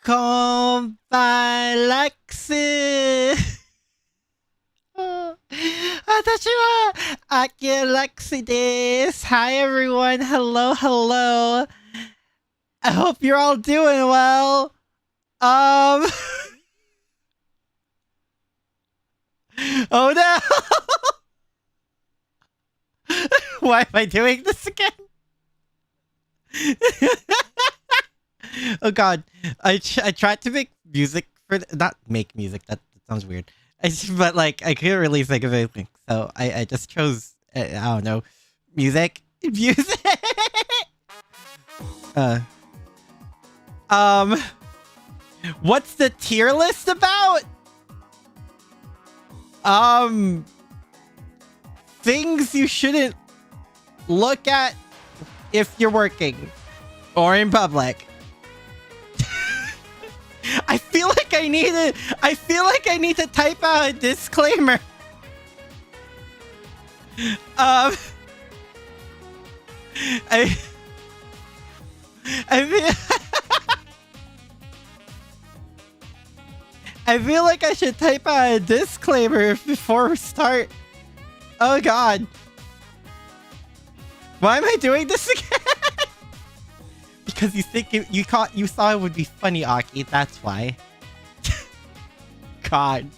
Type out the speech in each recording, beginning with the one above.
Konbanlux. 私は Akira Lux です。Hi everyone. Hello, hello. I hope you're all doing well. Oh no. Why am I doing this again? Oh god. I tried to make music for not make music, that sounds weird. But like I couldn't really think of anything, so I just chose I don't know, music. What's the tier list about? Things you shouldn't look at if you're working or in public. I feel like I need to type out a disclaimer. I feel like I should type out a disclaimer before we start. Oh god. Why am I doing this again? Because you think you thought it would be funny, Aki, that's why. God.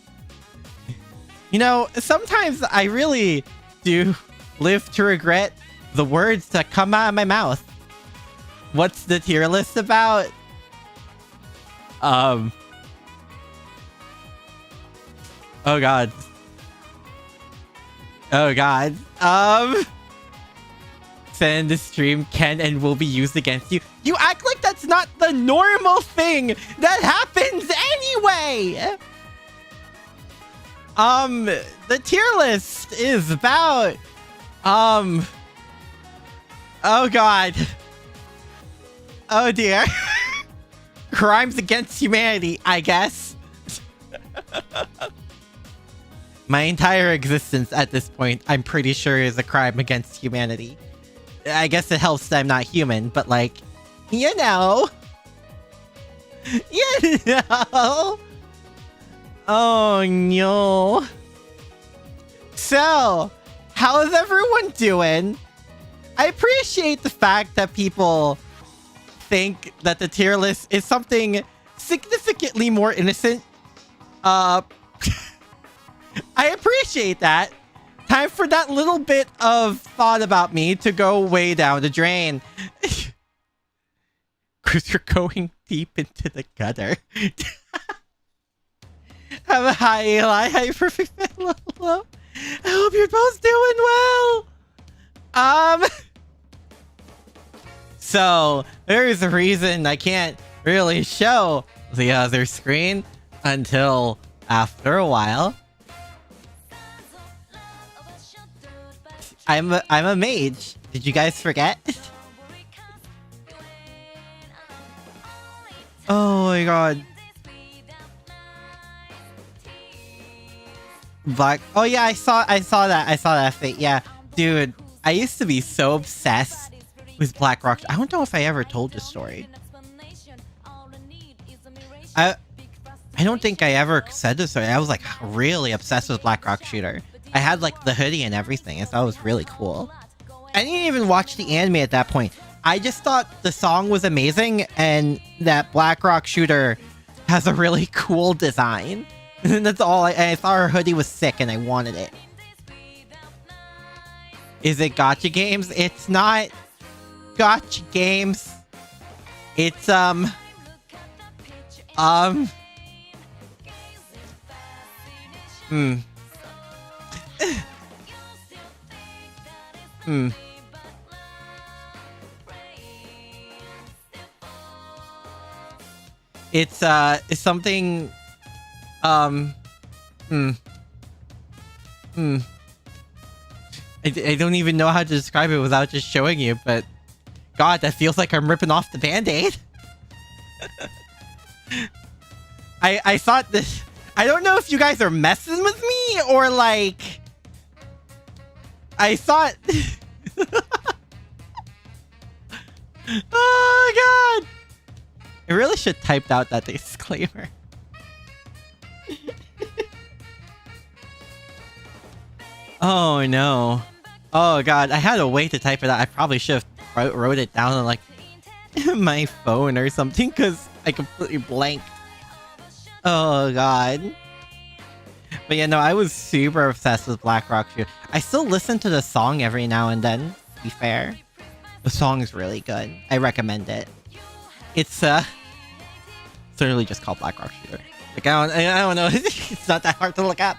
You know, sometimes I really do live to regret the words that come out of my mouth. What's the tier list about? Oh god. Oh god. Send the stream can and will be used against you. You act like that's not the normal thing that happens anyway. The tier list is about oh god. Oh dear. Crimes against humanity, I guess. My entire existence at this point, I'm pretty sure, is a crime against humanity. I guess it helps that I'm not human, but like, you know. You know. Oh no. So, how is everyone doing? I appreciate the fact that people think that the tier list is something significantly more innocent. I appreciate that. Time for that little bit of thought about me to go way down the drain. Because you're going deep into the gutter. Have a hi, Eli. Hi, perfect. Hello. I hope you're both doing well. So, there's a reason I can't really show the other screen until after a while. I'm a mage. Did you guys forget? Oh my god. Black. Oh yeah, I saw that fate. Yeah, dude, I used to be so obsessed with Black Rock. I don't know if I ever told this story. I don't think I ever said this story. I was like really obsessed with Black Rock Shooter. I had like the hoodie and everything. I thought it was really cool. I didn't even watch the anime at that point. I just thought the song was amazing and that Black Rock Shooter has a really cool design. And that's all. I thought her hoodie was sick and I wanted it. Is it gacha games? It's not gacha games. It's It's something I don't even know how to describe it without just showing you, but god, that feels like I'm ripping off the band-aid. I thought this. I don't know if you guys are messing with me or like I thought Oh god! I really should type out that disclaimer. Oh no. Oh god, I had a way to type it out. I probably should have wrote it down on like my phone or something because I completely blanked. Oh god. But yeah, no, I was super obsessed with Black Rock Shooter. I still listen to the song every now and then, to be fair. The song is really good. I recommend it. It's literally just called Black Rock Shooter. Like I don't know. It's not that hard to look up.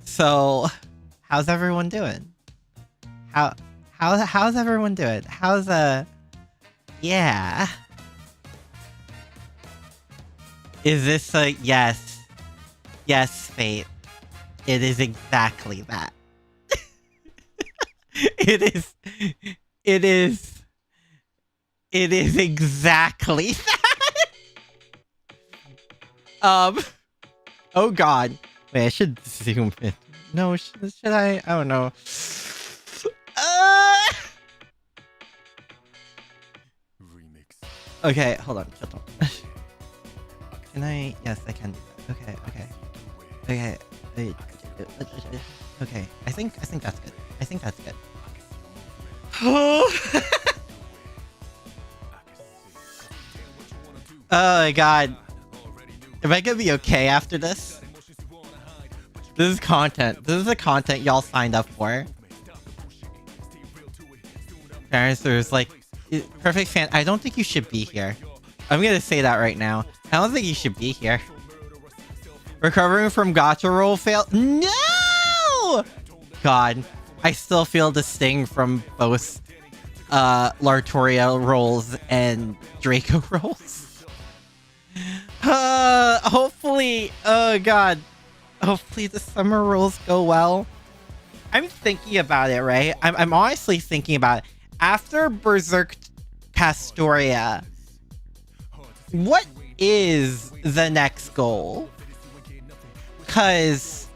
So, how's everyone doing? How's everyone doing? How's yeah. Is this a yes? Yes, Fate. It is exactly that. It is exactly that. Oh god. Wait, I should zoom in. No, should I? I don't know. Okay, hold on. Shut up. Can I? Yes, I can do that. Okay. Okay. I think that's good. I think that's good. Oh my god. Am I gonna be okay after this? This is content. This is the content y'all signed up for. Parents, there's like perfect fan. I don't think you should be here. I'm gonna say that right now. I don't think you should be here. Recovering from gacha roll fail. No! God, I still feel the sting from both Lartoria rolls and Draco rolls. Hopefully, oh god. Hopefully the summer rolls go well. I'm thinking about it, right? I'm honestly thinking about it. After Berserk Castoria, what is the next goal? Because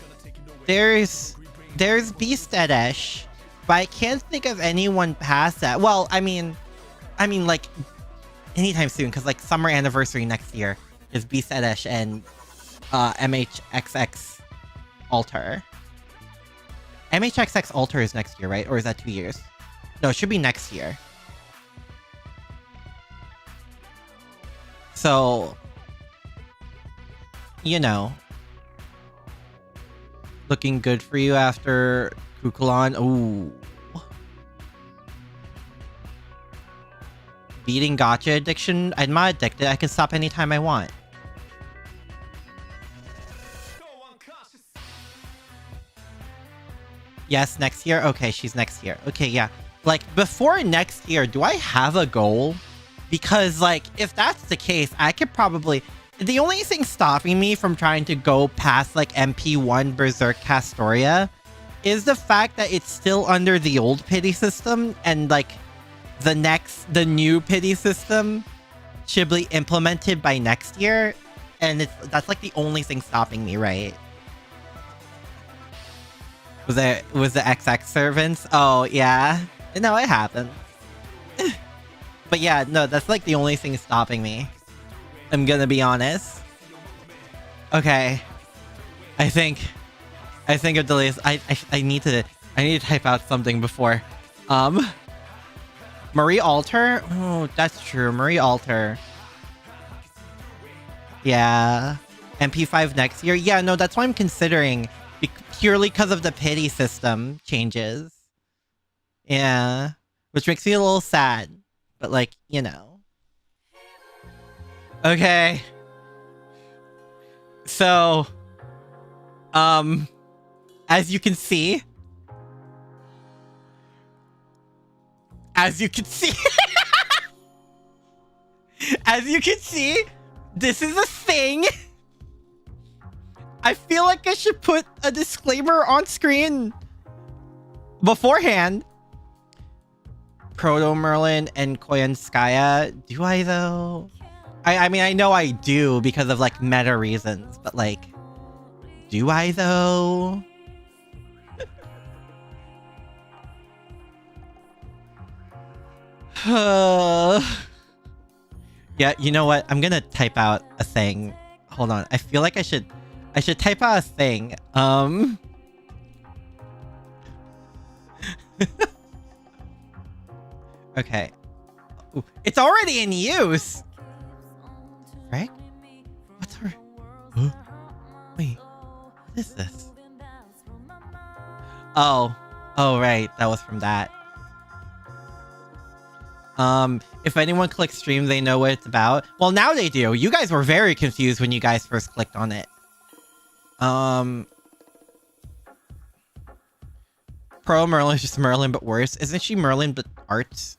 there's Beast Edesh, but I can't think of anyone past that. Well, I mean like anytime soon, because like summer anniversary next year is Beast Edesh and MHXX Alter. MHXX Alter is next year, right? Or is that 2 years? No, it should be next year. So, you know, looking good for you after Kukulon. Ooh. Beating gacha addiction. I'm not addicted. I can stop anytime I want. Yes, next year? Okay, she's next year. Okay, yeah. Like, before next year, do I have a goal? Because, like, if that's the case, I could probably... The only thing stopping me from trying to go past, like, MP1 Berserk Castoria is the fact that it's still under the old pity system, and, like, the new pity system should be implemented by next year, and that's, like, the only thing stopping me, right? Was the XX servants? Oh, yeah. No, it happened. But yeah, no, that's like the only thing stopping me. I'm gonna be honest. Okay. I think of delays. I need to type out something before. Marie Alter? Oh, that's true. Marie Alter. Yeah. MP5 next year? Yeah, no, that's why I'm considering. Purely because of the pity system changes. Yeah. Which makes me a little sad. But, like, you know. Okay. So, as you can see, this is a thing. I feel like I should put a disclaimer on screen beforehand. Proto Merlin and Koyanskaya. Do I though? I mean, I know I do because of like meta reasons, but like, do I though? Yeah, you know what? I'm gonna type out a thing. Hold on. I feel like I should type out a thing. Okay. Ooh, it's already in use. Right? What's her? Huh? Wait. What is this? Oh. Oh, right. That was from that. If anyone clicks stream, they know what it's about. Well, now they do. You guys were very confused when you guys first clicked on it. Pro Merlin is just Merlin, but worse. Isn't she Merlin, but arts?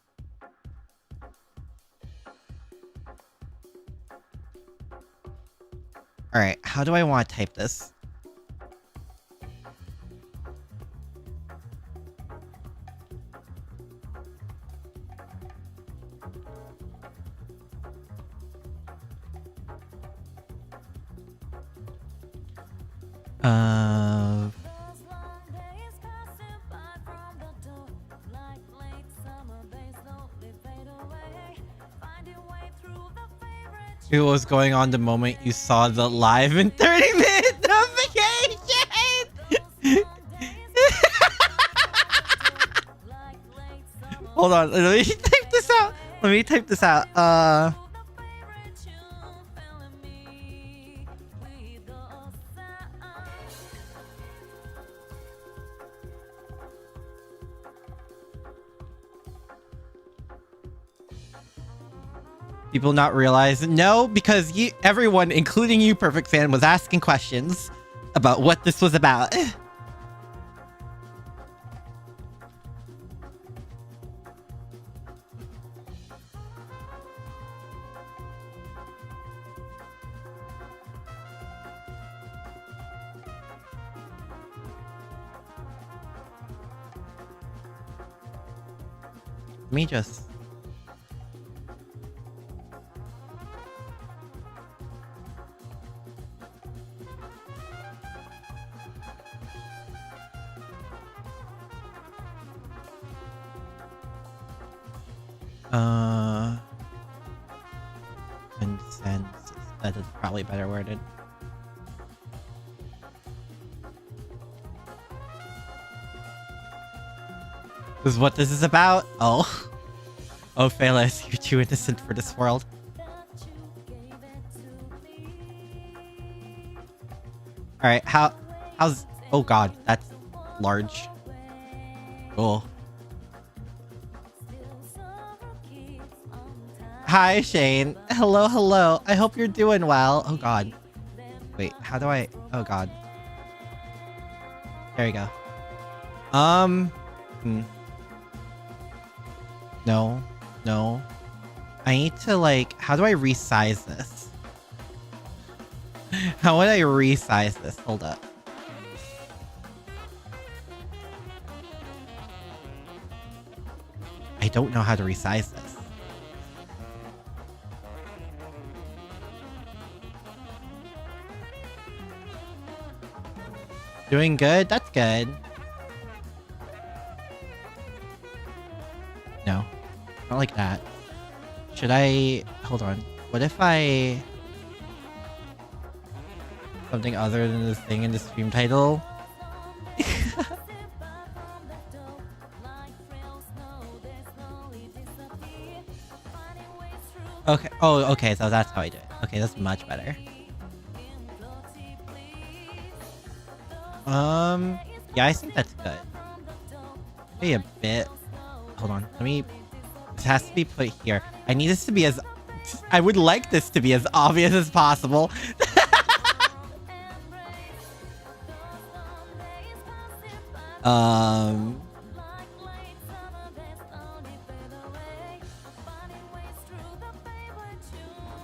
Alright, how do I want to type this? It was going on the moment you saw the live in 30-minute notification. Hold on, let me type this out. Let me type this out. People not realize? No, because everyone, including you, Perfect Fan, was asking questions about what this was about. Let me just... Consensus. That is probably better worded. This is what this is about? Oh. Oh, Phaelus, you're too innocent for this world. Alright, how's... Oh god, that's large. Cool. Hi, Shane. Hello, hello. I hope you're doing well. Oh god. Wait, how do I... Oh god. There you go. No. No. I need to, like... How do I resize this? How would I resize this? Hold up. I don't know how to resize this. Doing good? That's good. No. Not like that. Should I... Hold on. What if I... Something other than this thing in the stream title? Okay. Oh, okay. So that's how I do it. Okay, that's much better. Yeah, I think that's good. Maybe a bit. Hold on. Let me... This has to be put here. I need this to be as... I would like this to be as obvious as possible.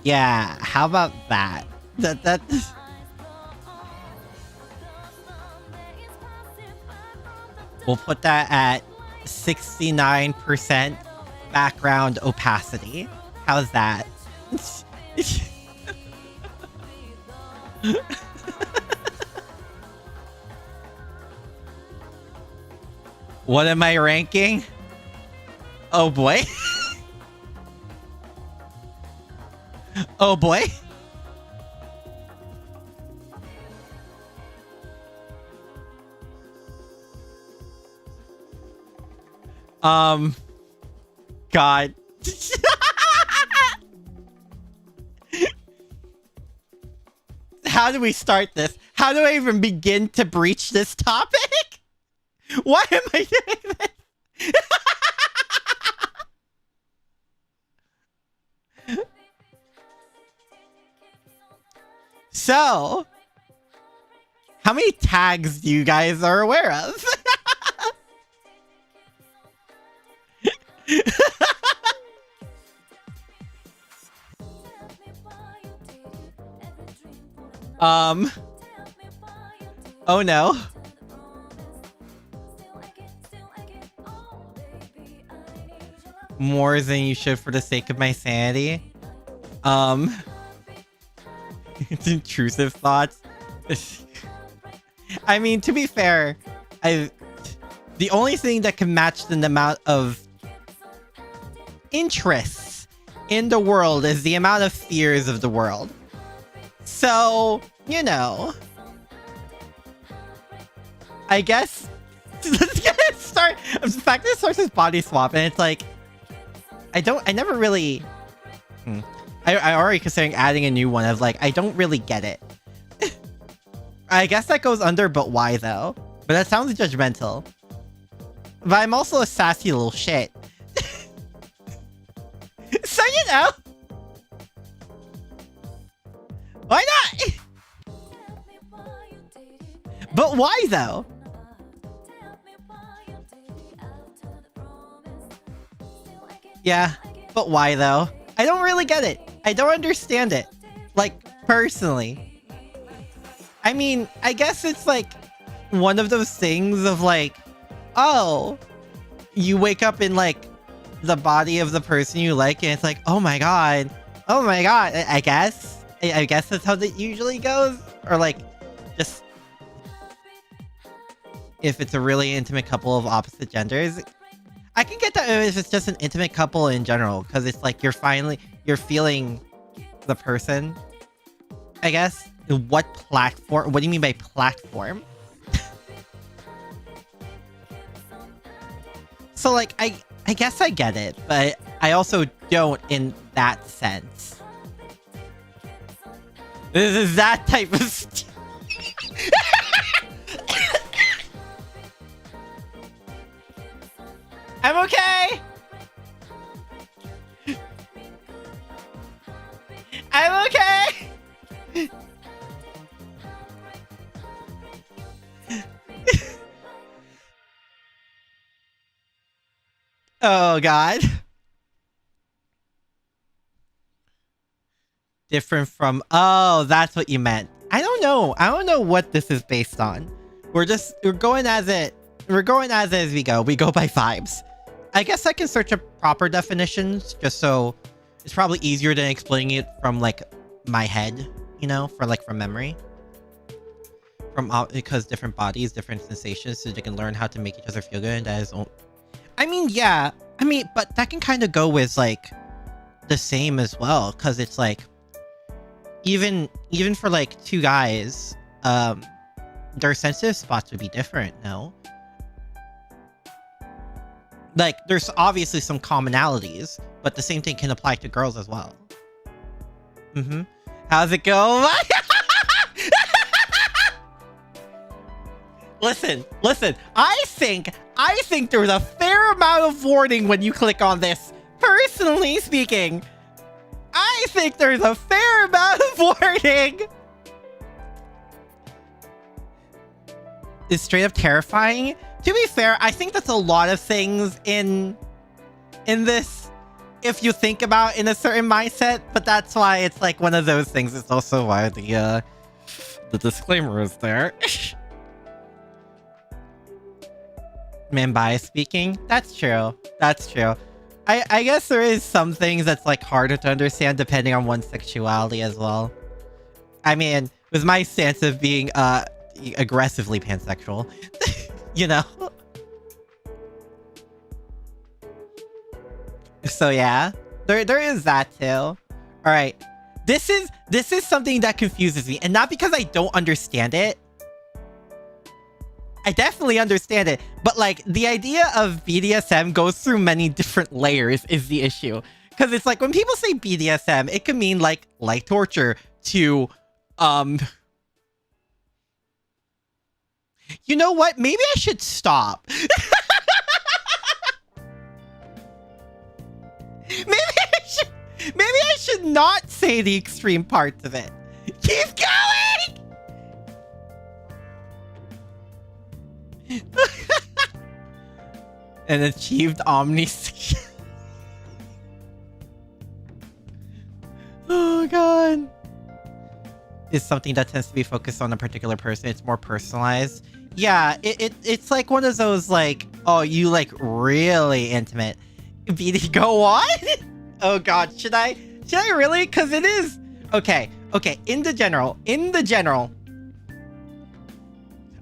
Yeah, how about that? That... We'll put that at 69% background opacity. How's that? What am I ranking? Oh boy. Oh boy. God. How do we start this? How do I even begin to breach this topic? Why am I doing this? So, how many tags do you guys are aware of? Oh no. More than you should for the sake of my sanity. It's intrusive thoughts. I mean, to be fair, the only thing that can match the amount of interests in the world is the amount of fears of the world. So, you know, I guess let's get it started. The fact that it starts with body swap, and it's like, I never really, I already considering adding a new one of like, I don't really get it. I guess that goes under, but why though? But that sounds judgmental. But I'm also a sassy little shit. So, you know. Why not? But why though? Yeah, but why though? I don't really get it. I don't understand it. Like, personally. I mean, I guess it's like one of those things of like, oh, you wake up in like the body of the person you like and it's like, oh my god. Oh my god. I guess that's how that usually goes. Or like, just if it's a really intimate couple of opposite genders. I can get that if it's just an intimate couple in general, because it's like you're feeling the person, I guess. What platform? What do you mean by platform? So like, I guess I get it, but I also don't in that sense. This is that type of I'm okay! I'm okay! Oh god. Different from... Oh, that's what you meant. I don't know. I don't know what this is based on. We're going as it... We're going as it as we go. We go by vibes. I guess I can search up proper definitions, just so it's probably easier than explaining it from like my head, you know, from memory. Because different bodies, different sensations, so they can learn how to make each other feel good. And that is, I mean, yeah, I mean, but that can kind of go with like the same as well, because it's like even for like two guys, their sensitive spots would be different. No. Like, there's obviously some commonalities, but the same thing can apply to girls as well. How's it go? Listen. I think there's a fair amount of warning when you click on this. Personally speaking, I think there's a fair amount of warning. It's straight up terrifying. To be fair, I think that's a lot of things in this, if you think about in a certain mindset, but that's why it's like one of those things. It's also why the disclaimer is there. Man bias speaking. That's true. That's true. I guess there is some things that's like harder to understand depending on one's sexuality as well. I mean, with my stance of being aggressively pansexual, you know? So yeah, there is that too. Alright, This is something that confuses me, and not because I don't understand it. I definitely understand it, but like the idea of BDSM goes through many different layers is the issue. Because it's like when people say BDSM, it could mean like light torture to you know what? Maybe I should stop. Maybe I should not say the extreme parts of it. Keep going! An achieved omniscience. Oh god. Is something that tends to be focused on a particular person. It's more personalized. Yeah, it's like one of those like, oh, you like really intimate. BD, go on? Oh god, should I really? Because it is. Okay, in the general.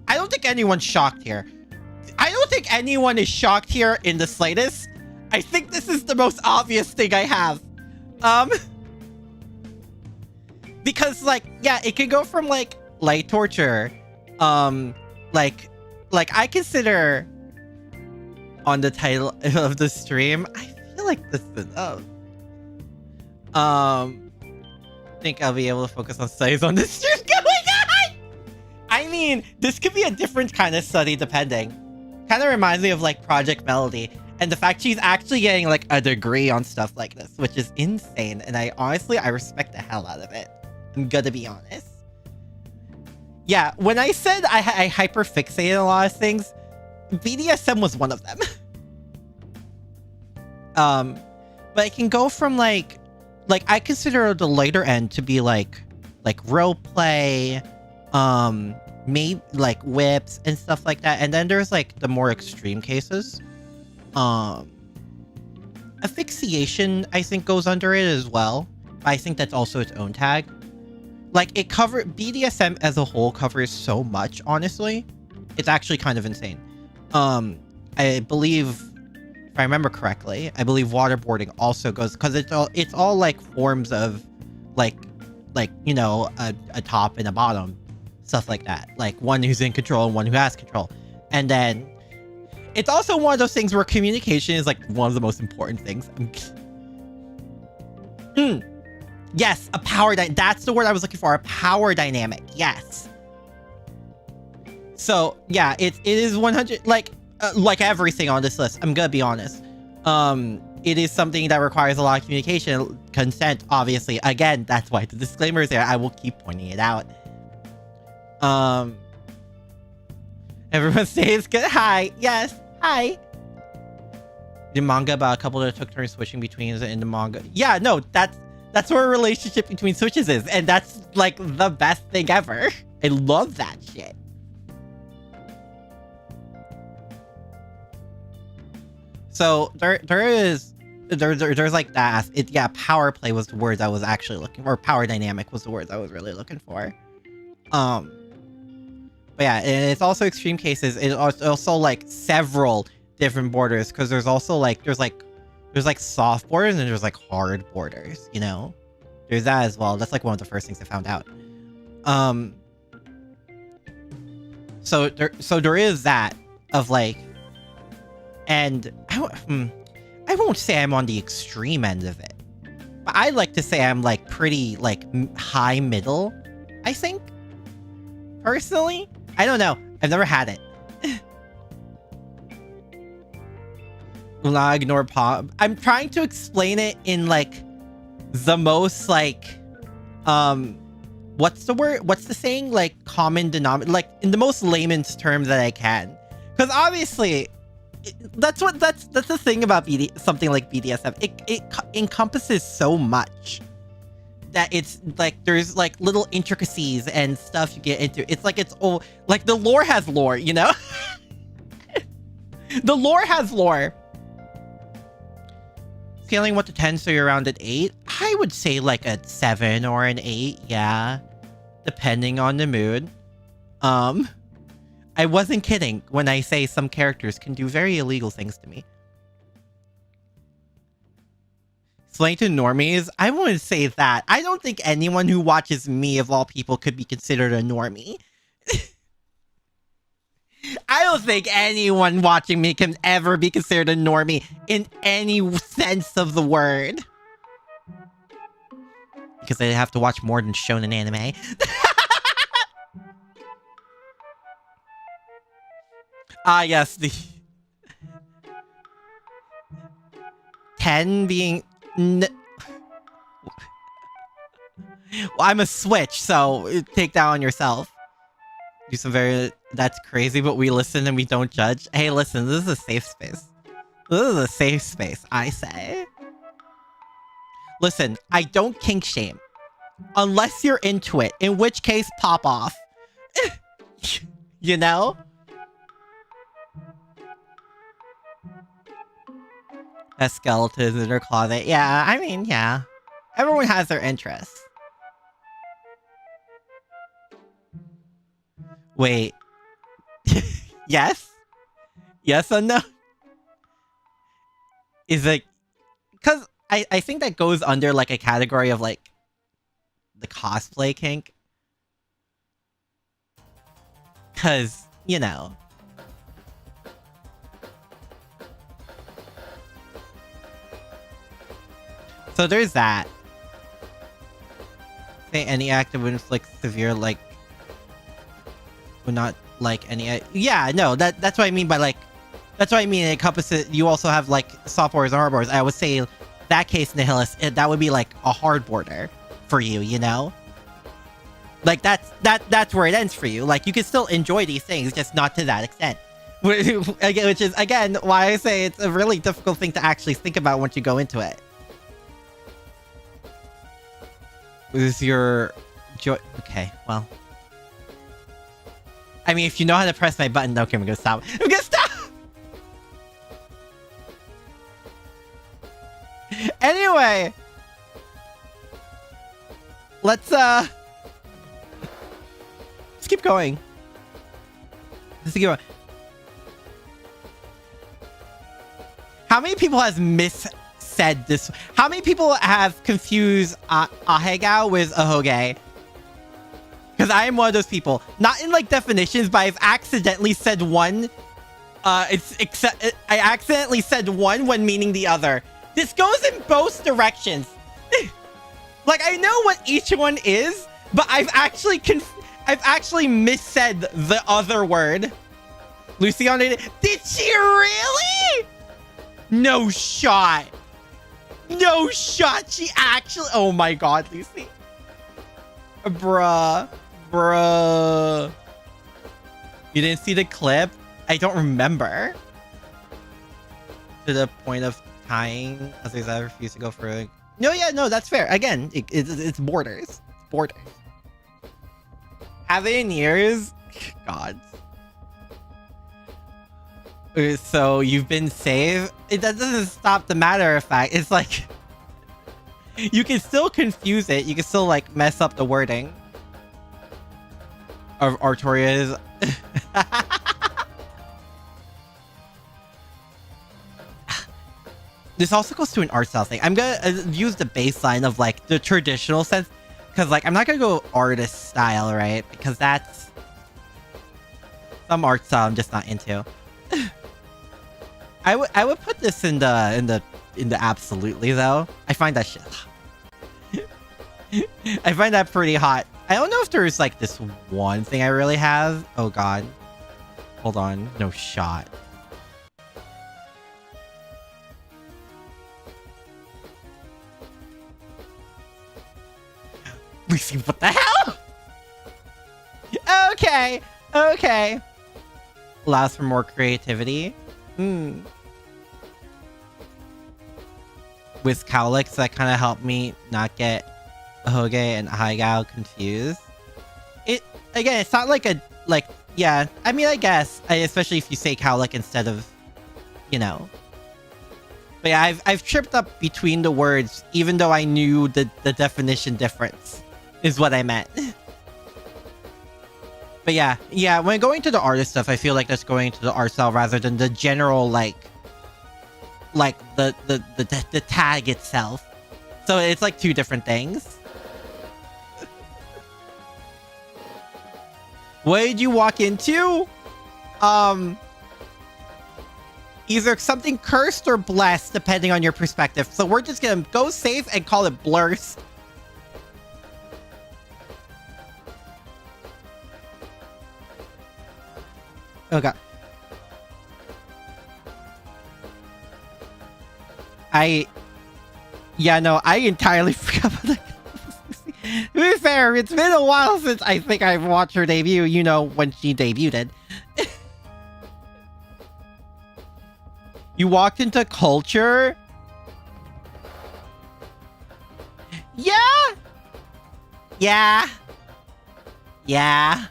I don't think anyone's shocked here. I don't think anyone is shocked here in the slightest. I think this is the most obvious thing I have. Because like, yeah, it can go from like light torture, like I consider on the title of the stream, I feel like this is enough. I think I'll be able to focus on studies on this stream going on. I mean, this could be a different kind of study depending. Kind of reminds me of like Project Melody, and the fact she's actually getting like a degree on stuff like this, which is insane. And I respect the hell out of it. I'm gonna be honest. Yeah, when I said I hyperfixated a lot of things, BDSM was one of them. But it can go from like I consider the later end to be like role play, maybe like whips and stuff like that. And then there's like the more extreme cases. Asphyxiation, I think, goes under it as well. I think that's also its own tag. Like BDSM as a whole covers so much, honestly. It's actually kind of insane. I believe, if I remember correctly, I believe waterboarding also goes, because it's all like forms of like you know, a top and a bottom, stuff like that. Like one who's in control and one who has control. And then it's also one of those things where communication is like one of the most important things. Yes, a power that's the word I was looking for. A power dynamic. Yes. So yeah, it is 100 like everything on this list. I'm gonna be honest. It is something that requires a lot of communication, consent, obviously. Again, that's why the disclaimer is there. I will keep pointing it out. Everyone stays good. Hi. Yes. Hi. The manga about a couple that took turns switching between in the manga. Yeah, no, that's where a relationship between switches is, and that's like the best thing ever. I love that shit. So there's like that. Yeah, power play was the word I was actually looking for. Power dynamic was the word I was really looking for. But yeah, and it's also extreme cases. It's also like several different borders, because there's also like there's like soft borders and there's like hard borders, you know? There's that as well. That's like one of the first things I found out. So there is that of like, and I won't say I'm on the extreme end of it, but I like to say I'm like pretty like high middle, I think. Personally, I don't know. I've never had it. Will not ignore pop. I'm trying to explain it in like the most like what's the word? What's the saying? Like common denominator, like in the most layman's terms that I can. Because obviously that's the thing about something like BDSM. It encompasses so much that it's like there's like little intricacies and stuff you get into. It's like it's all like the lore has lore, you know? The lore has lore. Scaling 1 to 10, so you're around at 8. I would say like a 7 or an 8, yeah. Depending on the mood. I wasn't kidding when I say some characters can do very illegal things to me. Slang to normies? I wouldn't say that. I don't think anyone who watches me, of all people, could be considered a normie. I don't think anyone watching me can ever be considered a normie in any sense of the word. Because they have to watch more than shonen anime. Ah, yes, the 10 being... Well, I'm a switch, so take that on yourself. Do some very... That's crazy, but we listen and we don't judge. Hey, listen, this is a safe space. This is a safe space, I say. Listen, I don't kink shame. Unless you're into it, in which case, pop off. You know? As skeletons in their closet. Yeah, I mean, yeah. Everyone has their interests. Wait. Yes? Yes or no? Is it... Because I think that goes under, like, a category of, like, the cosplay kink. Because, you know... So there's that. Say any act of inflict severe, like... Would not like any... Yeah, no, that's what I mean by, like... That's what I mean, it encompasses... You also have, like, sophomores and hardboards. I would say, that case, Nihilist, that would be, like, a hard border for you, you know? Like, that's where it ends for you. Like, you can still enjoy these things, just not to that extent. Which is, again, why I say it's a really difficult thing to actually think about once you go into it. Is your joy... Okay, well... I mean, if you know how to press my button... Okay, I'm gonna stop. I'm gonna stop! Anyway! Let's keep going. Let's keep going. How many people has said this? How many people have confused ahegao with ahoge? Because I am one of those people. Not in, like, definitions, but I've accidentally said one. I accidentally said one when meaning the other. This goes in both directions. Like, I know what each one is, but I've actually missaid the other word. Luciana, did she really? No shot. No shot. She actually... Oh my god, Lucy. Bruh. You didn't see the clip? I don't remember. To the point of tying, as I refuse to go for it. No, yeah, no, that's fair. Again, it's borders. It's borders. Have it in years? God. So you've been saved? That doesn't stop the matter of fact. It's like... You can still confuse it. You can still, like, mess up the wording. Of Artoria's... This also goes to an art style thing. I'm gonna use the baseline of, like, the traditional sense. Because, like, I'm not gonna go artist style, right? Because that's... Some art style I'm just not into. I would put this in the absolutely, though. I find that shit I find that pretty hot. I don't know if there's, like, this one thing I really have. Oh, God. Hold on. No shot. What the hell? Okay. Okay. Allows for more creativity. With Cowlix, that kind of helped me not get Hoge and Haigao confused. Again, it's not like yeah, I mean, I guess, especially if you say Cowlick instead of, you know. But yeah, I've tripped up between the words, even though I knew the definition difference, is what I meant. But yeah, when going to the artist stuff, I feel like that's going to the art style rather than the general, like the tag itself. So it's like two different things. What did you walk into? Either something cursed or blessed, depending on your perspective. So we're just gonna go safe and call it blurs. Oh god. Yeah, no, I entirely forgot about that. To be fair, it's been a while since I think I've watched her debut, you know, when she debuted. You walked into culture? Yeah! Yeah! Yeah!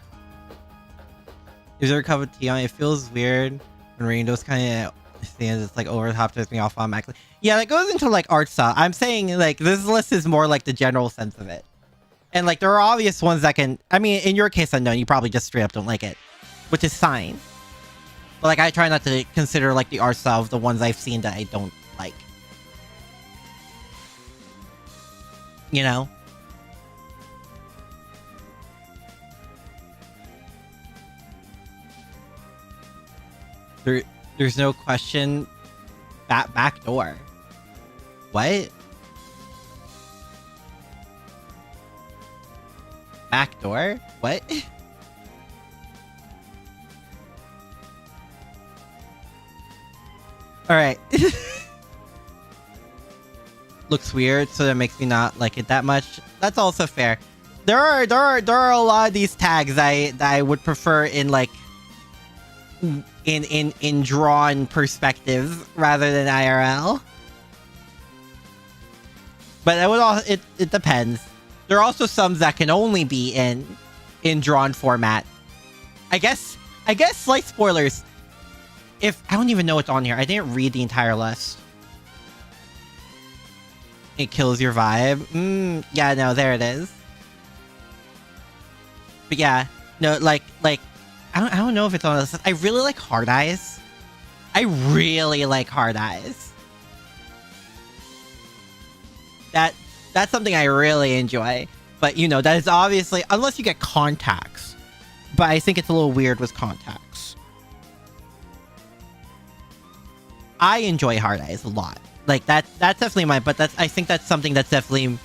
Is there a cup of tea on it? It feels weird when Rainbow's kind of stands. It's like over the top, turns me off automatically. Yeah, that goes into like art style. I'm saying like this list is more like the general sense of it. And like there are obvious ones that can, I mean, in your case, unknown, you probably just straight up don't like it, which is fine. But like I try not to consider like the art style of the ones I've seen that I don't like. You know? There's no question. Back door. What? Back door? What? Alright. Looks weird, so that makes me not like it that much. That's also fair. There are a lot of these tags that I would prefer in like in drawn perspectives rather than IRL. But it depends. There are also some that can only be in drawn format. I guess slight spoilers. If I don't even know what's on here. I didn't read the entire list. It kills your vibe. Yeah, no, there it is. But yeah, no, like I don't know if it's on this list. I really like Hard Eyes. I really like Hard Eyes. That's something I really enjoy. But you know, that is obviously, unless you get contacts. But I think it's a little weird with contacts. I enjoy Hard Eyes a lot. Like that's definitely mine, but I think that's something that's definitely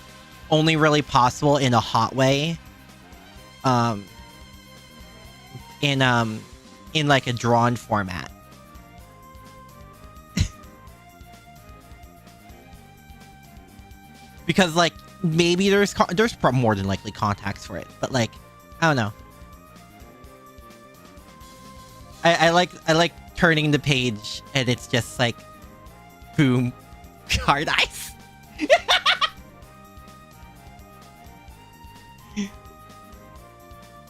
only really possible in a hot way. In like a drawn format. Because like maybe there's more than likely contacts for it, but like I don't know. I like turning the page and it's just like boom, Hard Eyes.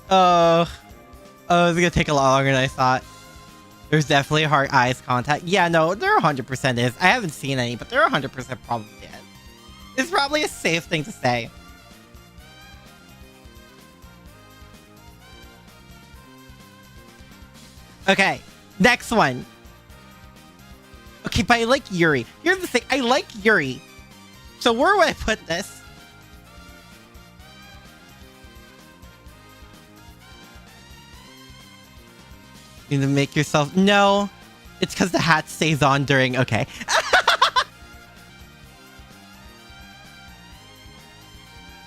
Oh, it's gonna take a lot longer than I thought. There's definitely Hard Eyes contact. Yeah, no, there 100% is. I haven't seen any, but there 100% probably is. It's probably a safe thing to say. Okay, next one. Okay, but I like Yuri. Here's the thing, I like Yuri. So where would I put this? You need to make yourself... No. It's because the hat stays on during... Okay.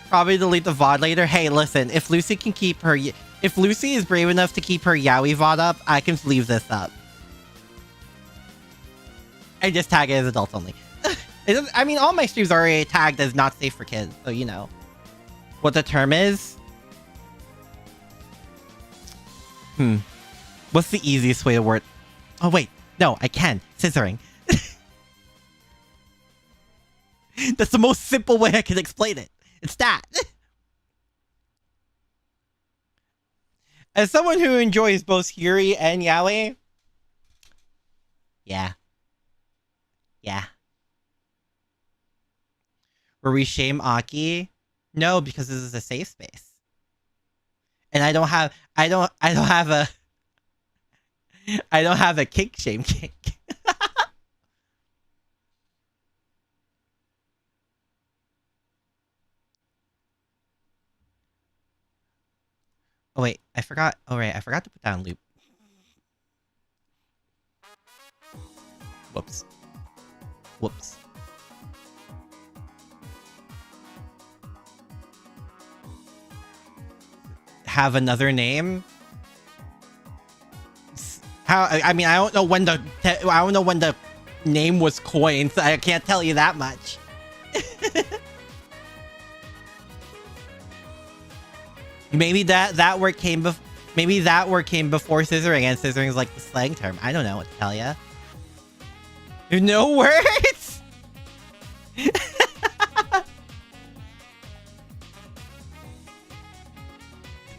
Probably delete the VOD later. Hey, listen. If Lucy can keep her... If Lucy is brave enough to keep her Yaoi VOD up, I can leave this up. I just tag it as adults only. I mean, all my streams are already tagged as not safe for kids. So, you know. What the term is? What's the easiest way to word? Oh, wait. No, I can. Scissoring. That's the most simple way I can explain it. It's that. As someone who enjoys both Yuri and Yaoi. Yeah. Yeah. Where we shame Aki? No, because this is a safe space. And I don't have a kink shame kink. Oh wait, I forgot. Oh right, I forgot to put that on loop. Whoops. Whoops. Have another name? How? I mean, I don't know when the name was coined. So I can't tell you that much. Maybe that word came before. Maybe that word came before scissoring, and scissoring is like the slang term. I don't know what to tell you. No words.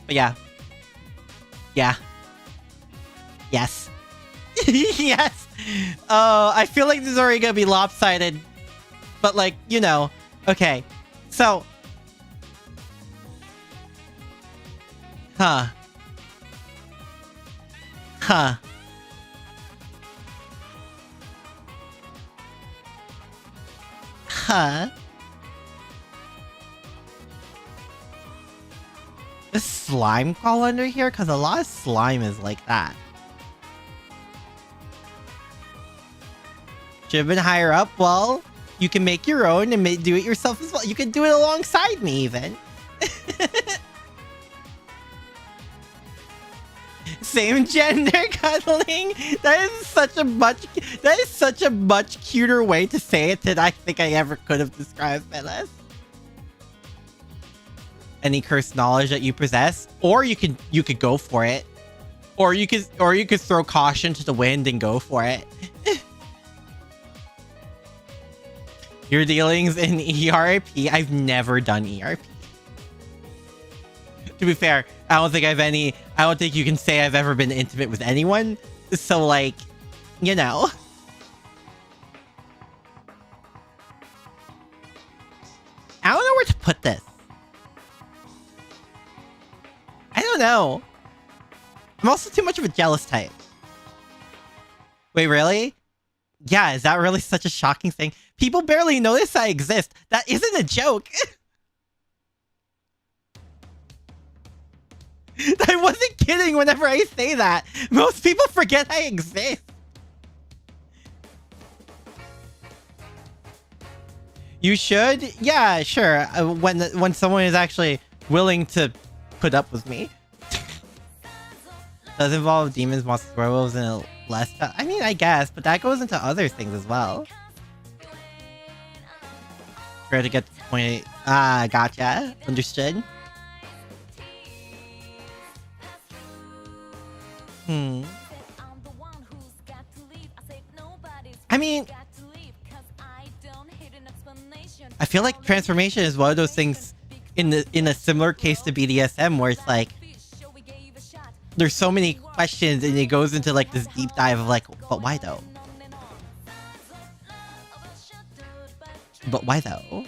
But yeah. Yeah. Yes. Yes. Oh, I feel like this is already gonna be lopsided. But like, you know. Okay. So. Huh. Huh. Huh. Is slime call under here? Because a lot of slime is like that. Should have been higher up. Well, you can make your own and do it yourself as well. You can do it alongside me even. Same gender cuddling. That is such a much cuter way to say it than I think I ever could have described it as. Any cursed knowledge that you possess, or you could go for it, or you could throw caution to the wind and go for it. Your dealings in ERP? I've never done ERP. To be fair, I don't think you can say I've ever been intimate with anyone. So like, you know. I don't know where to put this. I don't know. I'm also too much of a jealous type. Wait, really? Yeah, is that really such a shocking thing? People barely notice I exist. That isn't a joke. I wasn't kidding whenever I say that. Most people forget I exist. You should? Yeah, sure. When someone is actually willing to put up with me. Does involve demons, monsters, werewolves, and less. I mean, I guess, but that goes into other things as well. Try to get to the point. Ah, gotcha. Understood. I mean, I feel like transformation is one of those things in a similar case to BDSM where it's like there's so many questions and it goes into like this deep dive of like, but why though? But why though?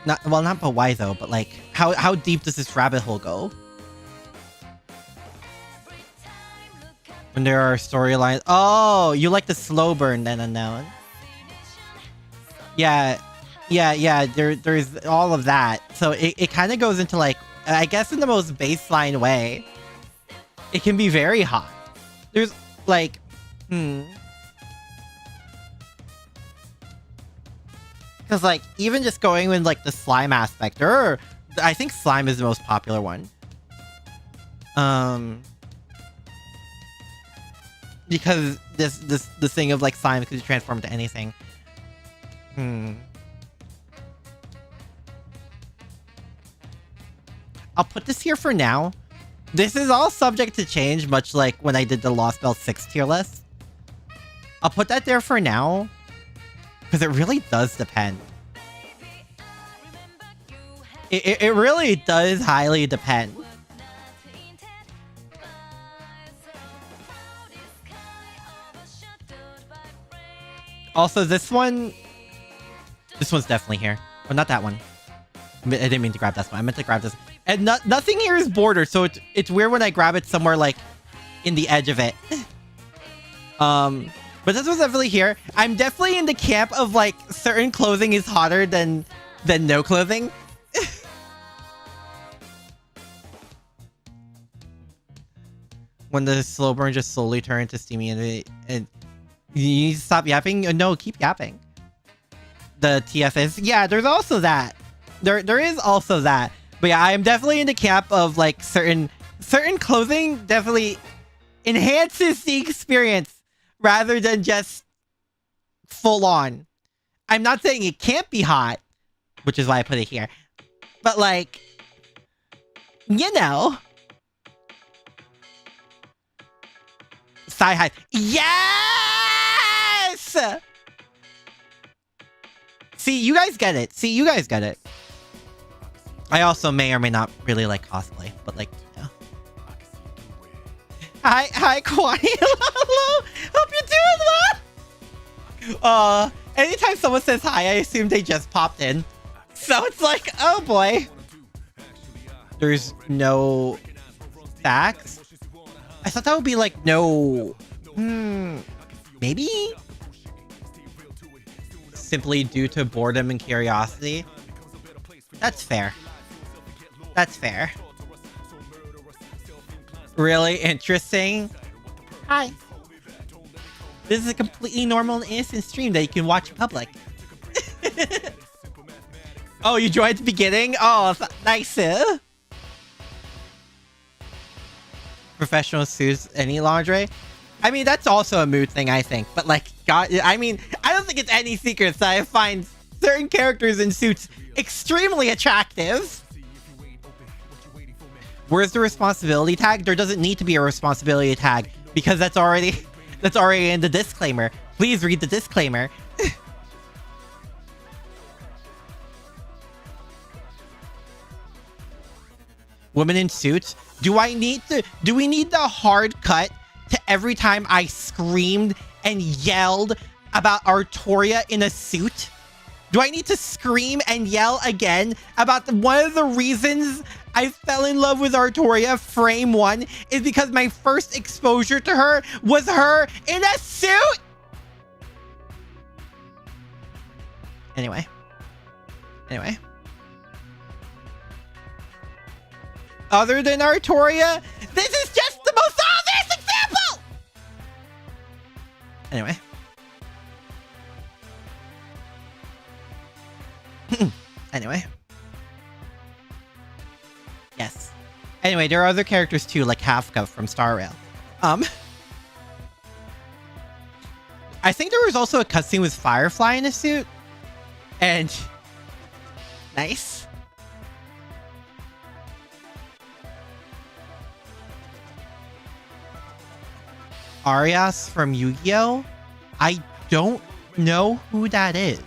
Not but why though, but like how deep does this rabbit hole go? When there are storylines. Oh, you like the slow burn then unknown. Yeah. There's all of that. So it kind of goes into like, I guess in the most baseline way, it can be very hot. There's like, because like even just going with like the slime aspect, or I think slime is the most popular one. Because this thing of like slime could transform to anything. I'll put this here for now. This is all subject to change, much like when I did the Lost Belt 6 tier list. I'll put that there for now, because it really does depend. It really does highly depend. Also, this one's definitely here. But not that one. I didn't mean to grab this one. I meant to grab this. And nothing here is bordered, so it's weird when I grab it somewhere like in the edge of it. But this was definitely here. I'm definitely in the camp of like certain clothing is hotter than no clothing. When the slow burn just slowly turn into steamy and you need to stop yapping. No, keep yapping. The TF is, yeah, there's also that. There is also that. But yeah, I am definitely in the camp of like certain clothing definitely enhances the experience rather than just full on. I'm not saying it can't be hot, which is why I put it here. But like, you know. Thigh high. Yes! See, you guys get it. I also may or may not really like cosplay, but like, you know. Hi, Kwani. Hello. Hope you're doing well. Anytime someone says hi, I assume they just popped in. So it's like, oh boy. There's no facts. I thought that would be like no. Maybe? Simply due to boredom and curiosity. That's fair. That's fair. Really interesting. Hi. This is a completely normal and innocent stream that you can watch in public. Oh, you joined at the beginning? Oh, nice. Professional suits, any lingerie? I mean, that's also a mood thing, I think. But like, God, I mean, I don't think it's any secret that I find certain characters in suits extremely attractive. Where's the responsibility tag? There doesn't need to be a responsibility tag because that's already in the disclaimer. Please read the disclaimer. Women in suits? Do we need the hard cut to every time I screamed and yelled about Artoria in a suit? Do I need to scream and yell again about one of the reasons I fell in love with Artoria frame 1 is because my first exposure to her was her in a suit? Anyway. Other than Artoria, this is just the most obvious example! Anyway. Yes. Anyway, there are other characters too, like Hafka from Star Rail. I think there was also a cutscene with Firefly in a suit. And... nice. Arias from Yu-Gi-Oh? I don't know who that is.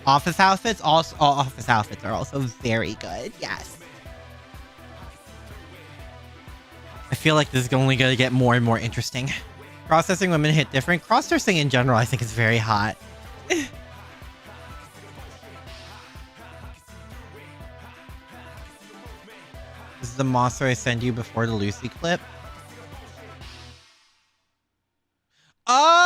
Office outfits? Also, office outfits are also very good. Yes. I feel like this is only going to get more and more interesting. Processing women hit different. Cross-dressing in general, I think, is very hot. This is the monster I sent you before the Lucy clip. Oh!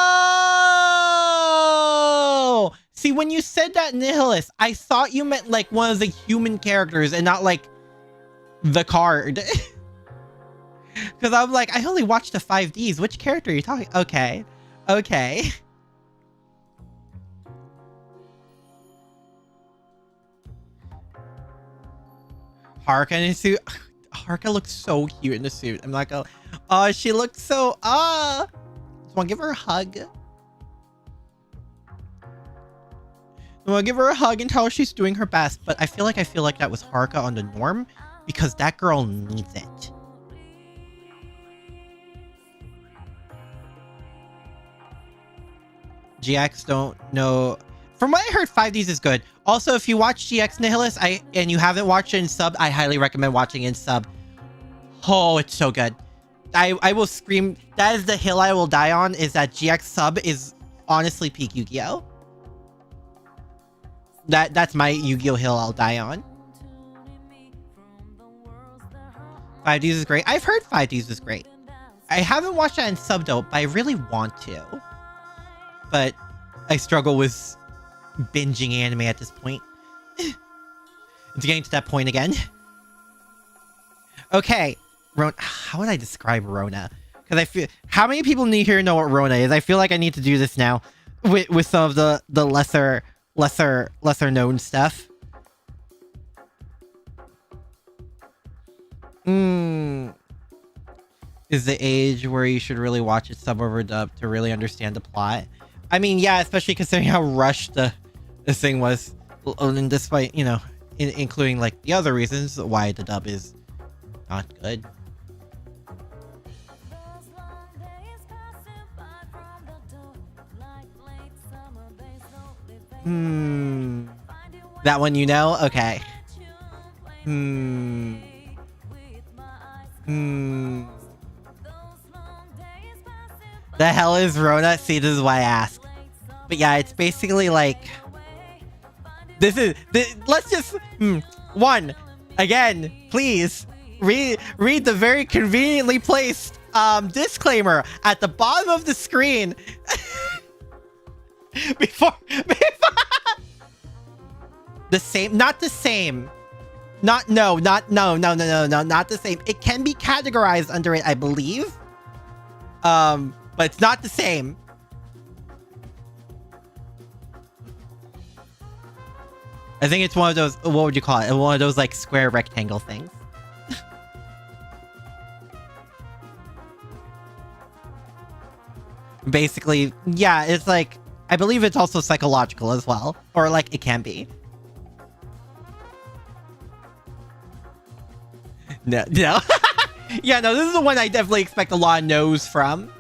See, when you said that, Nihilist, I thought you meant like one of the human characters and not like the card. Because I'm like, I only watched the 5Ds. Which character are you talking? Okay. Okay. Haruka in a suit. Haruka looks so cute in the suit. I'm not gonna... Oh, she looks so... Just want to give her a hug. I want to give her a hug and tell her she's doing her best. But I feel like that was Haruka on the norm. Because that girl needs it. GX don't know... From what I heard, 5Ds is good. Also, if you watch GX Nihilist and you haven't watched it in sub, I highly recommend watching it in sub. Oh, it's so good. I will scream. That is the hill I will die on, is that GX sub is honestly peak Yu-Gi-Oh! That's my Yu-Gi-Oh! Hill I'll die on. 5Ds is great. I've heard 5Ds is great. I haven't watched that in sub though, but I really want to. But I struggle with binging anime at this point. It's getting to that point again. Okay, how would I describe Rona? Because I feel, how many people here know what Rona is? I feel like I need to do this now with some of the lesser known stuff. Is the age where you should really watch it sub over dub to really understand the plot. I mean, yeah, especially considering how rushed the thing was, and despite, you know, including like the other reasons why the dub is not good. That one, you know? Okay. The hell is Rona? See, this is why I asked. But yeah, it's basically like... let's just... One, again, please, read the very conveniently placed disclaimer at the bottom of the screen. before... The same... Not the same. No, not the same. It can be categorized under it, I believe. But it's not the same. I think it's one of those, what would you call it? One of those like square rectangle things. Basically, yeah, it's like, I believe it's also psychological as well. Or like, it can be. No. Yeah, no, this is the one I definitely expect a lot of no's from.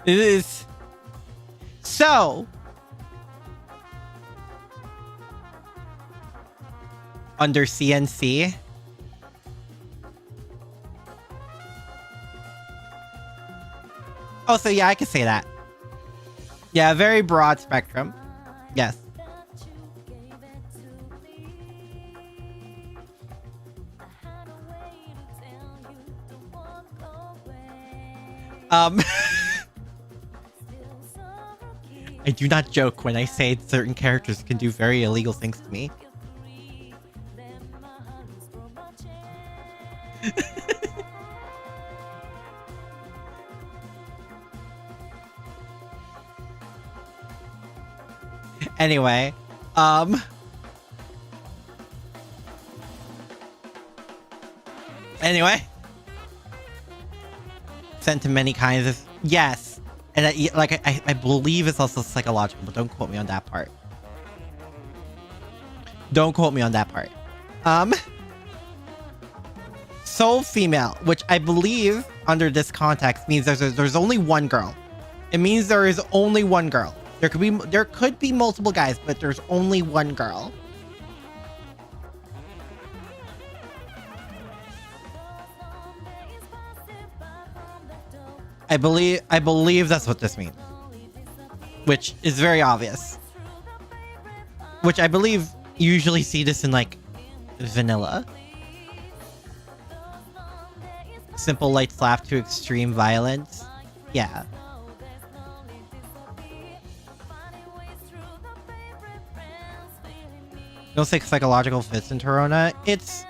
It is. So. Under CNC. Oh, so yeah, I could say that. Yeah, very broad spectrum. Yes. I do not joke when I say certain characters can do very illegal things to me. Anyway, anyway, sent to many kinds of, yes, and I believe it's also psychological, but don't quote me on that part. Don't quote me on that part. Soul female, which I believe under this context means there's only one girl. It means there is only one girl. There could be multiple guys, but there's only one girl. I believe that's what this means. Which is very obvious. Which I believe you usually see this in like vanilla. Simple light slap to extreme violence. Yeah. Don't think psychological fits into Rona. It's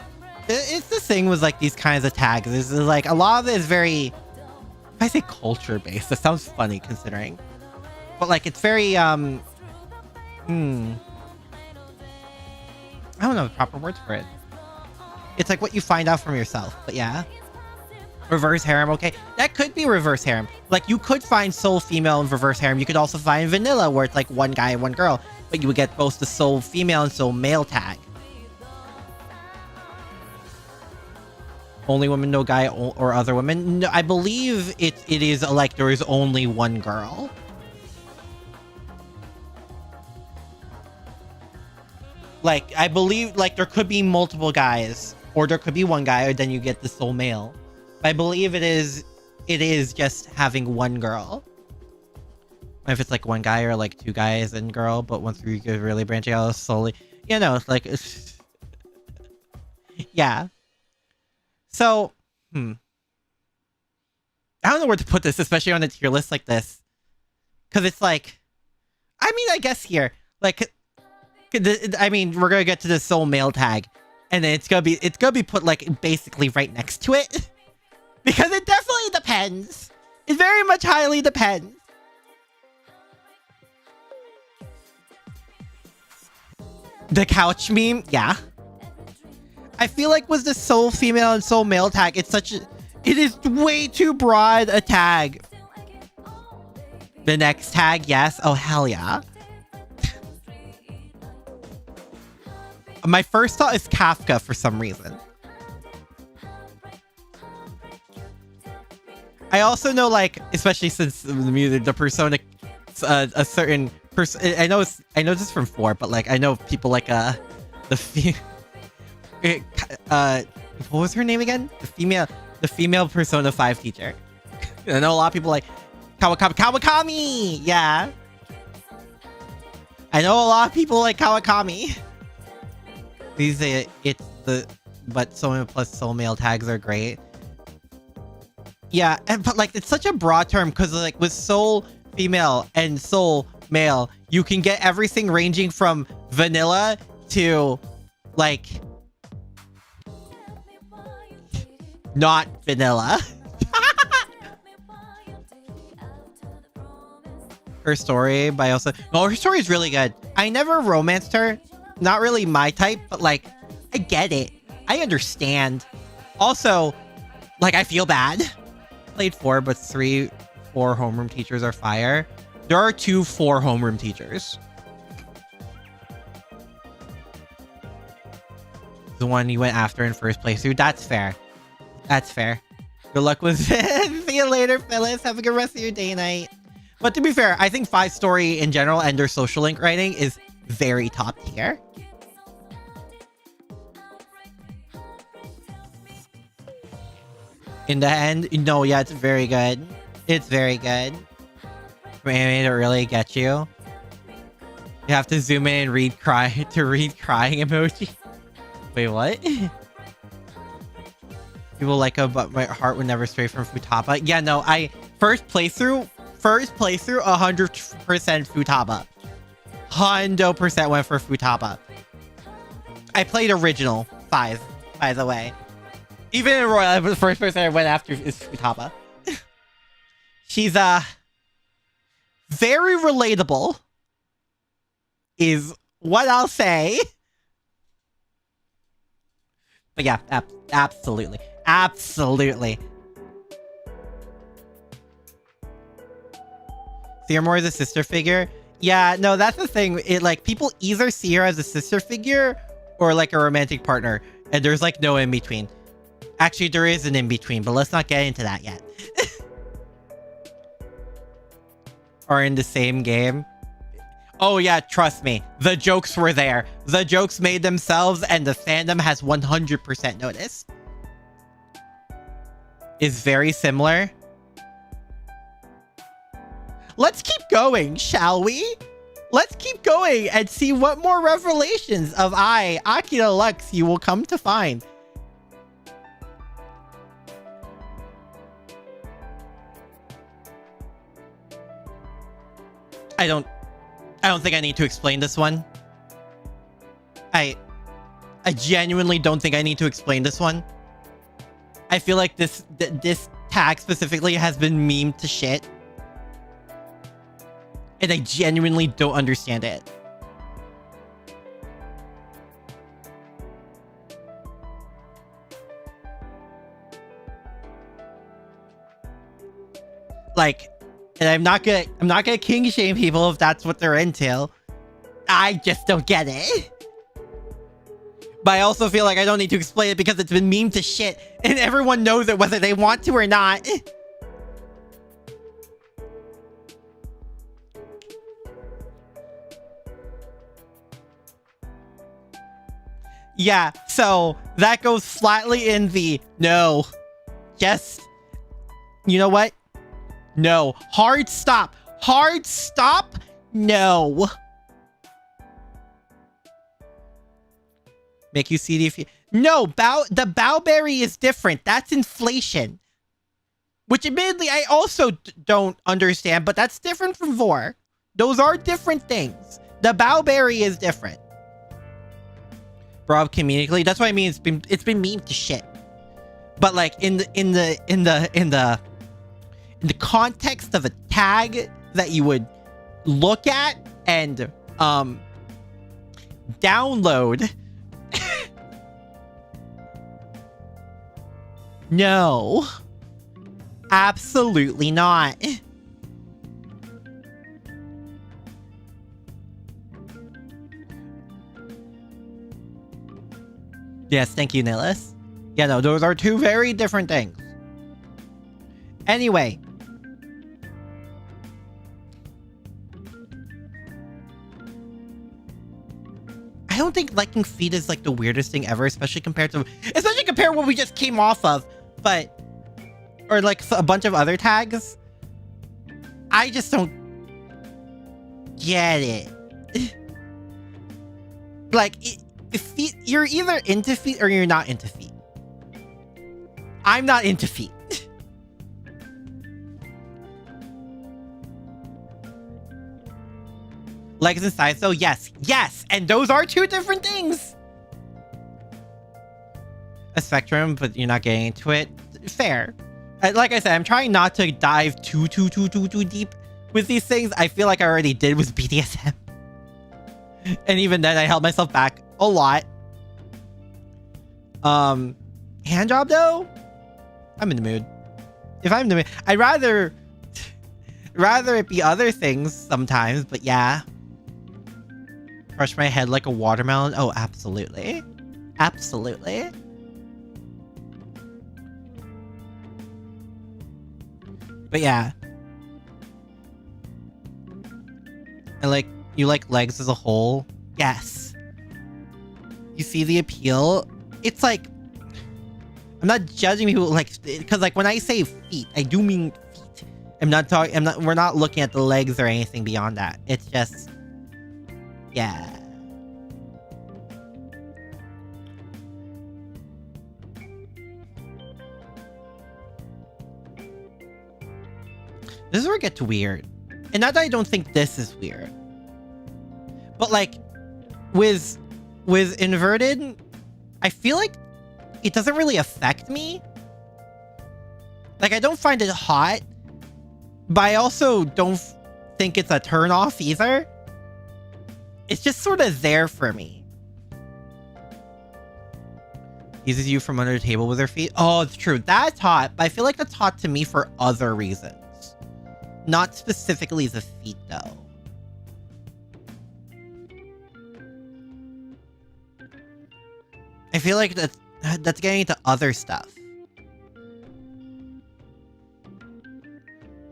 the thing with like these kinds of tags. Is like a lot of it is very, if I say culture based, that sounds funny considering. But like it's very I don't know the proper words for it. It's like what you find out from yourself, but yeah. Reverse harem, okay. That could be reverse harem. Like you could find soul female in reverse harem. You could also find vanilla where it's like one guy and one girl. But you would get both the soul female and soul male tag. Only women, no guy or other women. No, I believe it is like there is only one girl. Like I believe like there could be multiple guys, or there could be one guy, or then you get the soul male. But I believe it is just having one girl. If it's like one guy or like two guys and girl, but once you could really branch out slowly, you know, it's like, yeah. So, I don't know where to put this, especially on a tier list like this. Because it's like, I mean, I guess here, like, I mean, we're gonna get to the soul male tag, and then it's gonna be put like basically right next to it, because it definitely depends. It very much highly depends. The couch meme, yeah. I feel like with the soul female and soul male tag, it is way too broad a tag. The next tag, yes. Oh, hell yeah. My first thought is Kafka for some reason. I also know, like, especially since the music, the persona, a certain person. I know this from 4, but like I know people like what was her name again? The female Persona 5 teacher. I know a lot of people like Kawakami. Yeah. I know a lot of people like Kawakami. But soul plus soul male tags are great. Yeah, but like it's such a broad term because like with soul female and soul male, you can get everything ranging from vanilla to like not vanilla. Her story by also her story is really good. I never romanced her. Not really my type, but like I get it. I understand. Also, like I feel bad. Played 4, but 4 homeroom teachers are fire. There are 2 4 homeroom teachers. The one you went after in first playthrough. That's fair. That's fair. Good luck with it. See you later, Phyllis. Have a good rest of your day night. But to be fair, I think 5 story in general and their social link writing is very top tier. In the end, no, yeah, it's very good. It's very good. Anime to really get you. You have to zoom in and read crying emoji. Wait, what? People like but my heart would never stray from Futaba. Yeah, no, first playthrough, 100% Futaba. 100% went for Futaba. I played original 5, by the way. Even in Royal, the first person I went after is Futaba. She's very relatable, is what I'll say. But yeah, absolutely. Absolutely. See her more as a sister figure? Yeah, no, that's the thing. It like people either see her as a sister figure or like a romantic partner, and there's like no in between. Actually, there is an in between, but let's not get into that yet. Or in the same game. Oh yeah, trust me. The jokes were there. The jokes made themselves, and the fandom has 100% noticed. Is very similar. Let's keep going, shall we? Let's keep going and see what more revelations of Akira Lux, you will come to find. I don't think I need to explain this one. I genuinely don't think I need to explain this one. I feel like this tag specifically has been memed to shit. And I genuinely don't understand it. Like, and I'm not gonna king shame people if that's what they're into. I just don't get it. But I also feel like I don't need to explain it because it's been memed to shit and everyone knows it whether they want to or not. Yeah, so that goes flatly in the no. Just, you know what? No. Hard stop. Hard stop? No. Make you see the... No, the Bowberry is different. That's inflation. Which admittedly I also don't understand, but that's different from Vor. Those are different things. The Bowberry is different. Bro, comedically, that's what I mean. It's been memed to shit. But like in the context of a tag that you would look at and download. No. Absolutely not. Yes, thank you, Nihilus. Yeah, no, those are two very different things. Anyway. I don't think liking feet is like the weirdest thing ever, especially compared to what we just came off of, but or like a bunch of other tags. I just don't get it. Like, if feet, you're either into feet or you're not into feet. I'm not into feet. Legs and size, though, yes, and those are two different things. A spectrum, but you're not getting into it. Fair. Like I said, I'm trying not to dive too deep with these things. I feel like I already did with BDSM. And even then, I held myself back a lot. Hand job, though? I'm in the mood. If I'm in the mood, I'd rather it be other things sometimes, but yeah. Crush my head like a watermelon? Oh, absolutely. Absolutely. But yeah. And like, you like legs as a whole? Yes. You see the appeal? It's like, I'm not judging people like, because like when I say feet, I do mean feet. We're not looking at the legs or anything beyond that. It's just, yeah. This is where it gets weird. And not that I don't think this is weird. But like, with inverted, I feel like it doesn't really affect me. Like, I don't find it hot, but I also don't think it's a turn off either. It's just sort of there for me. Uses you from under the table with her feet. Oh, it's true. That's hot, but I feel like that's hot to me for other reasons. Not specifically the feet, though. I feel like that's getting into other stuff.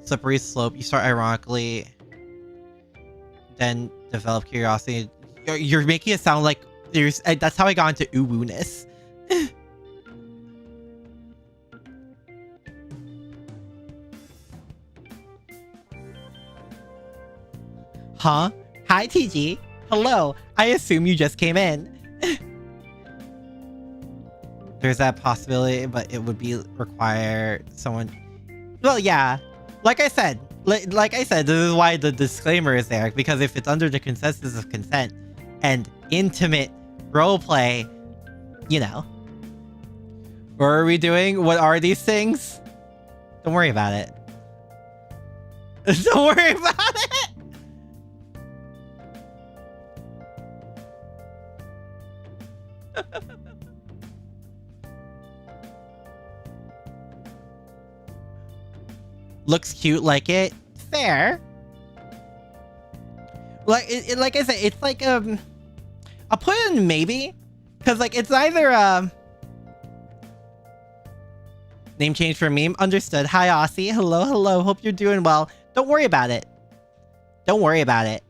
Slippery slope. You start ironically, then develop curiosity. You're making it sound like there's. That's how I got into uwu-ness. Huh? Hi, TG. Hello. I assume you just came in. There's that possibility, but it would require someone. Well, yeah. Like I said, this is why the disclaimer is there, because if it's under the consensus of consent and intimate roleplay, you know. What are we doing? What are these things? Don't worry about it. Don't worry about it. Looks cute, like it. Fair. Like like I said, it's like I'll put it in maybe, because like it's either name change for meme. Understood. Hi, Aussie. Hello. Hope you're doing well. Don't worry about it. Don't worry about it.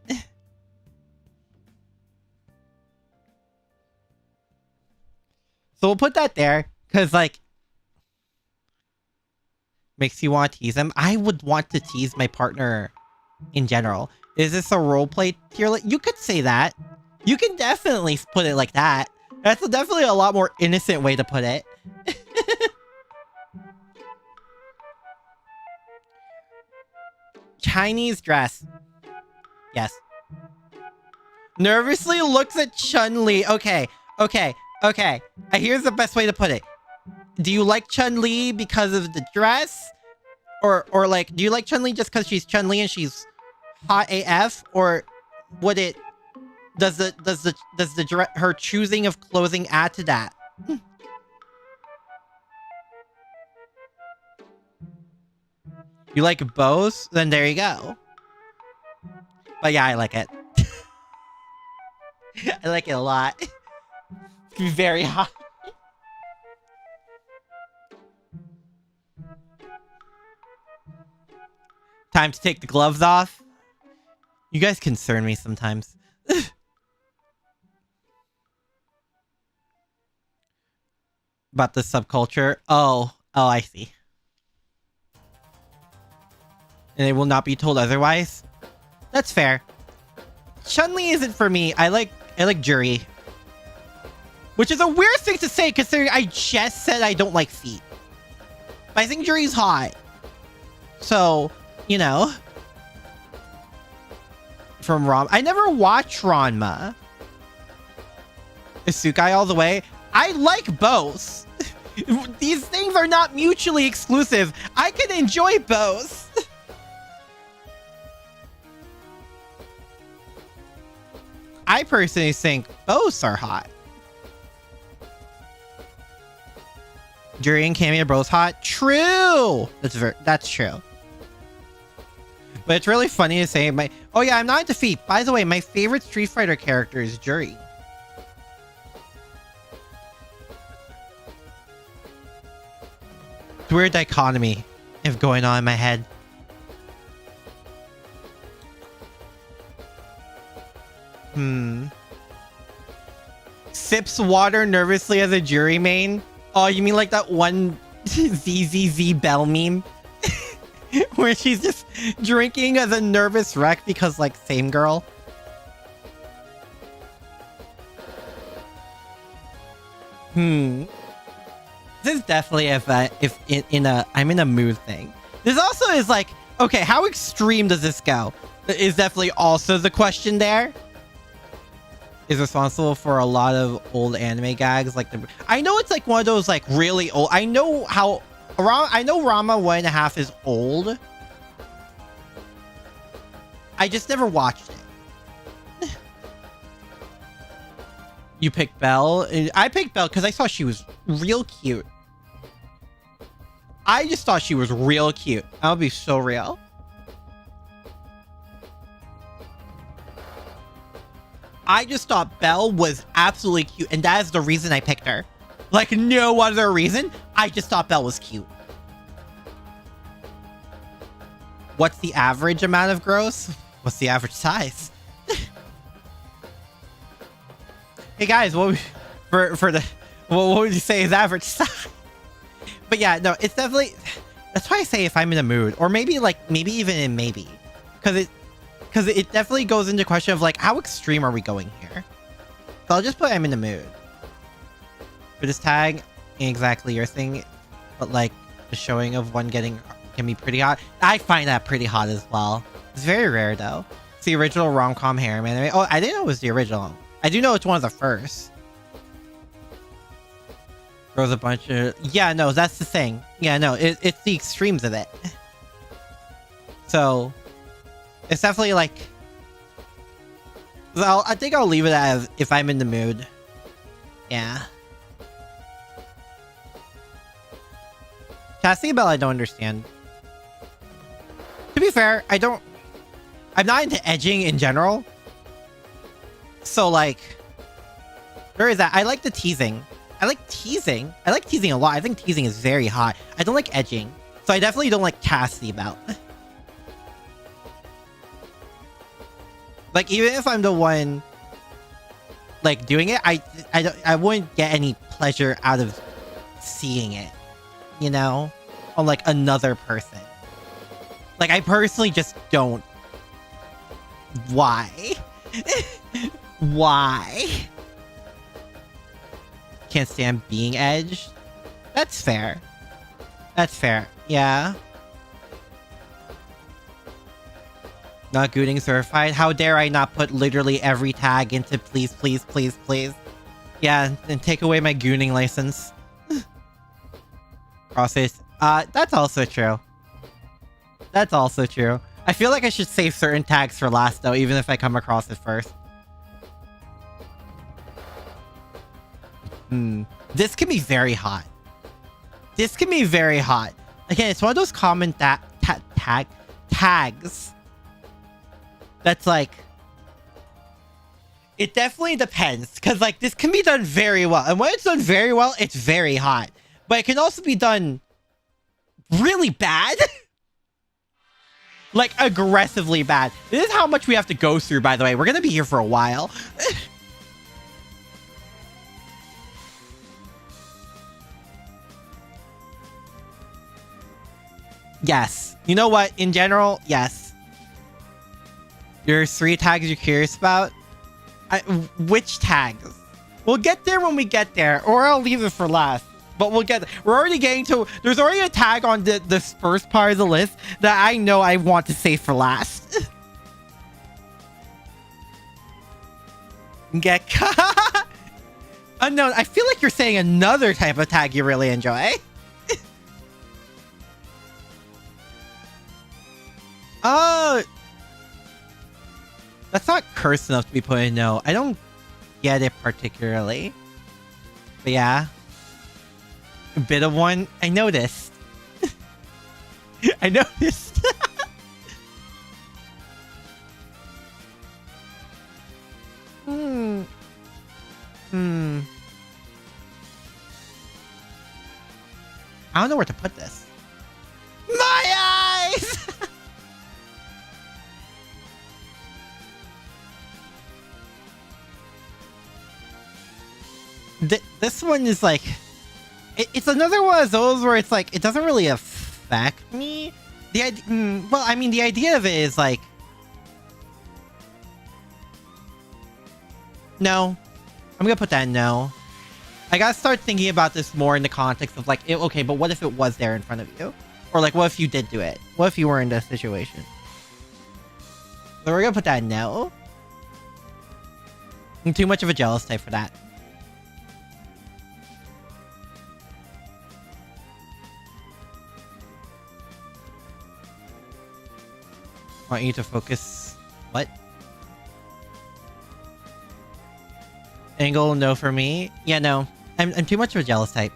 So we'll put that there, because like makes you want to tease him. I would want to tease my partner in general. Is this a roleplay tier list? You could say that. You can definitely put it like that. That's definitely a lot more innocent way to put it. Chinese dress. Yes. Nervously looks at Chun-Li. Okay. Here's the best way to put it. Do you like Chun-Li because of the dress? Or like, do you like Chun-Li just because she's Chun-Li and she's hot AF? Or would it... Does her choosing of clothing add to that? You like bows? Then there you go. But yeah, I like it. I like it a lot. It's very hot. Time to take the gloves off. You guys concern me sometimes. About the subculture. Oh, I see. And it will not be told otherwise. That's fair. Chun-Li isn't for me. I like Juri. Which is a weird thing to say considering I just said I don't like feet. But I think Juri's hot. So, you know. From Ram. I never watched Ranma. Isukai all the way. I like both. These things are not mutually exclusive. I can enjoy both. I personally think both are hot. Juri and Cammy are both hot. True. That's true. But it's really funny to say oh yeah, I'm not into feet. By the way, my favorite Street Fighter character is Juri. It's a weird dichotomy of going on in my head. Sips water nervously as a Juri main. Oh, you mean like that one ZZZ Bell meme? Where she's just drinking as a nervous wreck because, like, same girl. This is definitely I'm in a mood thing. This also is like, okay, how extreme does this go? Is definitely also the question there. Is responsible for a lot of old anime gags. Like I know it's like one of those like really old. I know Rama 1.5 is old. I just never watched it. You picked Belle. I picked Belle because I thought she was real cute. I just thought she was real cute. That would be so real. I just thought Belle was absolutely cute, and that is the reason I picked her. Like, no other reason. I just thought Belle was cute. What's the average amount of gross? What's the average size? Hey guys, what would you say is average size? But yeah, no, it's definitely... That's why I say if I'm in a mood, or maybe even in maybe, because it definitely goes into question of like, how extreme are we going here? So I'll just put I'm in the mood. For this tag, exactly your thing, but like the showing of one can be pretty hot. I find that pretty hot as well. It's very rare though. It's the original rom-com harem anime. Oh, I didn't know it was the original. I do know it's one of the first. Throws a bunch of... Yeah, no, that's the thing. Yeah, no, it's the extremes of it. So... It's definitely like... I think I'll leave it as if I'm in the mood. Yeah. Cassie Bell, I don't understand. To be fair, I'm not into edging in general. So like... There is that. I like the teasing. I like teasing. I like teasing a lot. I think teasing is very hot. I don't like edging. So I definitely don't like Cassie Bell. Like, even if I'm the one, like, doing it, I wouldn't get any pleasure out of seeing it, you know? On, like, another person. Like, I personally just don't. Why? Why? can't stand being edged. That's fair. That's fair. Yeah. Not gooning certified. How dare I not put literally every tag into please, please, please, please. Yeah, and take away my gooning license. Process. That's also true. That's also true. I feel like I should save certain tags for last though, even if I come across it first. This can be very hot. This can be very hot. Again, it's one of those common tags. That's like... It definitely depends. Because like this can be done very well. And when it's done very well, it's very hot. But it can also be done really bad. Like aggressively bad. This is how much we have to go through, by the way. We're going to be here for a while. Yes. You know what? In general, yes. There's 3 tags you're curious about? Which tags? We'll get there when we get there, or I'll leave it for last. But we'll get there. We're already getting to... There's already a tag on this first part of the list that I know I want to save for last. Get... Unknown. I feel like you're saying another type of tag you really enjoy. Oh, that's not cursed enough to be put in no. I don't get it particularly. But yeah. A bit of one. I noticed. I noticed. I don't know where to put this. My eyes! This one is like... It's another one of those where it's like, it doesn't really affect me. The idea, well, I mean, the idea of it is like... No. I'm gonna put that in no. I gotta start thinking about this more in the context of like, okay, but what if it was there in front of you? Or like, what if you did do it? What if you were in this situation? So we're gonna put that in no. I'm too much of a jealous type for that. Want you to focus. What? Angle, no for me. Yeah, no. I'm too much of a jealous type.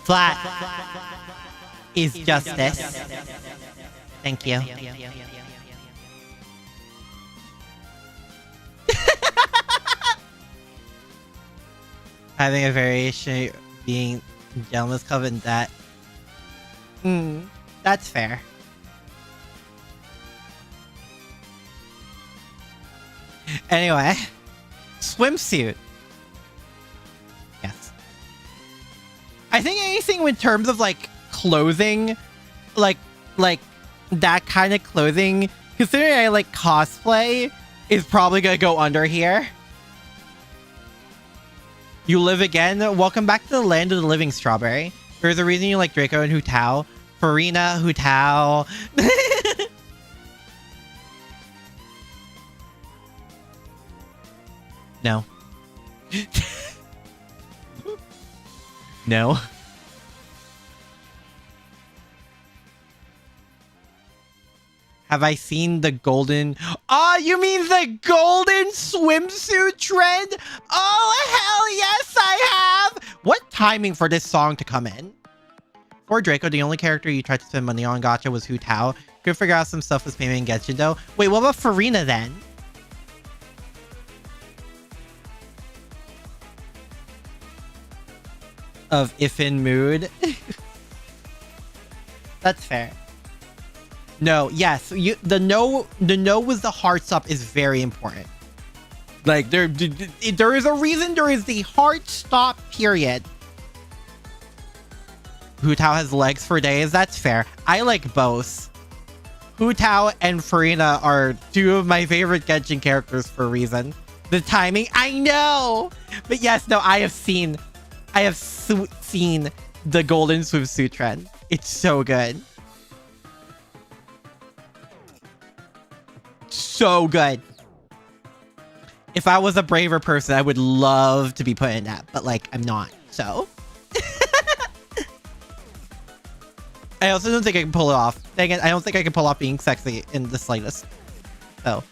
Flat is justice. Thank you. Having a variation being Gentleman's Covenant, that... that's fair. Anyway. Swimsuit. Yes. I think anything in terms of, like, clothing, like, that kind of clothing, considering I like cosplay, is probably gonna go under here. You live again? Welcome back to the land of the living, Strawberry. There's a reason you like Draco and Hu Tao. Farina, Hu Tao. No. No. Have I seen the golden... Oh, you mean the golden swimsuit trend? Oh, hell yes, I have! What timing for this song to come in? For Draco, the only character you tried to spend money on gacha was Hu Tao. Could figure out some stuff with payment in Genshin, though. Wait, what about Farina, then? Of if in mood. That's fair. No, yes, the no with the hearts up is very important. Like there is a reason there is the heart stop period. Hu Tao has legs for days. That's fair. I like both. Hu Tao and Farina are two of my favorite Genshin characters for a reason. The timing, I know! But yes, no, I have seen the golden swimsuit trend. It's so good. So good. If I was a braver person, I would love to be put in that, but like, I'm not, so. I also don't think I can pull it off. Dang it, I don't think I can pull off being sexy in the slightest. So.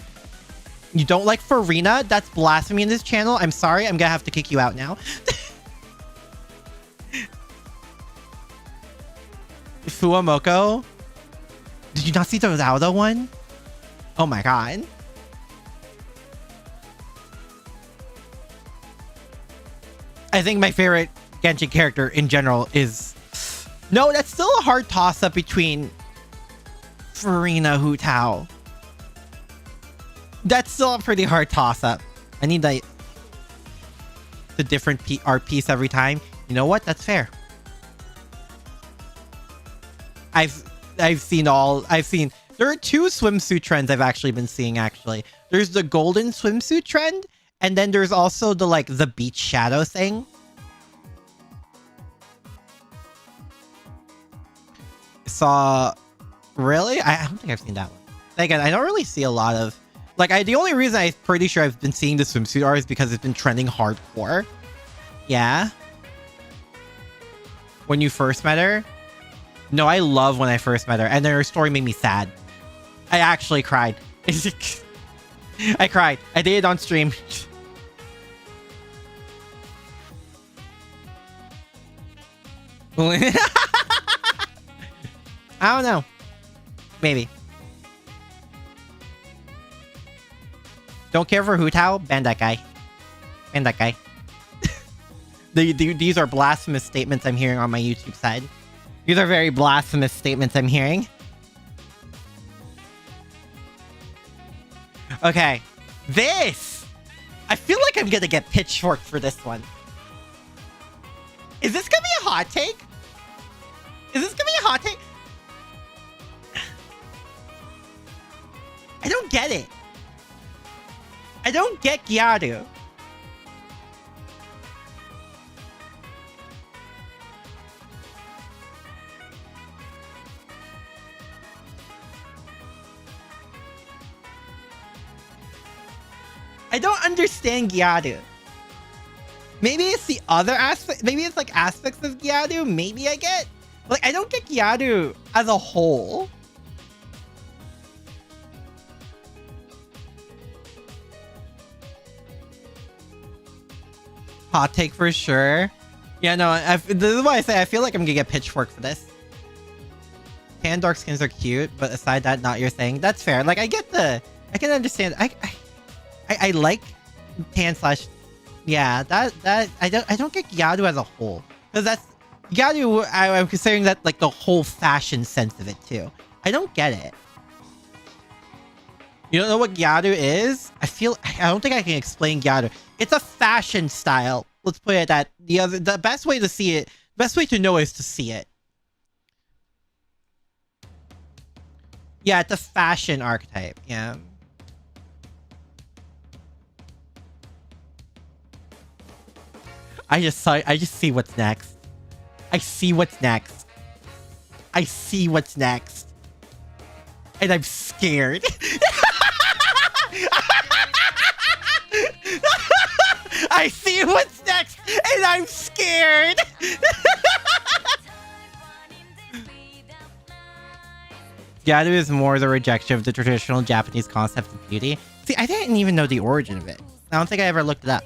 You don't like Farina? That's blasphemy in this channel? I'm sorry, I'm gonna have to kick you out now. Fuamoko? Did you not see the Lauda one? Oh my god. I think my favorite Genshin character in general is... No, that's still a hard toss-up between Farina, Hu Tao. That's still a pretty hard toss-up. I need the different art piece every time. You know what? That's fair. I've seen... There are two swimsuit trends I've actually been seeing, actually. There's the golden swimsuit trend, and then there's also the beach shadow thing. Really? I don't think I've seen that one. Again, I don't really see a lot of... the only reason I'm pretty sure I've been seeing the swimsuit art is because it's been trending hardcore. Yeah. When you first met her? No, I love when I first met her. And then her story made me sad. I actually cried. I cried. I did it on stream. I don't know. Maybe. Don't care for Hu Tao? Ban that guy. Ban that guy. These are blasphemous statements I'm hearing on my YouTube side. These are very blasphemous statements I'm hearing. Okay. This! I feel like I'm gonna get pitchforked for this one. Is this gonna be a hot take? Is this gonna be a hot take? I don't get it. I don't get Gyaru. I don't understand Gyaru. Maybe it's the other aspect. Maybe it's like aspects of Gyaru. Maybe I get. I don't get Gyaru as a whole. Hot take for sure. Yeah, no, this is why I say I feel like I'm gonna get pitchfork for this. Tan dark skins are cute, but aside that, not your thing. That's fair. I can understand. I like tan slash. Yeah, I don't get Gyaru as a whole, because that's Gyaru. I'm considering that the whole fashion sense of it too. I don't get it. You don't know what Gyaru is? I don't think I can explain Gyaru. It's a fashion style. Let's put it that. The best way to see it, best way to know is to see it. Yeah, it's a fashion archetype. Yeah. I just see what's next. I see what's next. I see what's next. And I'm scared. I see what's next, and I'm scared. Gyaru is more the rejection of the traditional Japanese concept of beauty. See, I didn't even know the origin of it. I don't think I ever looked it up.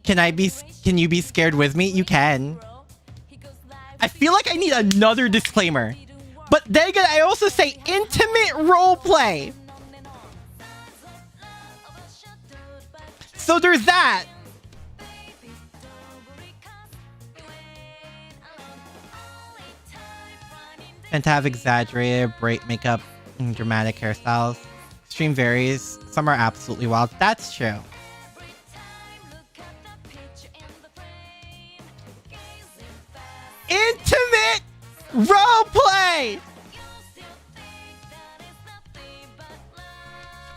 Can you be scared with me? You can. I feel like I need another disclaimer. But then again, I also say intimate roleplay. So there's that. And to have exaggerated bright makeup and dramatic hairstyles. Extreme varies. Some are absolutely wild. That's true. Intimate Roleplay!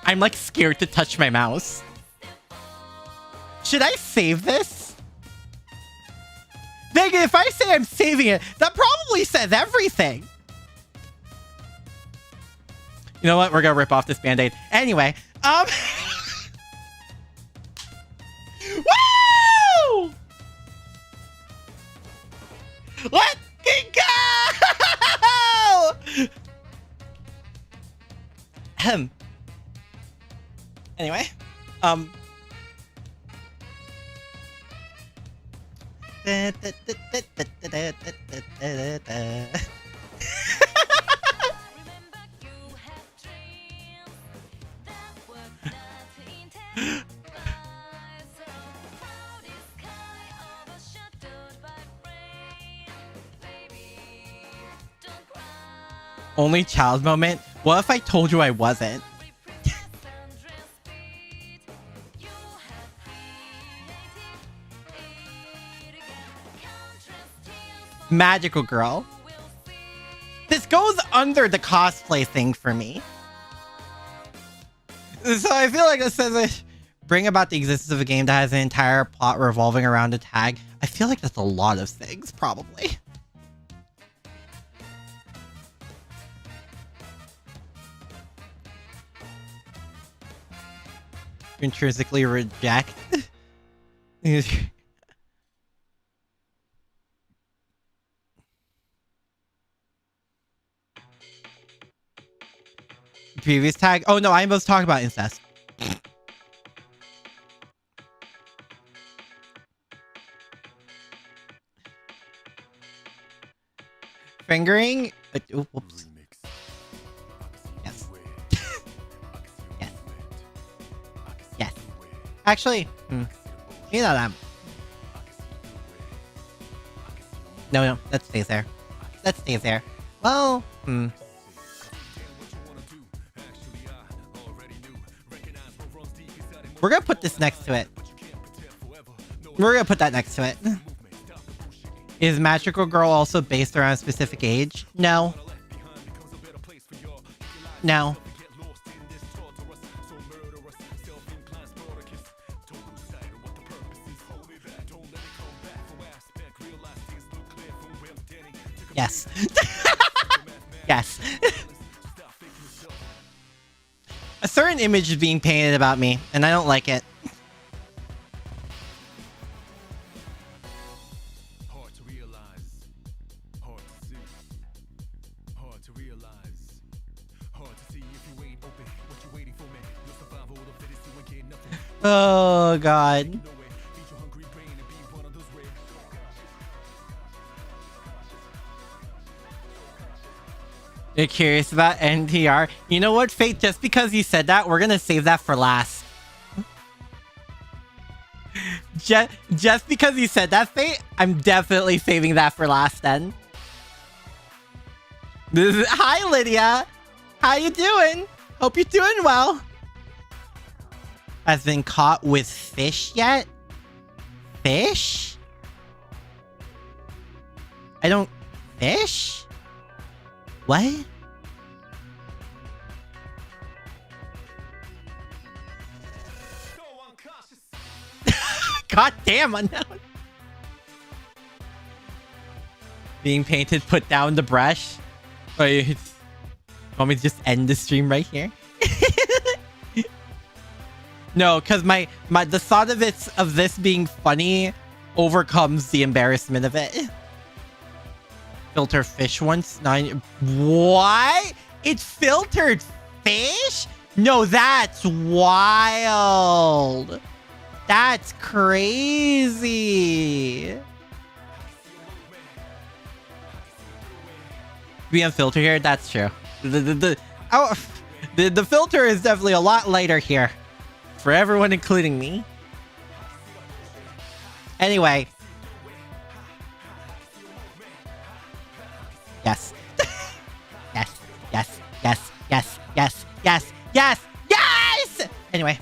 I'm like scared to touch my mouse. Should I save this? Megan, if I say I'm saving it, that probably says everything. You know what? We're gonna rip off this band-aid. Anyway, woo! Let it go! Anyway, only child moment? What if I told you I wasn't? Magical girl. This goes under the cosplay thing for me. So I feel like this says it. Bring about the existence of a game that has an entire plot revolving around a tag. I feel like that's a lot of things, probably. Intrinsically reject. Previous tag? Oh no, I was talking about incest. Fingering? Oh, whoops. Yes. Yes. Yes. Actually, you know that. No, that stays there. That stays there. Well, we're gonna put this next to it. We're gonna put that next to it. Is Magical Girl also based around a specific age? No. No. Yes. Yes. A certain image is being painted about me, and I don't like it. Oh, God. You're curious about NTR? You know what, Fate? Just because you said that, we're gonna save that for last. Just because you said that, Fate, I'm definitely saving that for last then. Hi, Lydia. How you doing? Hope you're doing well. Has been caught with fish yet? Fish? I don't... Fish? What? God damn, unknown. Being painted, put down the brush. Wait, want me to just end the stream right here? No, because the thought of this being funny overcomes the embarrassment of it. Filter fish once 9. What? It filtered fish? No, that's wild. That's crazy. We have filter here. That's true. The filter is definitely a lot lighter here for everyone, including me. Anyway. Yes. Yes. Yes. Yes. Yes. Yes. Yes. Yes. Yes. Anyway.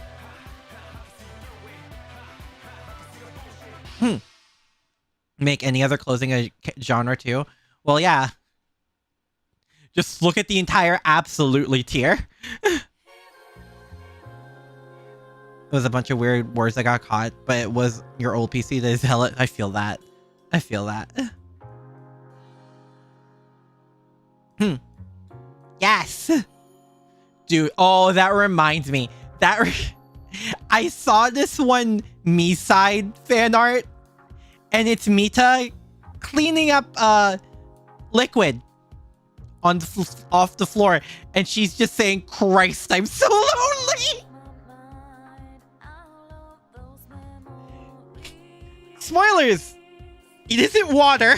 Make any other closing a genre too? Well, yeah. Just look at the entire absolutely tier. It was a bunch of weird words that got caught, but it was your old PC that is hella. I feel that. I feel that. Yes. Dude, oh, that reminds me. I saw this one me side fan art, and it's Mita cleaning up liquid on off the floor, and she's just saying, "Christ, I'm so lonely." Spoilers. It isn't water.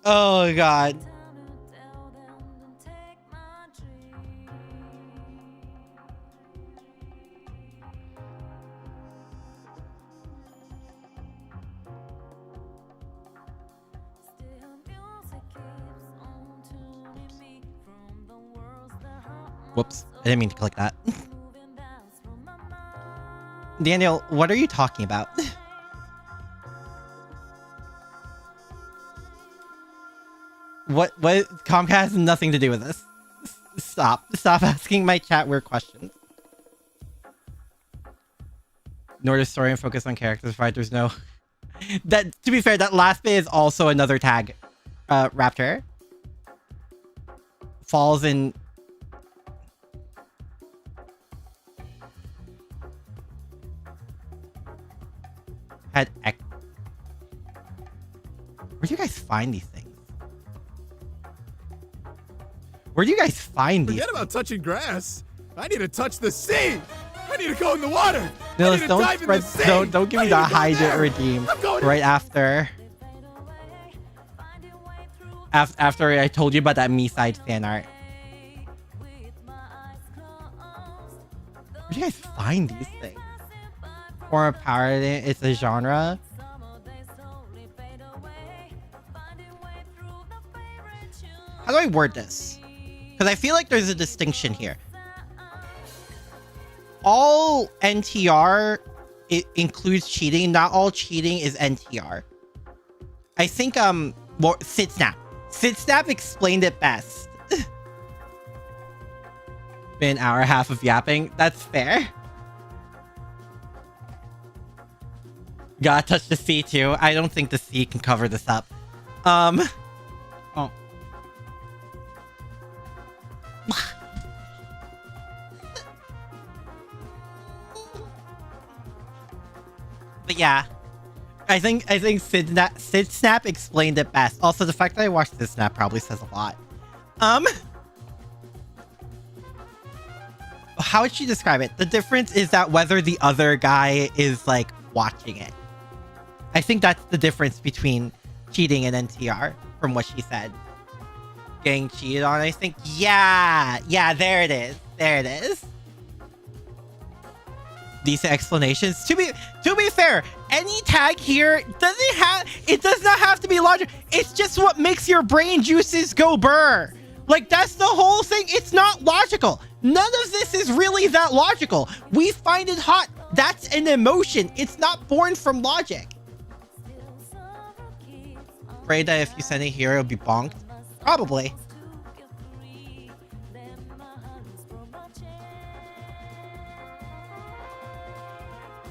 Oh god. Whoops, I didn't mean to click that. Daniel, what are you talking about? What Comcast has nothing to do with this. Stop asking my chat weird questions. Nor does story and focus on characters, right? There's no that, to be fair, that last bit is also another tag. Raptor falls in. Where do you guys find these things? Where do you guys find these? Forget about touching grass. I need to touch the sea. I need to go in the water. No, don't give me the hydrant regime right after. After I told you about that me side fan art. Where do you guys find these things? Form of power, it's a genre. How do I word this? Because I feel like there's a distinction here. All NTR, it includes cheating. Not all cheating is NTR. I think well, Sitsnap explained it best. Been an hour and a half of yapping. That's fair. Gotta touch the sea too. I don't think the sea can cover this up. Oh. But yeah, I think Sitsnap explained it best. Also, the fact that I watched Sitsnap probably says a lot. How would she describe it? The difference is that whether the other guy is like watching it. I think that's the difference between cheating and NTR, from what she said. Getting cheated on, I think. Yeah, there it is. There it is. Decent explanations. To be fair, any tag here does not have to be logical. It's just what makes your brain juices go burr. Like, that's the whole thing. It's not logical. None of this is really that logical. We find it hot. That's an emotion. It's not born from logic. Afraid that if you send it here, it'll be bonked? Probably.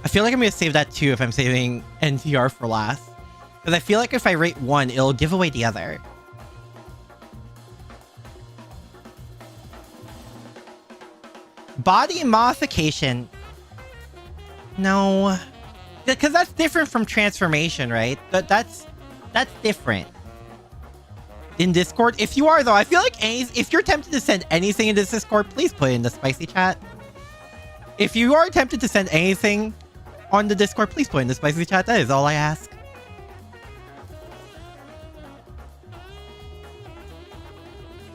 I feel like I'm gonna save that too if I'm saving NTR for last. Because I feel like if I rate one, it'll give away the other. Body modification. No. Because that's different from transformation, right? That's different. In Discord, if you are though, I feel like if you're tempted to send anything in this Discord, please put it in the spicy chat. If you are tempted to send anything on the Discord, please put it in the spicy chat. That is all I ask.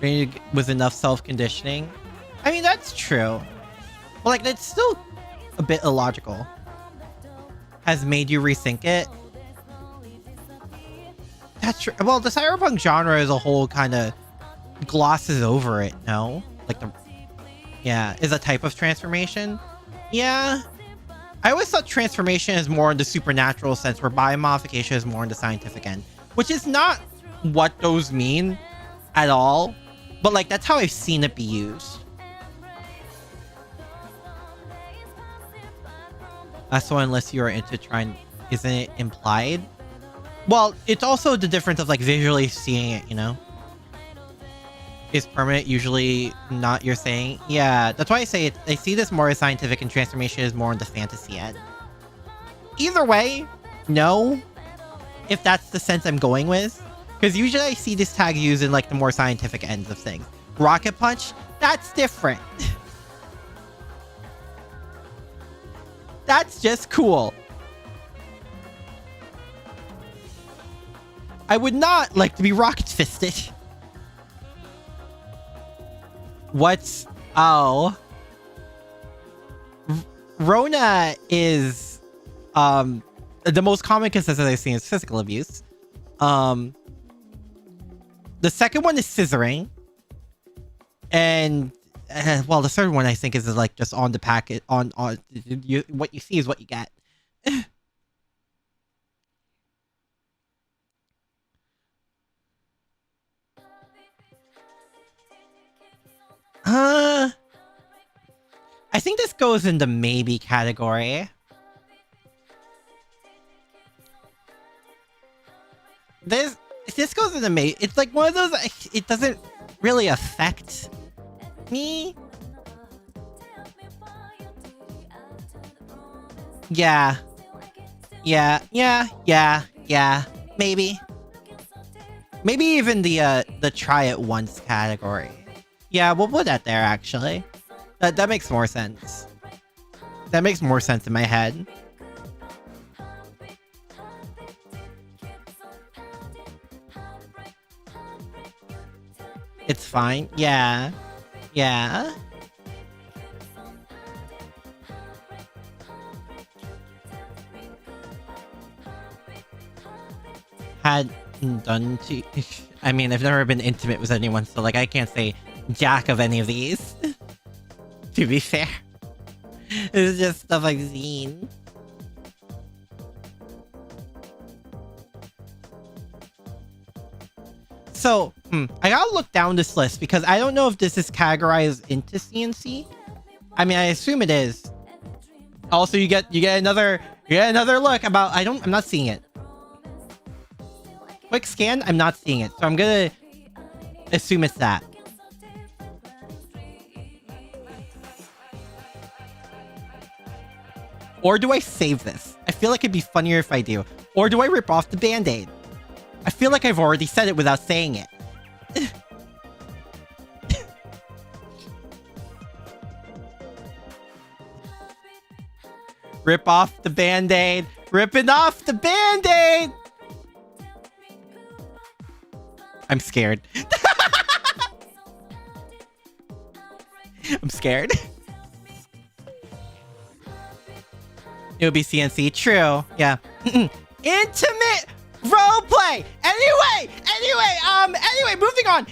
With enough self-conditioning. I mean, that's true. But like, that's still a bit illogical. Has made you rethink it. That's true. Well, the cyberpunk genre as a whole kind of glosses over it, no? Like yeah, is a type of transformation. Yeah. I always thought transformation is more in the supernatural sense, where biomodification is more in the scientific end, which is not what those mean at all. But like, that's how I've seen it be used. So unless you are into trying, isn't it implied? Well, it's also the difference of like visually seeing it, you know? Is permanent usually not your saying? Yeah, that's why I say it. I see this more as scientific, and transformation is more in the fantasy end. Either way, no. If that's the sense I'm going with. Because usually I see this tag used in like the more scientific ends of things. Rocket Punch? That's different. That's just cool. I would not like to be rocket fisted. What's... Oh. Rona is... the most common consensus I've seen is physical abuse. The second one is scissoring. And... well, the third one I think is like just on the packet... On you, what you see is what you get. I think this goes in the maybe category. This goes in the maybe. It's like one of those, it doesn't really affect me. Yeah. Maybe. Maybe even the try it once category. Yeah, we'll put that there, actually. That makes more sense. That makes more sense in my head. It's fine. Yeah. Yeah. Had done to... I mean, I've never been intimate with anyone, so like I can't say jack of any of these. To be fair. It's just stuff I've seen. So, I gotta look down this list because I don't know if this is categorized into CNC. I mean, I assume it is. Also, you get another look about I'm not seeing it. Quick scan, I'm not seeing it. So I'm gonna assume it's that. Or do I save this? I feel like it'd be funnier if I do. Or do I rip off the band-aid? I feel like I've already said it without saying it. Rip off the band-aid. Ripping off the band-aid. I'm scared. I'm scared. It would be CNC. True. Yeah. Intimate roleplay. Anyway, moving on.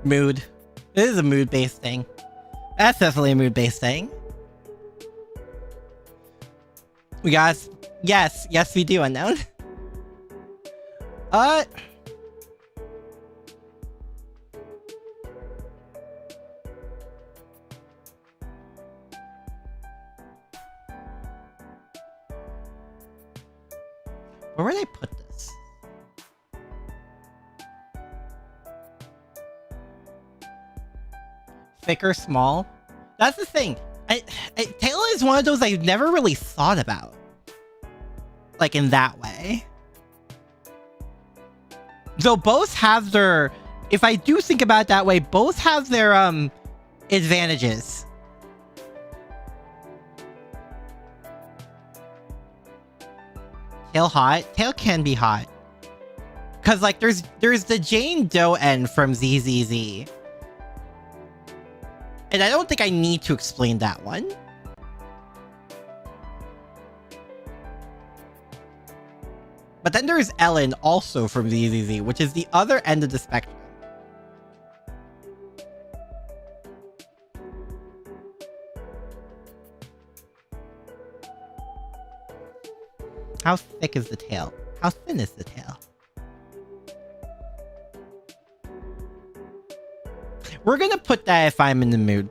Mood. This is a mood-based thing. That's definitely a mood-based thing. We got... Yes, we do, Unknown. Where would I put this? Thick or small? That's the thing. Taylor is one of those I've never really thought about. Like in that way. Though both have their if I do think about it that way, both have their advantages. Tail hot? Tail can be hot. Cause like there's the Jane Doe N from ZZZ. And I don't think I need to explain that one. But then there's Ellen also from ZZZ, which is the other end of the spectrum. How thick is the tail? How thin is the tail? We're gonna put that if I'm in the mood.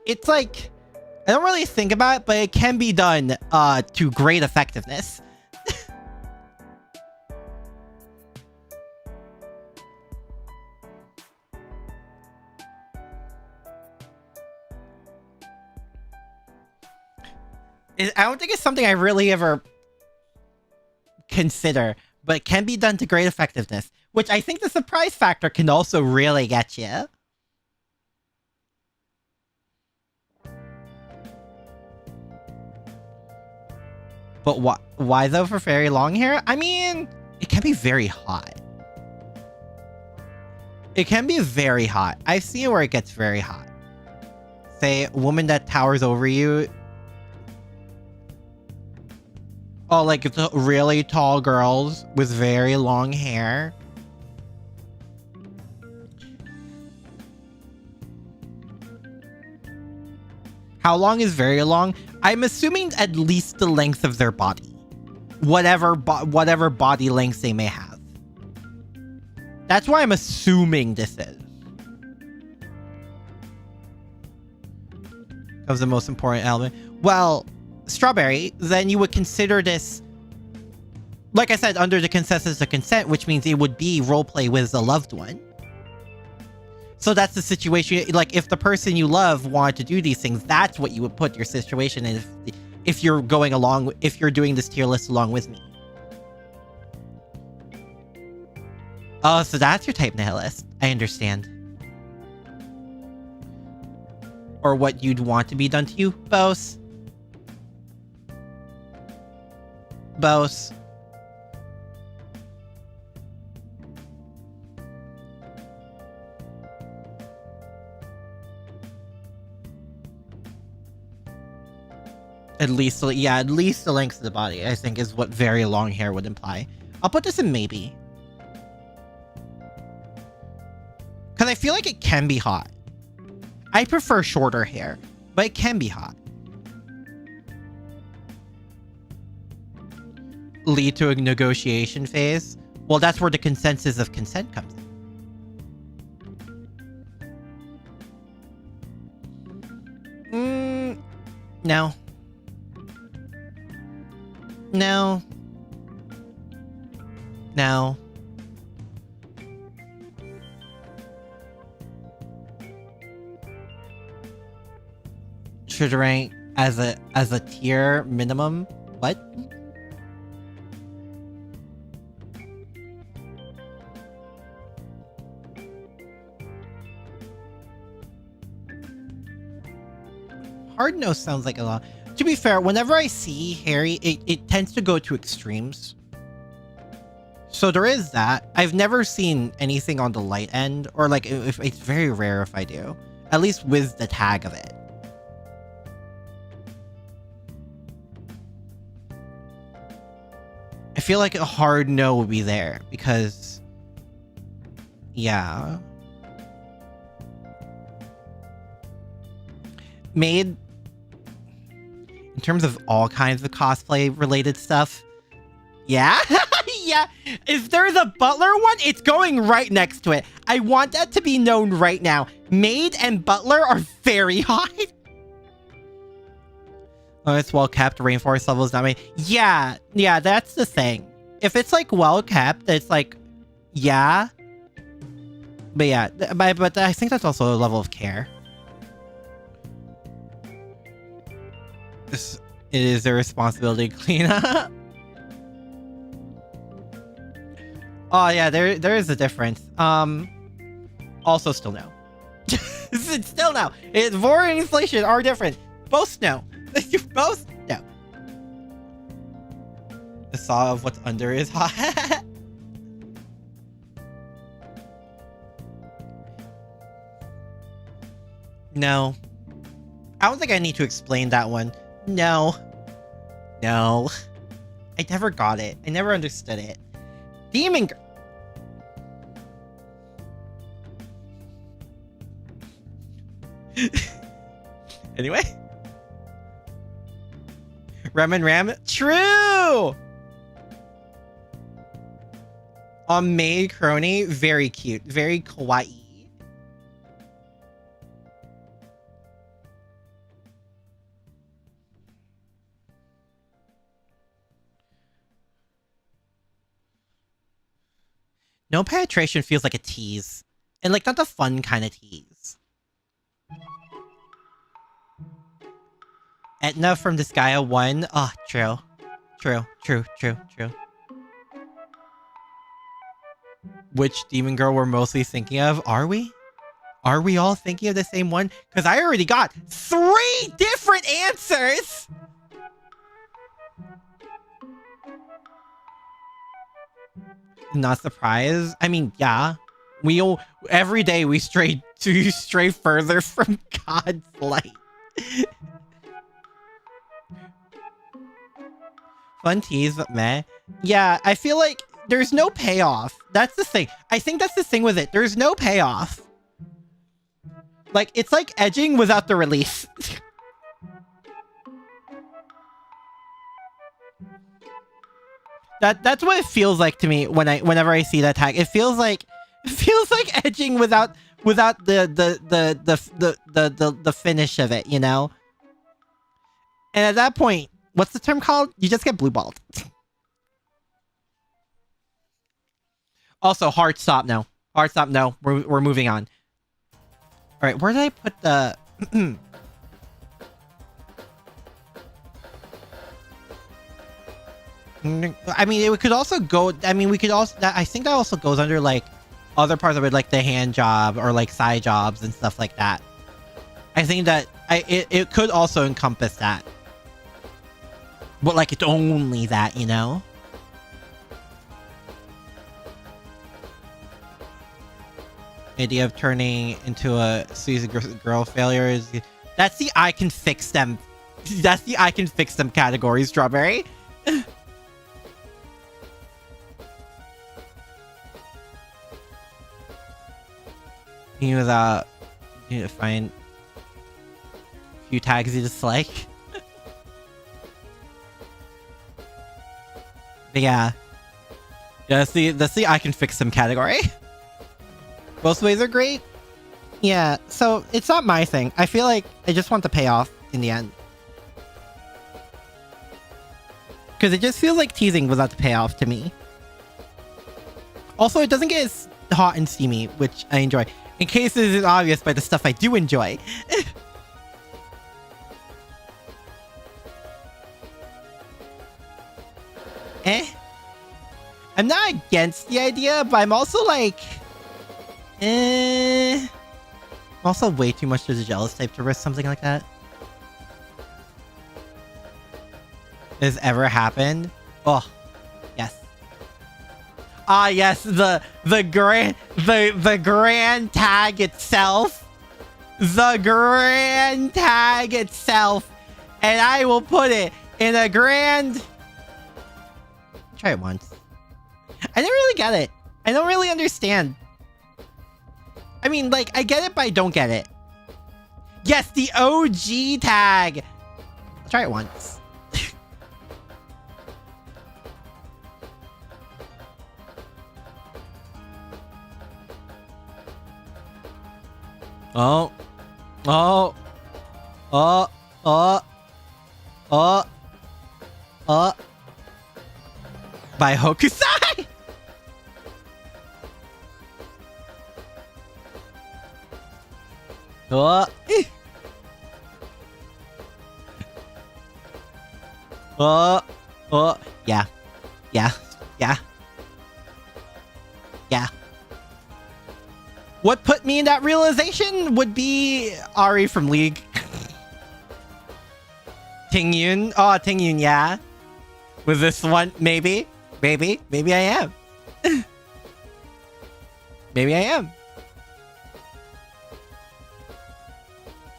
It's like, I don't really think about it, but it can be done to great effectiveness. I don't think it's something I really ever consider, but it can be done to great effectiveness, which I think the surprise factor can also really get you. But why though for very long hair? I mean, it can be very hot. It can be very hot. I've seen where it gets very hot. Say, a woman that towers over you. Oh, like it's really tall girls with very long hair. How long is very long? I'm assuming at least the length of their body. Whatever body length they may have. That's why I'm assuming this is. Comes the most important element. Well, Strawberry, then you would consider this, like I said, under the consensus of consent, which means it would be roleplay with a loved one. So that's the situation. Like, if the person you love wanted to do these things, that's what you would put your situation in if you're going along, if you're doing this tier list along with me. Oh, so that's your type nihilist. I understand. Or what you'd want to be done to you, Bose. Bose. At least, yeah, at least the length of the body, I think, is what very long hair would imply. I'll put this in maybe. Because I feel like it can be hot. I prefer shorter hair, but it can be hot. Lead to a negotiation phase? Well, that's where the consensus of consent comes in. No. No. No. Should rank as a tier minimum? What? Hard no sounds like a lot. To be fair, whenever I see Harry, it tends to go to extremes. So there is that. I've never seen anything on the light end, or like, if it's very rare if I do. At least with the tag of it. I feel like a hard no would be there, because... yeah. Made... in terms of all kinds of cosplay related stuff, yeah. Yeah, if there's a butler one, it's going right next to it. I want that to be known right now. Maid and butler are very hot. Oh, it's well kept. Rainforest level is not made. Yeah, that's the thing. If it's like well kept, it's like, yeah. But yeah, but I think that's also a level of care. It is their responsibility to clean up. Oh yeah, there is a difference. Also still no. It's still no. Vor and inflation are different. Both no. Both no. The saw of what's under is hot. No. I don't think I need to explain that one. No. No. I never got it. I never understood it. Demon Girl. Anyway. Rem and Ram. True! Maid Crony. Very cute. Very kawaii. No penetration feels like a tease. And like not the fun kind of tease. Etna from Disgaea 1. Oh, true. True. Which demon girl we're mostly thinking of? Are we? Are we all thinking of the same one? Because I already got 3 different answers! Not surprised. I mean, yeah. Every day we stray further from God's light. Fun tease, but meh. Yeah, I feel like there's no payoff. That's the thing. I think that's the thing with it. There's no payoff. Like, it's like edging without the release. That's what it feels like to me whenever I see that tag. It feels like edging without the finish of it, you know? And at that point, what's the term called? You just get blue balled. Also, hard stop no. Hard stop no. We're moving on. All right, where did I put the I mean, it could also go. I mean, we could also. I think that also goes under like other parts of it, like the hand job or like side jobs and stuff like that. I think that it could also encompass that, but like it's only that, you know. The idea of turning into a sleazy girl failure is that's the I can fix them. That's the I can fix them category. Strawberry. He was you need to find a few tags you dislike. But yeah. That's the I can fix them category. Both ways are great. Yeah, so it's not my thing. I feel like I just want the payoff in the end. Because it just feels like teasing without the payoff to me. Also, it doesn't get as hot and steamy, which I enjoy. In case it isn't obvious by the stuff I do enjoy. I'm not against the idea, but I'm also like... I'm also way too much to the jealous type to risk something like that. Has ever happened? Oh, yes. Ah, yes, the grand tag itself. The grand tag itself. And I will put it in a grand... Try it once. I didn't really get it. I don't really understand. I mean, like, I get it, but I don't get it. Yes, the OG tag. I'll try it once. Oh. Oh. Oh. Oh. Oh. Oh. By Hokusai! Oh. Oh. Oh. Yeah. Yeah. Yeah. What put me in that realization would be Ari from League. Ting Yun. Oh, Ting Yun, yeah. Was this one? Maybe. Maybe I am. Maybe I am.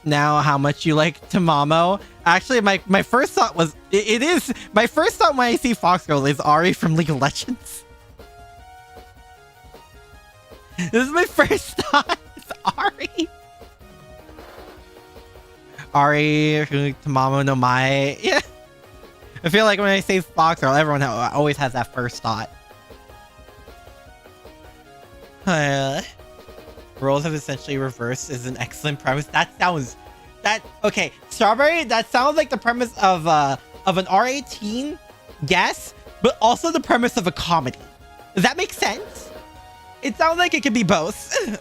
Now, how much you like Tamamo? Actually, my first thought was... It is... My first thought when I see Fox Girl is Ari from League of Legends. This is my first thought. It's Ari. Ari, Tamamo no Mae. Yeah. I feel like when I say Fox Girl, everyone always has that first thought. Roles have essentially reversed is an excellent premise. That sounds... Okay, Strawberry, that sounds like the premise of an R18, yes, but also the premise of a comedy. Does that make sense? It sounds like it could be both.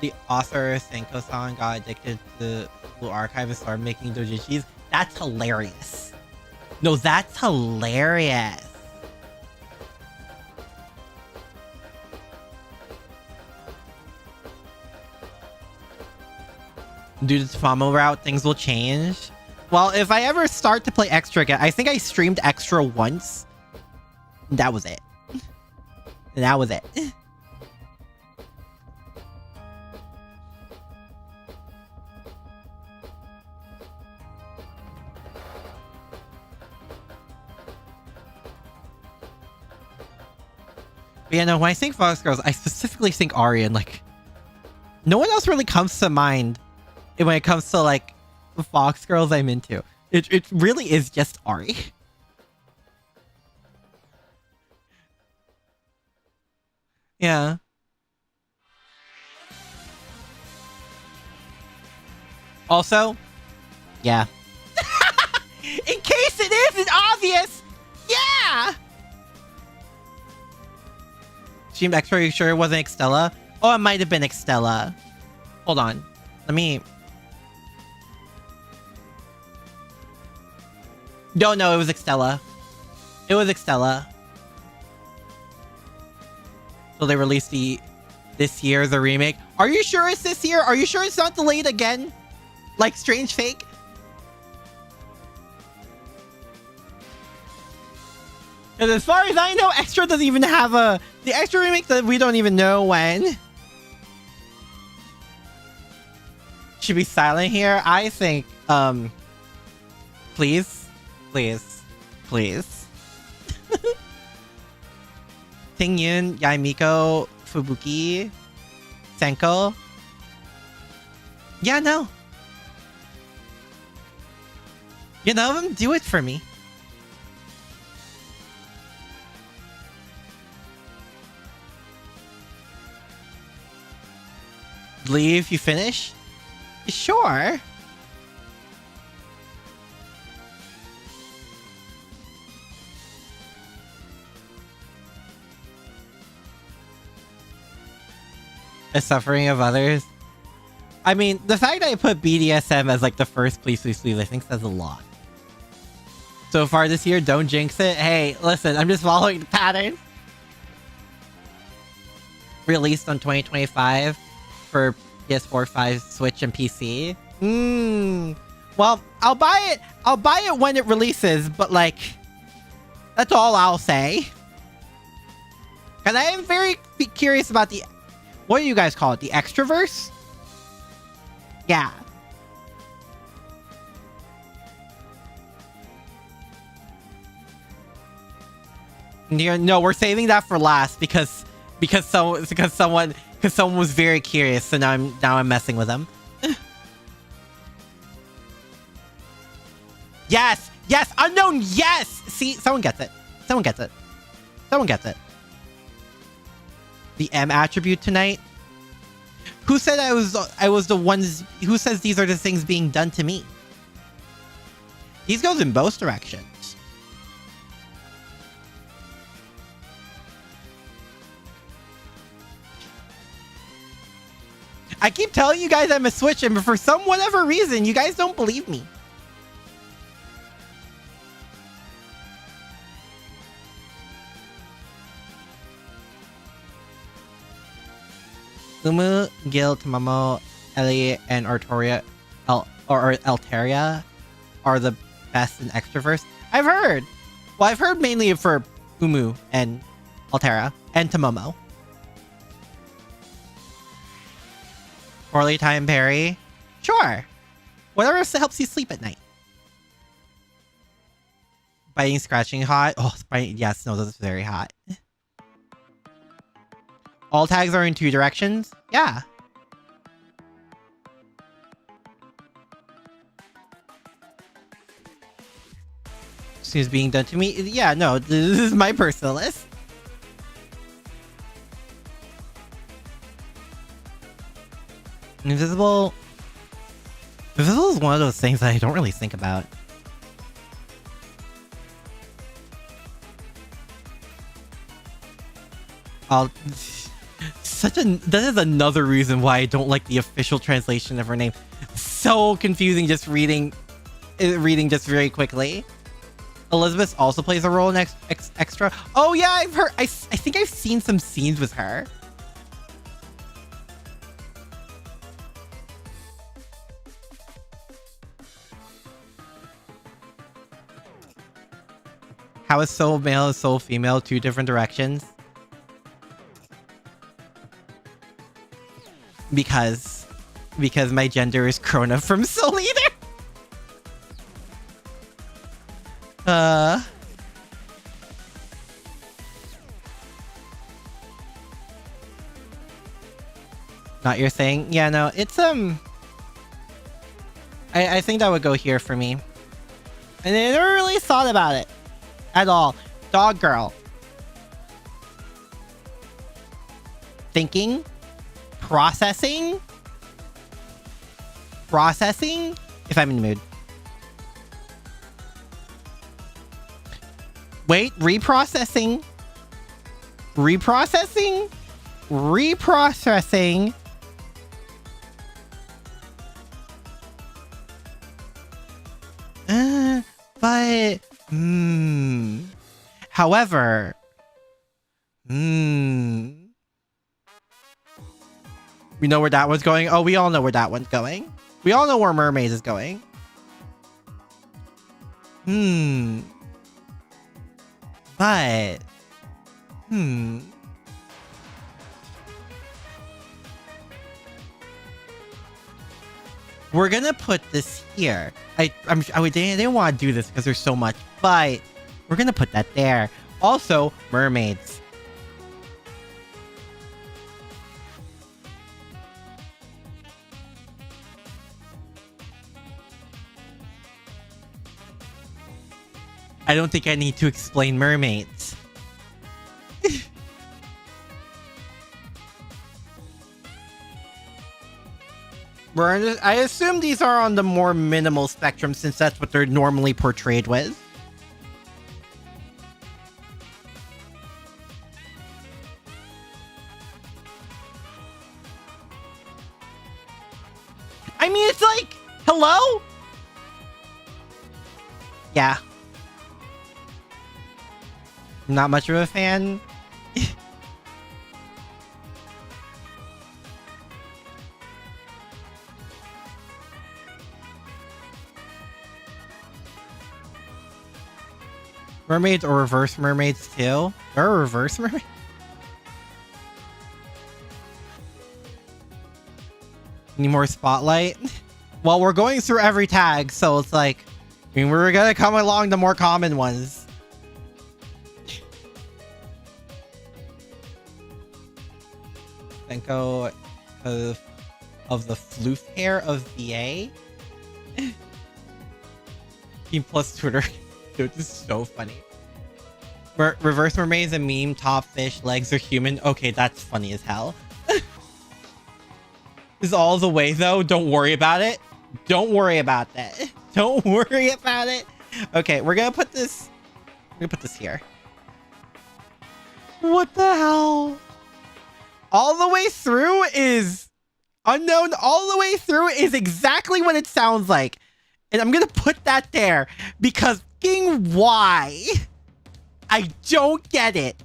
The author Senko-san got addicted to Blue Archive and started making dojinshis. That's hilarious. No, that's hilarious. Due to the Famo route, things will change. Well, if I ever start to play Extra again, I think I streamed Extra once. That was it. That was it. But yeah, no, when I think Fox Girls, I specifically think Ari, and like, no one else really comes to mind when it comes to like Fox Girls I'm into. It really is just Ari. Yeah. Also, yeah. In case it isn't obvious, yeah. Streamed Extra, are you sure it wasn't Extella? Oh, it might have been Extella. Hold on. Let me... No, it was Extella. It was Extella. So they released this year, the remake. Are you sure it's this year? Are you sure it's not delayed again? Like Strange Fake? And as far as I know, Extra doesn't even have the Extra remake that we don't even know when. Should be silent here. I think, please. Ting Yun, Yaimiko, Fubuki, Senko. Yeah, no. You know them? Do it for me. Leave, you finish? Sure. The suffering of others. I mean, the fact that I put BDSM as like the first please, I think says a lot. So far this year, don't jinx it. Hey, listen, I'm just following the pattern. Released on 2025 for PS4, 5, Switch, and PC. Well, I'll buy it. I'll buy it when it releases, but like, that's all I'll say. Because I am very curious about the... What do you guys call it? The Extraverse? Yeah. No, we're saving that for last because someone was very curious, so now I'm messing with them. Yes, unknown, yes. See, someone gets it. Someone gets it. The M attribute tonight. Who said I was the ones? Who says these are the things being done to me? These goes in both directions. I keep telling you guys I'm a Switch, and for some whatever reason, you guys don't believe me. Umu, Gil, Tamamo, Ellie, and Artoria, or Altaria are the best in Extraverse. I've heard. Well, I've heard mainly for Umu and Altera and Tamomo. Poorly timed parry. Sure. Whatever helps you sleep at night. Biting, scratching, hot. Oh, biting. Yes, no, that's very hot. All tags are in 2 directions. Yeah. Seems being done to me. Yeah, no, this is my personal list. Invisible. Invisible is one of those things that I don't really think about. That is another reason why I don't like the official translation of her name. So confusing just reading just very quickly. Elizabeth also plays a role in Extra. Oh yeah, I've heard. I think I've seen some scenes with her. How is soul male and soul female 2 different directions? Because my gender is Krona from Soul Eater. Not your thing? Yeah, no, it's I think that would go here for me. And I never really thought about it at all. Dog girl. Thinking. Processing, if I'm in the mood. Wait, reprocessing. But, however, we know where that one's going. Oh, we all know where that one's going. We all know where Mermaids is going. But, we're gonna put this here. I didn't want to do this because there's so much, but we're gonna put that there. Also, Mermaids. I don't think I need to explain mermaids. I assume these are on the more minimal spectrum since that's what they're normally portrayed with. I mean, it's like, hello? Yeah. Not much of a fan. Mermaids or reverse mermaids too? There are reverse mermaids? Need more spotlight? Well, we're going through every tag, so it's like, I mean, we're gonna come along the more common ones. Senko of the floof hair of VA. Team plus Twitter. Dude, this is so funny. Reverse mermaid's a meme. Top fish, legs are human. Okay, that's funny as hell. Is all the way though. Don't worry about it. Don't worry about that. Don't worry about it. Okay, we're gonna put this. We're gonna put this here. What the hell? All the way through is unknown. All the way through is exactly what it sounds like. And I'm going to put that there because fucking why? I don't get it.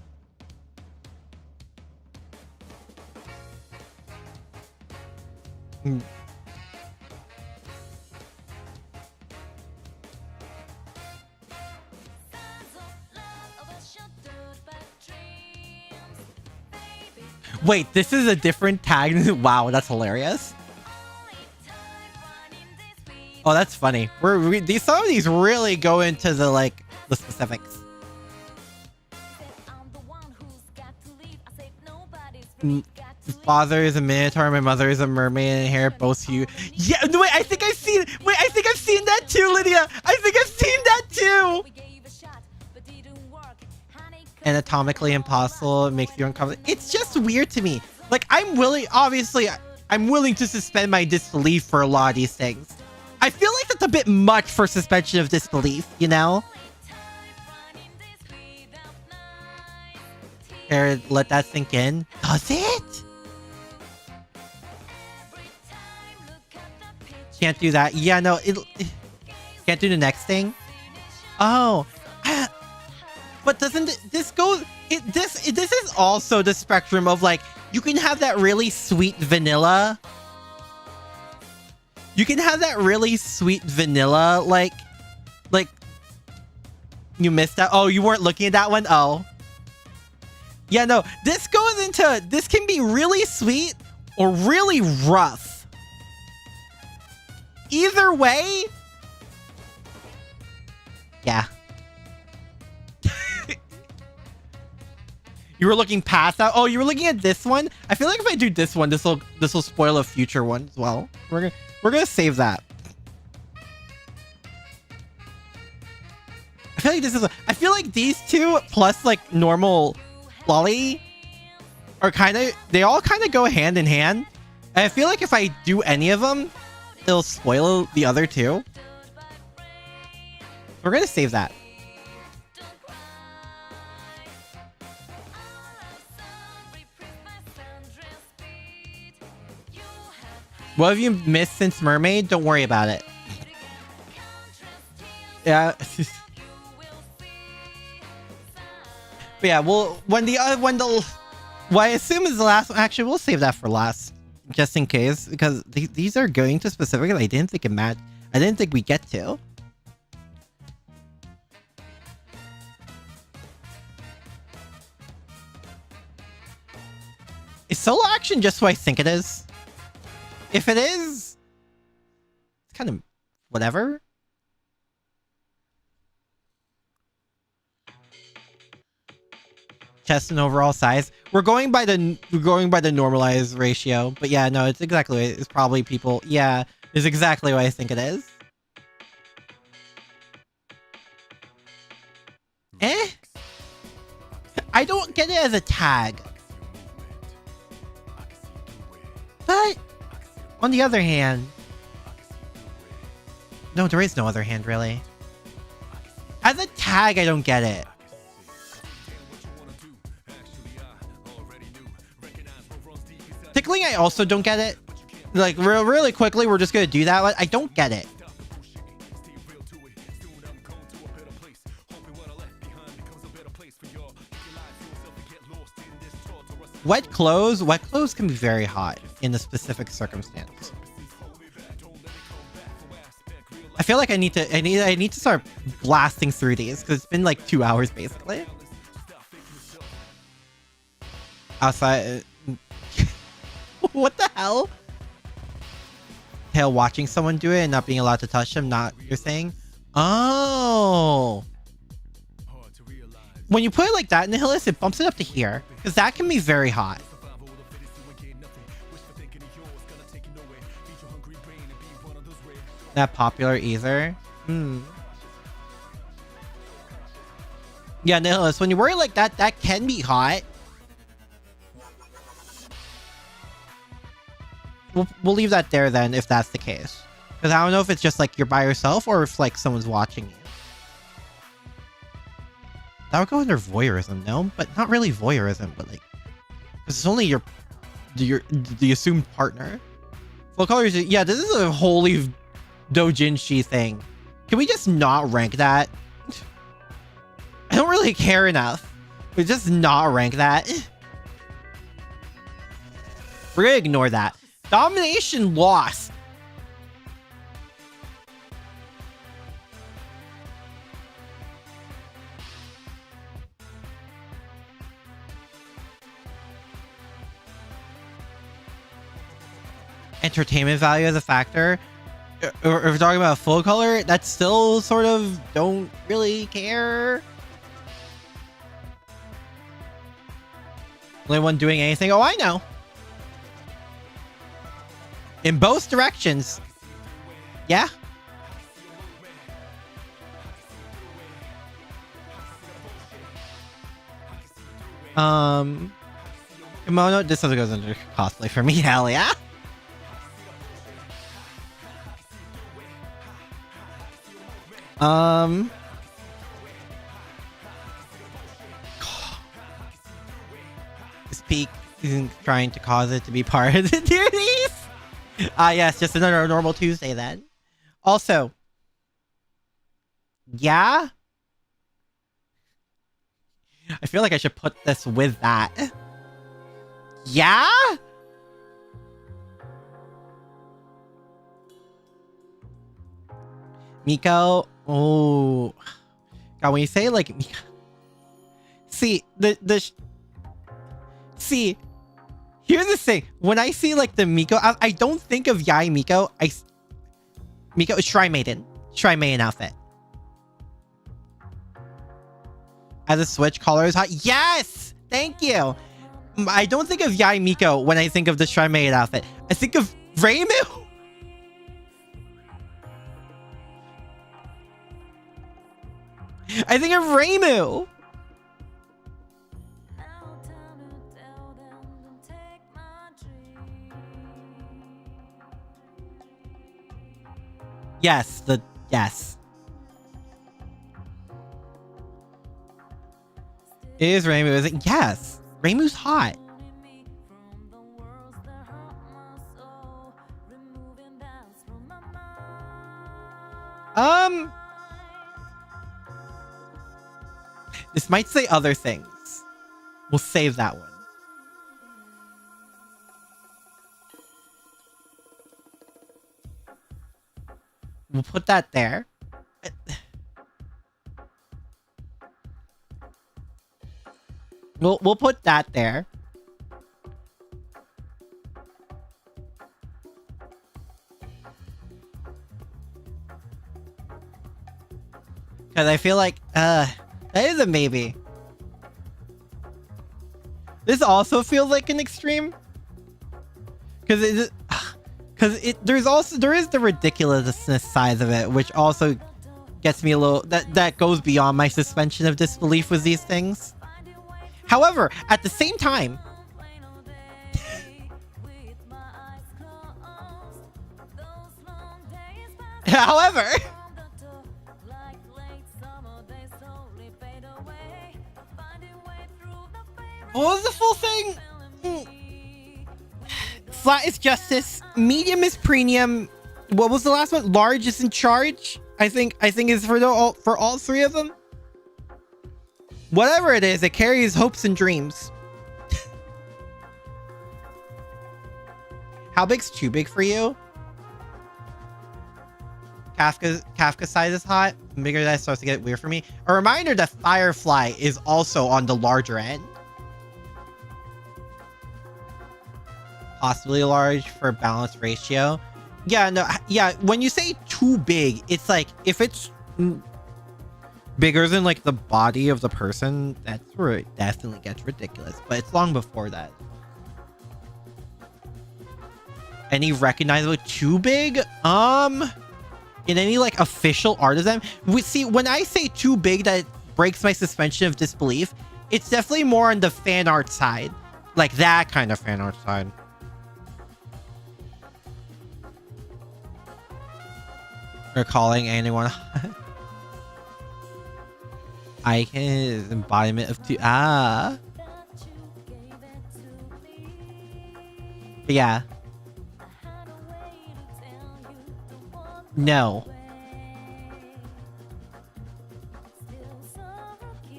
Mm. Wait, this is a different tag. Wow, that's hilarious. Oh, that's funny. Some of these really go into the the specifics. Father is a minotaur, my mother is a mermaid, and hair both you. Yeah, no, wait, I think I've seen that too, Lydia. I think I've seen that too. Anatomically impossible, it makes you uncomfortable. It's just weird to me. Like, I'm willing to suspend my disbelief for a lot of these things. I feel like that's a bit much for suspension of disbelief, you know? Here, let that sink in. Does it? Can't do that. Yeah, no, it can't do the next thing. Oh. But doesn't this go... This is also the spectrum of, like, you can have that really sweet vanilla. You can have that really sweet vanilla, like... You missed that? Oh, you weren't looking at that one? Oh. Yeah, no. This goes into... This can be really sweet or really rough. Either way... Yeah. You were looking past that? Oh, you were looking at this one? I feel like if I do this one, this will spoil a future one as well. We're gonna save that. I feel like these two plus like normal lolly are they all kind of go hand in hand. And I feel like if I do any of them, it'll spoil the other two. We're gonna save that. What have you missed since Mermaid? Don't worry about it. Yeah. But yeah, well, what I assume is the last one. Actually, we'll save that for last, just in case, because these are going to specific. I didn't think I didn't think we get to. Is solo action just who I think it is? If it is, it's kind of whatever. Chest and overall size. We're going by the normalized ratio, but yeah, no, it's exactly. It's probably people. Yeah, it's exactly what I think it is. I don't get it as a tag, but. On the other hand... No, there is no other hand, really. As a tag, I don't get it. Tickling, I also don't get it. Like, really quickly, we're just gonna do that. I don't get it. Wet clothes can be very hot in a specific circumstance. I feel like I need to start blasting through these because it's been like 2 hours basically. Outside, what the hell? Hell, watching someone do it and not being allowed to touch them. Not you're saying? Oh. When you put it like that in the Nihilist, it bumps it up to here. Because that can be very hot. That popular either? Yeah, Nihilist, when you wear it like that, that can be hot. We'll leave that there then, if that's the case. Because I don't know if it's just like you're by yourself or if like someone's watching you. That would go under voyeurism, no? But not really voyeurism, but like... Because it's only the assumed partner. Full colors, yeah, this is a holy doujinshi thing. Can we just not rank that? I don't really care enough. We just not rank that. We're gonna ignore that. Domination loss. Entertainment value as a factor. Or if we're talking about full color, that's still sort of don't really care. Only one doing anything. Oh, I know. In both directions. Yeah. Kimono. This also goes under cosplay for me. Hell yeah. This peak isn't trying to cause it to be part of the duties. Yes, just another normal Tuesday then. Also, yeah. I feel like I should put this with that. Yeah? Miko. Oh. God, when you say like Miko. See, see, here's the thing. When I see like the Miko, I don't think of Yai Miko. Miko is Shrine Maiden. Shrine Maiden outfit. As a switch, color is hot. Yes! Thank you. I don't think of Yai Miko when I think of the Shrine Maiden outfit. I think of Reimu. I think of Reimu. Yes, yes. It is Reimu, is it? Yes. Reimu's hot. This might say other things. We'll save that one. We'll put that there. We'll put that there. Because I feel like, that is a maybe. This also feels like an extreme. Because there is the ridiculousness side of it, which also gets me a little, that goes beyond my suspension of disbelief with these things. However, at the same time, however, what was the full thing? Flat is justice. Medium is premium. What was the last one? Large is in charge. I think it's for all three of them. Whatever it is, it carries hopes and dreams. How big's too big for you? Kafka size is hot. Bigger that starts to get weird for me. A reminder that Firefly is also on the larger end. Possibly large for balanced ratio. Yeah, no, yeah. When you say too big, it's like if it's bigger than like the body of the person, that's where it definitely gets ridiculous. But it's long before that. Any recognizable too big? In any like official art of them, we see when I say too big that breaks my suspension of disbelief, it's definitely more on the fan art side, like that kind of fan art side. Or calling anyone. Icon is embodiment of two. But yeah. No.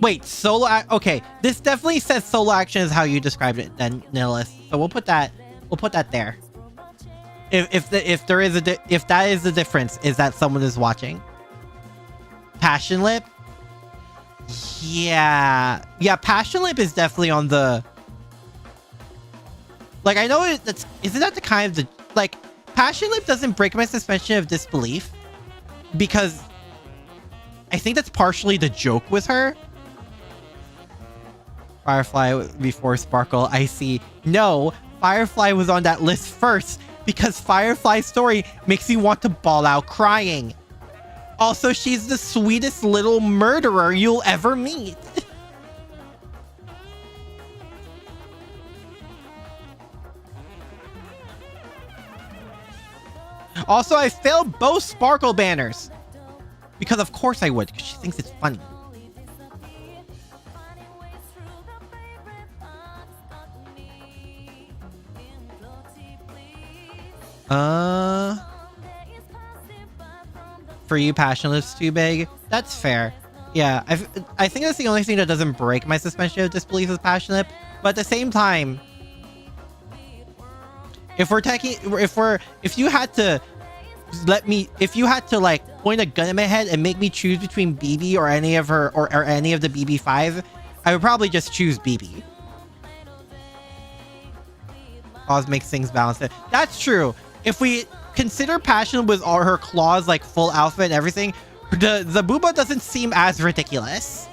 Wait, solo. Okay, this definitely says solo action is how you described it, then Nihilist. So we'll put that. We'll put that there. If that is the difference, is that someone is watching. Passion Lip? Yeah. Yeah, Passion Lip is definitely on the... Like, I know isn't that the kind of like, Passion Lip doesn't break my suspension of disbelief because I think that's partially the joke with her. Firefly before Sparkle, I see. No, Firefly was on that list first because Firefly's story makes you want to bawl out crying. Also, she's the sweetest little murderer you'll ever meet. Also, I failed both Sparkle banners. Because of course I would, because she thinks it's funny. For you, Passionless too big. That's fair. Yeah, I think that's the only thing that doesn't break my suspension of disbelief is Passionate. But at the same time, if you had to like point a gun in my head and make me choose between BB or any of her or any of the BB5, I would probably just choose BB. Claws makes things balanced. That's true. If we consider Passion with all her claws, like full outfit and everything, the booba doesn't seem as ridiculous.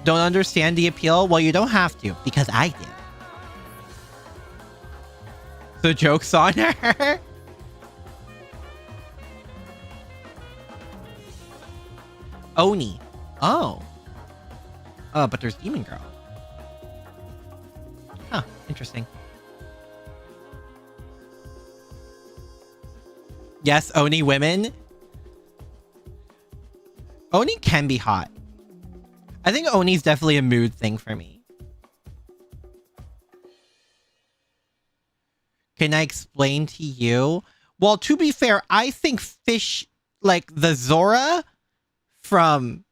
Don't understand the appeal? Well, you don't have to, because I did. So joke's on her. Oni. Oh. But there's Demon Girl. Huh, interesting. Yes, Oni women. Oni can be hot. I think Oni's definitely a mood thing for me. Can I explain to you? Well, to be fair, I think fish, like the Zora from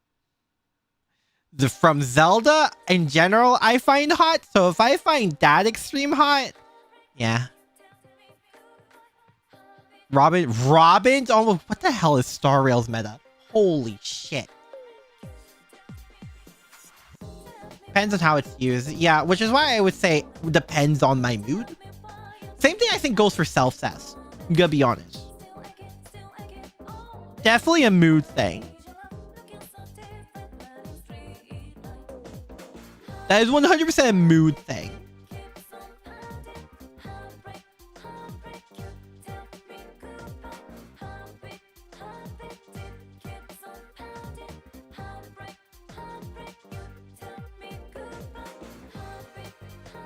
Zelda in general, I find hot. So if I find that extreme hot, yeah. Robin? Oh, what the hell is Star Rail's meta? Holy shit. Depends on how it's used. Yeah, which is why I would say depends on my mood. Same thing I think goes for self-cess. I'm gonna be honest. Definitely a mood thing. That is 100% a mood thing.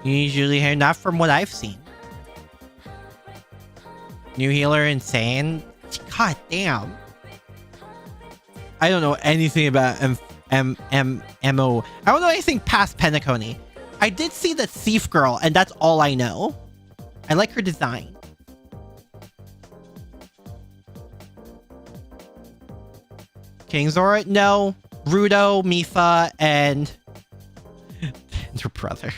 Usually here, not from what I've seen. New healer insane. God damn. I don't know anything about MO. I don't know anything past Penacony. I did see the Thief Girl, and that's all I know. I like her design. King Zora? No. Rudo, Mifa, and her brother.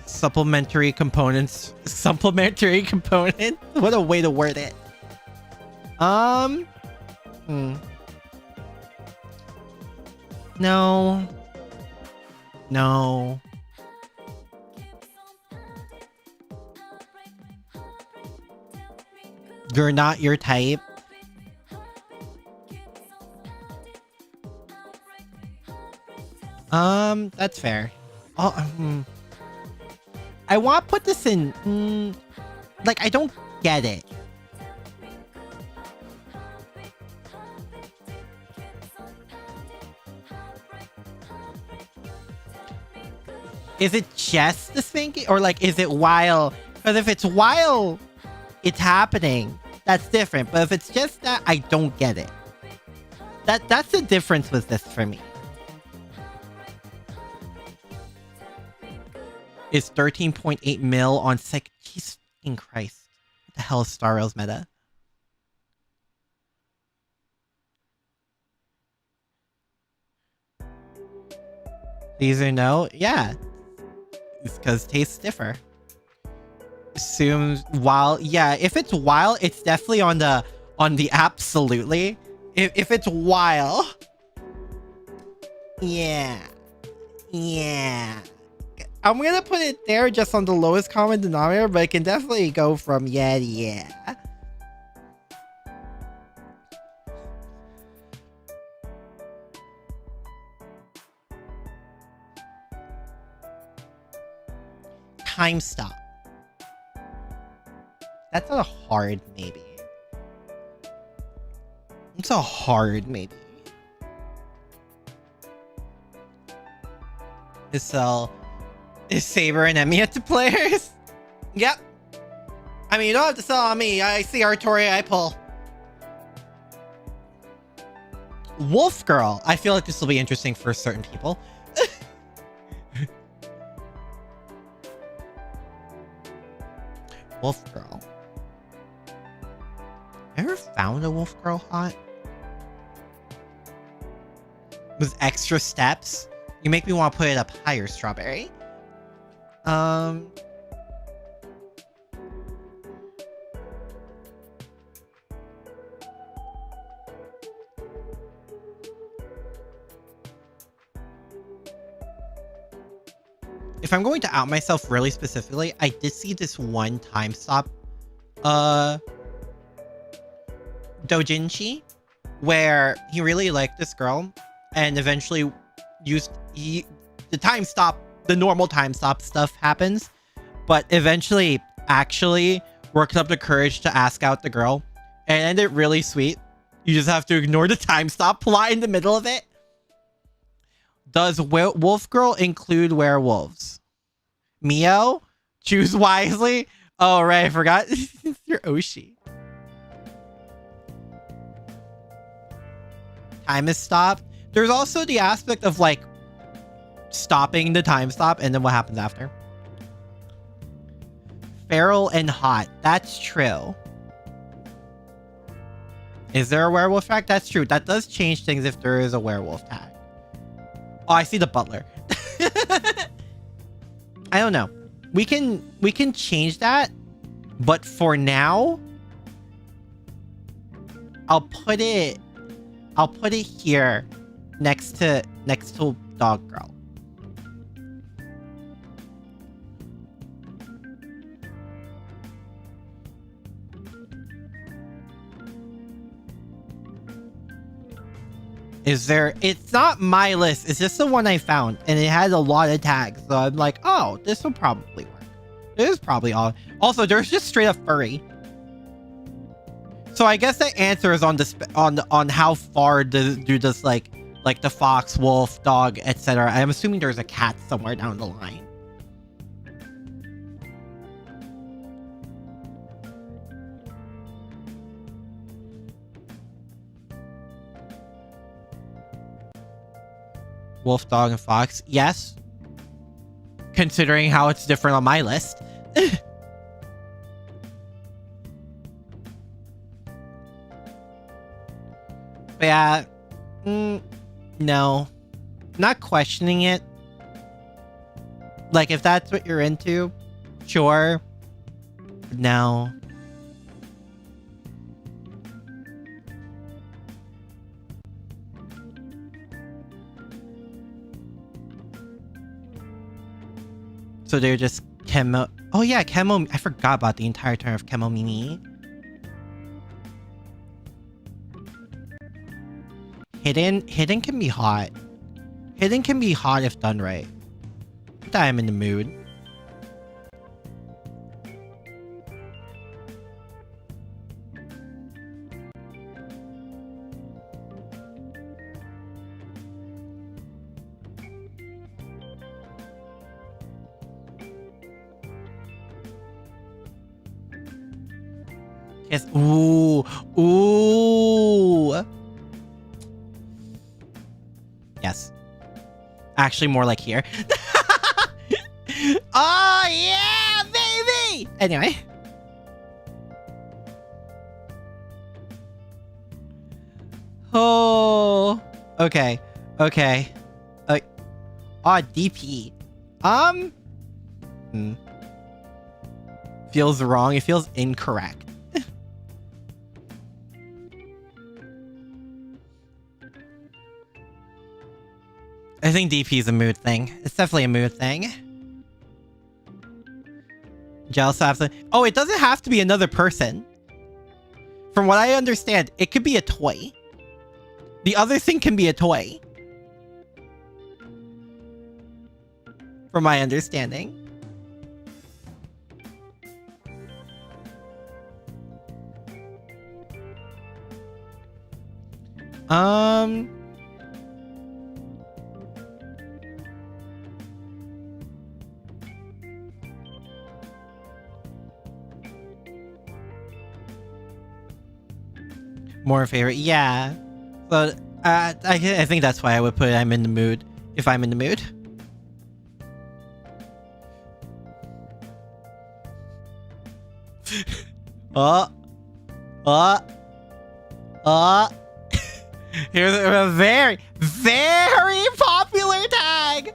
Supplementary components. Supplementary component? What a way to word it. No. No. You're not your type. That's fair. Oh, I want to put this in, like, I don't get it. Is it just the spanking, or like, is it while? Because if it's while it's happening, that's different. But if it's just that, I don't get it. That's the difference with this for me. is 13.8 mil on Psych. Jesus fucking Christ. What the hell is Star Rail's meta? These are no? Yeah. It's because tastes differ. Assumes while, yeah, if it's while, it's definitely on the absolutely. If it's while. Yeah. Yeah. I'm gonna put it there just on the lowest common denominator, but it can definitely go from yeah to yeah. Time stop. That's a hard maybe. It's a hard maybe. Is Saber and Emiya to players? Yep. I mean, you don't have to sell on me. I see Artoria, I pull. Wolf Girl. I feel like this will be interesting for certain people. Wolf Girl. Ever found a Wolf Girl hot? With extra steps? You make me want to put it up higher, Strawberry. If I'm going to out myself really specifically, I did see this one time stop doujinshi where he really liked this girl and eventually used the time stop, the normal time stop stuff happens, but eventually actually worked up the courage to ask out the girl and ended really sweet. You just have to ignore the time stop plot in the middle of it. Does Wolf Girl include werewolves? Mio? Choose wisely? Oh, right, I forgot. You're Oshi. Time is stopped. There's also the aspect of like stopping the time stop and then what happens after. Feral and hot. That's true. Is there a werewolf tag? That's true. That does change things if there is a werewolf tag. Oh, I see the butler. I don't know. We can change that, but for now, I'll put it here next to Dog Girl. Is there... It's not my list. It's just the one I found. And it had a lot of tags. So I'm like, oh, this will probably work. This is probably all. Also, there's just straight up furry. So I guess the answer is on the on how far do this like the fox, wolf, dog, etc. I'm assuming there's a cat somewhere down the line. Wolf, dog, and fox. Yes. Considering how it's different on my list. But yeah. No. Not questioning it. Like, if that's what you're into, sure. No. So they're just Chemo... Oh yeah, Chemo... I forgot about the entire term of Chemo Mimi. Hidden can be hot. Hidden can be hot if done right. I'm in the mood. Yes. Ooh. Ooh. Yes. Actually, more like here. Oh yeah, baby! Anyway. Oh, okay, okay. DP. Feels wrong. It feels incorrect. I think DP is a mood thing. It's definitely a mood thing. Jealous of the... Oh, it doesn't have to be another person. From what I understand, it could be a toy. The other thing can be a toy. From my understanding. More favorite, yeah. But I think that's why I would put I'm in the mood if I'm in the mood. Here's a very, very popular tag.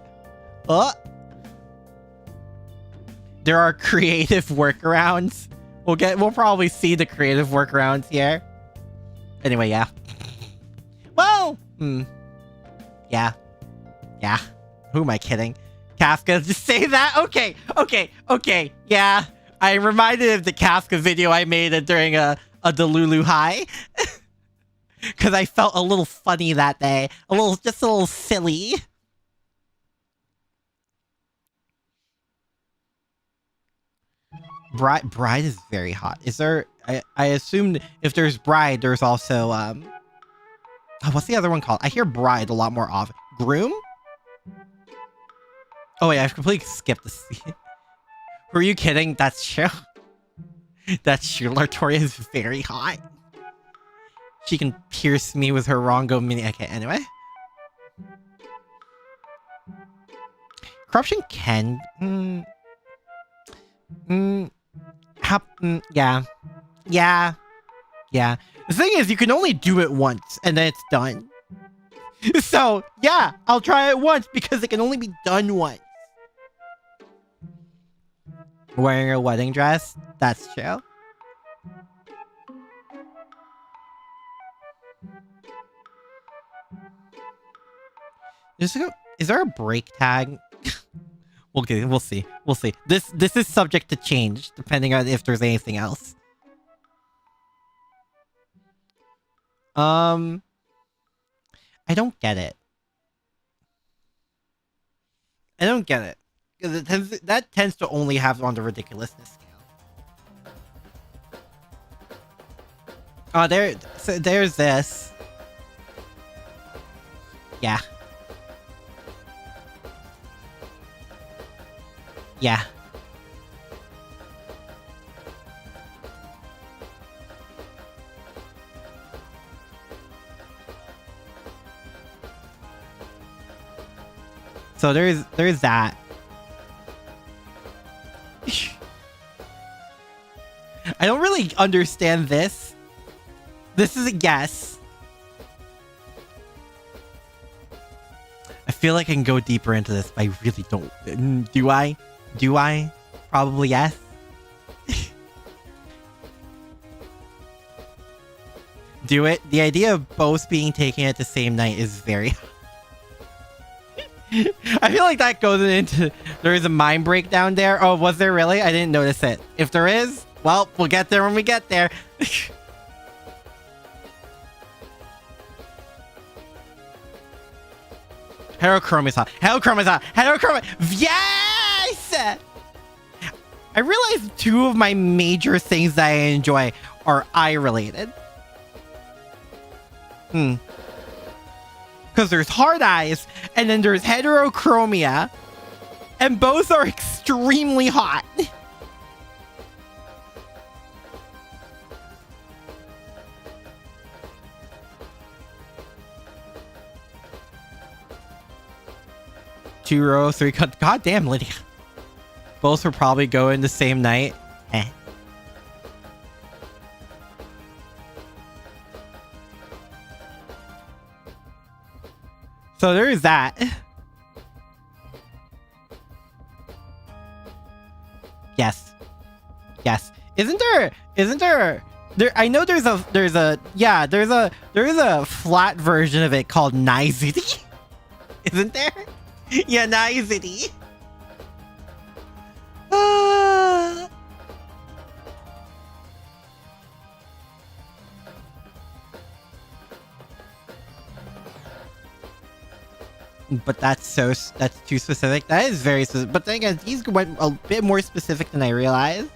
There are creative workarounds. We'll probably see the creative workarounds here. Anyway, yeah. Well, yeah. Who am I kidding? Kafka, just say that? Okay. Yeah. I reminded of the Kafka video I made during a Delulu high. Because I felt a little funny that day. Just a little silly. Bride is very hot. Is there... I assumed if there's Bride, there's also... Oh, what's the other one called? I hear Bride a lot more often. Groom? Oh, wait, I've completely skipped the scene. Were you kidding? That's true. That's true. Lartoria is very hot. She can pierce me with her Rongo mini... Okay, anyway. Corruption can... Yeah. The thing is, you can only do it once, and then it's done. So, yeah, I'll try it once, because it can only be done once. Wearing a wedding dress? That's true. Is there a break tag? Okay, we'll see. This is subject to change, depending on if there's anything else. I don't get it. Because that tends to only have on the ridiculousness scale. Oh, there's this. Yeah. So there's that. I don't really understand this. This is a guess. I feel like I can go deeper into this, but I really don't. Do I? Probably yes. Do it. The idea of both being taken at the same night is very... I feel like that goes into... There is a mind breakdown there. Oh, was there really? I didn't notice it. If there is, well, we'll get there when we get there. Heterochrome is hot. Yes! I realized two of my major things that I enjoy are eye-related. Because there's hard eyes, and then there's heterochromia, and both are extremely hot. Two row, three cut. God damn, Lydia. Both were probably going the same night. Eh. So there is that. Yes. Yes. Isn't there I know there's a flat version of it called Nicety. Isn't there? Yeah, Nicety. But that's too specific. That is very specific. But then again, these went a bit more specific than I realized.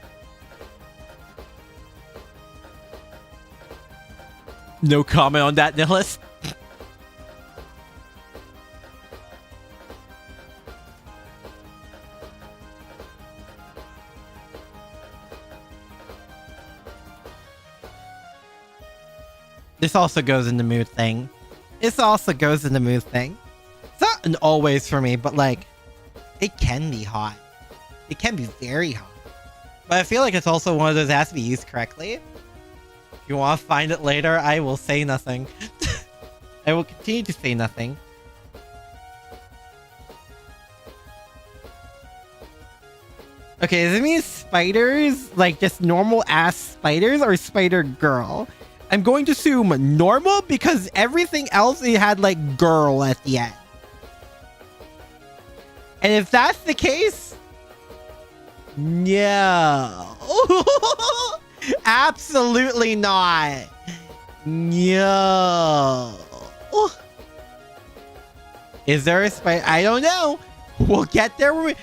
No comment on that, Nicholas. This also goes in the mood thing. It's not an always for me, but like, it can be hot. It can be very hot. But I feel like it's also one of those that has to be used correctly. If you want to find it later, I will say nothing. I will continue to say nothing. Okay, does it mean spiders? Like just normal ass spiders or spider girl? I'm going to assume normal because everything else it had like girl at the end. And if that's the case, no. Absolutely not. No. Is there a spider? I don't know. We'll get there. What?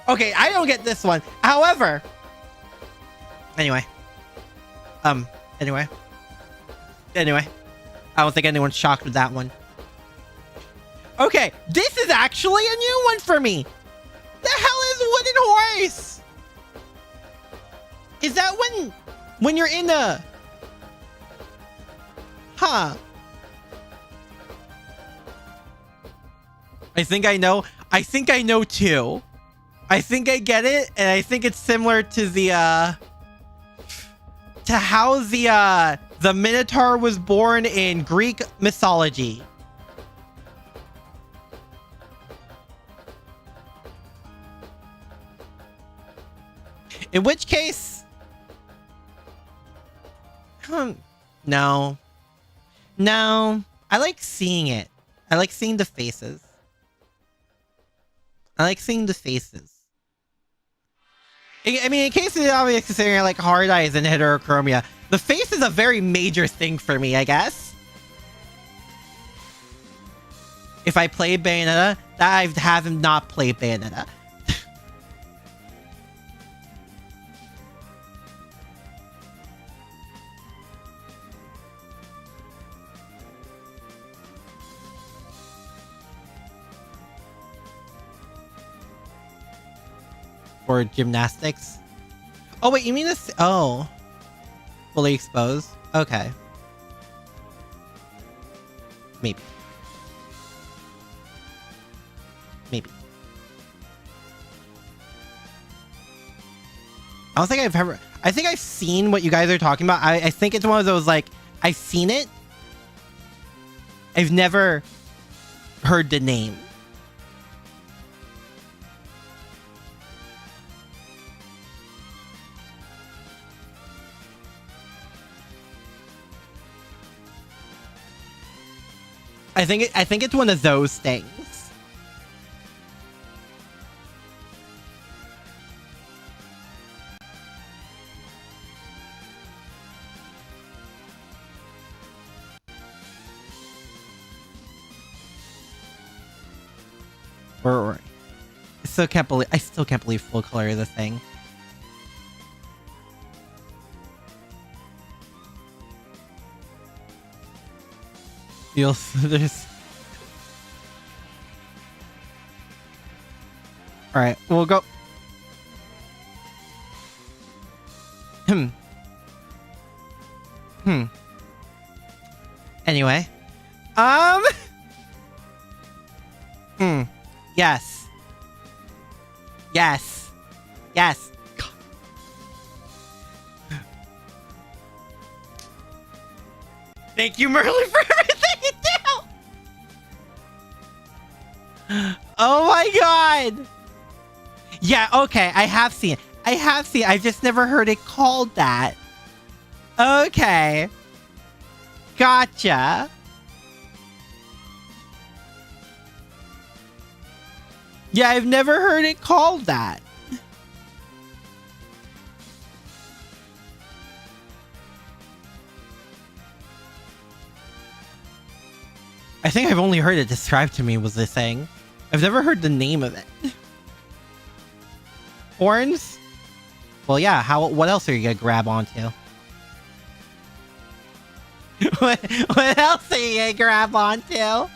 Okay, I don't get this one. However, anyway. Anyway. I don't think anyone's shocked with that one. Okay, this is actually a new one for me. The hell is wooden horse? Is that when you're in a... Huh. I think I know too. I think I get it, and I think it's similar to the to how the Minotaur was born in Greek mythology. In which case, no. I like seeing it. I like seeing the faces. I mean, in case of obviously considering like hard eyes and heterochromia, the face is a very major thing for me, I guess. If I play Bayonetta, I have not played Bayonetta. For gymnastics. Oh wait, you mean this? Oh, fully exposed. Okay, maybe. I don't think I've ever. I think I've seen what you guys are talking about. I think it's one of those like I've seen it. I've never heard the name. I think it's one of those things. Or I still can't believe full color is a thing. There's... Alright, we'll go... Anyway. Yes. Yes. Yes. God. Thank you, Merlin, for everything you do. Oh my god. Yeah, okay. I have seen it. I've just never heard it called that. Okay. Gotcha. Yeah, I've never heard it called that. I think I've only heard it described to me was this thing. I've never heard the name of it. Horns? Well, yeah, what else are you gonna grab onto? what else are you gonna grab onto?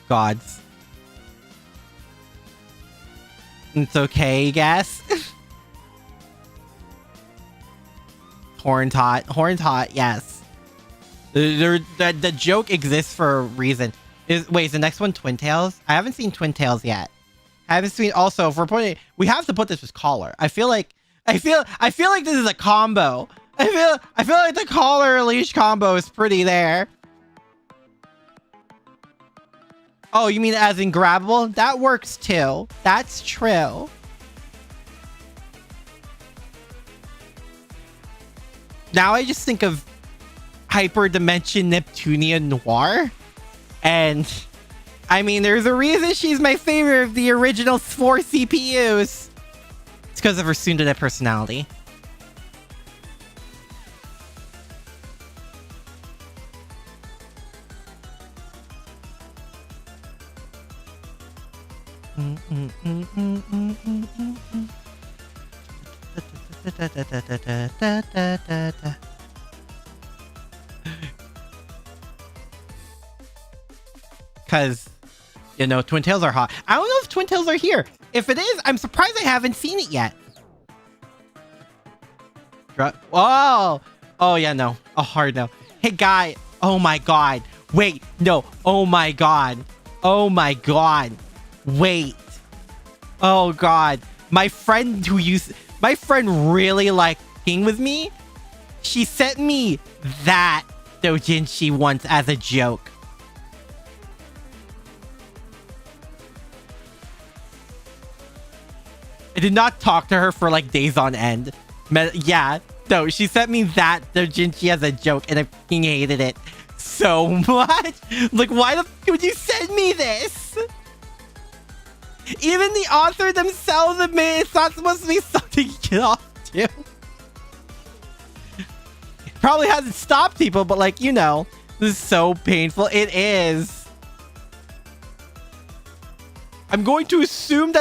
Gods. It's okay, I guess. Horned hot, yes. The joke exists for a reason. Wait, is the next one Twin Tails? I haven't seen Twin Tails yet. I haven't seen. Also, if we're putting, we have to put this with collar. I feel like this is a combo. I feel like the collar leash combo is pretty there. Oh, you mean as in grabbable? That works too. That's true. Now I just think of Hyperdimension Neptunia Noir. And I mean, there's a reason she's my favorite of the original 4 CPUs. It's because of her tsundere personality. Because, you know, Twin Tails are hot. I don't know if Twin Tails are here. If it is, I'm surprised I haven't seen it yet. Oh, yeah, no. A hard no. Hey, guy. Oh, my God. Wait, no. Oh, my God. Oh, my God. Wait. Oh, God. My friend really liked King with me. She sent me that doujinshi once as a joke. I did not talk to her for like days on end. Yeah, no, she sent me that doujinshi as a joke and I fucking hated it so much. Like, why the f would you send me this? Even the author themselves admit it's not supposed to be something you get off to. Probably hasn't stopped people, but like, you know, this is so painful. It is. I'm going to assume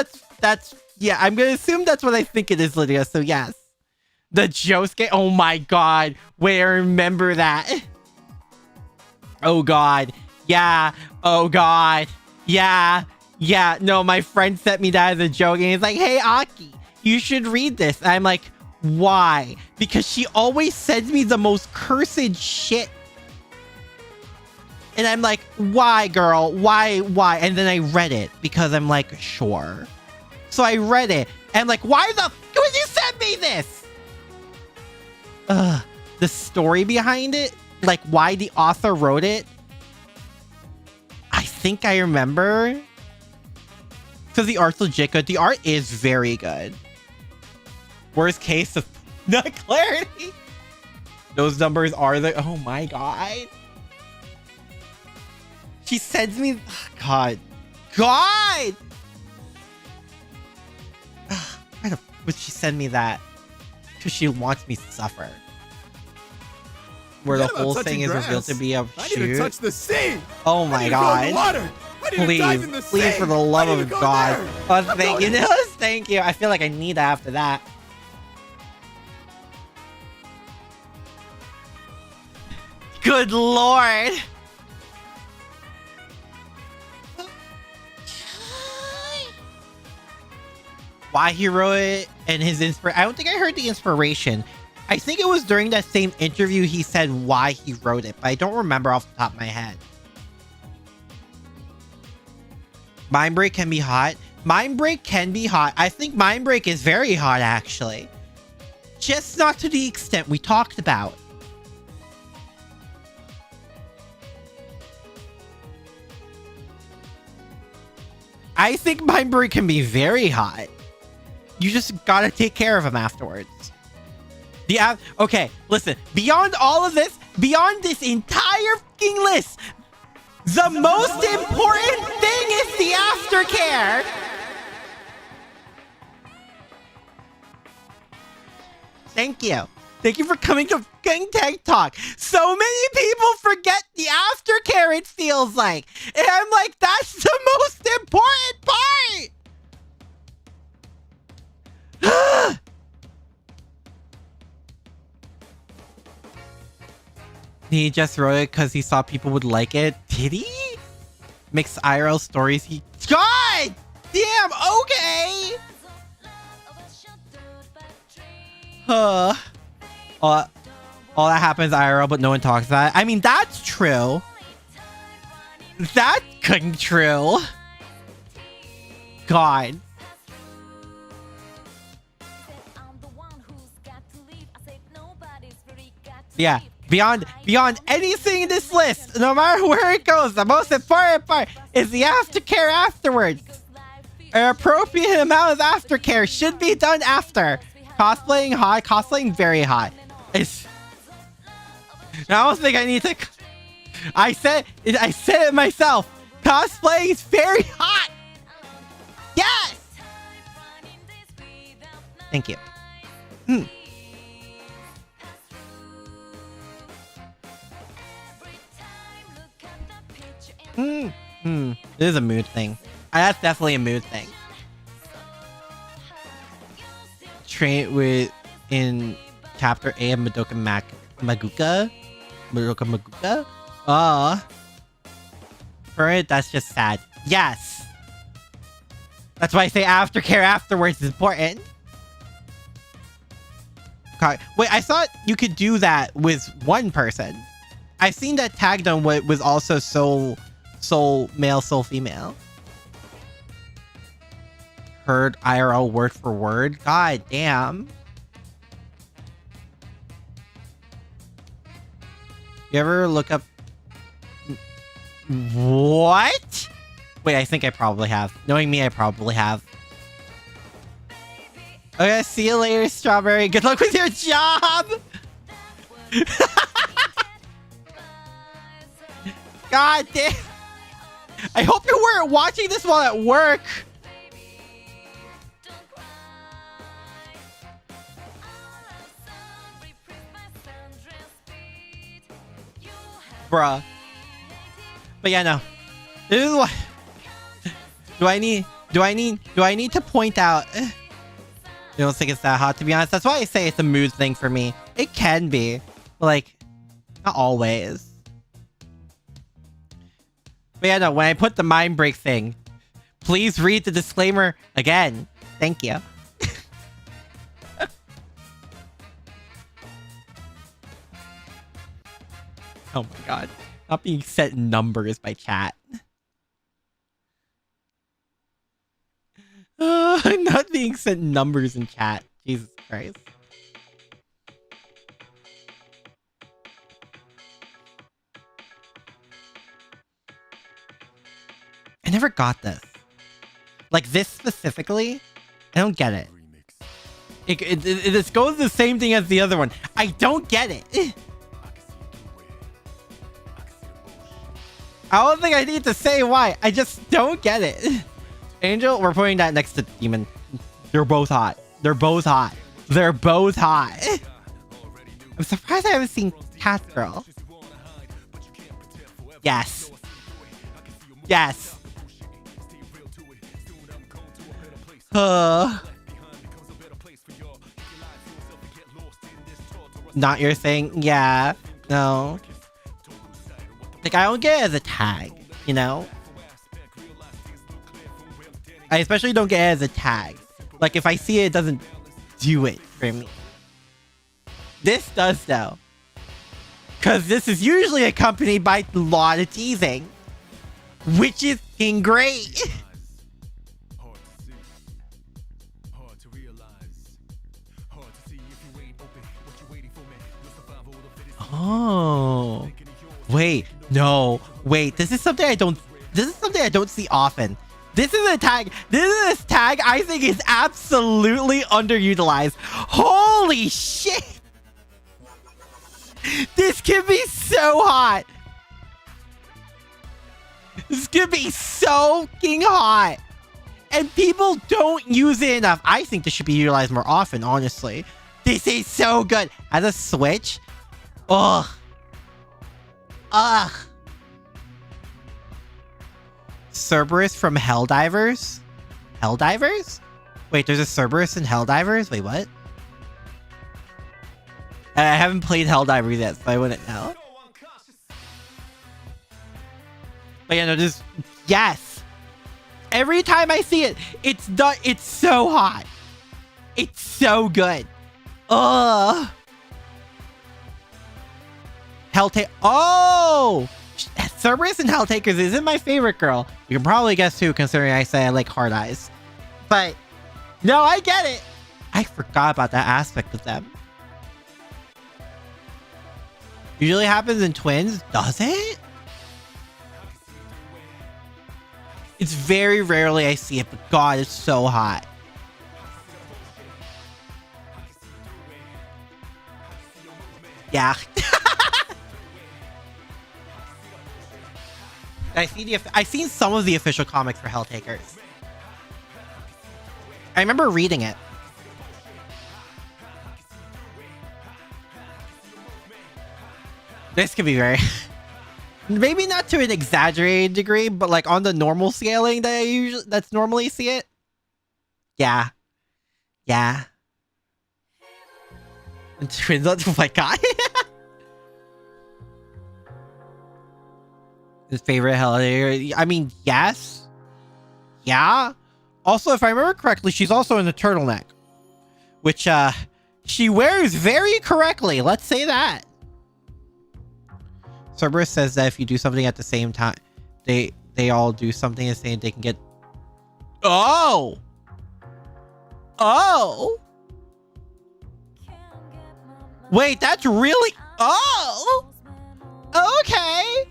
yeah, I'm going to assume that's what I think it is, Lydia. So yes. The Josuke. Oh my God. Wait, I remember that. Oh God. Yeah. Oh God. Yeah. Yeah. No, my friend sent me that as a joke and he's like, hey, Aki, you should read this. And I'm like, why? Because she always sends me the most cursed shit. And I'm like, why, girl? Why? And then I read it because I'm like, sure. So I read it and I'm like, why the f would you send me this? The story behind it, like why the author wrote it. I think I remember. Because the art's legit good. The art is very good. Worst case of not clarity. Those numbers are the, oh my God. She sends me, God. Why the f would she send me that? Because she wants me to suffer. Where the whole thing is revealed to be a shoot. I need to touch the sea. Oh my God. Please, for the love of God. Oh, thank you. Thank you. I feel like I need that after that. Good Lord. Why he wrote it and his inspiration. I don't think I heard the inspiration. I think it was during that same interview he said why he wrote it, but I don't remember off the top of my head. Mind Break can be hot. Mind Break can be hot. I think Mind Break is very hot, actually. Just not to the extent we talked about. I think Mind Break can be very hot. You just gotta take care of him afterwards. Okay, listen. Beyond all of this, beyond this entire fucking list, the most important thing is the aftercare. Thank you. Thank you for coming to fucking Tech Talk. So many people forget the aftercare, it feels like. And I'm like, that's the most important part. He just wrote it because he saw people would like it. Did he? Mixed IRL stories. God damn, okay. All that happens IRL, but no one talks about it. I mean, that's true. That's couldn't true. God. Yeah. Beyond anything in this list, no matter where it goes, the most important part is the aftercare afterwards. An appropriate amount of aftercare should be done after. Cosplaying hot, cosplaying very hot. I don't think I need to. I said it myself. Cosplay is very hot. Yes. Thank you. It is a mood thing. That's definitely a mood thing. Train with in chapter A of Madoka Maguka. For it, that's just sad. Yes. That's why I say aftercare afterwards is important. Wait, I thought you could do that with one person. I've seen that tagged on what was also soul male, soul female. Heard IRL word for word. God damn. You ever look up? What? Wait, I think I probably have. Knowing me, I probably have. Okay, see you later, Strawberry. Good luck with your job. God damn. I hope you weren't watching this while at work. Bruh. But yeah, no. This is what. Do I need to point out? I don't think it's that hot, to be honest. That's why I say it's a mood thing for me. It can be, but like, not always. But yeah, no. When I put the mind break thing, please read the disclaimer again. Thank you. Oh my god. Not being set in numbers by chat. Not being set in numbers in chat. Jesus Christ. I never got this. Like this specifically, I don't get it. It goes the same thing as the other one. I don't get it. I don't think I need to say why. I just don't get it. Angel, we're putting that next to Demon. They're both hot. They're both hot. They're both hot. I'm surprised I haven't seen Cat Girl. Yes. Yes. Not your thing? Yeah. No. Like, I don't get it as a tag, you know? I especially don't get it as a tag. Like, if I see it, it doesn't do it for me. This does though. Because this is usually accompanied by a lot of teasing. Which is fucking great. Hard to see. Hard to realize. Hard to see if you ain't open. What you waiting for, man? Your survival of the fittest. Oh. Wait, no. Wait, this is something I don't see often. This is a tag. This is a tag I think is absolutely underutilized. Holy shit. This could be so hot. This could be so fucking hot. And people don't use it enough. I think this should be utilized more often, honestly. This is so good. As a switch. Ugh. Ugh. Cerberus from Helldivers? Helldivers? Wait, there's a Cerberus in Helldivers? Wait, what? I haven't played Helldivers yet, so I wouldn't know. But yeah, no, just yes. Every time I see it, it's done. It's so hot. It's so good. Ugh. Oh, Cerberus and Helltakers isn't my favorite girl. You can probably guess who, considering I say I like hard eyes. But no, I get it. I forgot about that aspect of them. Usually happens in twins, does it? It's very rarely I see it, but God, it's so hot. Yeah. I've seen some of the official comics for Helltakers. I remember reading it. This could be very... Maybe not to an exaggerated degree, but like on the normal scaling that's normally see it. Yeah. Yeah. And twins, oh my God. His favorite holiday. I mean, yes. Yeah. Also, if I remember correctly, she's also in a turtleneck. Which she wears very correctly. Let's say that. Cerberus says that if you do something at the same time, they all do something the same, they can get... Oh! Oh! Wait, that's really... Oh! Okay!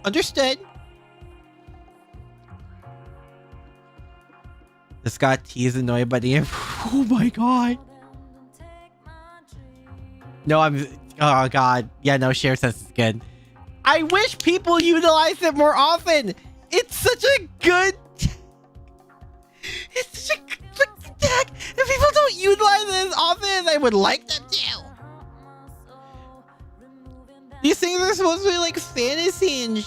Understood. This got teased annoyed by the... Oh my God. No, oh God. Yeah, no, share sense is good. I wish people utilize it more often. It's such a good... It's such a good tag. If people don't utilize it as often as I would like them to. These things are supposed to be like fantasy and...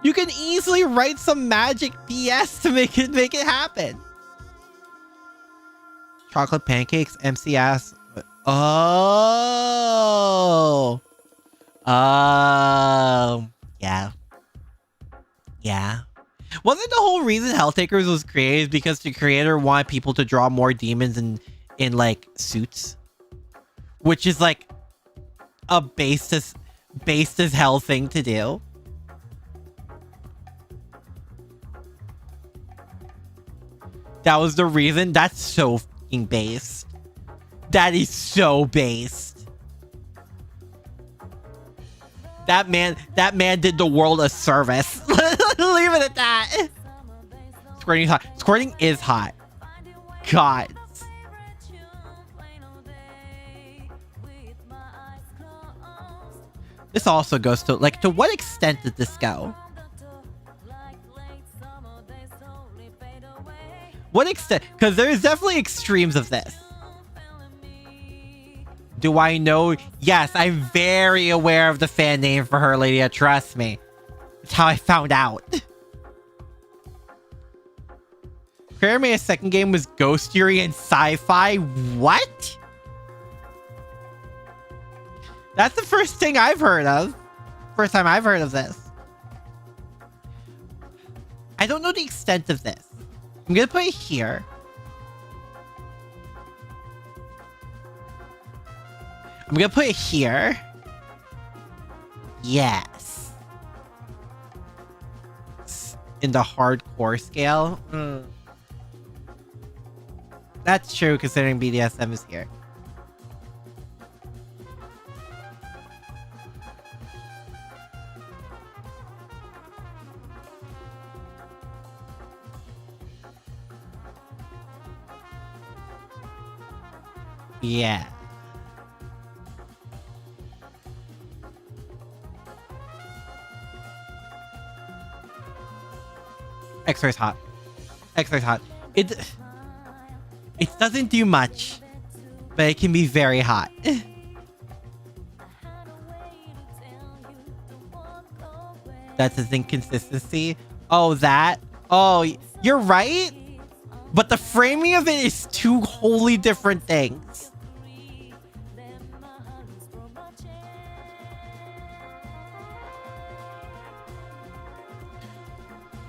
You can easily write some magic BS to make it happen. Chocolate pancakes, MC ass... Oh. Yeah. Yeah. Wasn't the whole reason Helltakers was created because the creator wanted people to draw more demons in like suits? Which is like a based as hell thing to do. That was the reason? That's so fucking based. That is so based. That man did the world a service. Leave it at that. Squirting is hot. Squirting is hot. God. This also goes to, like, to what extent did this go? What extent? Because there's definitely extremes of this. Do I know? Yes, I'm very aware of the fan name for her, Lydia. Trust me. It's how I found out. Creator made a second game was Ghost Fury and Sci-Fi. What? That's the first thing I've heard of. First time I've heard of this. I don't know the extent of this. I'm gonna put it here. I'm gonna put it here. Yes. In the hardcore scale. That's true considering BDSM is here. Yeah. X-ray's hot. X-ray's hot. It doesn't do much, but it can be very hot. That's his inconsistency. Oh, that? Oh, you're right. But the framing of it is two wholly different things.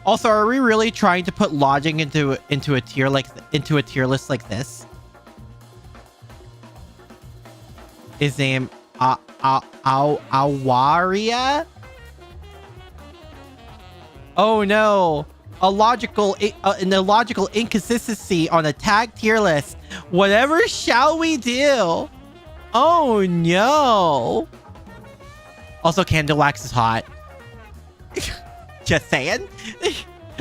Also, are we really trying to put lodging into a tier list like this? His name Awaria? Oh no. An illogical inconsistency on a tag tier list. Whatever shall we do? Oh no. Also, Konbanlux is hot. Just saying.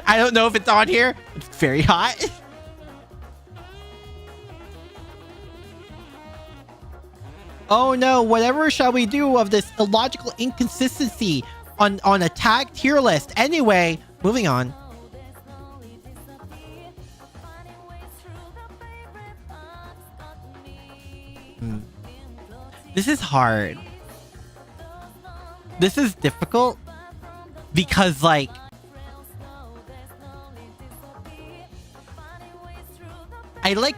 I don't know if it's on here. It's very hot. Oh no, whatever shall we do of this illogical inconsistency on a tag tier list? Anyway, moving on. This is hard. This is difficult. Because, like, I like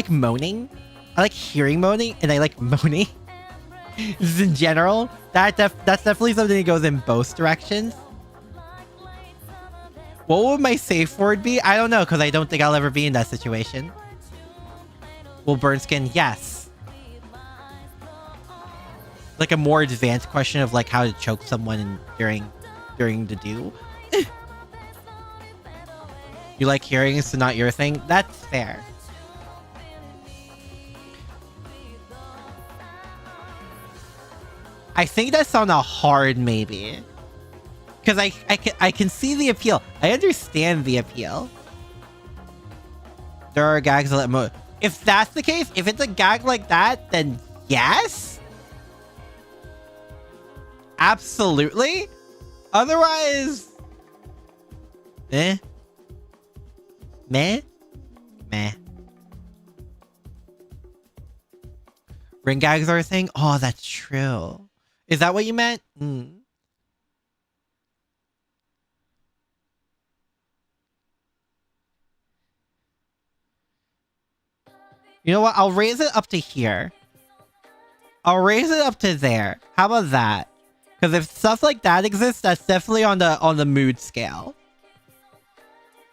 moaning. I like hearing moaning, and I like moaning. Just in general. That's definitely something that goes in both directions. What would my safe word be? I don't know, because I don't think I'll ever be in that situation. Will burn skin? Yes. Like a more advanced question of like how to choke someone during the do. You like hearing, so not your thing? That's fair. I think that's on a hard maybe. Because I can see the appeal. I understand the appeal. There are gags that let if that's the case, if it's a gag like that, then yes. Absolutely. Otherwise, meh. Ring gags are a thing? Oh, that's true. Is that what you meant? You know what? I'll raise it up to here. I'll raise it up to there. How about that? Because if stuff like that exists, that's definitely on the mood scale.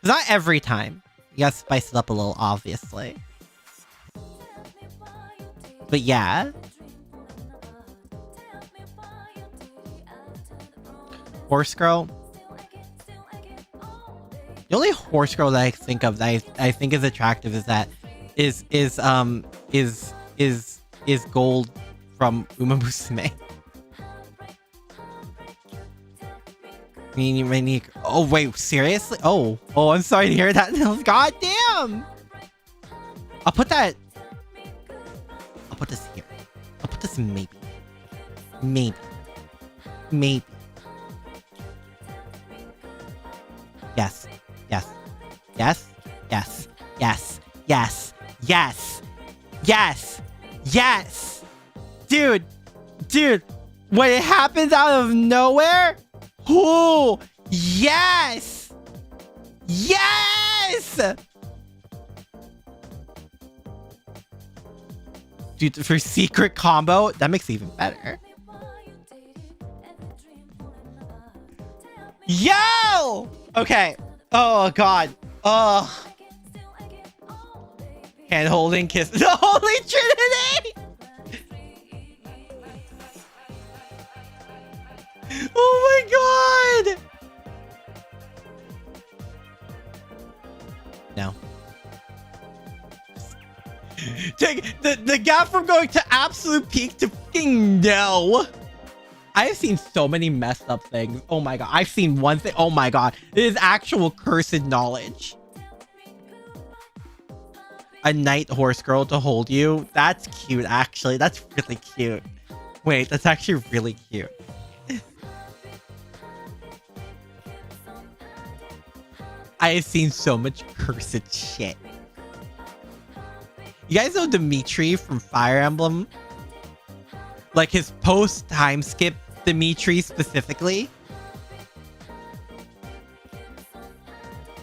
Not every time. You gotta spice it up a little, obviously. But yeah. Horse girl. The only horse girl that I think of that I think is attractive is that is gold from Uma Musume. Oh wait, seriously? Oh, I'm sorry to hear that. God damn! I'll put this here. I'll put this maybe. Yes. Dude, when it happens out of nowhere, oh, yes! Dude, for secret combo, that makes it even better. Yo! Okay. Oh, God. Oh. Hand holding kiss. The Holy Trinity! the gap from going to absolute peak to fucking no. I have seen so many messed up things. Oh my god. I've seen one thing. Oh my god. It is actual cursed knowledge. A night horse girl to hold you. That's cute, actually. That's really cute. Wait, that's actually really cute. I have seen so much cursed shit. You guys know Dimitri from Fire Emblem? Like his post time skip Dimitri specifically?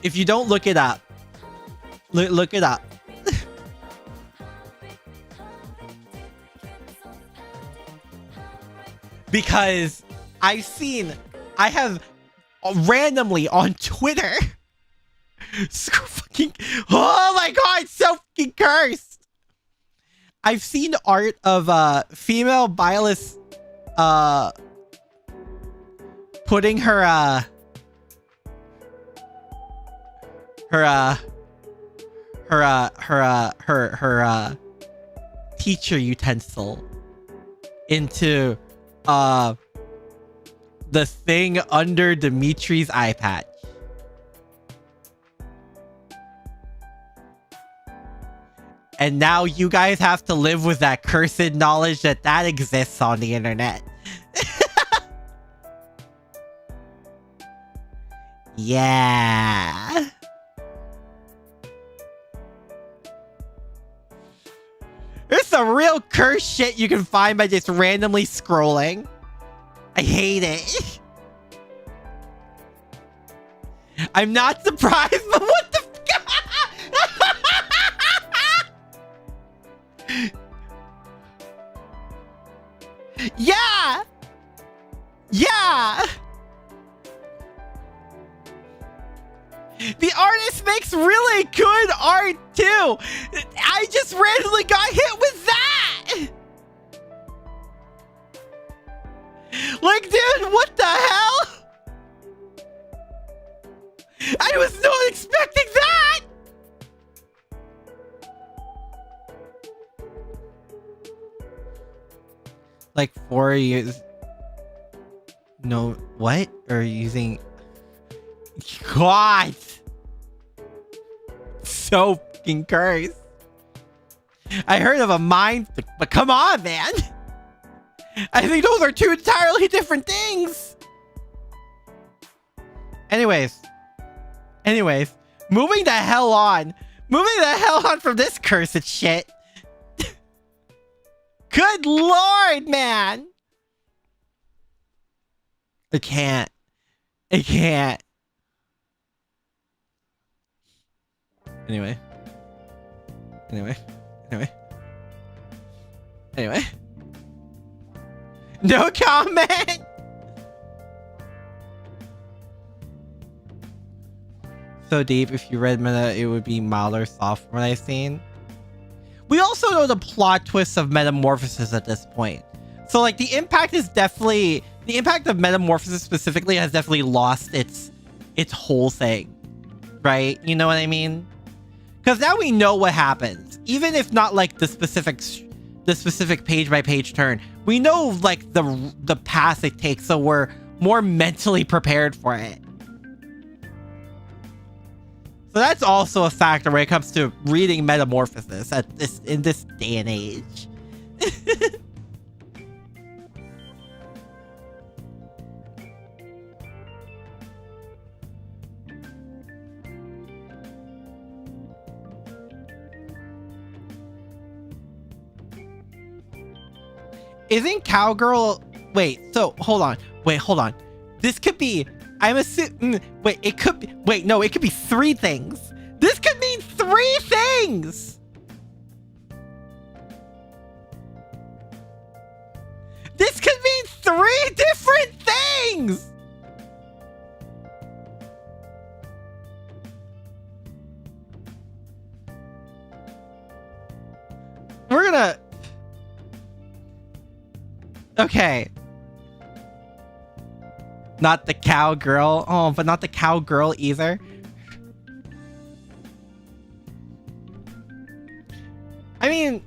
If you don't look it up, look it up. Because I have randomly on Twitter so fucking, oh my god, it's so fucking cursed. I've seen art of female Bylus putting her teacher utensil into the thing under Dimitri's eye patch. And now you guys have to live with that cursed knowledge that that exists on the internet. Yeah. There's some real cursed shit you can find by just randomly scrolling. I hate it. I'm not surprised, but what the yeah! Yeah! The artist makes really good art too! I just randomly got hit with that! Like, dude, what the hell? I was not expecting that! Like 4 years. No, what? Or using. God! So fucking cursed. I heard of a mind, but come on, man! I think those are two entirely different things! Anyways, moving the hell on. Moving the hell on from this cursed shit. Good lord, man! I can't. Anyway. No comment! So deep, if you read meta, it would be mild or soft from what I've seen. We also know the plot twists of Metamorphosis at this point. So like the impact of Metamorphosis specifically has definitely lost its whole thing. Right? You know what I mean? Because now we know what happens. Even if not like the specific page by page turn, we know like the path it takes, so we're more mentally prepared for it. So that's also a factor when it comes to reading Metamorphosis in this day and age. Isn't Cowgirl... Wait, so hold on. This could be... I'm assuming... Wait, it could be... Wait, no, it could be 3 things. This could mean 3 things! This could mean 3 different things! We're gonna... Okay. Not the cowgirl. Oh, but not the cowgirl either. I mean,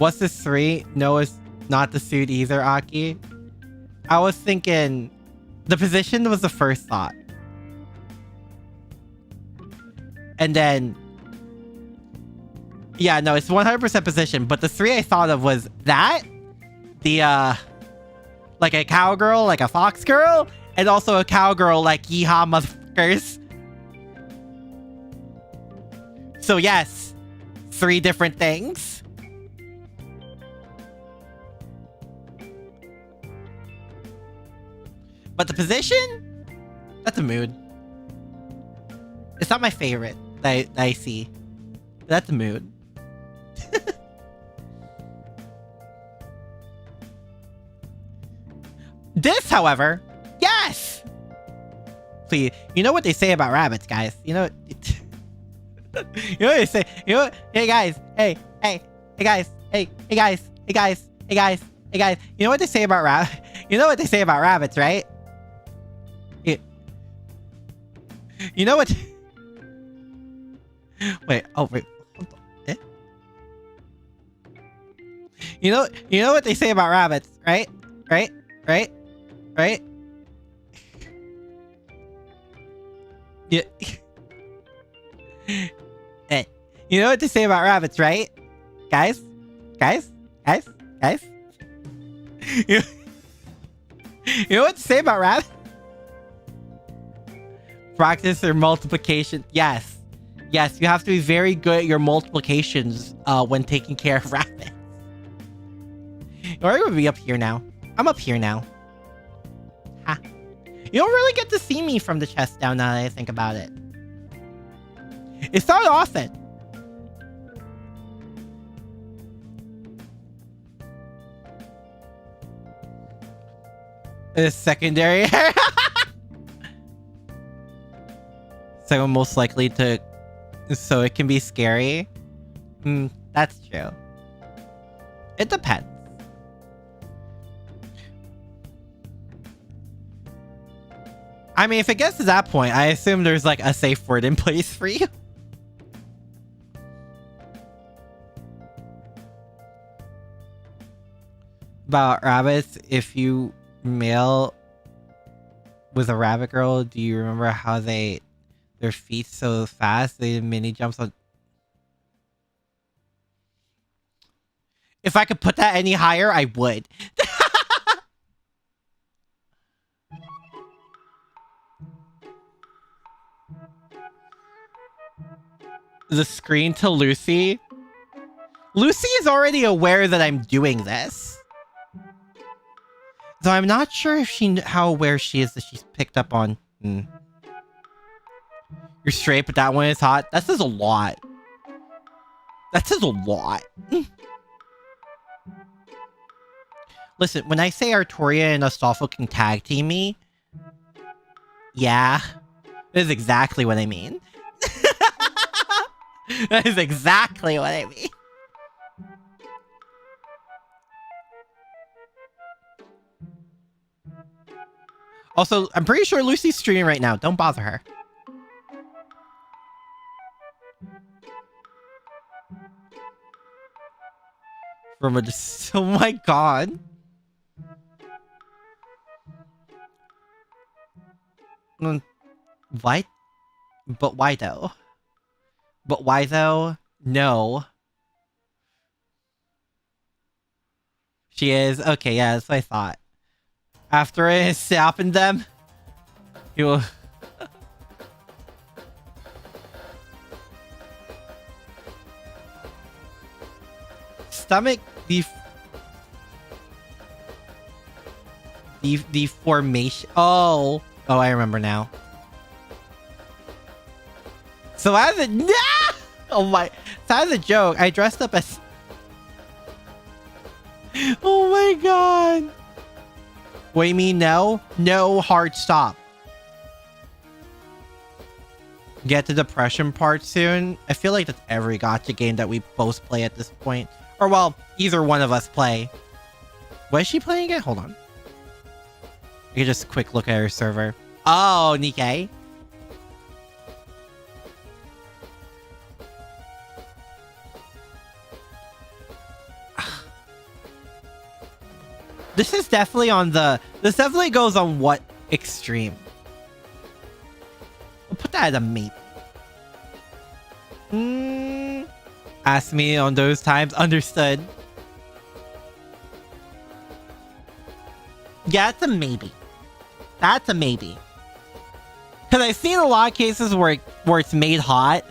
What's this 3? No, it's not the suit either, Aki. I was thinking the position was the first thought. And then, yeah, no, it's 100% position. But the 3 I thought of was that, the, like a cowgirl, like a fox girl, and also a cowgirl like yeehaw motherfuckers. So yes, 3 different things. But the position? That's a mood. It's not my favorite that I see. But that's a mood. This, however, yes! Please, you know what they say about rabbits, guys. You know you know what they say. You know what? Hey guys, hey guys, hey guys, hey guys, hey guys, hey guys. You know what they say about you know what they say about rabbits, right? You know what? Wait, oh wait. Eh? You know what they say about rabbits, right? Right? Yeah. Hey, you know what they say about rabbits, right? Guys? You know what to say about rabbits? Practice their multiplication. Yes, you have to be very good at your multiplications when taking care of rabbits. Or I'm gonna be up here now. I'm up here now. Ha. You don't really get to see me from the chest down now that I think about it. It's not often. The secondary area. So most likely to, so it can be scary. That's true. It depends. I mean, if it gets to that point, I assume there's like a safe word in place for you. About rabbits, if you male with a rabbit girl, do you remember how their feet so fast they mini jumps on? If I could put that any higher, I would. The screen to Lucy. Lucy is already aware that I'm doing this. Though I'm not sure if how aware she is that she's picked up on. You're straight, but that one is hot. That says a lot. That says a lot. Listen, when I say Artoria and Astolfo can tag team me, yeah, that is exactly what I mean. That is exactly what I mean. Also, I'm pretty sure Lucy's streaming right now. Don't bother her. From a oh my god. What? But why though? But why though? No. She is? Okay, yeah, that's what I thought. After it happened them, he will... Stomach deformation. Oh, I remember now. So as a oh my, so as a joke, I dressed up as. Oh my god. What do you mean no? No hard stop. Get the depression part soon. I feel like that's every gacha game that we both play at this point. Or well, either one of us play. What is she playing again? Hold on. You can just quick look at her server. Oh, Nikkei. This is definitely on the... This definitely goes on what extreme? We'll put that at a maybe. Ask me on those times. Understood. Yeah, it's a maybe. That's a maybe. Because I've seen a lot of cases where it's made hot.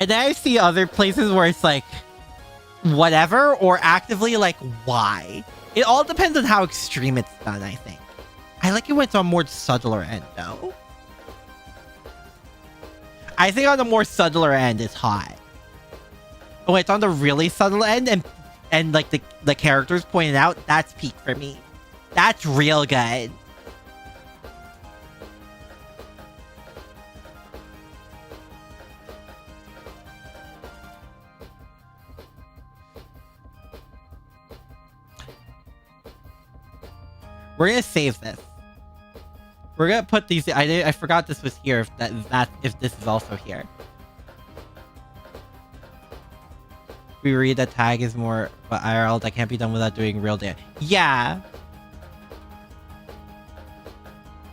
And then I see other places where it's like... whatever, or actively like, why? It all depends on how extreme it's done, I think. I like it when it's on more subtler end, though. I think on the more subtler end, it's hot. When it's on the really subtle end and like the characters pointed out, that's peak for me. That's real good. We're gonna save this. We're gonna put these. I forgot this was here. If this is also here. We read that tag is more, but IRL that can't be done without doing real data. Yeah.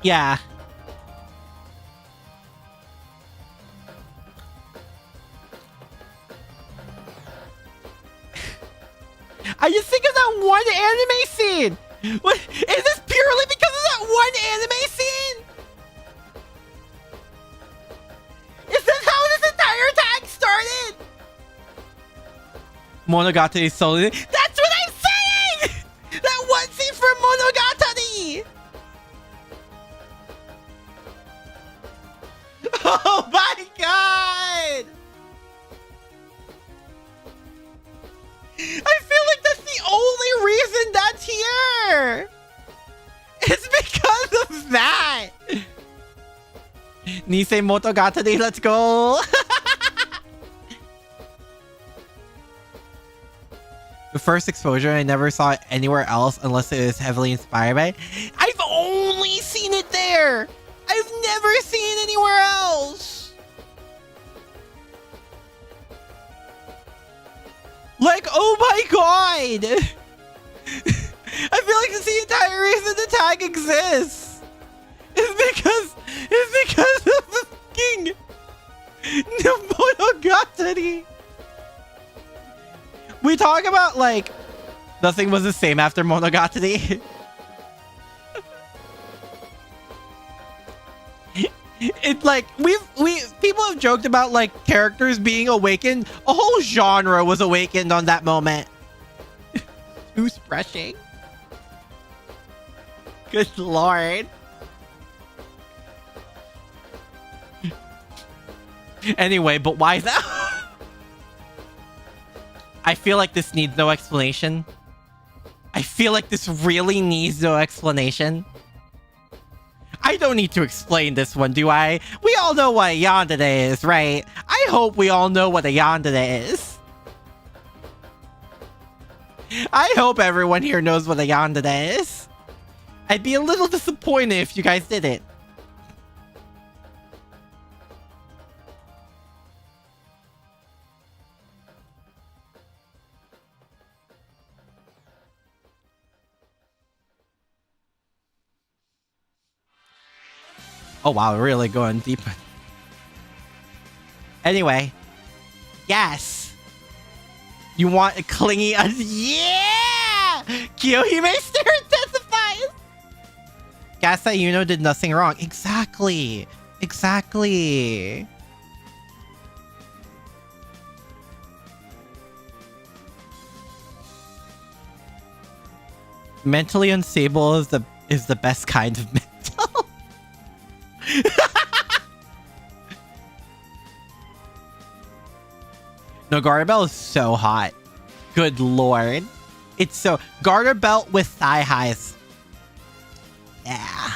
Yeah. I just think of that one anime scene. What is this purely because of that one anime scene? Is this how this entire tag started? Monogatari solely. That's what I'm saying! That one scene from Monogatari! Oh my god! I feel like that's the only reason that's here! It's because of that! Nisei Motogatari, let's go! The first exposure, I never saw it anywhere else unless it was heavily inspired by it. I've only seen it there! I've never seen it anywhere else! Like, oh my god! I feel like it's the entire reason the tag exists! It's because of the fucking Monogatari! We talk about, like, nothing was the same after Monogatari. It's like, people have joked about, like, characters being awakened. A whole genre was awakened on that moment. Who's brushing? Good lord. Anyway, but why that? I feel like this needs no explanation. I feel like this really needs no explanation. I don't need to explain this one, do I? We all know what a yandere is, right? I hope we all know what a yandere is. I hope everyone here knows what a yandere is. I'd be a little disappointed if you guys didn't. Oh wow, really going deep. Anyway, yes. You want a clingy? Yeah! Kiyohime stare intensifies. Gasai Yuno did nothing wrong. Exactly. Exactly. Mentally unstable is the best kind of mental. No, garter belt is so hot. Good lord. It's so... Garter belt with thigh highs. Yeah.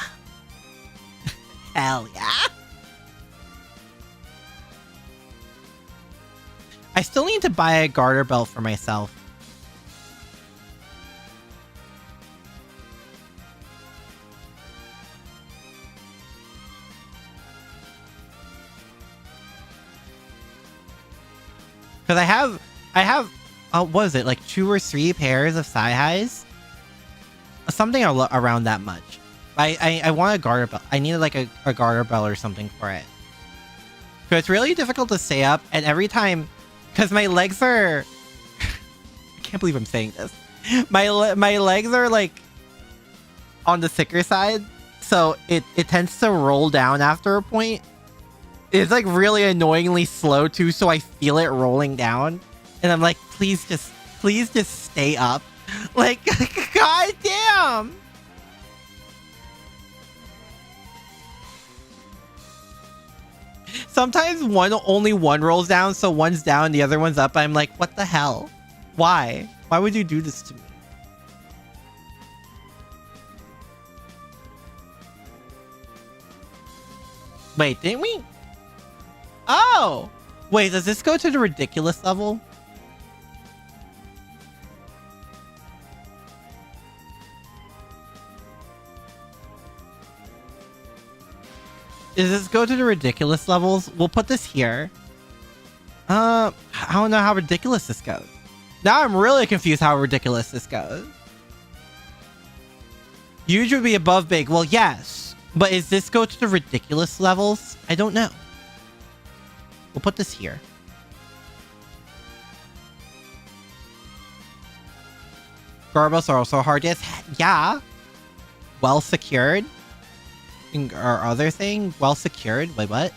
Hell yeah. I still need to buy a garter belt for myself. Because I have, what is it, like 2 or 3 pairs of thigh highs? something around that much. I want a garter belt. I needed like a garter belt or something for it. So it's really difficult to stay up, and every time, because my legs are, I can't believe I'm saying this. My legs are like on the thicker side, so it tends to roll down after a point. It's like really annoyingly slow too, so I feel it rolling down, and I'm like, please just stay up. Like, god damn. Sometimes only one rolls down, so one's down, the other one's up. I'm like, what the hell? Why? Why would you do this to me? Wait, didn't we? Oh! Wait, does this go to the ridiculous level? Does this go to the ridiculous levels? We'll put this here. I don't know how ridiculous this goes. Now I'm really confused how ridiculous this goes. Huge would be above big. Well, yes. But is this go to the ridiculous levels? I don't know. We'll put this here. Garbos are also hard. Yes. Yeah. Well secured. Our other thing, well secured. Wait, what?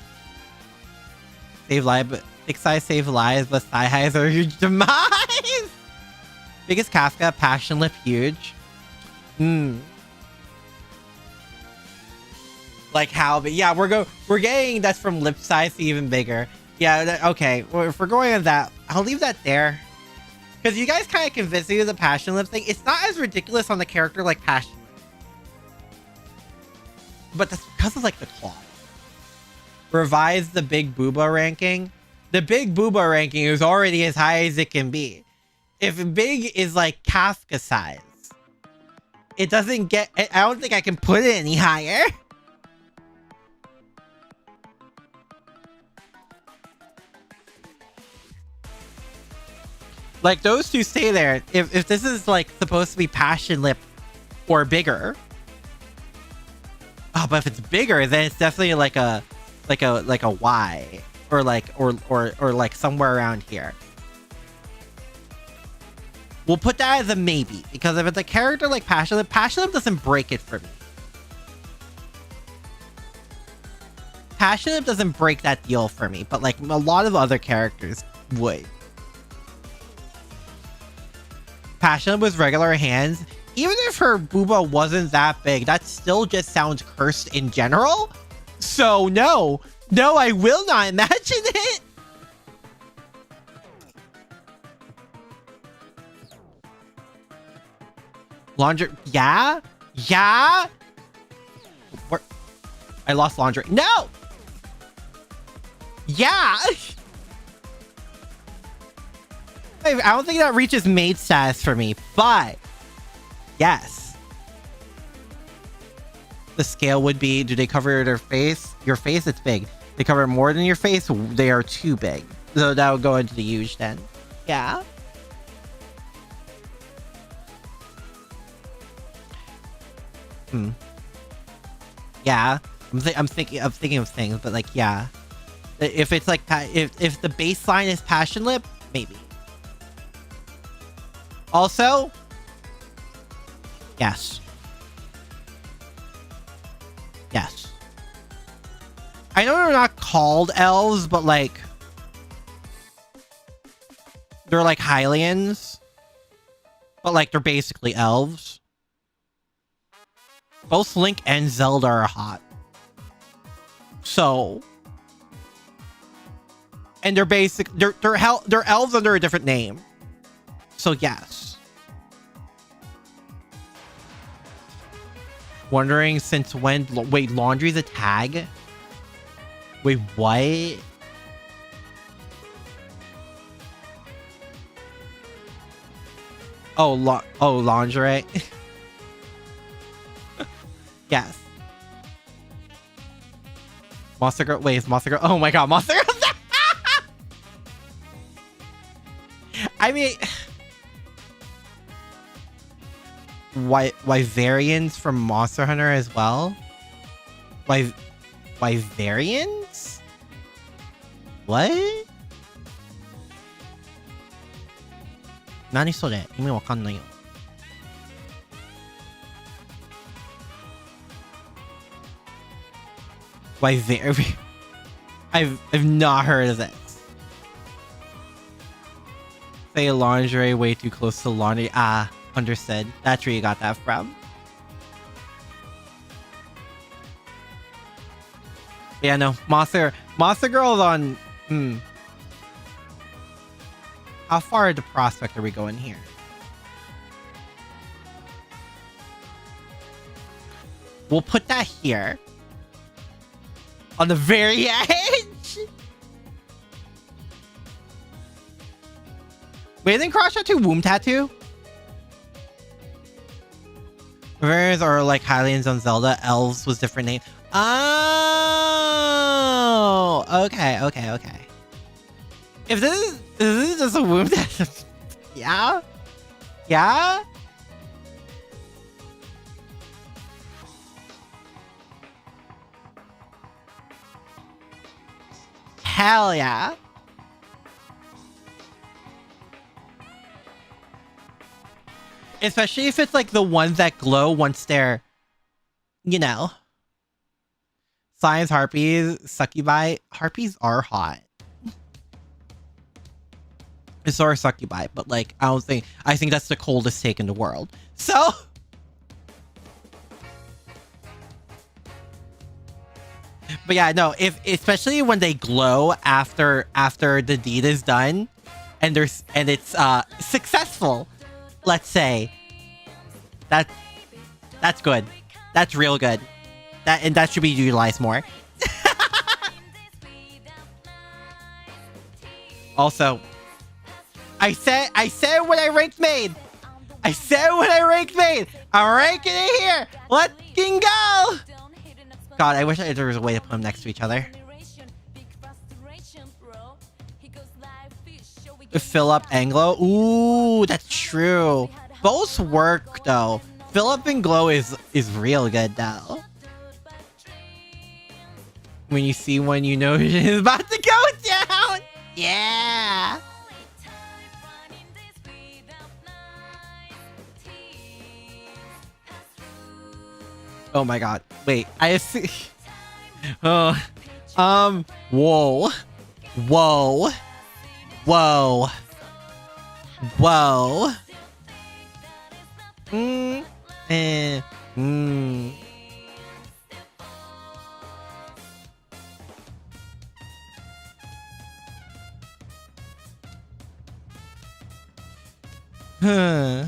Save lives, but thick size save lives, but thigh highs are huge demise. Biggest Kafka, passion lip, huge. Like how? But yeah, we're getting that's from lip size to even bigger. Yeah. Okay. Well, if we're going on that, I'll leave that there. Because you guys kind of convinced me of the passion lip thing. It's not as ridiculous on the character like passion. But that's because of like the claw. Revise the big booba ranking. The big booba ranking is already as high as it can be. If big is like Kafka size, it doesn't get. I don't think I can put it any higher. Like those two stay there. If this is like supposed to be passion lip or bigger. Oh, but if it's bigger, then it's definitely like a Y or like somewhere around here. We'll put that as a maybe because if it's a character like Passion Lip doesn't break it for me. Passion Lip doesn't break that deal for me, but like a lot of other characters would. Passion Lip with regular hands. Even if her booba wasn't that big, that still just sounds cursed in general. So no, I will not imagine it. Laundry, yeah. Where? I lost laundry. No. Yeah. I don't think that reaches maid status for me, but. Yes. The scale would be, do they cover their face? Your face, it's big. They cover more than your face, they are too big. So that would go into the huge then. Yeah. Yeah. I'm thinking of things, but like, yeah. If it's like, if the baseline is Passion Lip, maybe. Also, yes. Yes. I know they're not called elves, but like they're like Hylians. But like they're basically elves. Both Link and Zelda are hot. So and they're they're elves under a different name. So yes. Wondering since when. Wait, laundry's a tag? Wait, what? Oh, lingerie. Yes. Monster Girl. Wait, is Monster Girl? Oh my god, Monster Girl. I mean, Wyverians from Monster Hunter as well. Wyverians? What? 何それ？意味わかんないよ。Wyverian? I've not heard of this. Say lingerie way too close to laundry. Ah, understood. That's where you got that from. Yeah, no. Monster Girl's on... How far into Prospect are we going here? We'll put that here. On the very edge? Wait, isn't Cross Tattoo Womb Tattoo? Variants are like Hylians on Zelda. Elves was different name. Oh, okay. If this is just a womb tattoo, yeah. Hell yeah. Especially if it's like the ones that glow once they're, you know. Science harpies, succubi. Harpies are hot. So are succubi, but like I think that's the coldest take in the world. So but yeah, no, especially when they glow after the deed is done and it's successful, let's say. That's good. That's real good. That should be utilized more. Also, I said when I ranked maid. I'm ranking it here. Let's go. God, I wish there was a way to put them next to each other. Philip Anglo. Ooh, that's true. Both work though. Philip and Glow is real good though. When you see one, you know it's about to go down. Yeah. Oh my god. Wait, I see. Oh. Whoa. Huh.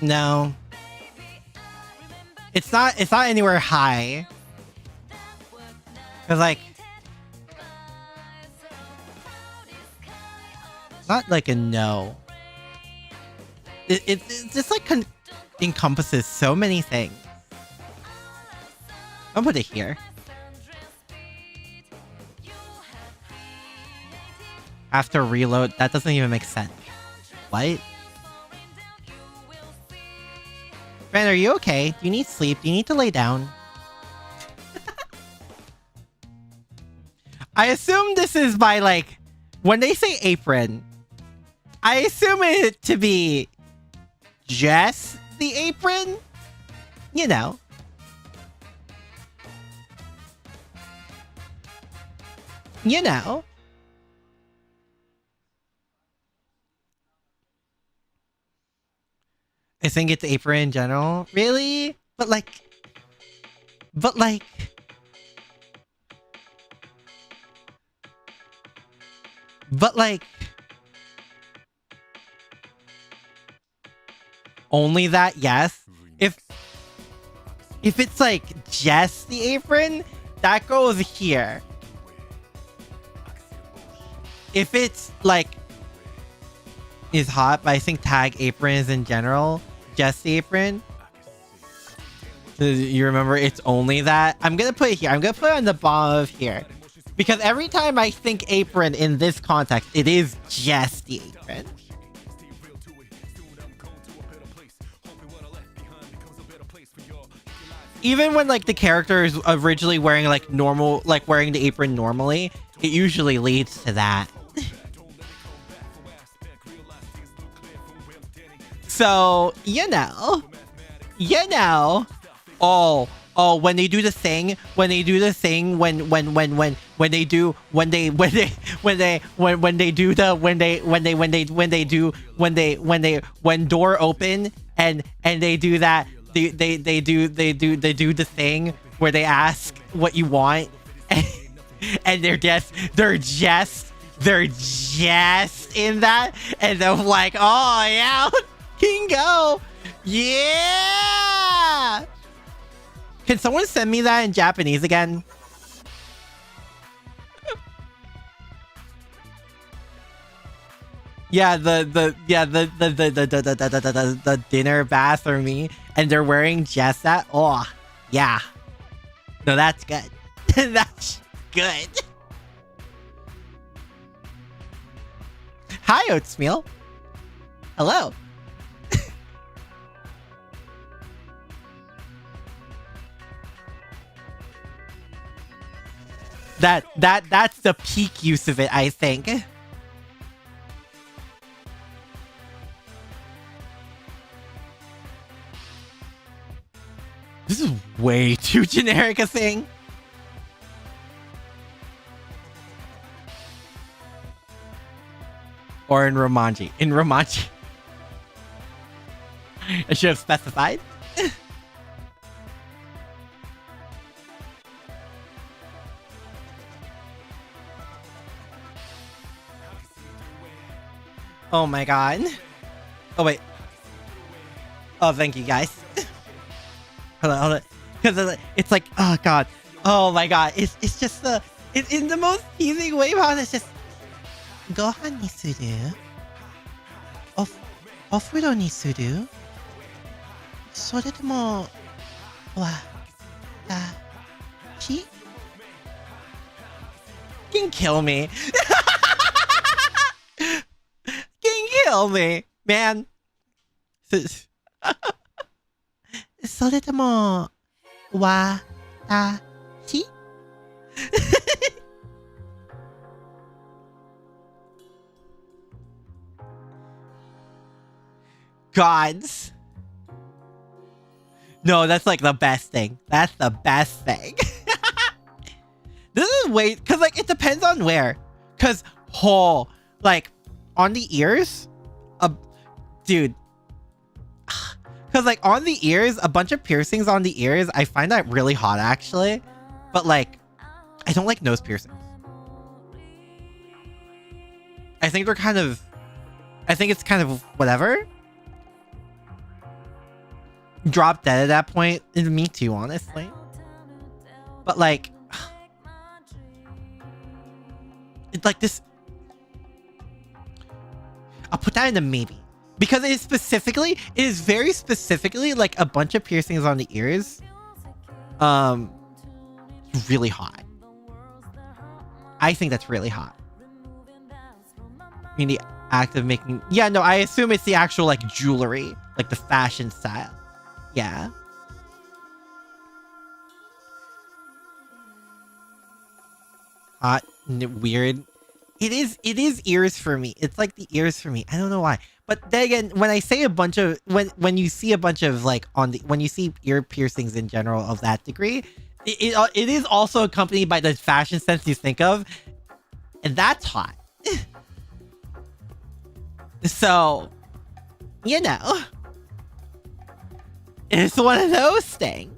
No. It's not anywhere high. Cause like not like a no. It just like encompasses so many things. I'll put it here. After reload, that doesn't even make sense. What? Friend, are you okay? Do you need sleep? Do you need to lay down? I assume this is by like, when they say apron, I assume it to be just the apron? You know. You know. I think it's apron in general. Really? But like... only that, yes. If If it's like just the apron, that goes here. If it's like is hot, but I think tag apron is in general, just the apron. You remember it's only that? I'm gonna put it here. I'm gonna put it on the bottom of here. Because every time I think apron in this context, it is just the apron. Even when like the character is originally wearing like normal, like wearing the apron normally, it usually leads to that. So, you know, oh, when they do the thing, when they do when door open and they do that, they do the thing where they ask what you want and they're just in that, and they're like, oh yeah, Kingo, yeah. Can someone send me that in Japanese again? Yeah, the dinner bath for me, and they're wearing just that. Oh, yeah. No, that's good. That's good. Hi, Oatsmeal. Hello. That's the peak use of it, I think. This is way too generic a thing. Or in Romanji. In Romanji. I should have specified. Oh my god. Oh wait. Oh, thank you guys. Hold on. Because it's like, oh god. Oh my god. It's just the... It's in the most teasing way possible. It's just... Gohan ni suru? Ofuro ni suru? Soretemo... Watashi? Can kill me. Can kill me, man. Soretemo... Watashi? Gods. No, that's like the best thing. That's the best thing. This is way... Because, like, it depends on where. Because, oh, like, on the ears? Dude. Because, like, on the ears, a bunch of piercings on the ears, I find that really hot, actually. But, like, I don't like nose piercings. I think they're kind of... I think it's kind of whatever. Drop dead at that point. Me too, honestly. But, like... It's like this... I'll put that in a maybe. Because it is very specifically like a bunch of piercings on the ears. Really hot. I think that's really hot. I mean, the act of making... Yeah, no, I assume it's the actual, like, jewelry. Like, the fashion style. Yeah. Hot, weird. It is ears for me. It's like the ears for me. I don't know why. But then again, when I say a bunch of... When you see a bunch of, like, when you see ear piercings in general of that degree, it is also accompanied by the fashion sense you think of. And that's hot. So, you know. It's one of those things.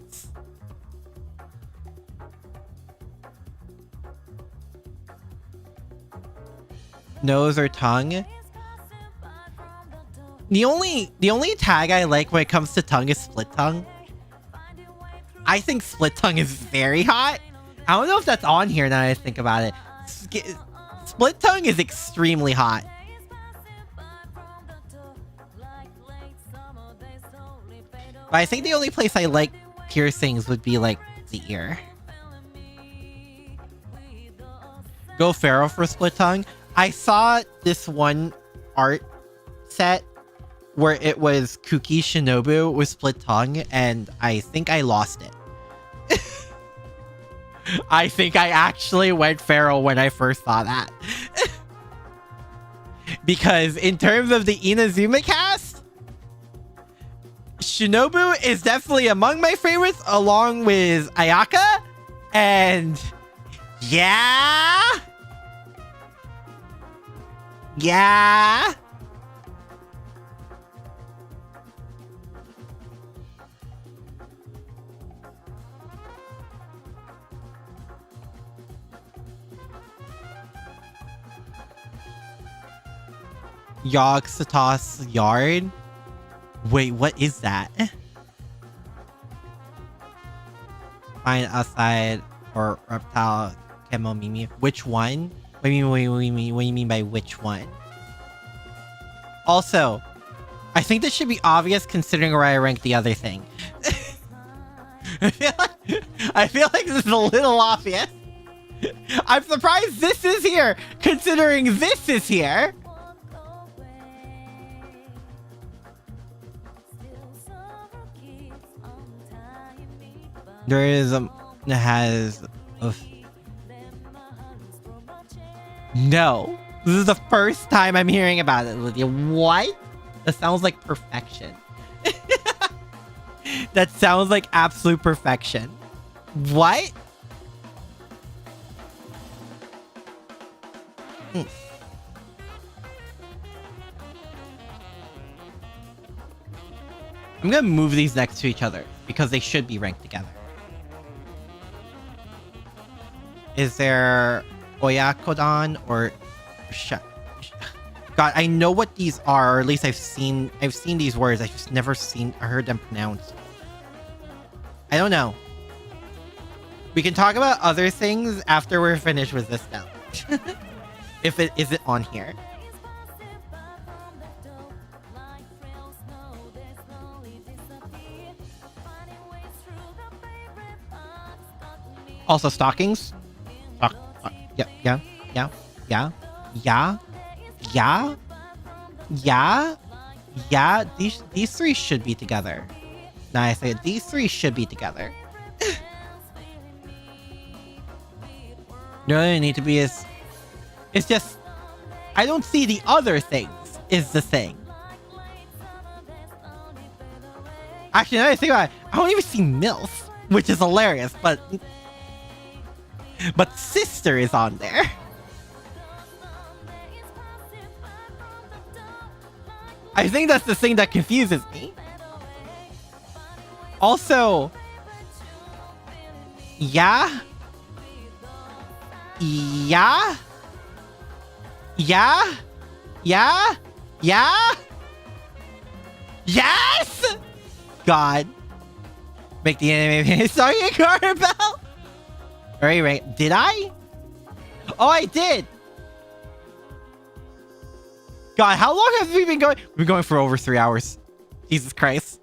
Nose or tongue? The only tag I like when it comes to tongue is split tongue. I think split tongue is very hot. I don't know if that's on here now that I think about it. Split tongue is extremely hot. But I think the only place I like piercings would be like the ear. Go feral for split tongue. I saw this one art set where it was Kuki Shinobu with split tongue, and I think I lost it. I think I actually went feral when I first saw that. Because in terms of the Inazuma cast, Shinobu is definitely among my favorites, along with Ayaka, and yeah. Yogg-Sothoth's yard? Wait, what is that? Find outside or reptile Kemomimi. Which one? What do you mean by which one? Also, I think this should be obvious considering where I rank the other thing. I feel like this is a little obvious. I'm surprised this is here, considering this is here. There is no. This is the first time I'm hearing about it, Lydia. What? That sounds like perfection. That sounds like absolute perfection. What? I'm gonna move these next to each other because they should be ranked together. Is there Oyakodon or God, I know what these are, or at least I've seen these words. I've just never heard them pronounced. I don't know. We can talk about other things after we're finished with this now. If it isn't on here. Also stockings. Yeah. These three should be together. Now I say these three should be together. No, they need to be as. It's just I don't see the other things. Is the thing. Actually, now that I think about it, I don't even see MILF, which is hilarious, but sister is on there. I think that's the thing that confuses me. Also, yes. God, make the anime. Sorry, Carabelle. Alright, right. Did I? Oh, I did. God, how long have we been going? We've been going for over 3 hours. Jesus Christ.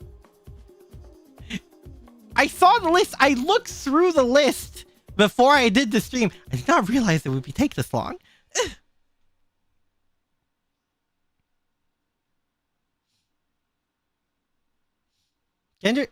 I saw the list. I looked through the list before I did the stream. I did not realize it would take this long. Gender.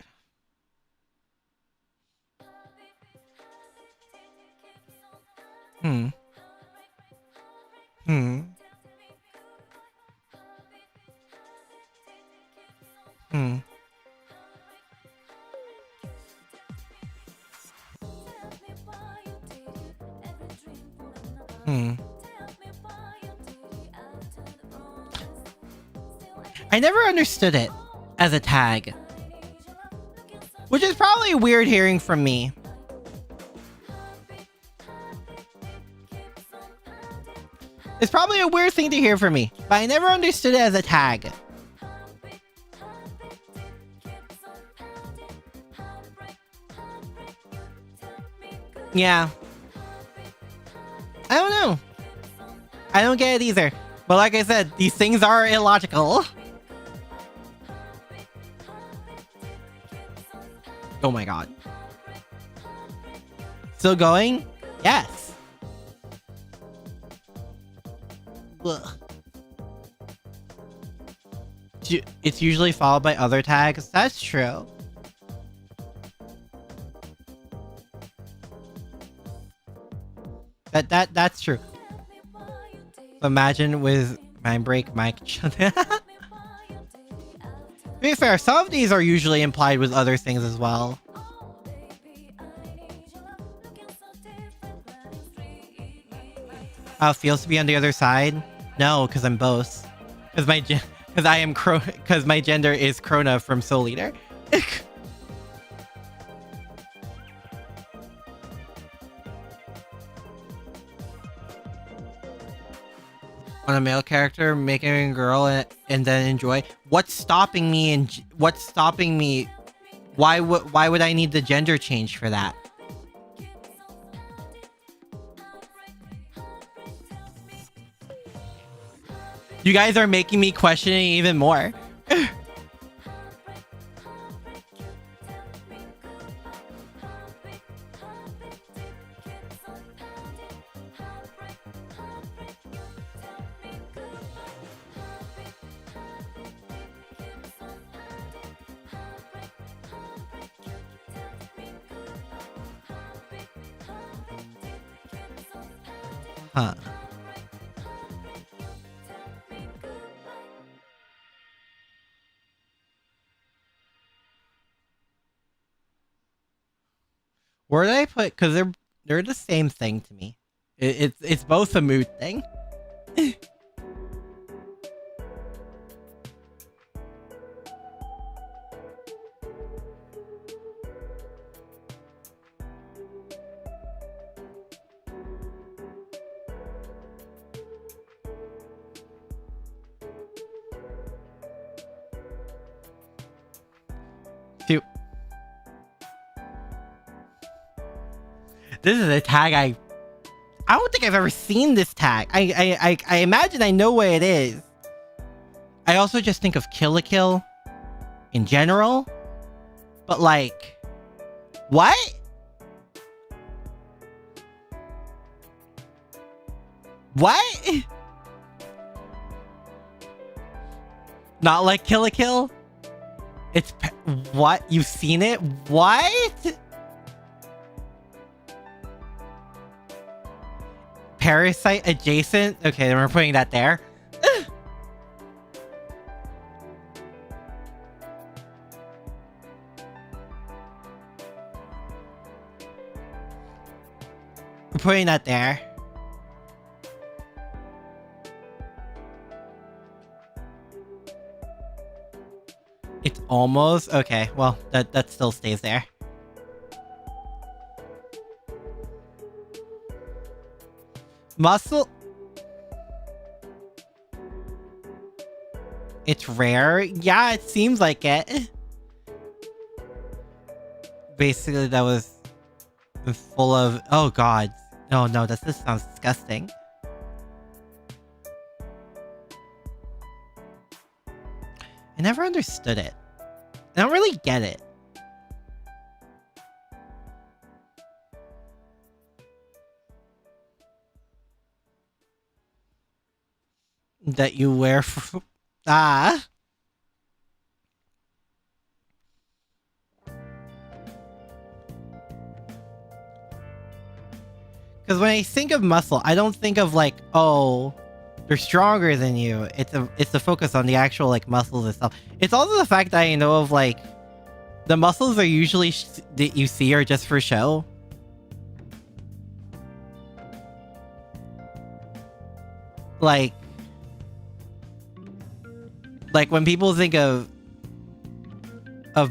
I never understood it as a tag, which is probably weird hearing from me. It's probably a weird thing to hear from me, but I never understood it as a tag. Yeah. I don't know. I don't get it either. But like I said, these things are illogical. Oh my god. Still going? Yes. Ugh. It's usually followed by other tags. That's true. That's true. Imagine with Mindbreak, Mike. To be fair, some of these are usually implied with other things as well. How it feels to be on the other side? No, because I'm both. Because my gender is Krona from Soul Eater. On a male character, making a girl and then enjoy. What's stopping me? And what's stopping me? Why would I need the gender change for that? You guys are making me question it even more. Huh. Where did I put? Because they're the same thing to me. It's both a mood thing. This is a tag I don't think I've ever seen this tag. I imagine I know what it is. I also just think of Kill la Kill in general. But like, what? What? Not like Kill la Kill? It's what? You've seen it? What? Parasite adjacent? Okay, then we're putting that there. We're putting that there. It's almost okay. Well, that still stays there. Muscle. It's rare. Yeah, it seems like it. Basically, that was full of. Oh God. Oh no, this sounds disgusting. I never understood it. I don't really get it. That you wear for... Ah. Because when I think of muscle, I don't think of like, oh, they're stronger than you. It's the focus on the actual like muscles itself. It's also the fact that I know of like, the muscles are usually that you see are just for show. Like when people think of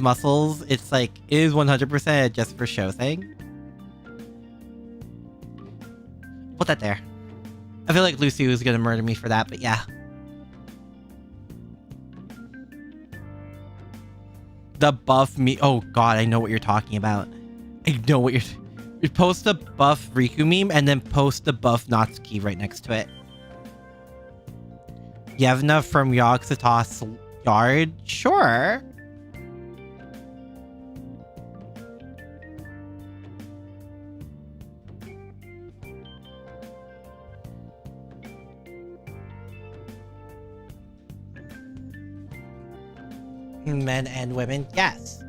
muscles, it's like, it is 100% a just for show thing. Put that there. I feel like Lucy was gonna murder me for that, but yeah. The buff me. Oh God, I know what you're talking about. I know what you're You post the buff Riku meme and then post the buff Natsuki right next to it. Yevna from Yogg-Sothoth's yard? Sure. Men and women, yes.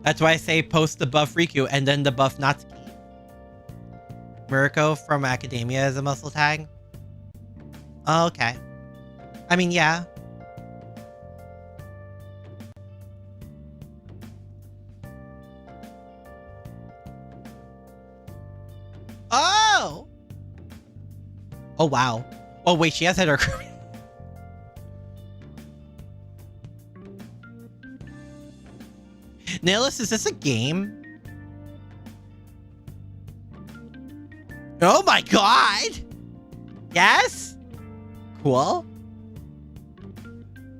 That's why I say post the buff Riku and then the buff Natsuki. Muriko from Academia is a muscle tag. Oh, okay. I mean, yeah. Oh! Oh, wow. Oh, wait, she has had her... Nihilus, is this a game? Oh my god! Yes? Cool.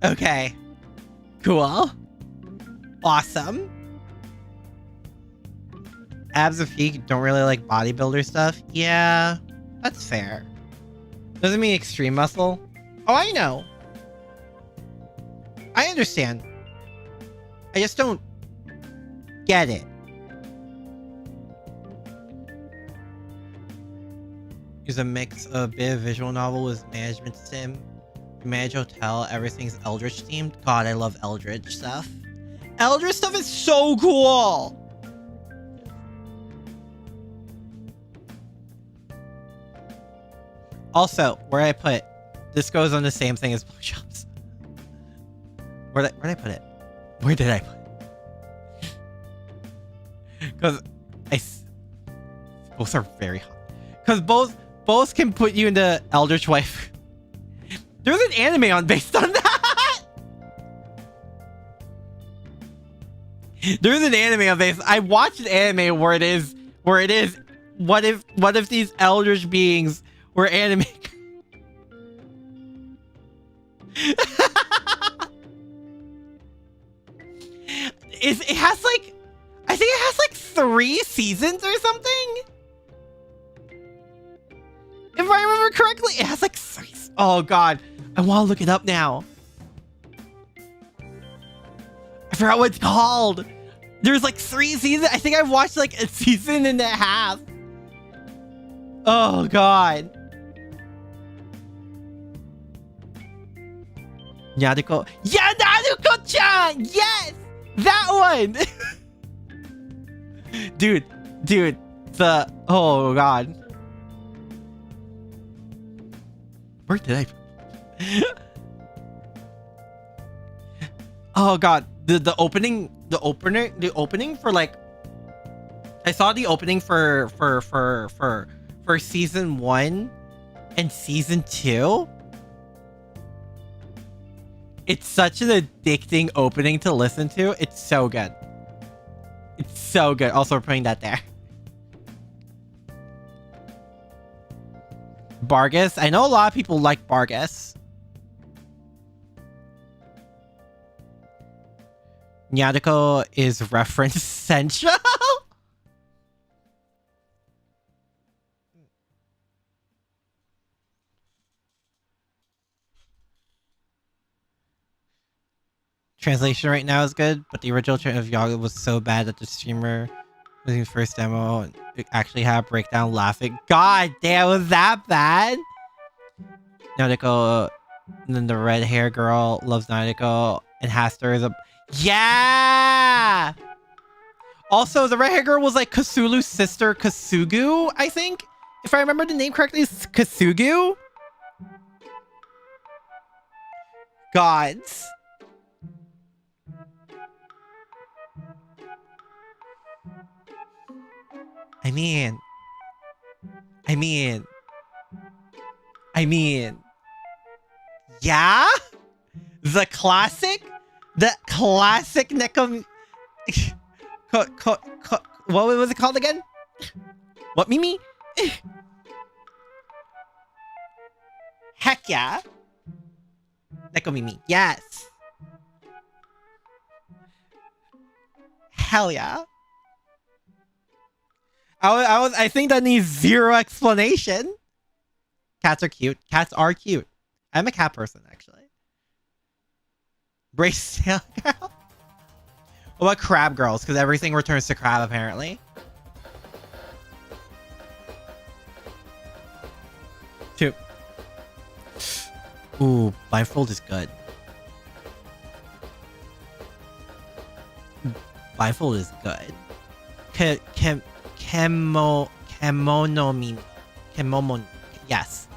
Okay. Cool. Awesome. Abs of Peak don't really like bodybuilder stuff. Yeah, that's fair. Doesn't mean extreme muscle. Oh, I know. I understand. I just don't get it. Is a mix of a bit of visual novel with management sim. Manage hotel, everything's Eldritch themed. God, I love Eldritch stuff. Eldritch stuff is so cool! Also, where I put, this goes on the same thing as blowjobs. Where'd I put it? Where did I put it? Because both are very hot. Because both can put you into Eldritch Wife. There's an anime on based on that. There's an anime on based. I watched an anime where it is. What if these Eldritch beings were anime? It has like, I think it has like 3 seasons or something. If I remember correctly, it has like 3. Oh god, I want to look it up now. I forgot what it's called. There's like 3 seasons. I think I watched like a season and a half. Oh god. Naruko. Yeah, Naruko-chan! Yes! That one! Dude. Oh god. Where did I... Oh god, the opening for like, I saw the opening for season 1 and season 2. It's such an addicting opening to listen to. It's so good. It's so good. Also, we're putting that there. Bargus. I know a lot of people like Bargus. Nyaruko is reference central. Translation right now is good, but the original of Yaga was so bad that the streamer was his first demo and actually had a breakdown laughing. God damn, was that bad? Naruto, and then the red hair girl loves Naruto, and Haster is a... Yeah! Also, the red hair girl was like Kasulu's sister, Kasugu, I think? If I remember the name correctly, it's Kasugu? Gods. I mean, yeah? The classic Nekom... What was it called again? What, Mimi? Heck yeah. Nekomimi, yes. Hell yeah. I think that needs zero explanation. Cats are cute. Cats are cute. I'm a cat person, actually. Brace Sail Girl. What about Crab Girls? Because everything returns to crab, apparently. 2. Ooh, Blindfold is good. Blindfold is good. Kemono. Yes.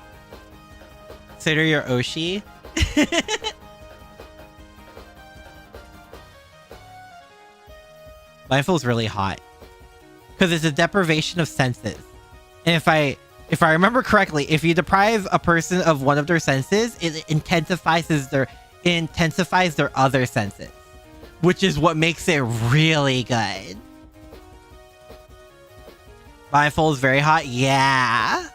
Consider your Oshi. Blindfold's really hot because it's a deprivation of senses, and if I remember correctly, if you deprive a person of one of their senses, it intensifies their other senses, which is what makes it really good. Blindfold is very hot. Yeah.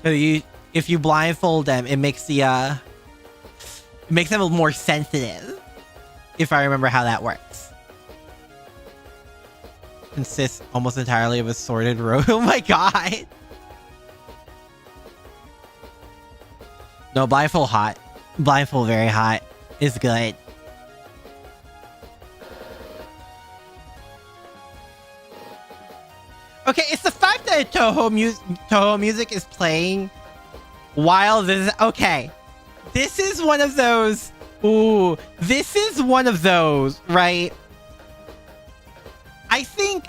If you blindfold them, it makes them more sensitive. If I remember how that works. Consists almost entirely of a sorted road. Oh my god. No, blindfold hot. Blindfold very hot. Is good. Okay, it's the fact that Toho music is playing while this... Okay. This is one of those... Ooh. This is one of those, right? I think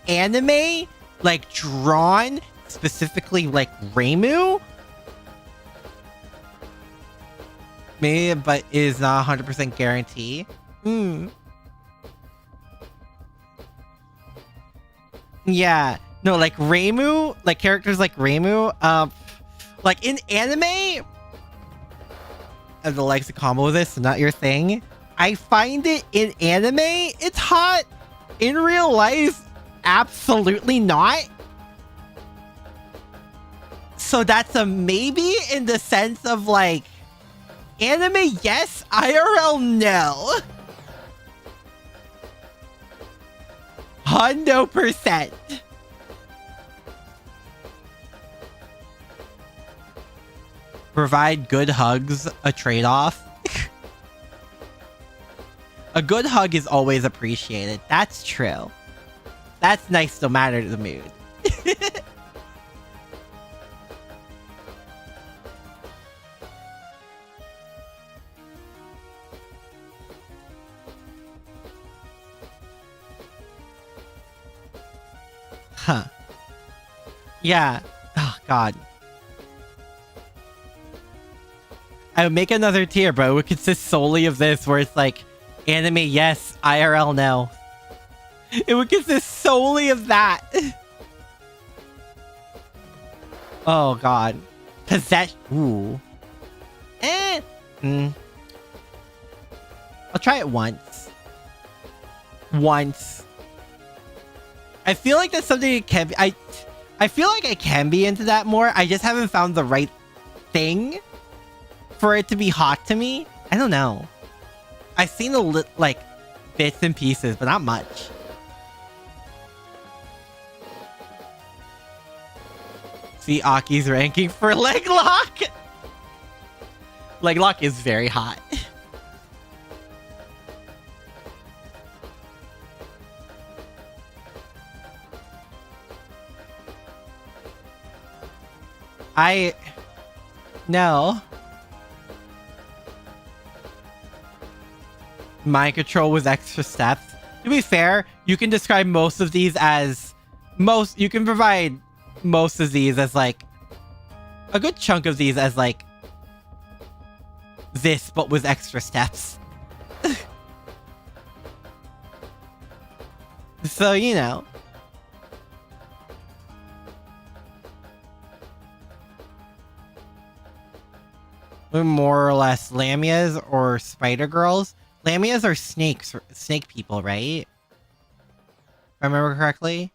anime, like drawn, specifically like Reimu, maybe, but is not 100% guarantee. Yeah. No, like Reimu, like characters like Reimu, like in anime, as the likes of combo with this, not your thing. I find it in anime, it's hot. In real life, absolutely not. So that's a maybe in the sense of like, anime, yes, IRL, no. 100%. Provide good hugs a trade-off. A good hug is always appreciated. That's true. That's nice no matter the mood. Huh. Yeah. Oh, God. I would make another tier, but it would consist solely of this, where it's like, anime, yes, IRL, no. It would consist solely of that. Oh, God. Possession. Ooh. I'll try it once. I feel like that's something it can be. I feel like I can be into that more. I just haven't found the right thing for it to be hot to me. I don't know. I've seen like bits and pieces, but not much. See Aki's ranking for leg lock. Leg lock is very hot. No. Mind control with extra steps. To be fair, you can describe most of these as... You can provide most of these as like... A good chunk of these as like... This, but with extra steps. So, you know. More or less Lamias or Spider Girls. Lamias are snake people, right? If I remember correctly.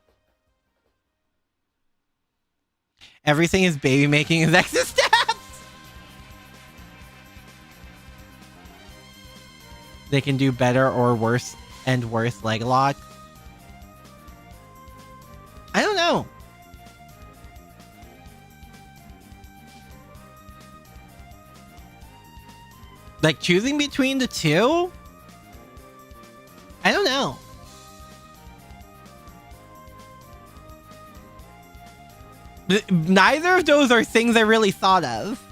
Everything is baby making is extra steps. they can do better or worse and worse leg lock. I don't know. Like choosing between the two? I don't know. Neither of those are things I really thought of.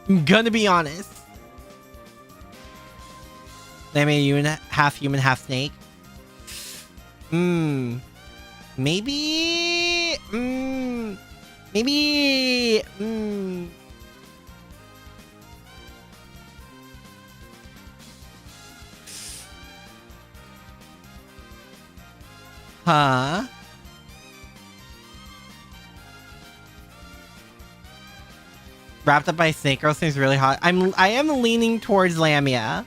I'm gonna be honest. Maybe half human, half snake. Maybe. Maybe. Huh? Wrapped up by snake girl seems really hot. I am leaning towards Lamia.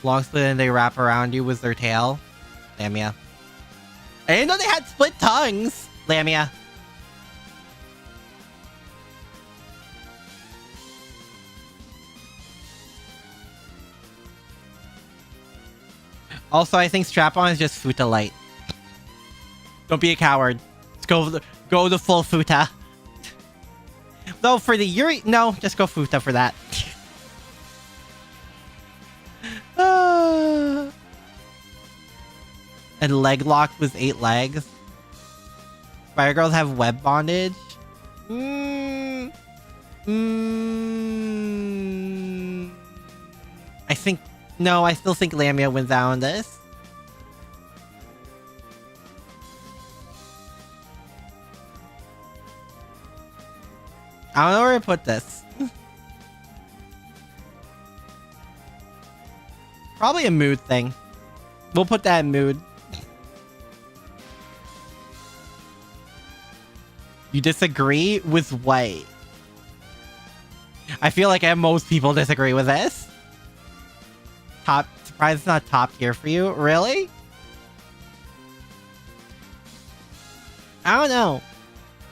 Long split and they wrap around you with their tail. Lamia. I didn't know they had split tongues. Lamia. Also, I think strap-on is just Futa light. Don't be a coward. Let's go the full Futa. Though for the Yuri, no, just go Futa for that. And leg locked with 8 legs. Fire girls have web bondage. I think no, I still think Lamia wins out on this. I don't know where to put this. Probably a mood thing. We'll put that in mood. You disagree with what? I feel like most people disagree with this. Surprised it's not top tier for you. Really? I don't know.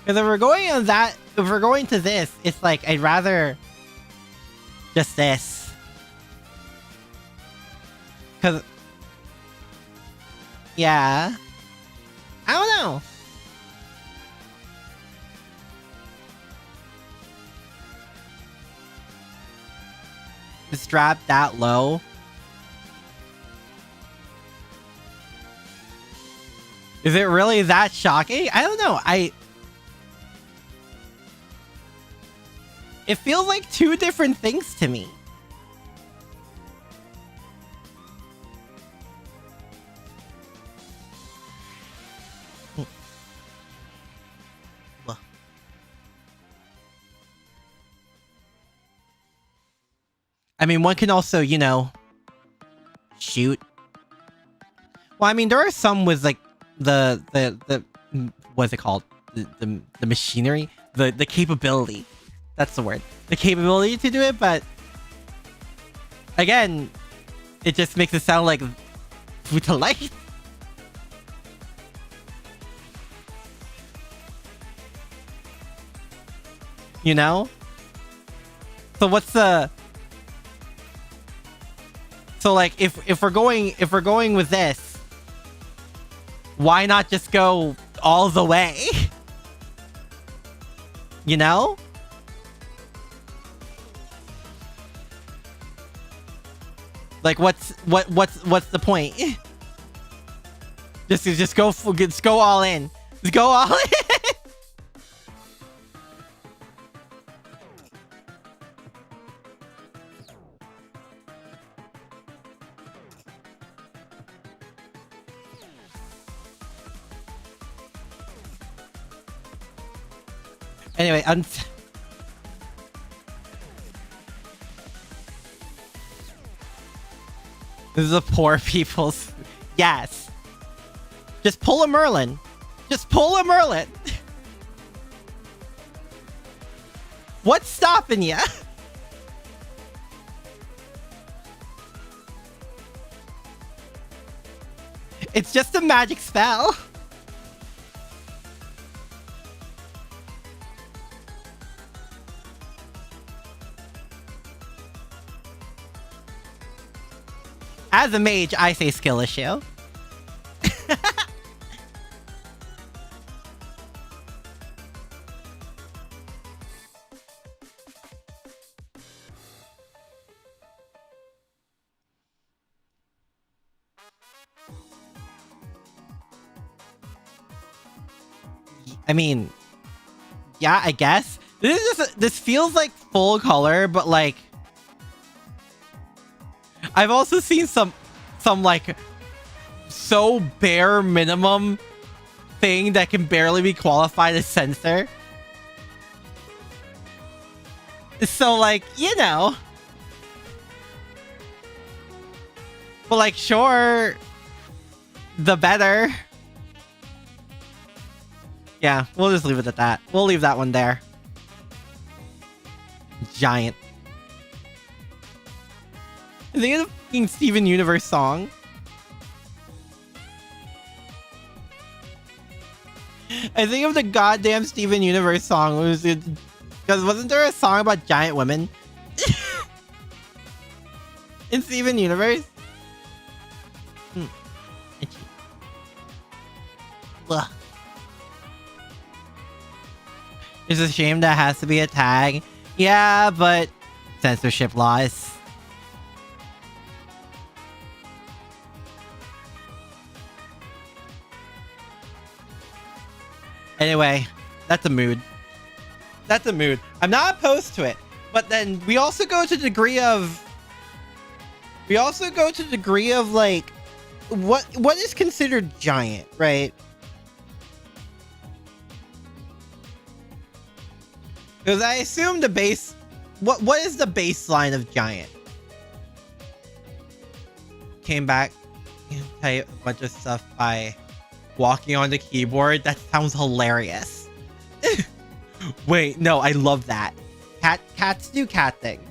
Because if we're going on that, if we're going to this, it's like I'd rather just this. Because yeah, I don't know. The strap that low. Is it really that shocking? I don't know. It feels like two different things to me. I mean, one can also, you know, shoot. Well, I mean, there are some with like the what's it called? The machinery, the capability. That's the word. The capability to do it, but again, it just makes it sound like Futa light. You know? So what's the like if we're going with this, why not just go all the way? You know? Like what's the point? Just go all in. Just go all in. Anyway, this is a poor people's. Yes. Just pull a Merlin. Just pull a Merlin. What's stopping you? It's just a magic spell. As a mage, I say skill issue. I mean, yeah, I guess. This feels like full color, but like I've also seen some like so bare minimum thing that can barely be qualified as censor. So like, you know. But like, sure, the better. Yeah, we'll just leave it at that. We'll leave that one there. Giant. I think of the fucking Steven Universe song. I think of the goddamn Steven Universe song. Because wasn't there a song about giant women? In Steven Universe? Itchy. Ugh. It's a shame that has to be a tag. Yeah, but censorship laws. Anyway, that's a mood. That's a mood. I'm not opposed to it. But then we also go to the degree of... We also go to the degree of like... What is considered giant, right? Because I assume the base... What is the baseline of giant? Came back and type a bunch of stuff by walking on the keyboard. That sounds hilarious. Wait, no, I love that. Cats do cat things.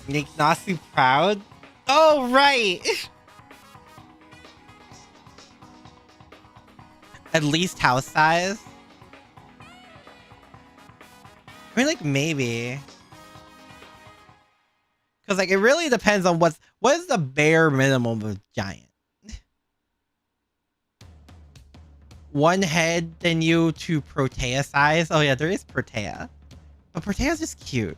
Make Nasu proud? Oh, right! At least house size? I mean, like, maybe. Because, like, it really depends on what is the bare minimum of giant. One head, then you to Protea size. Oh, yeah, there is Protea. But Protea's just cute.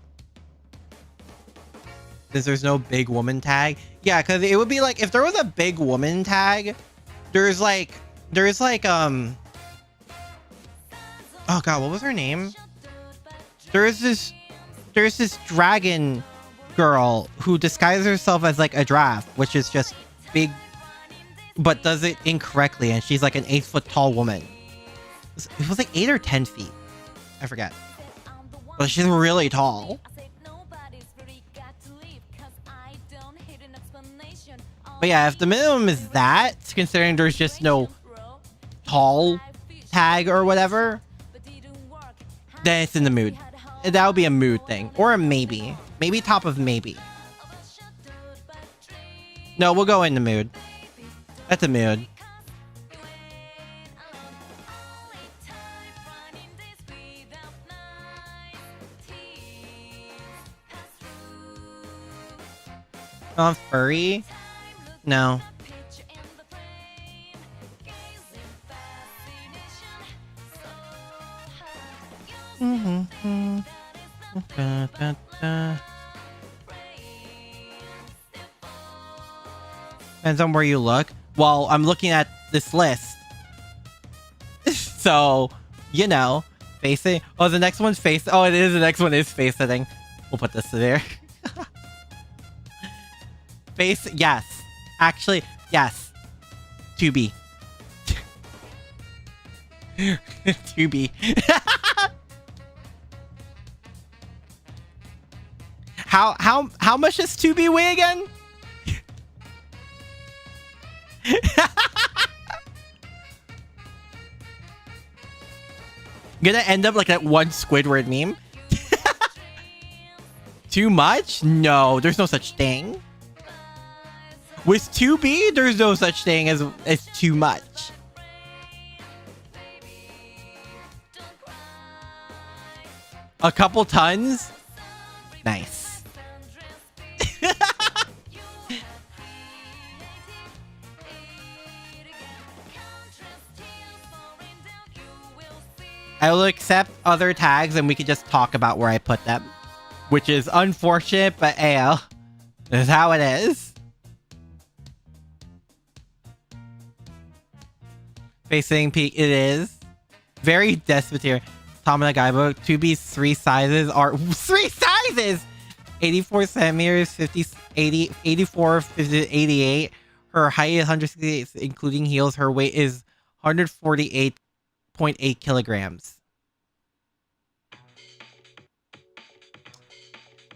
Because there's no big woman tag. Yeah, because it would be like, if there was a big woman tag, there's like, oh god, what was her name? There's this dragon girl who disguises herself as like a giraffe, which is just big, but does it incorrectly, and she's like an 8-foot tall woman. It was like 8 or 10 feet. I forget. But she's really tall. But yeah, if the minimum is that, considering there's just no tall tag or whatever, then it's in the mood. That would be a mood thing. Or a maybe. Maybe top of maybe. No, we'll go in the mood. That's a mood. Oh, furry? No. Depends on where you look. Well, I'm looking at this list. So, you know, face it. Oh, the next one's face. Oh, it is. The next one is face sitting. We'll put this there. Face, yes. Actually, yes. 2B. 2B. How much does 2B weigh again? Gonna end up like that one Squidward meme. Too much? No, there's no such thing. With 2B, there's no such thing as too much. A couple tons? Nice. I will accept other tags and we can just talk about where I put them. Which is unfortunate, but ayo. This is how it is. Facing peak, it is. Very desperate here. Tom and the Guidebook. 2B's 3 sizes are 3 sizes! 84 centimeters, 50, 80, 84, 50, 88. Her height is 168, including heels. Her weight is 148.8 kilograms.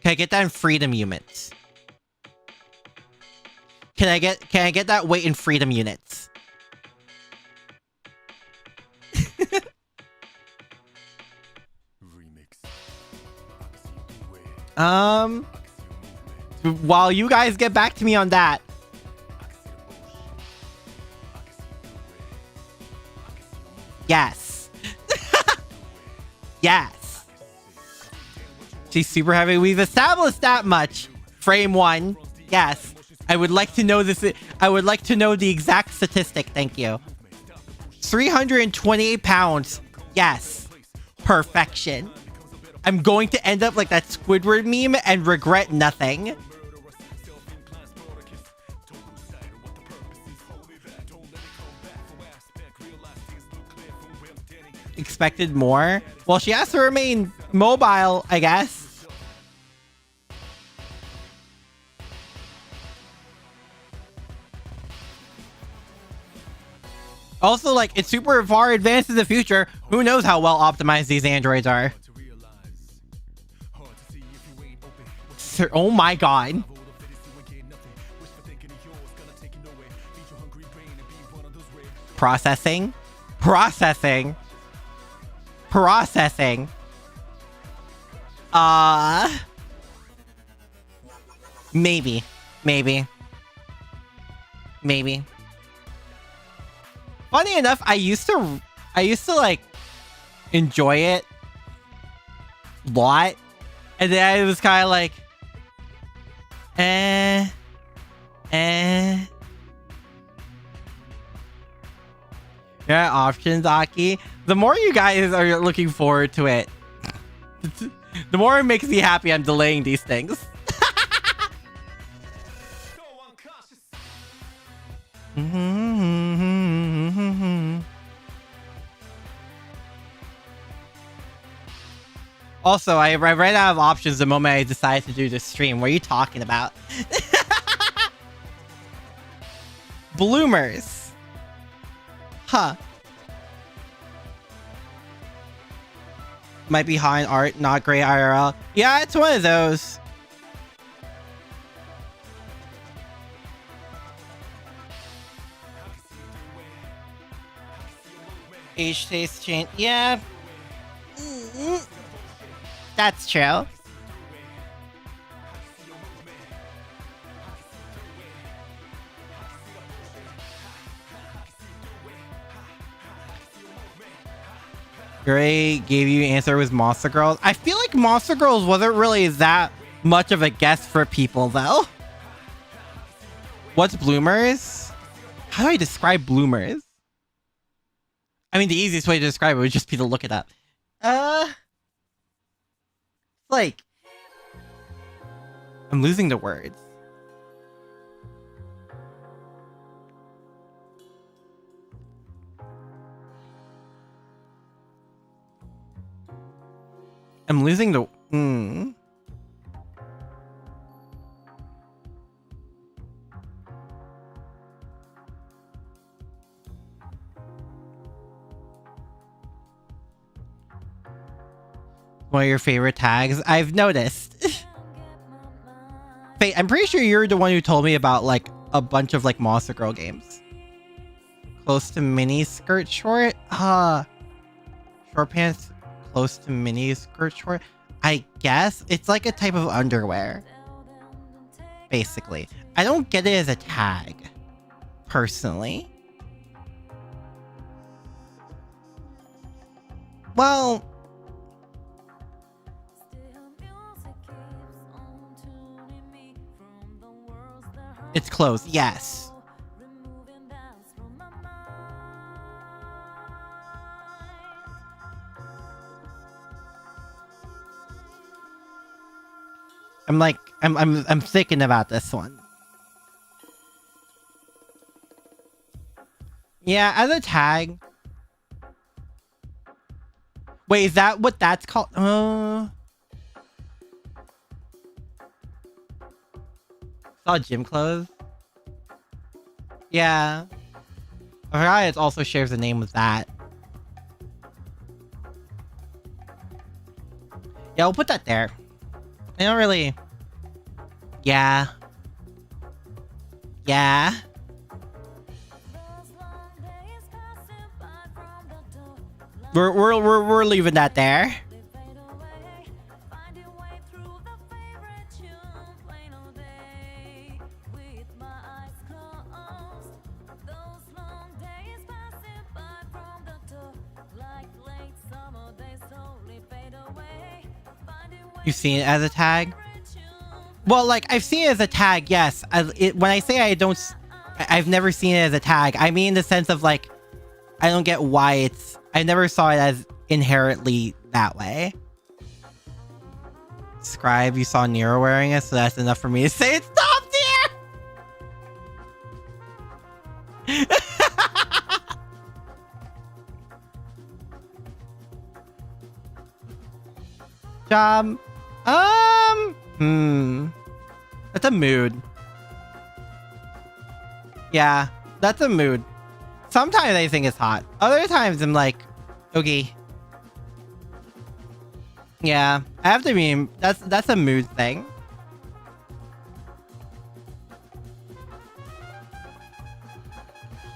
Can I get that in freedom units? Can I get that weight in freedom units? While you guys get back to me on that. Yes. Yes. She's super heavy. We've established that much. Frame 1. Yes. I would like to know this. I would like to know the exact statistic. Thank you. 328 pounds. Yes. Perfection. I'm going to end up like that Squidward meme and regret nothing. Expected more? Well, she has to remain mobile, I guess. Also, like, it's super far advanced in the future. Who knows how well optimized these androids are? Sir, oh my god. Processing? Processing. Processing. Maybe. Maybe. Maybe. Funny enough, I used to like enjoy it a lot, and then I was kind of like, yeah, options, Aki. The more you guys are looking forward to it, the more it makes me happy I'm delaying these things. Also, I ran out of options the moment I decided to do this stream. What are you talking about? Bloomers. Huh. Might be high in art, not great IRL. Yeah, it's one of those. Age taste change. Yeah. That's true. Gray gave you answer was Monster Girls. I feel like Monster Girls wasn't really that much of a guess for people though. What's bloomers? How do I describe bloomers? I mean, the easiest way to describe it would just be to look it up. Like, I'm losing the words. I'm losing the... One of your favorite tags? I've noticed. Fate, I'm pretty sure you're the one who told me about, like, a bunch of, like, Monster Girl games. Close to mini skirt short? Short pants... Close to mini skirt short. I guess it's like a type of underwear. Basically. I don't get it as a tag. Personally. Well. It's closed. Yes. I'm thinking about this one. Yeah, as a tag. Wait, is that what that's called? Saw gym clothes. Yeah. I forgot it also shares the name with that. Yeah, we'll put that there. I don't really... Yeah. Yeah. We're leaving that there. You've seen it as a tag? Well, like, I've seen it as a tag, yes. When I say I've never seen it as a tag, I mean in the sense of, like, I don't get why it's... I never saw it as inherently that way. Scribe, you saw Nero wearing it, so that's enough for me to say it's top tier! Job. That's a mood. Yeah, that's a mood. Sometimes I think it's hot. Other times I'm like, okay. Yeah, I have to be. That's a mood thing.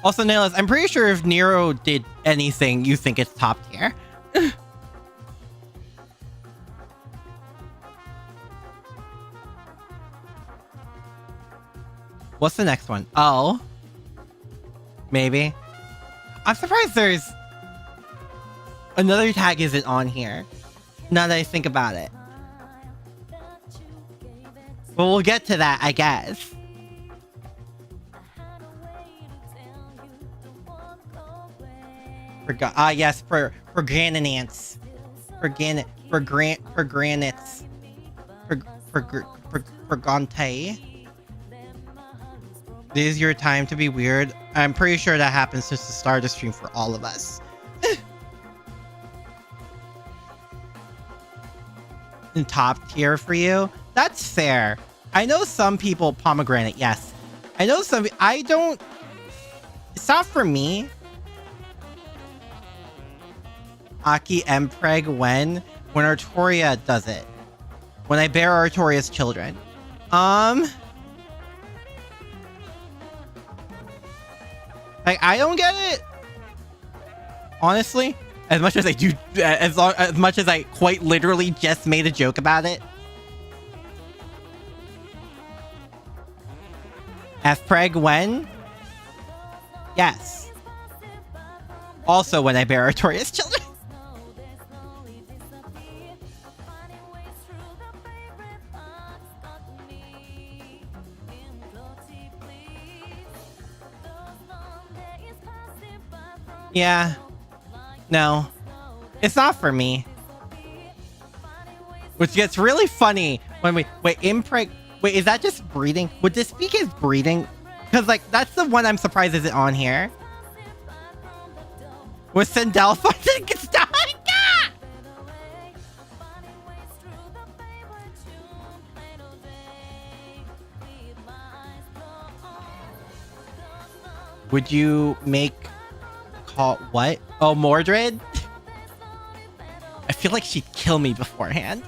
Also, Nailus, I'm pretty sure if Nero did anything, you think it's top tier. What's the next one? Oh. Maybe. I'm surprised there's... Another tag isn't on here. Now that I think about it. But we'll get to that, I guess. Yes, for granitants. For granites. For Gante. This is your time to be weird. I'm pretty sure that happens since the start of the stream for all of us. In top tier for you? That's fair. I know some people... Pomegranate, yes. I know some... I don't... It's not for me. Aki Mpreg when Artoria does it. When I bear Artoria's children. Like, I don't get it. Honestly, as much as I do, as much as I quite literally just made a joke about it. Fpreg when? Yes. Also when I bear Artoria's children. Yeah. No. It's not for me. Which gets really funny when we... Wait, impreg... Wait, is that just breeding? Would this speak as breeding? Because, like, that's the one I'm surprised isn't on here. With Sindel fighting Gestanica! Would you make... What? Oh, Mordred? I feel like she'd kill me beforehand.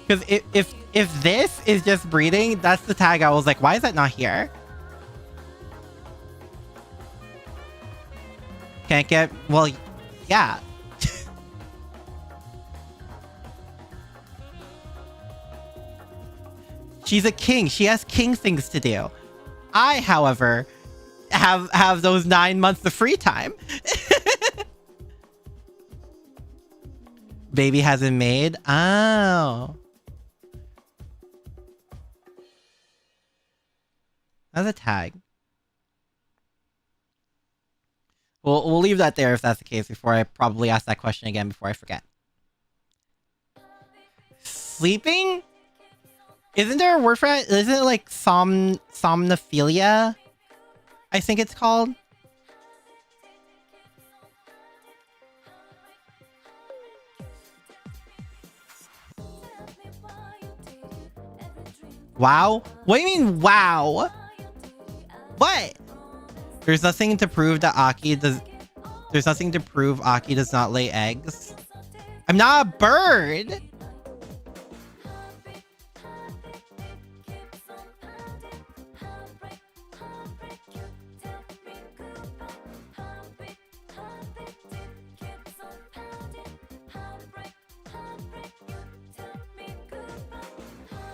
Because if this is just breeding, that's the tag I was like, why is that not here? Can't get... Well, yeah. She's a king. She has king things to do. I, however... have those 9 months of free time. Baby hasn't made. Oh. As a tag. We'll leave that there if that's the case before I probably ask that question again before I forget. Sleeping? Isn't there a word for it? Isn't it like somnophilia? I think it's called. Wow? What do you mean, wow? What? There's nothing to prove that Aki does... There's nothing to prove Aki does not lay eggs. I'm not a bird!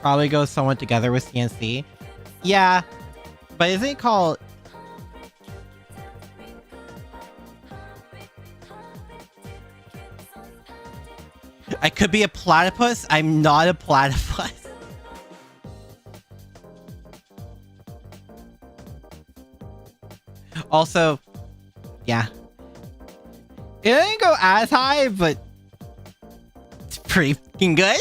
Probably goes somewhat together with CNC. Yeah, but isn't it called... I could be a platypus. I'm not a platypus. Also, yeah. It didn't go as high, but it's pretty fucking good.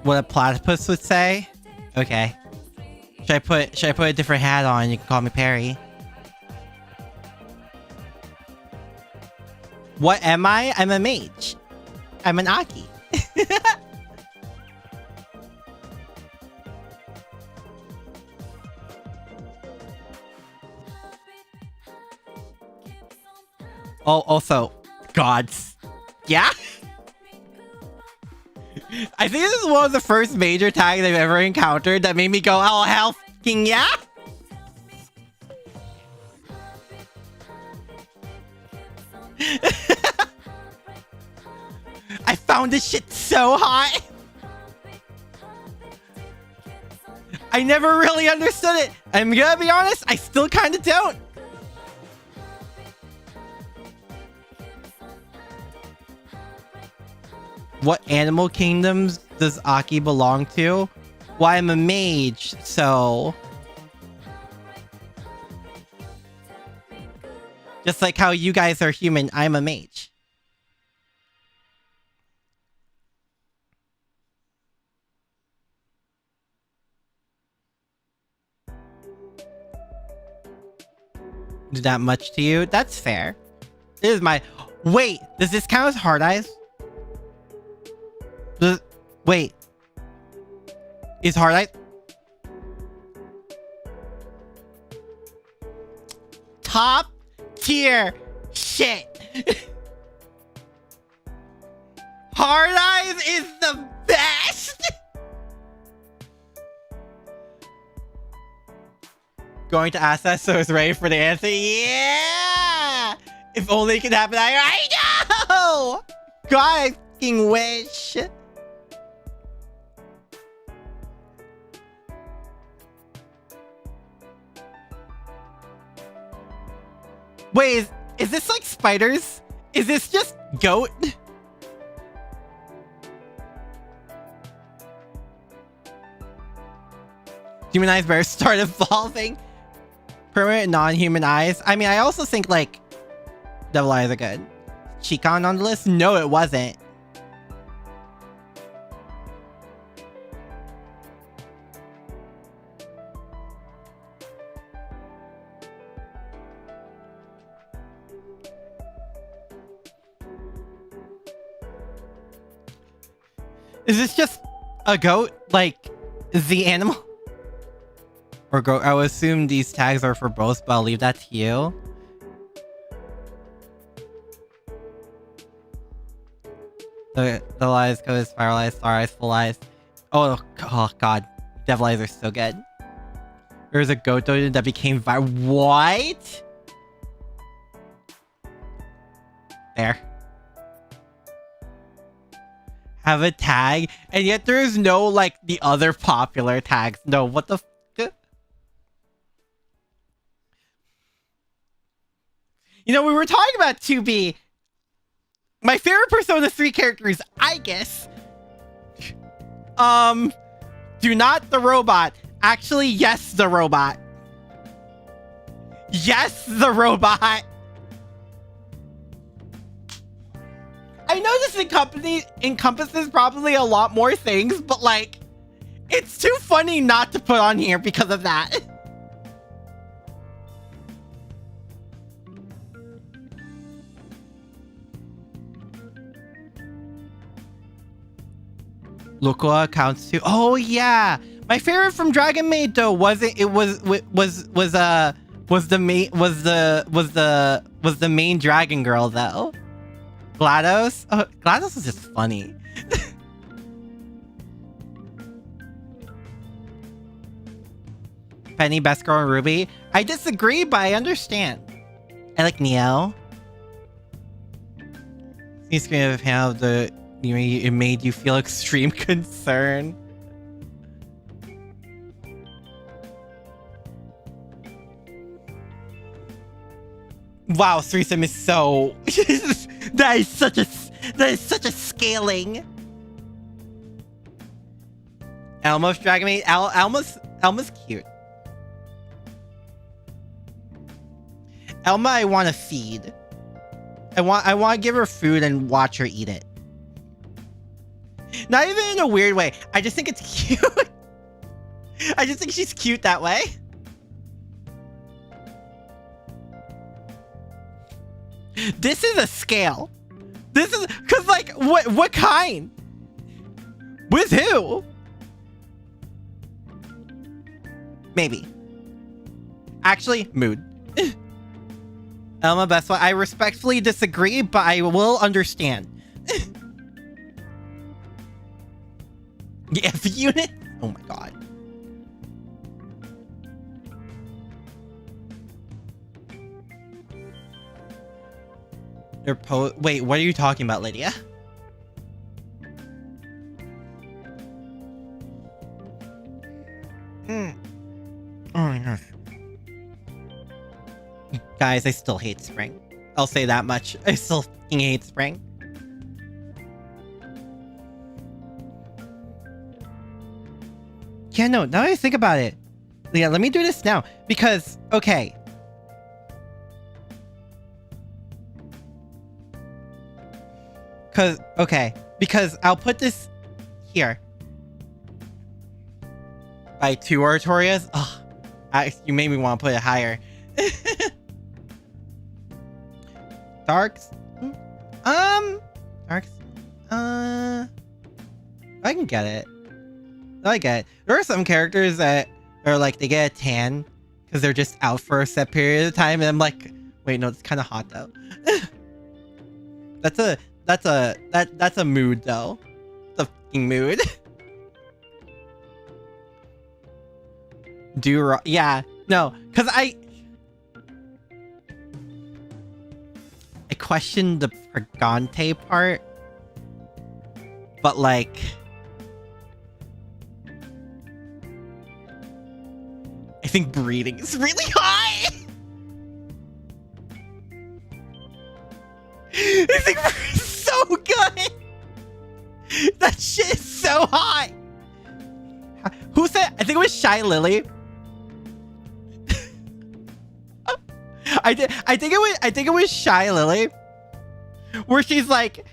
What a platypus would say? Okay. Should I put a different hat on? You can call me Perry. What am I? I'm a mage. I'm an Aki. Oh, also, gods. Yeah? I think this is one of the first major tags I've ever encountered that made me go, oh, hell fucking yeah! I found this shit so hot! I never really understood it. I'm gonna be honest, I still kinda don't. What animal kingdoms does Aki belong to? Well, I'm a mage, so... Just like how you guys are human, I'm a mage. Do that much to you? That's fair. This is my... Wait, does this count as hard eyes? Wait. Is hard eyes... Top tier shit. Hard eyes is the best. Going to ask that so it's ready for the answer. Yeah. If only it could happen. I know. God, I fucking wish. Wait, is this like spiders? Is this just goat? Human eyes better start evolving. Permanent non-human eyes. I mean, I also think like devil eyes are good. Chikon on the list? No, it wasn't. Is this just a goat? Like, the animal? Or goat? I would assume these tags are for both, but I'll leave that to you. The eyes go as spiral eyes, star eyes, full eyes. Oh god. Devil eyes are so good. There's a goat dojo that became what? There. Have a tag, and yet there's no like the other popular tags. No, what the You know, we were talking about 2B. My favorite Persona 3 characters, I guess. Do not the robot. Actually, yes, the robot. Yes, the robot. I know this encompasses probably a lot more things, but like, it's too funny not to put on here because of that. Local accounts too. Oh yeah, my favorite from Dragon Maid though wasn't. It was the main dragon girl though. GLaDOS. Oh, GLaDOS is just funny. Penny, Best Girl, and Ruby. I disagree, but I understand. I like Neo. You screen of how it made you feel extreme concern. Wow, threesome is so that is such a scaling. Elmo's Dragon Maid. Elma's cute. Elma, I want to feed. I want to give her food and watch her eat it. Not even in a weird way. I just think it's cute. I just think she's cute that way. This is a scale. This is because like what kind? With who? Maybe. Actually, mood. Elma, best one. I respectfully disagree, but I will understand. The F unit? Oh my god. Wait, what are you talking about, Lydia? Oh my gosh. Guys, I still hate spring. I'll say that much. I still fucking hate spring. Yeah, no, now that I think about it. Yeah, let me do this now. Because, okay. Because I'll put this here. By 2 oratorias. Oh, you made me want to put it higher. Darks. Darks. I can get it. I get it. There are some characters that are like they get a tan because they're just out for a set period of time, and I'm like, wait, no, it's kind of hot though. That's a mood though. It's a fucking mood. Yeah, no, because I questioned the Pregante part, but like, I think breeding is really high. I think breeding is so good. That shit is so high. Who said? I think it was Shy Lily. I think it was Shy Lily, where she's like,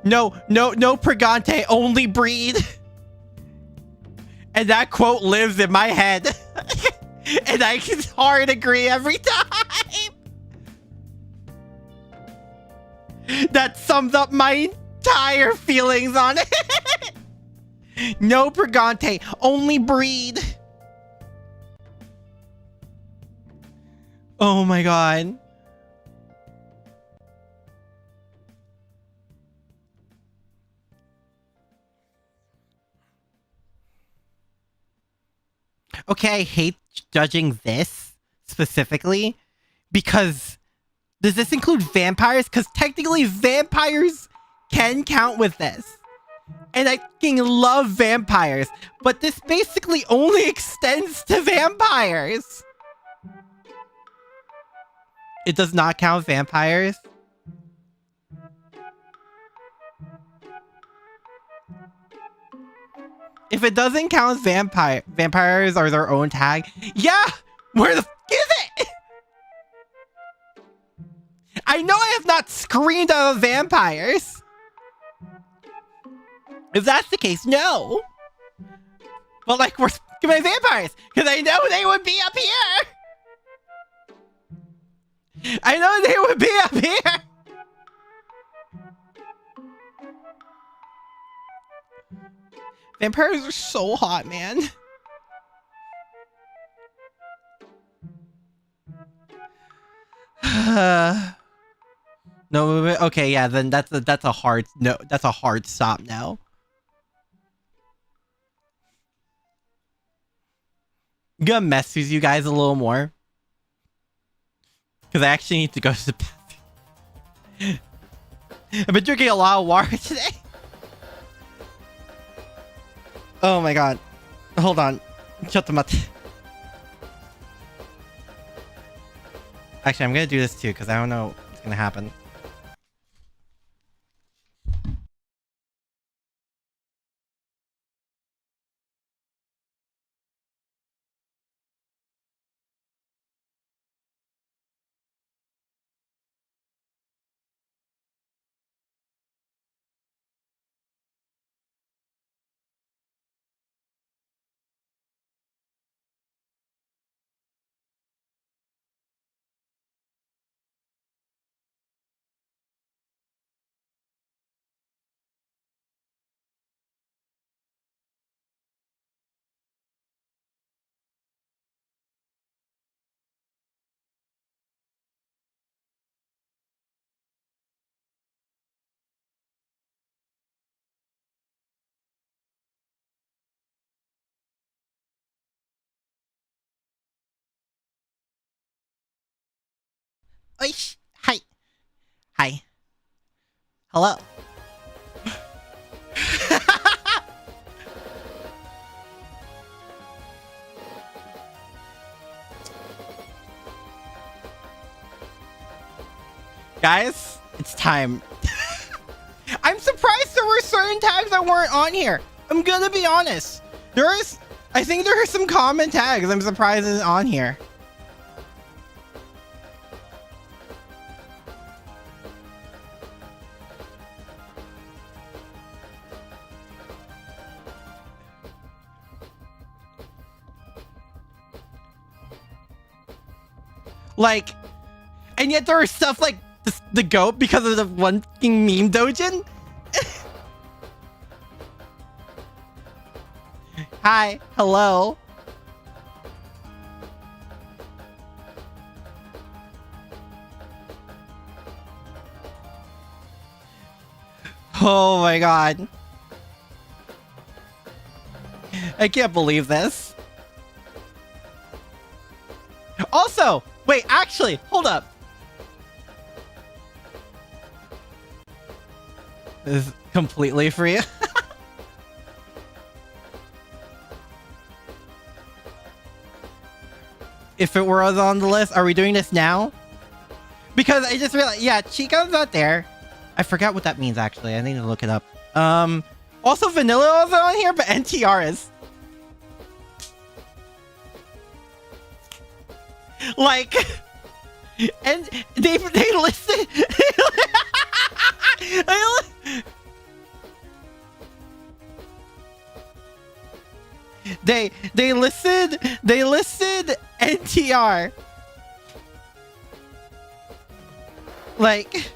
no Pregante, only breed. And that quote lives in my head. And I can hard agree every time. That sums up my entire feelings on it. No Pregante, only breed. Oh my god. Okay, I hate judging this specifically because does this include vampires? Because technically vampires can count with this. And I fucking love vampires, but this basically only extends to vampires. It does not count vampires. If it doesn't count vampires are their own tag. Yeah! Where the f is it? I know I have not screened out of vampires. If that's the case, no. But like, we're my vampires, because I know they would be up here. I know they would be up here. Vampires are so hot, man. No, okay, yeah, then that's a hard no. That's a hard stop now. I'm gonna mess with you guys a little more because I actually need to go to the bathroom. I've been drinking a lot of water today. Oh my god. Hold on. Actually, I'm gonna do this too because I don't know what's gonna happen. Oish. Hi. Hi. Hello. Guys, it's time. I'm surprised there were certain tags that weren't on here. I'm gonna be honest. I think there are some common tags I'm surprised isn't on here. Like, and yet there are stuff like the goat because of the one fucking meme dojin. Hi, hello. Oh my god. I can't believe this. Also, wait, actually, hold up. This is completely free. If it were on the list, are we doing this now? Because I just realized, yeah, Chico's not there. I forgot what that means, actually. I need to look it up. Also, Vanilla is on here, but NTR is. Like, and they listed. They listed NTR. Like,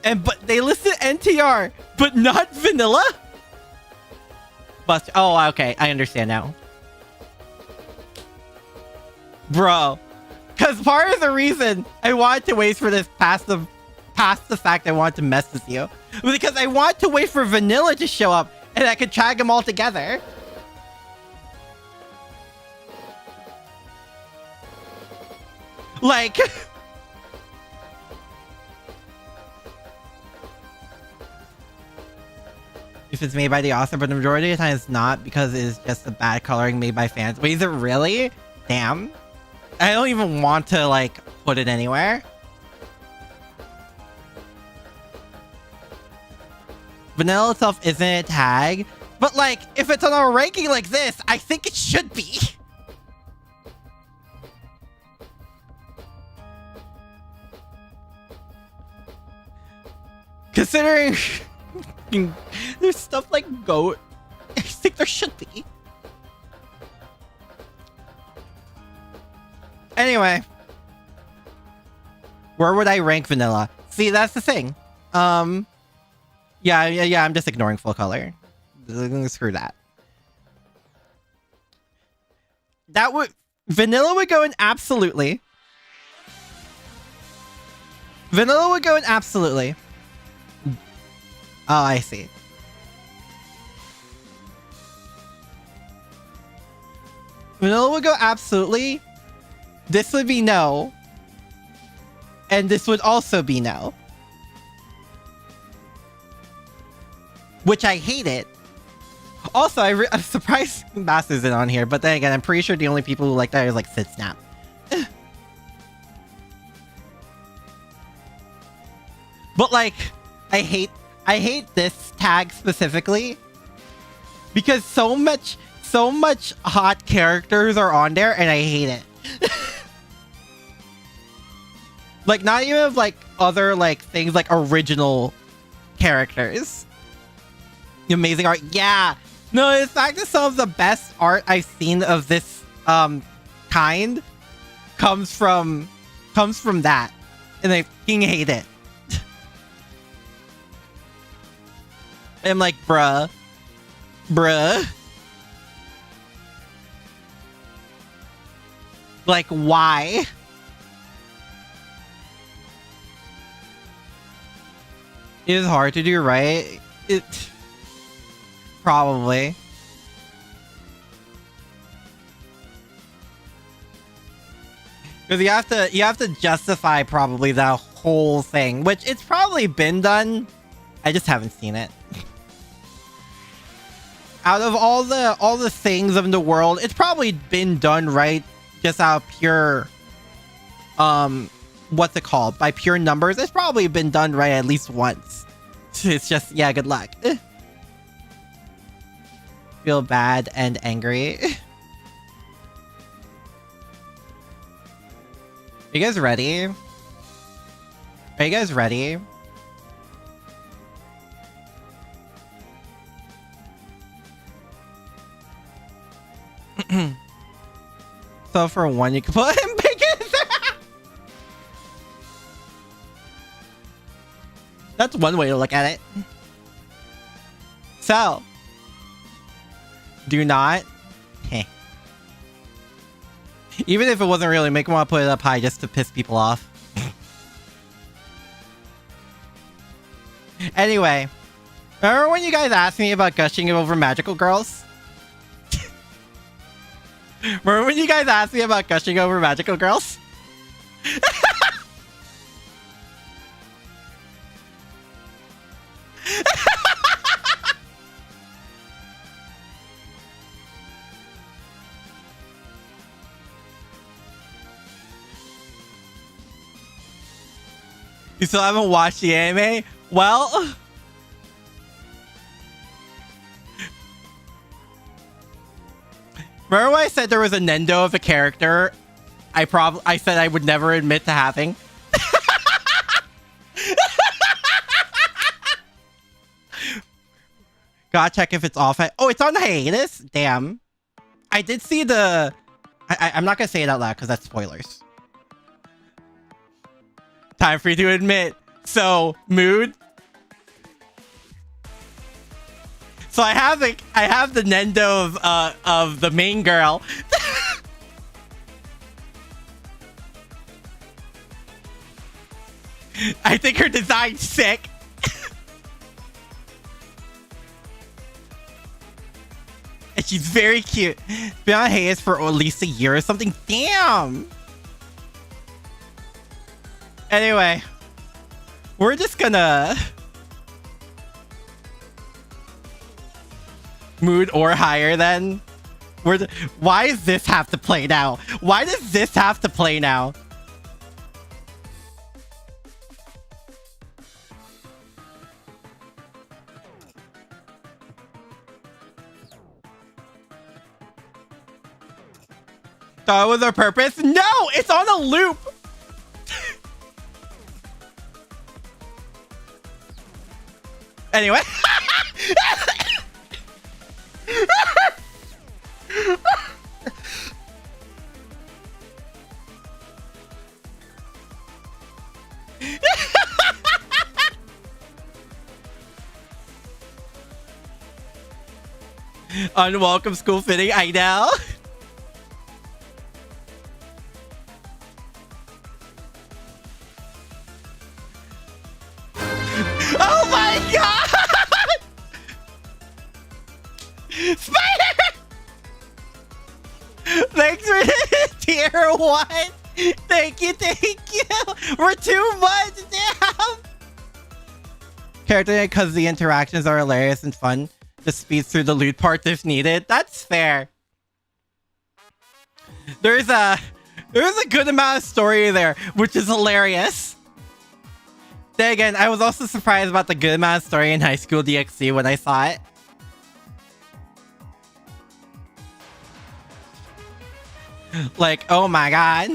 but they listed NTR, but not Vanilla. But oh, okay, I understand now, bro. Because part of the reason I wanted to wait for this past the fact I wanted to mess with you, because I want to wait for Vanilla to show up and I could tag them all together. Like, if it's made by the author, but the majority of the time it's not because it's just a bad coloring made by fans. Wait, is it really? Damn. I don't even want to like put it anywhere. Vanilla itself isn't a tag, but like if it's on a ranking like this, I think it should be. Considering there's stuff like goat, I think there should be. Anyway, where would I rank vanilla? See, that's the thing. Yeah, I'm just ignoring full color. Screw that. That would... Vanilla would go in absolutely. Vanilla would go in absolutely. Oh, I see. Vanilla would go absolutely. This would be no. And this would also be no. Which I hate it. Also, I'm surprised Bass isn't on here, but then again, I'm pretty sure the only people who like that is like Sid Snap. But like, I hate this tag specifically because so much hot characters are on there, and I hate it. Like, not even of like other like things like original characters. Amazing art, yeah. No, in fact, that some of the best art I've seen of this kind comes from that, and I fucking hate it. I'm like, bruh. Like, why? It is hard to do, right? It probably. Because you have to justify probably that whole thing, which it's probably been done. I just haven't seen it. Out of all the things in the world, it's probably been done right, just out of pure, what's it called? By pure numbers, it's probably been done right at least once. It's just, yeah, good luck. Feel bad and angry. Are you guys ready? Are you guys ready? So for one, you can put him bacon. That's one way to look at it. So, do not. Even if it wasn't really, make me want to put it up high just to piss people off. Anyway, remember when you guys asked me about gushing over magical girls? Remember when you guys asked me about gushing over magical girls? You still haven't watched the anime? Well... Remember when I said there was a Nendo of a character I said I would never admit to having? Gotta check if it's off. Oh, it's on hiatus? Damn. I did see the... I'm not gonna say it out loud because that's spoilers. Time for you to admit. So, mood? So I have the Nendo of the main girl. I think her design's sick. And she's very cute. Been on hiatus for at least a year or something. Damn. Anyway, we're just gonna... Mood or higher then. Why does this have to play now? Why does this have to play now? Thought it was a purpose? No! It's on a loop! Anyway. Unwelcome school fitting, I know. Oh my god! Spider! Thanks for the tier 1. Thank you. We're too much, damn. Character because the interactions are hilarious and fun. Just speeds through the loot part if needed. That's fair. There's a good amount of story there, which is hilarious. Then again, I was also surprised about the good amount of story in High School DxD when I saw it. Like, oh my god.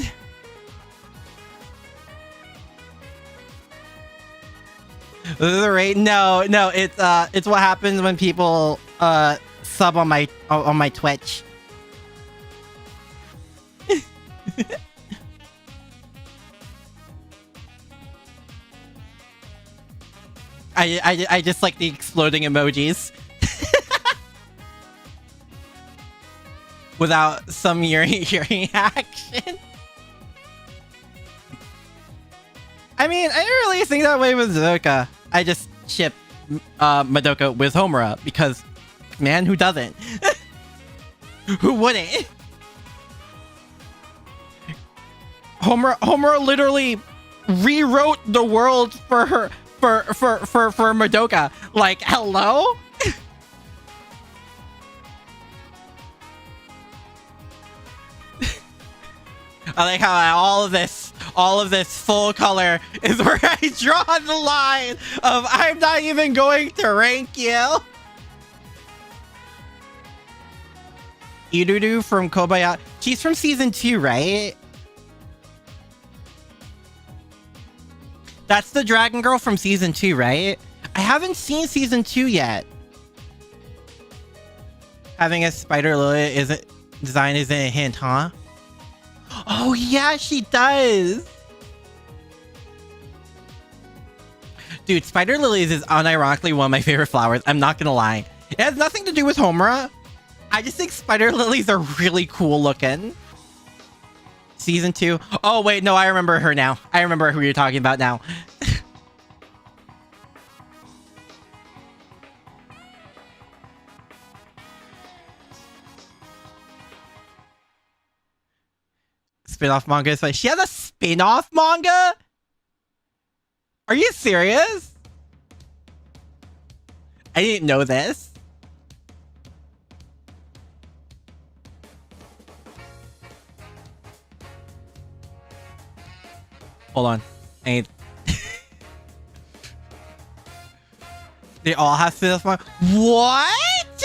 The rate? No, it's what happens when people sub on my Twitch. I just like the exploding emojis. Without some Yuri action. I mean, I didn't really think that way with Madoka. I just ship Madoka with Homura because, man, who doesn't? Who wouldn't? Homura literally rewrote the world for her for Madoka. Like, hello? I like how all of this full color is where I draw the line of I'm not even going to rank you. Irudu from Kobayashi. She's from season 2, right? That's the dragon girl from season 2, right? I haven't seen season 2 yet. Having a spider lily design isn't a hint, huh? Oh yeah, she does. Dude, spider lilies is unironically one of my favorite flowers. I'm not gonna lie. It has nothing to do with Homura. I just think spider lilies are really cool looking. Season 2. Oh wait, no, I remember her now. I remember who you're talking about now. Spin-off manga is fun. She has a spin-off manga? Are you serious? I didn't know this. Hold on. They all have spin-off manga? What?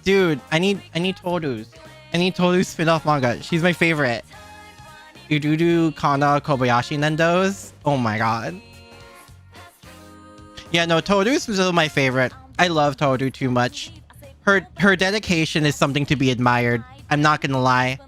Dude, I need Toru's. I need Toru's spin-off manga. She's my favorite. Ududu, Kana, Kobayashi, Nendo's. Oh my god. Yeah, no, Toru's still my favorite. I love Toru too much. Her dedication is something to be admired. I'm not gonna lie.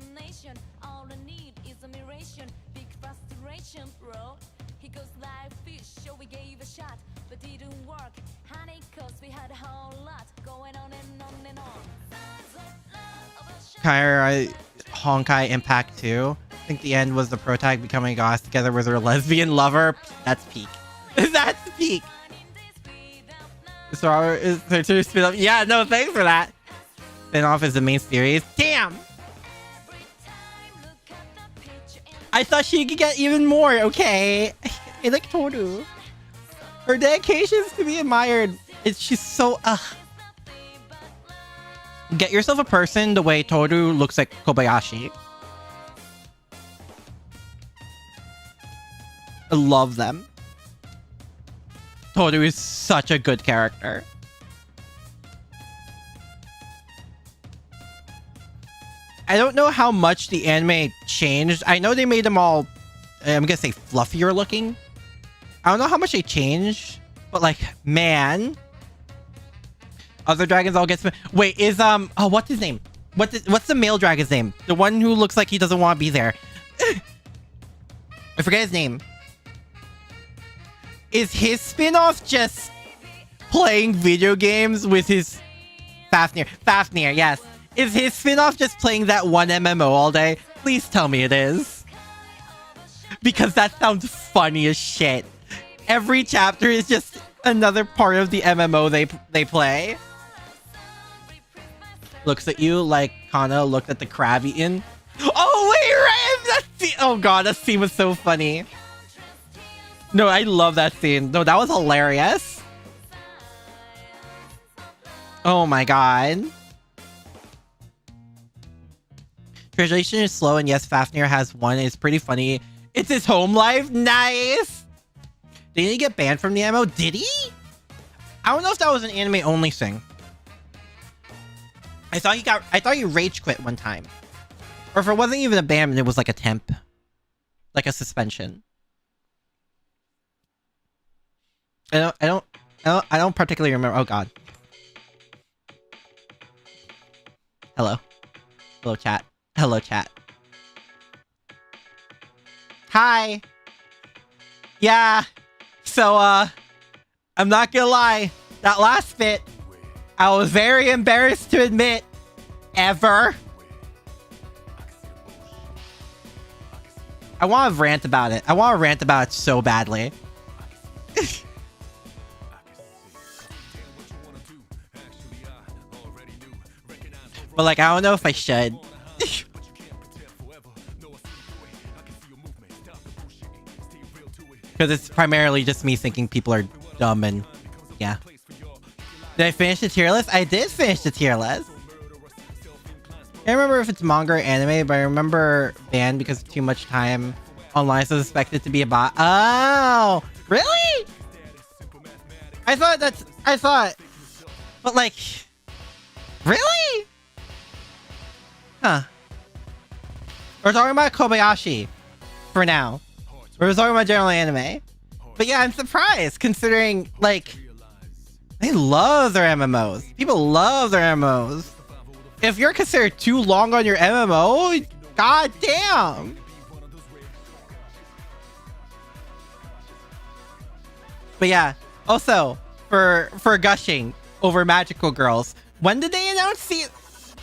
Kaira Honkai Impact 2. I think the end was the pro tag becoming goss together with her lesbian lover. That's peak. That's peak. So is there two spin-off? Yeah, no, thanks for that. Spin-off is the main series. Damn! I thought she could get even more, okay? I like Toru. Her dedication is to be admired. She's so Get yourself a person the way Toru looks like Kobayashi. I love them. Toru is such a good character. I don't know how much the anime changed. I know they made them all, I'm gonna say fluffier looking. I don't know how much they changed, but like, man. Other dragons all get... Wait, is, oh, what's his name? What's the male dragon's name? The one who looks like he doesn't want to be there. I forget his name. Is his spin-off just playing video games with his... Fafnir. Fafnir, yes. Is his spin-off just playing that one MMO all day? Please tell me it is. Because that sounds funny as shit. Every chapter is just another part of the MMO they play. Looks at you like Kana looked at the crab eating. Oh, wait, right? That scene. Oh, God, that scene was so funny. No, I love that scene. No, that was hilarious. Oh, my God. Translation is slow, and yes, Fafnir has one. It's pretty funny. It's his home life. Nice. Did he get banned from the MMO? Did he? I don't know if that was an anime only thing. I thought he rage quit one time. Or if it wasn't even a ban, it was like a temp. Like a suspension. I don't particularly remember. Oh, God. Hello. Hello, chat. Hello, chat. Hi. Yeah. So, I'm not gonna lie. That last bit, I was very embarrassed to admit. Ever. I want to rant about it. I want to rant about it so badly. But, like, I don't know if I should. Because it's primarily just me thinking people are dumb and... yeah. Did I finish the tier list? I did finish the tier list. I can't remember if it's manga or anime, but I remember banned because of too much time online, so suspected to be a bot. Oh! Really? I thought... But, like... Really? Huh. We're talking about Kobayashi. For now. We're talking about general anime. But yeah, I'm surprised, considering, like... They love their MMOs. People love their MMOs. If you're considered too long on your MMO, god damn. But yeah, also, for gushing over Magical Girls, when did they announce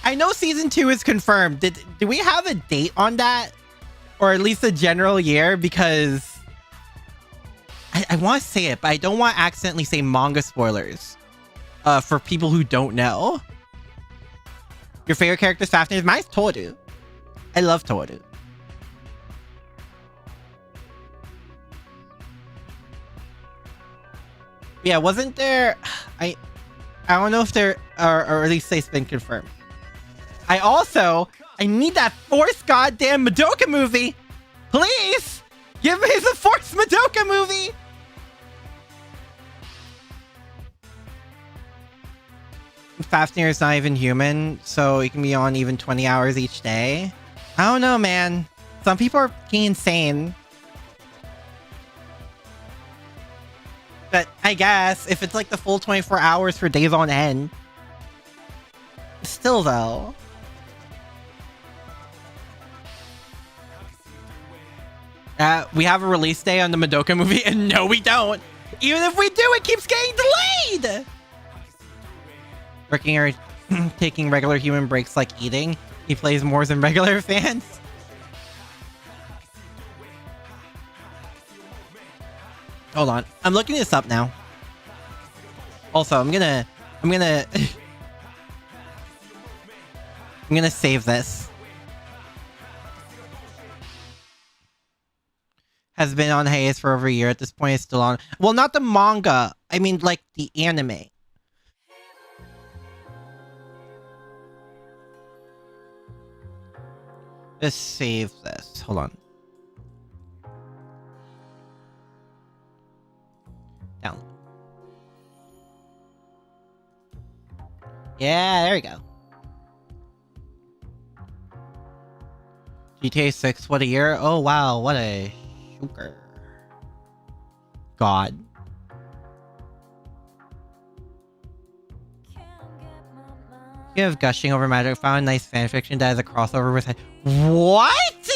I know season 2 is confirmed. Do we have a date on that? Or at least a general year? Because I want to say it, but I don't want to accidentally say manga spoilers. For people who don't know. Your favorite character is Fafnir? Mine's Toru. I love Toru. Yeah, wasn't there... I don't know if there... Or at least it's been confirmed. I need that Force goddamn Madoka movie! Please! Give me the Force Madoka movie! Fafnir is not even human, so he can be on even 20 hours each day. I don't know, man. Some people are fucking insane. But I guess if it's like the full 24 hours for days on end. Still, though. We have a release day on the Madoka movie, and no, we don't. Even if we do, it keeps getting delayed! Working or taking regular human breaks like eating. He plays more than regular fans. Hold on. I'm looking this up now. Also, I'm gonna I'm gonna save this. Has been on hiatus for over a year. At this point, it's still on. Well, not the manga. I mean, like, the anime. Let's save this. Hold on. Down. Yeah, there we go. GTA 6, what a year. Oh wow, what a sugar. God. You have gushing over magic. Found a nice fanfiction that has a crossover with... What?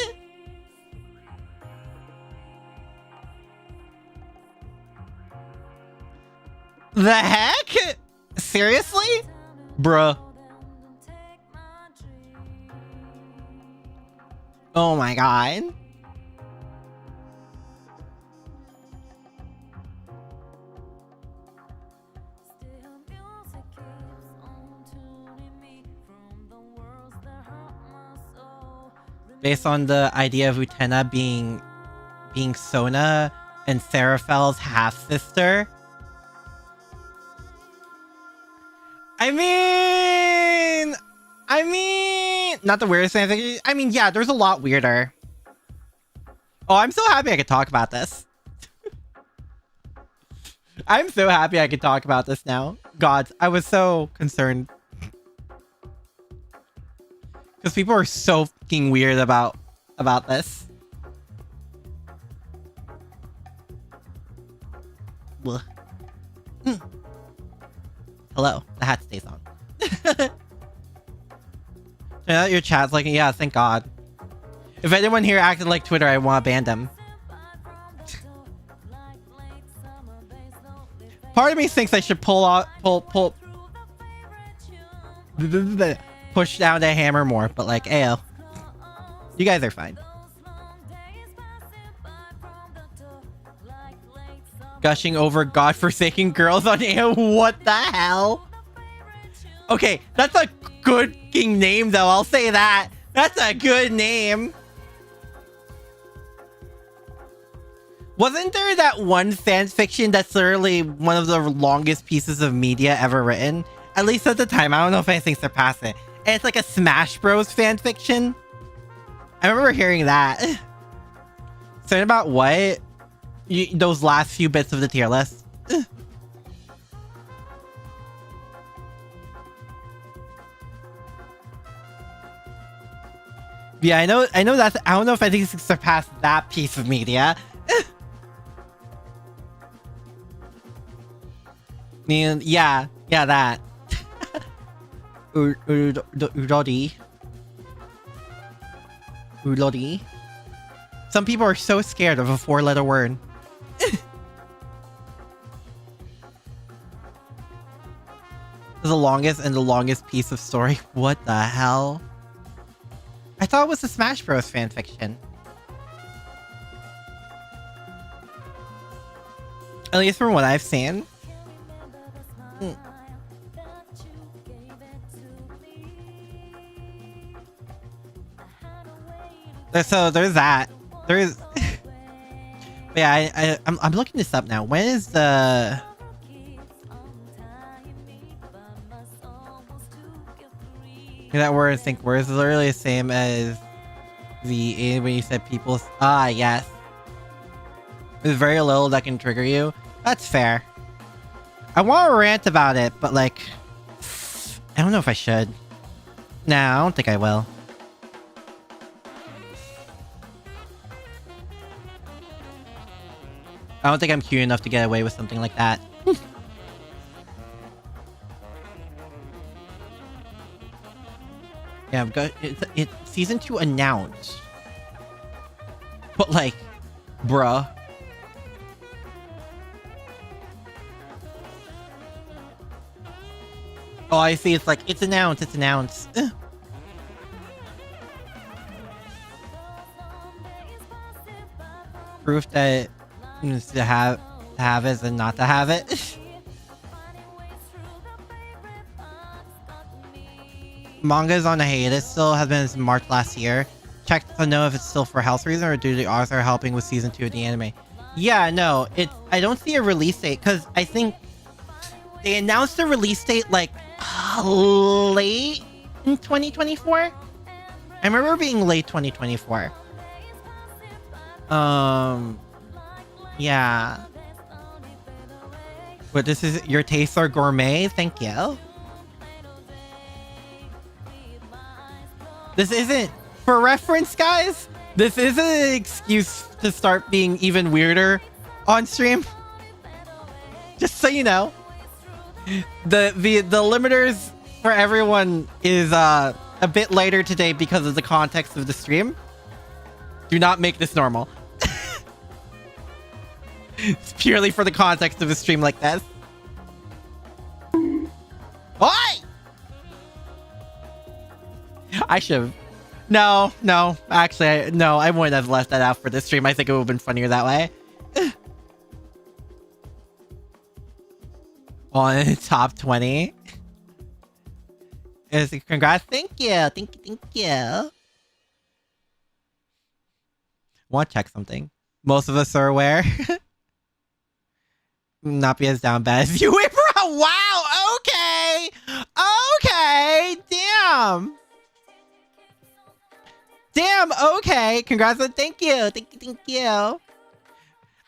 The heck? Seriously? Bruh. Oh my god. Based on the idea of Utena being Sona and Seraphil's half-sister. I mean, not the weirdest thing. I mean, yeah, there's a lot weirder. Oh, I'm so happy I could talk about this. I'm so happy I could talk about this now. God, I was so concerned. Because people are so fucking weird about this. Mm. Hello, the hat stays on. Your chat's like, yeah, thank God. If anyone here acted like Twitter, I want to ban them. Part of me thinks I should push down the hammer more, but like, ayo. You guys are fine. Gushing over godforsaken girls on air. What the hell? Okay, that's a good king name though, I'll say that. That's a good name. Wasn't there that one fan fiction that's literally one of the longest pieces of media ever written? At least at the time. I don't know if anything surpassed it. And it's like a Smash Bros fan fiction. I remember hearing that. Certain about what? Those last few bits of the tier list. Yeah, I know that's... I don't know if I think it's surpassed that piece of media. I mean, yeah, that. Urodi. Some people are so scared of a 4-letter word. This is the longest piece of story. What the hell? I thought it was a Smash Bros fanfiction. At least from what I've seen. So there's that. There's... yeah, I'm looking this up now. When is the... that word, I think, word is literally the same as the when you said people... Ah, yes. There's very little that can trigger you. That's fair. I want to rant about it, but like... I don't know if I should. Nah, I don't think I will. I don't think I'm cute enough to get away with something like that. Yeah, I've got it's season 2 announced. But like, bruh. Oh, I see. It's like, it's announced. Proof that to have it and not to have it. Manga is on a hiatus still, has been since March last year. Check to know if it's still for health reason or due to the author helping with season 2 of the anime. Yeah, no, I don't see a release date because I think they announced the release date like late in 2024. I remember being late 2024. Yeah. But this is your tastes are gourmet. Thank you. This isn't, for reference, guys, this isn't an excuse to start being even weirder on stream. Just so you know. The limiters for everyone is a bit later today because of the context of the stream. Do not make this normal. It's purely for the context of a stream like this. Why? I should have. No. Actually, no, I wouldn't have left that out for this stream. I think it would have been funnier that way. On top 20. Congrats. Thank you. Thank you. Want to check something? Most of us are aware. Not be as down bad as you. Wow. Okay. Damn. Okay. Congrats. Thank you. Thank you.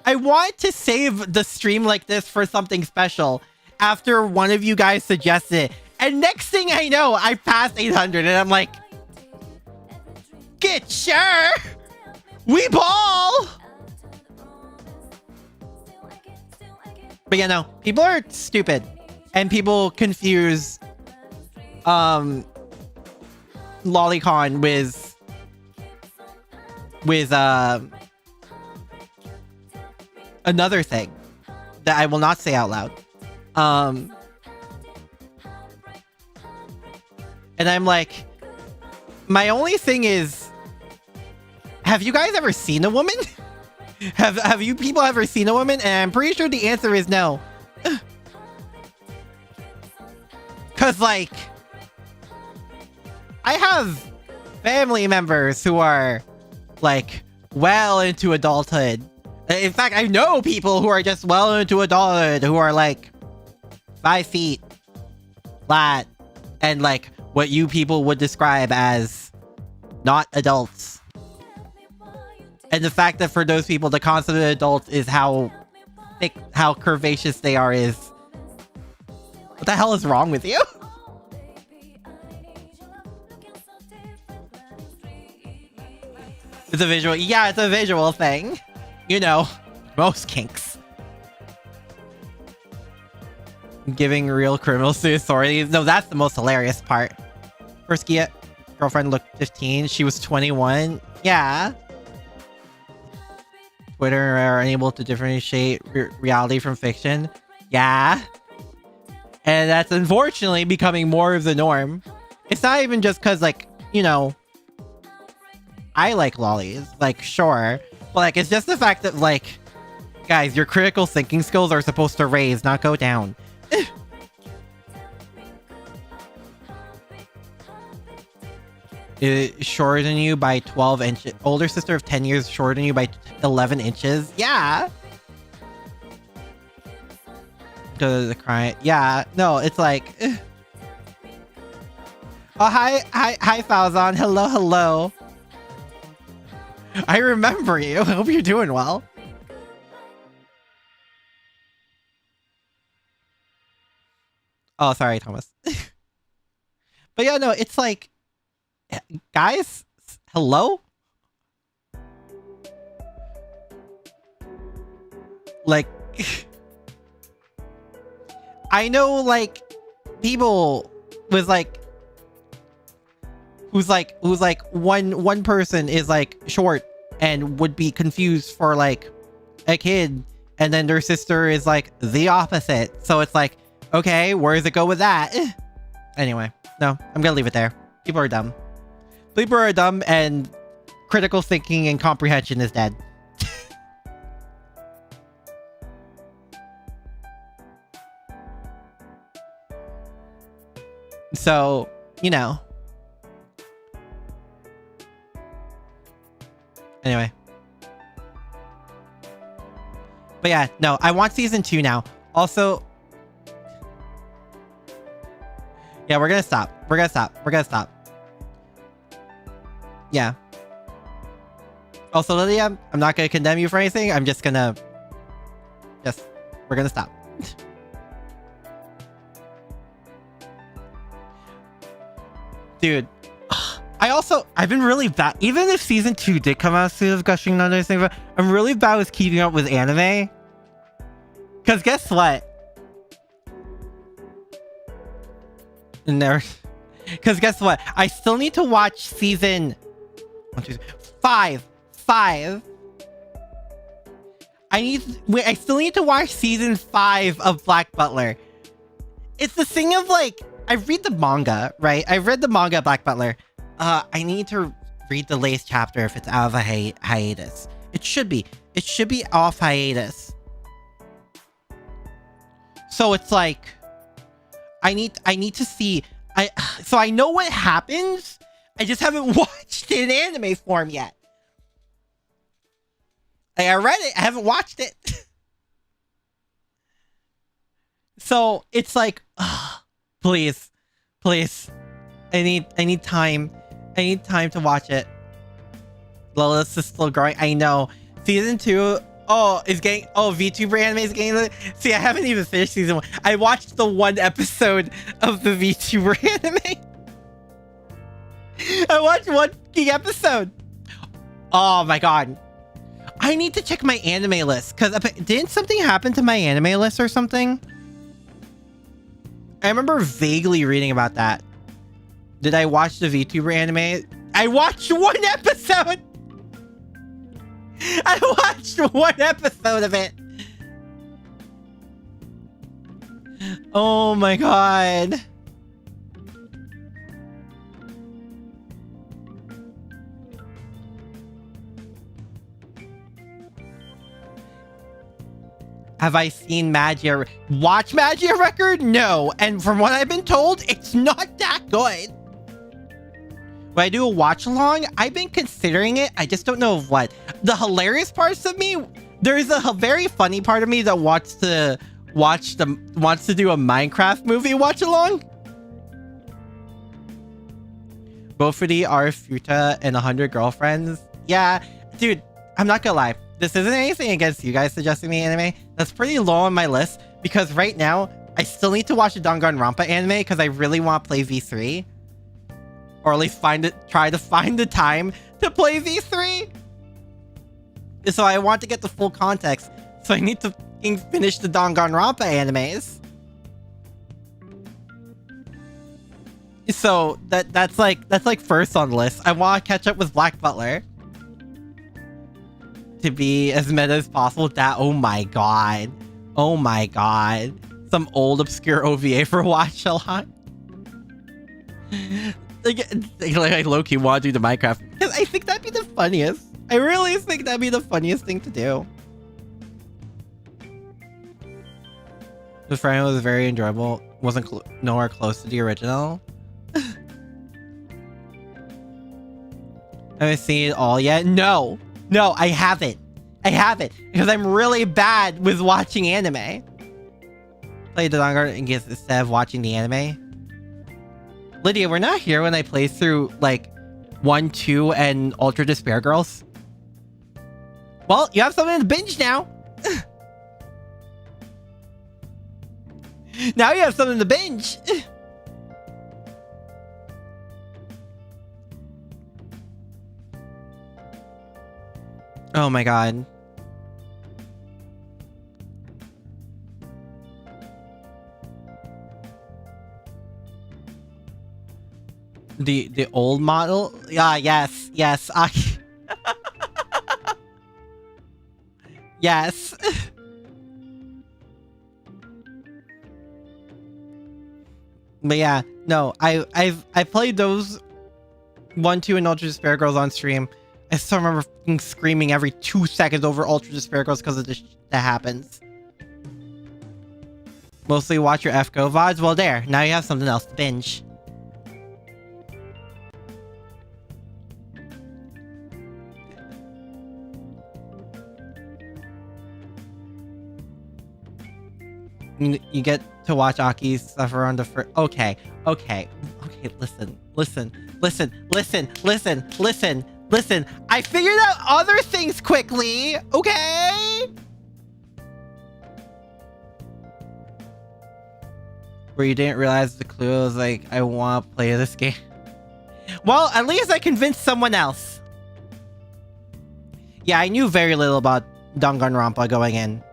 I want to save the stream like this for something special after one of you guys suggested it. And next thing I know, I passed 800 and I'm like, get sure. We ball. But yeah, no, people are stupid and people confuse lolicon with another thing that I will not say out loud. And I'm like, my only thing is, have you guys ever seen a woman? Have you people ever seen a woman? And I'm pretty sure the answer is no. Cause like, I have family members who are like well into adulthood. In fact, I know people who are just well into adulthood who are like 5 feet flat and like what you people would describe as not adults. And the fact that for those people, the concept of adult is how thick, how curvaceous they are is... What the hell is wrong with you? It's a visual... Yeah, it's a visual thing. You know, most kinks. Giving real criminals to authorities. No, that's the most hilarious part. First girlfriend looked 15. She was 21. Yeah. Twitter are unable to differentiate reality from fiction. Yeah. And that's unfortunately becoming more of the norm. It's not even just because, like, you know, I like lollies. Like, sure. But, like, it's just the fact that, like, guys, your critical thinking skills are supposed to raise, not go down. Is shorter than you by 12 inches. Older sister of 10 years shorter than you by 11 inches. Yeah. To the crying. Yeah. No, it's like... Oh, hi, Falzon. Hello. I remember you. I hope you're doing well. Oh, sorry, Thomas. But yeah, no, it's like... Guys, hello? Like, I know, like, people with, like, who's like one person is, like, short and would be confused for, like, a kid, and then their sister is, like, the opposite. So it's like, okay, where does it go with that? Anyway, no, I'm gonna leave it there. People are dumb. People are dumb, and critical thinking and comprehension is dead. So, you know. Anyway. But yeah, no, I want season 2 now. Also... Yeah, we're gonna stop. Yeah. Also, Lydia, I'm not gonna condemn you for anything. I'm just gonna... we're gonna stop. Dude. I've been really bad. Even if season 2 did come out soon of Gushing Thunder, I'm really bad with keeping up with anime. Because guess what? Because guess what? I still need to watch season 5. I still need to watch season 5 of Black Butler. It's the thing of like, I read the manga, right? I read the manga Black Butler. I need to read the latest chapter if it's out of a hiatus. It should be off hiatus. So it's like, I need to see. So I know what happens. I just haven't watched it in anime form yet. Like, I read it, I haven't watched it. So it's like, please. I need time. I need time to watch it. Lilith is still growing. I know. Season 2. VTuber anime is getting... See, I haven't even finished season 1. I watched the 1 episode of the VTuber anime. I watched 1 episode. Oh my god. I need to check my anime list. Because didn't something happen to my anime list or something? I remember vaguely reading about that. Did I watch the VTuber anime? I watched 1 episode! I watched 1 episode of it! Oh my god. Have I seen Magia? Watch Magia Record? No. And from what I've been told, it's not that good. When I do a watch along, I've been considering it. I just don't know what. The hilarious parts of me, there's a very funny part of me that wants to do a Minecraft movie watch along. Both for the are Futa and 100 Girlfriends. Yeah, dude, I'm not gonna lie. This isn't anything against you guys suggesting me anime. That's pretty low on my list because right now I still need to watch the Danganronpa anime because I really want to play V3. Or at least try to find the time to play V3. So I want to get the full context. So I need to finish the Danganronpa animes. So that's like first on the list. I want to catch up with Black Butler. To be as meta as possible. Oh my god. Some old obscure OVA for watch a lot. Like low-key want to do the Minecraft. Because I think that'd be the funniest. I really think that'd be the funniest thing to do. The friend was very enjoyable. Wasn't nowhere close to the original. Have I seen it all yet? No, I haven't. Because I'm really bad with watching anime. Play the longer instead of watching the anime. Lydia, we're not here when I play through like 1, 2, and Ultra Despair Girls. Well, you have something to binge now. Now you have something to binge. Oh my god. The old model? Yeah, yes. Yes. But yeah, no, I played those 1, 2, and Ultra Despair Girls on stream. I still remember screaming every 2 seconds over Ultra Despair Girls because of this that happens. Mostly watch your FGO VODs. Well, there. Now you have something else to binge. You get to watch Aki suffer on the first... Okay, Okay, listen. I figured out other things quickly, okay? Where you didn't realize the clue was like, I want to play this game. Well, at least I convinced someone else. Yeah, I knew very little about Danganronpa going in.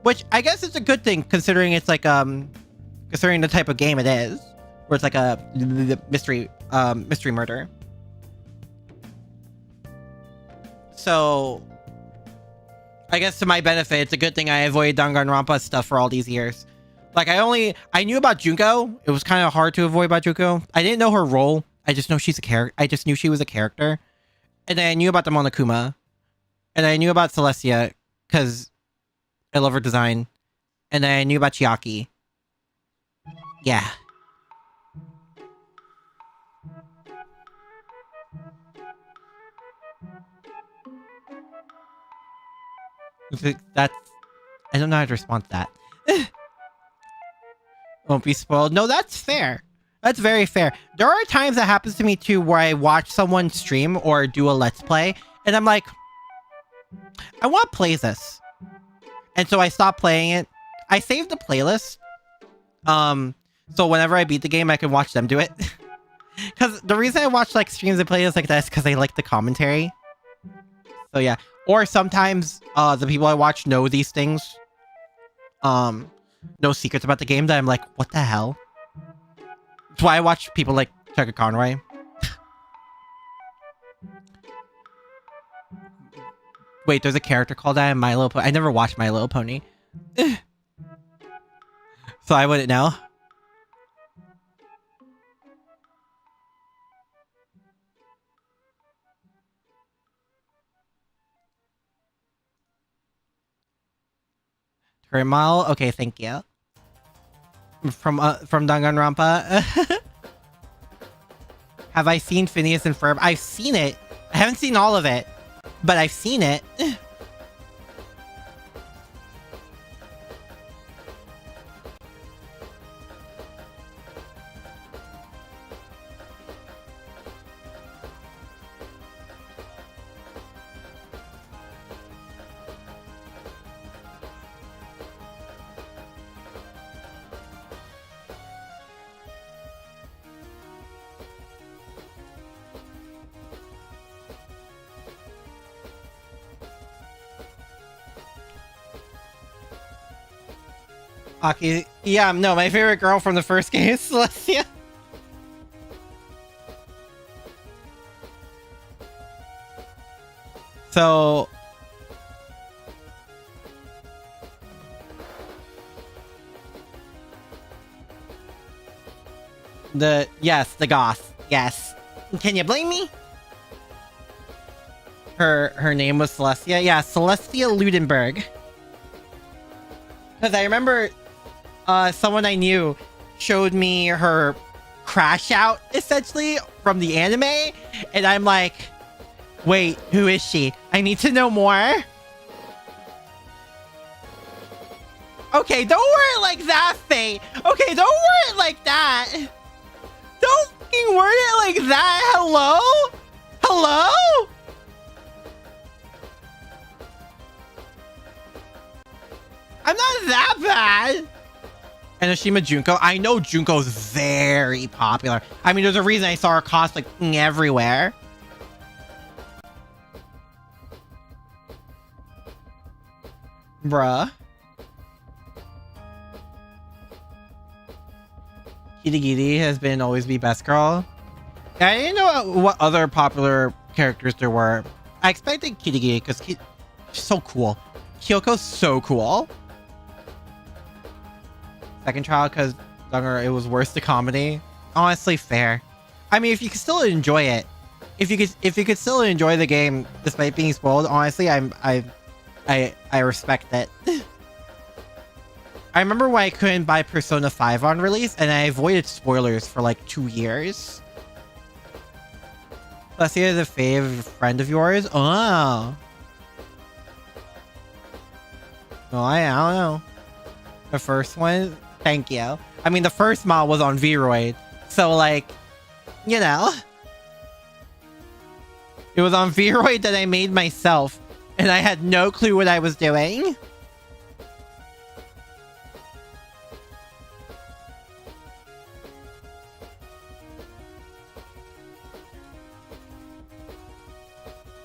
Which I guess is a good thing considering it's like considering the type of game it is. Where it's like a mystery murder. So I guess to my benefit, it's a good thing I avoided Danganronpa stuff for all these years. Like I knew about Junko. It was kind of hard to avoid about Junko. I didn't know her role. I just know she's a character. I just knew she was a character. And then I knew about the Monokuma. And I knew about Celestia because I love her design. And then I knew about Chiaki. Yeah. That's... I don't know how to respond to that. Won't be spoiled. No, that's fair. That's very fair. There are times that happens to me too where I watch someone stream or do a let's play and I'm like, I want to play this. And so I stop playing it. I saved the playlist. So whenever I beat the game, I can watch them do it. Because the reason I watch like streams and playlists like that is because I like the commentary. So yeah. Or sometimes the people I watch know these things. No secrets about the game that I'm like, what the hell? That's why I watch people like Tucker Conroy. Wait, there's a character called that in My Little Pony. I never watched My Little Pony. So I wouldn't know. Turimal? Okay, thank you. From Danganronpa. Have I seen Phineas and Ferb? I've seen it. I haven't seen all of it, but I've seen it. Aki, yeah, no, my favorite girl from the first game is Celestia. So... Yes, the goth. Yes. Can you blame me? Her name was Celestia? Yeah, Celestia Ludenberg. Because I remember someone I knew showed me her crash out, essentially, from the anime. And I'm like, wait, who is she? I need to know more. Okay, don't word it like that, Faye. Okay, don't word it like that. Don't fucking word it like that. Hello? Hello? I'm not that bad. And Oshima Junko. I know Junko's very popular. I mean, there's a reason I saw her cosplaying everywhere. Bruh. Kitty has been always be best girl. Yeah, I didn't know what other popular characters there were. I expected Kitty because she's so cool. Kyoko's so cool. Second trial because it was worse the comedy. Honestly, fair. I mean, if you could still enjoy it, if you could still enjoy the game despite being spoiled, honestly, I respect it. I remember when I couldn't buy Persona 5 on release, and I avoided spoilers for like 2 years. Leslie is a fave friend of yours. Oh. Well, I don't know. The first one. Thank you. I mean, the first mod was on Vroid, So like, you know, it was on Vroid that I made myself, and I had no clue what I was doing.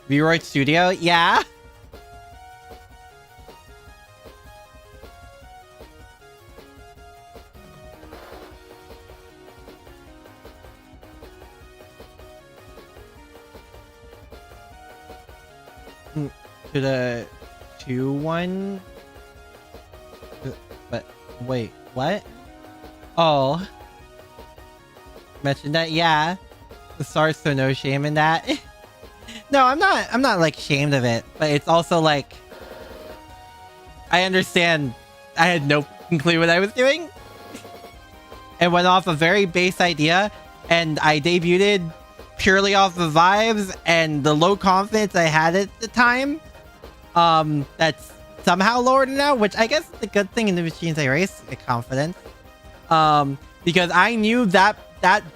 Vroid Studio? Yeah. To the 2-1? But wait, what? Oh. Mentioned that? Yeah. The stars, so no shame in that. No, I'm not like ashamed of it, but it's also like I understand I had no clue what I was doing. And went off a very base idea, and I debuted purely off the vibes and the low confidence I had at the time. That's somehow lowered now, which I guess is a good thing in the machines I race, the confidence. Because I knew that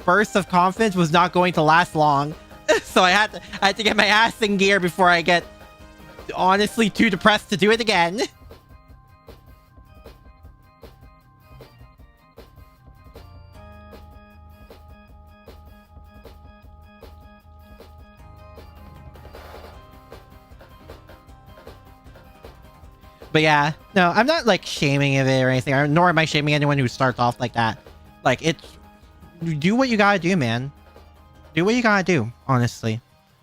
burst of confidence was not going to last long. So I had to get my ass in gear before I get honestly too depressed to do it again. But yeah, no, I'm not like shaming of it or anything, nor am I shaming anyone who starts off like that. Like, it's, do what you gotta do, man. Do what you gotta do, honestly.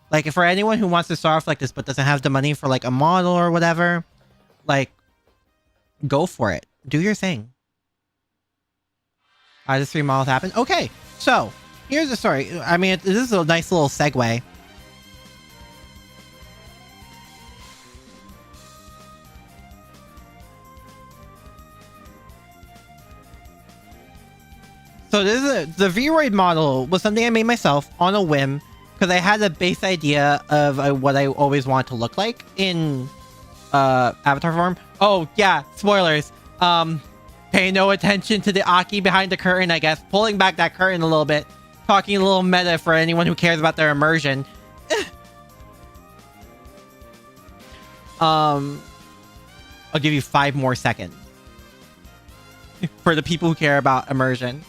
Like, for anyone who wants to start off like this but doesn't have the money for like a model or whatever, like, go for it. Do your thing. How does 3 models happen? Okay, so here's the story. I mean, this is a nice little segue. So this is the Vroid model was something I made myself on a whim because I had a base idea of what I always want to look like in avatar form. Oh yeah, spoilers. Pay no attention to the Aki behind the curtain, I guess. Pulling back that curtain a little bit. Talking a little meta for anyone who cares about their immersion. I'll give you 5 more seconds. For the people who care about immersion.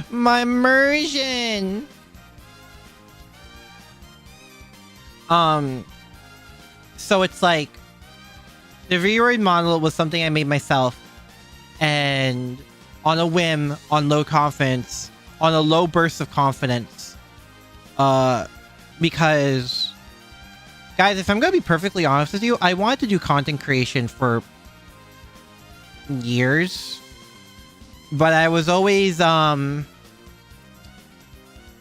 My immersion. So it's like the Vroid model was something I made myself, and on a whim, on low confidence, on a low burst of confidence, because guys, if I'm gonna be perfectly honest with you, I wanted to do content creation for years. But I was always, I'm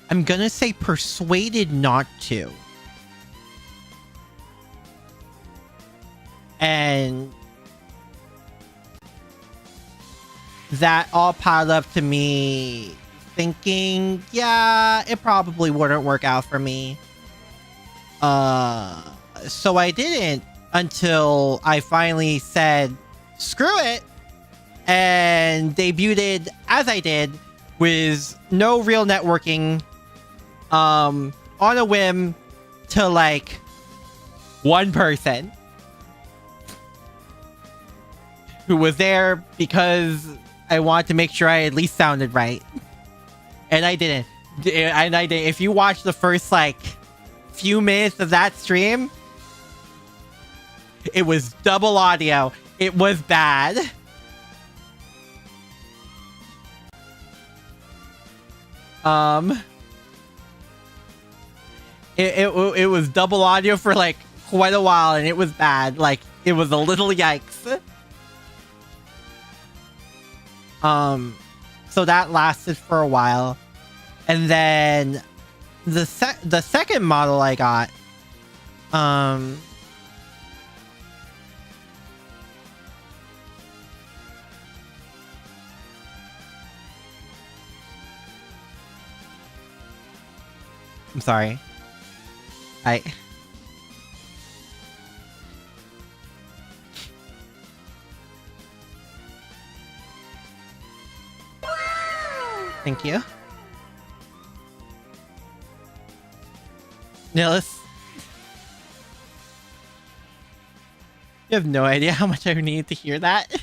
gonna say persuaded not to. And that all piled up to me thinking, yeah, it probably wouldn't work out for me. So I didn't until I finally said, screw it. And debuted as I did with no real networking, on a whim to like 1 person who was there because I wanted to make sure I at least sounded right. And I didn't. And I did. If you watch the first like few minutes of that stream, it was double audio. It was bad. It was double audio for like quite a while, and it was bad. Like, it was a little yikes. So that lasted for a while, and then the second model I got, I'm sorry. Thank you. Nillis. You have no idea how much I needed to hear that.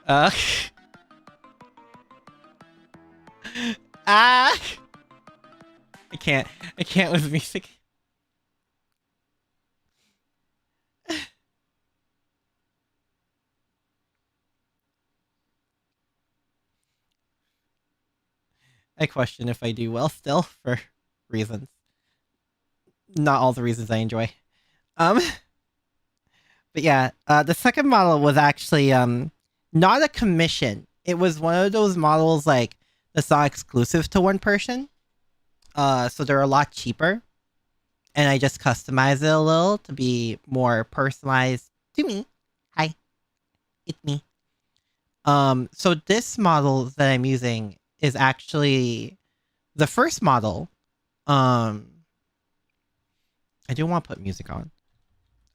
Ah! I can't with music. I question if I do well still for reasons. Not all the reasons I enjoy. But yeah, the second model was actually not a commission. It was one of those models like that's not exclusive to one person. So they're a lot cheaper. And I just customized it a little to be more personalized to me. Hi. It's me. So this model that I'm using is actually the first model. I do want to put music on.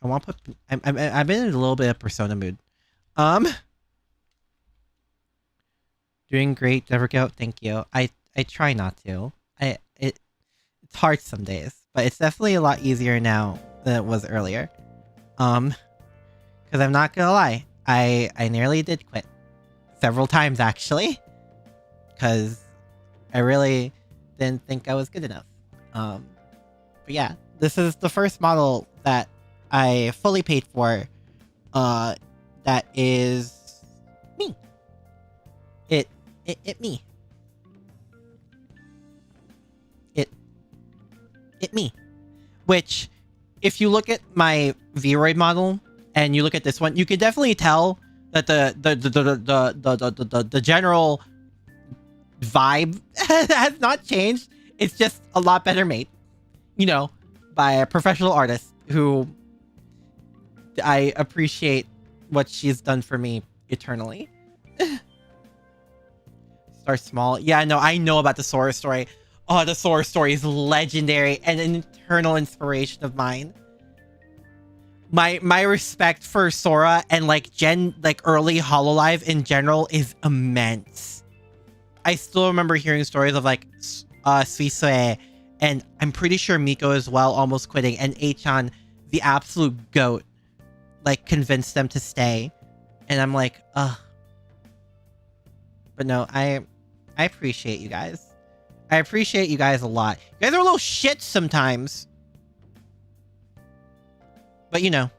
I want to put. I've been in a little bit of persona mood. Doing great, never go. Thank you. I try not to. It's hard some days, but it's definitely a lot easier now than it was earlier. Because I'm not gonna lie, I nearly did quit several times actually, because I really didn't think I was good enough. But yeah, this is the first model that I fully paid for. That is me. It me. It me. Which, if you look at my Vroid model and you look at this one, you can definitely tell that the general vibe has not changed. It's just a lot better made, you know, by a professional artist who I appreciate what she's done for me eternally. Start small. Yeah, no, I know about the Sora story. Oh, the Sora story is legendary and an eternal inspiration of mine. My respect for Sora and like early Hololive in general is immense. I still remember hearing stories of like Suisue, and I'm pretty sure Miko as well almost quitting, and Achan, the absolute goat, like convinced them to stay. And I'm like, ugh. But no, I appreciate you guys. I appreciate you guys a lot. You guys are a little shit sometimes. But you know,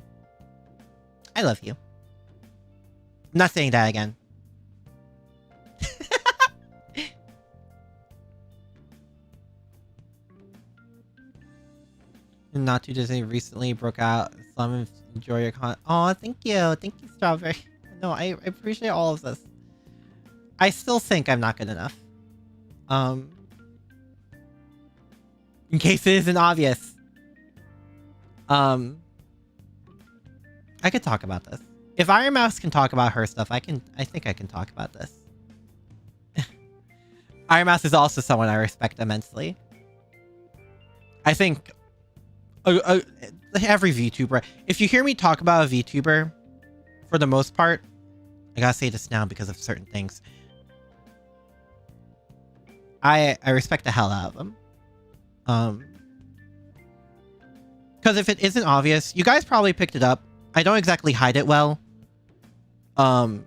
I love you. I'm not saying that again. Not too Disney recently broke out. Some enjoy your content. Oh, thank you. Thank you, Strawberry. No, I appreciate all of this. I still think I'm not good enough. In case it isn't obvious. I could talk about this. If Iron Mouse can talk about her stuff, I think I can talk about this. Iron Mouse is also someone I respect immensely. I think every VTuber, if you hear me talk about a VTuber, for the most part, I gotta say this now because of certain things, I respect the hell out of them. Because if it isn't obvious, you guys probably picked it up. I don't exactly hide it well. And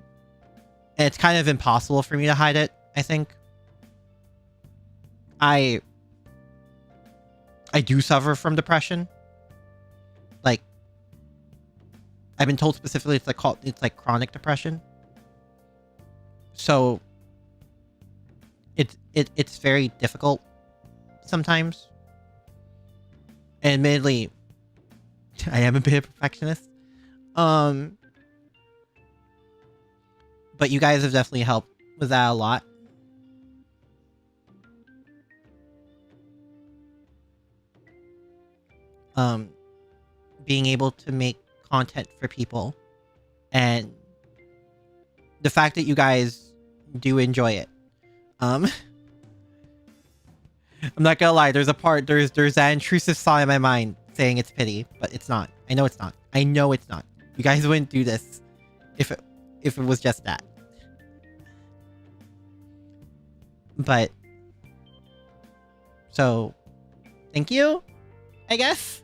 it's kind of impossible for me to hide it, I think. I do suffer from depression. Like, I've been told specifically it's like chronic depression. So it's very difficult sometimes. And admittedly, I am a bit of a perfectionist. But you guys have definitely helped with that a lot. Being able to make content for people, and the fact that you guys do enjoy it. I'm not gonna lie, there's that intrusive thought in my mind saying it's pity, but it's not. I know it's not. I know it's not. You guys wouldn't do this if it was just that. But so thank you, I guess.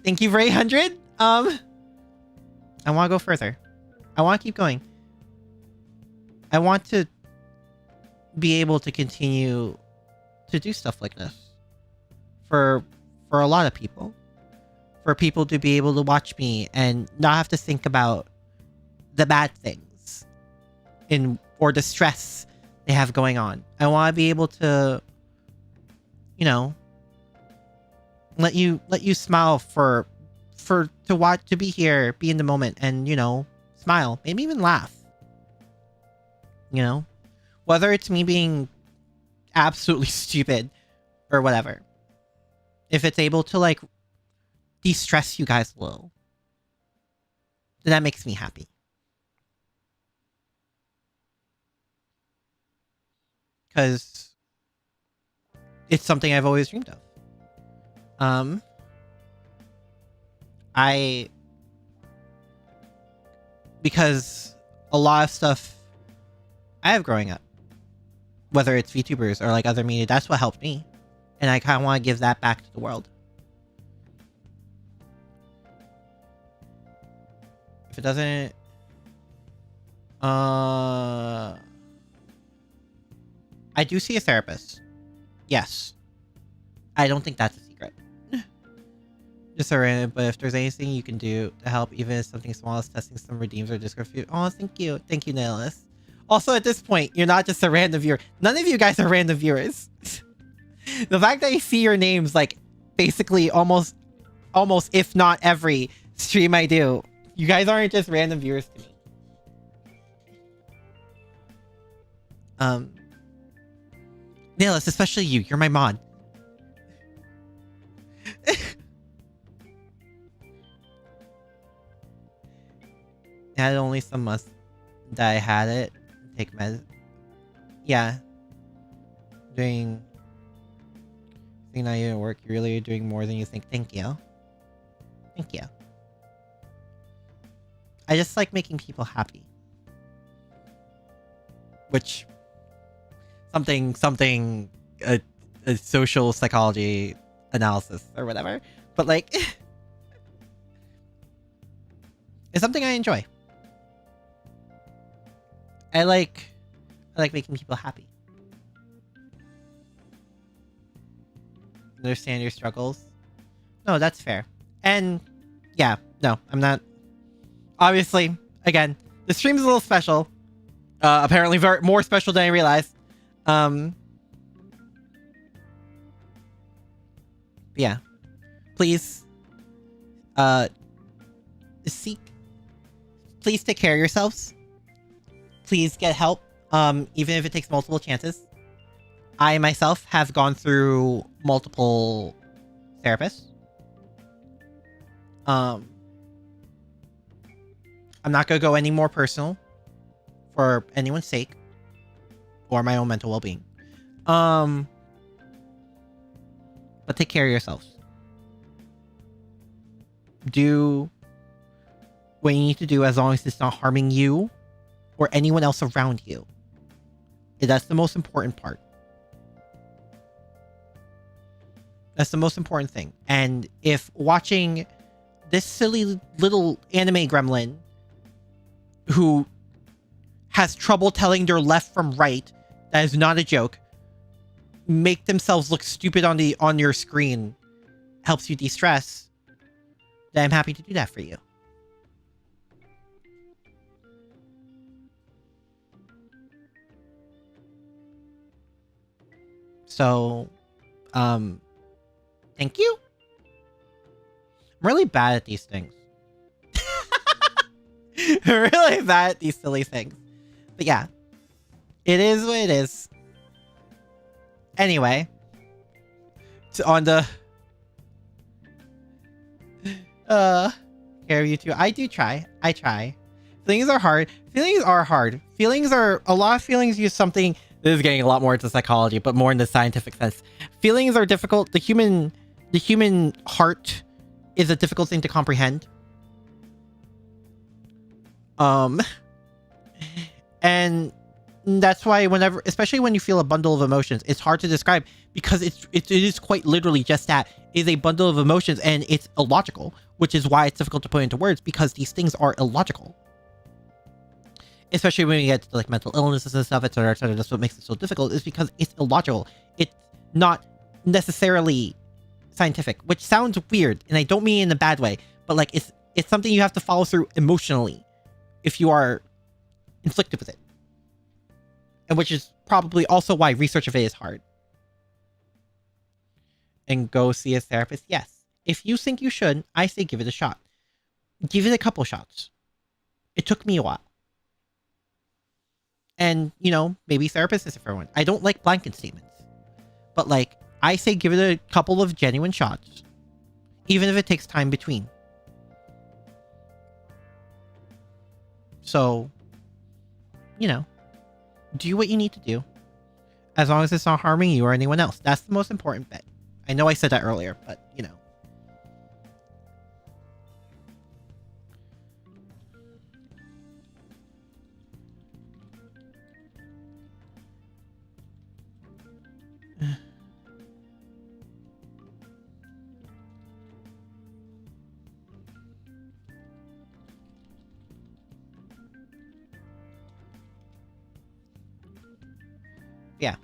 Thank you for 800. I want to go further. I want to keep going. I want to be able to continue to do stuff like this for a lot of people. For people to be able to watch me and not have to think about the bad things or the stress they have going on. I want to be able to, you know, let you smile to watch, to be here, be in the moment, and, you know, smile, maybe even laugh. You know, whether it's me being absolutely stupid or whatever. If it's able to like de-stress you guys a little, then that makes me happy. Because it's something I've always dreamed of. Because a lot of stuff I have growing up, whether it's VTubers or like other media, that's what helped me. And I kind of want to give that back to the world. If it doesn't... I do see a therapist. Yes. I don't think that's a secret. Just a random, but if there's anything you can do to help, even if something small as testing some redeems or Discord food. Oh, thank you. Thank you, Nihilus. Also, at this point, you're not just a random viewer. None of you guys are random viewers. The fact that I see your names, like, basically almost, if not every stream I do, you guys aren't just random viewers to me. Nihilus, especially you. You're my mod. I had only some months that I had it. Take meds. Yeah. Doing... Seeing that you didn't work, you really are doing more than you think. Thank you. Thank you. I just like making people happy. Which... Something... A social psychology analysis or whatever. But like... it's something I enjoy. I like making people happy. Understand your struggles. No, that's fair. And yeah, no, I'm not. Obviously, again, the stream's a little special. Apparently more special than I realized. Yeah. Please please take care of yourselves. Please get help, even if it takes multiple chances. I myself have gone through multiple therapists. I'm not going to go any more personal for anyone's sake or my own mental well-being. But take care of yourselves. Do what you need to do as long as it's not harming you or anyone else around you. That's the most important part. That's the most important thing. And if watching this silly little anime gremlin who has trouble telling their left from right, that is not a joke, make themselves look stupid on your screen helps you de-stress, then I'm happy to do that for you. So, thank you. I'm really bad at these things. I'm really bad at these silly things. But yeah, it is what it is. Anyway, on the care of you too. I do try. I try. Feelings are hard. Feelings are hard. A lot of feelings use something. This is getting a lot more into psychology, but more in the scientific sense. Feelings are difficult. The human heart is a difficult thing to comprehend. Um, and that's why whenever, especially when you feel a bundle of emotions, it's hard to describe because it is quite literally just that. It is a bundle of emotions and it's illogical, which is why it's difficult to put into words because these things are illogical. Especially when you get to like mental illnesses and stuff, etc., etc. That's what makes it so difficult, is because it's illogical. It's not necessarily scientific, which sounds weird, and I don't mean in a bad way, but like it's something you have to follow through emotionally if you are inflicted with it. And which is probably also why research of it is hard. And go see a therapist? Yes. If you think you should, I say give it a shot. Give it a couple shots. It took me a while. And, you know, maybe therapist isn't for everyone. I don't like blanket statements. But, like, I say give it a couple of genuine shots. Even if it takes time between. So, you know, do what you need to do. As long as it's not harming you or anyone else. That's the most important bit. I know I said that earlier, but, you know. Yeah.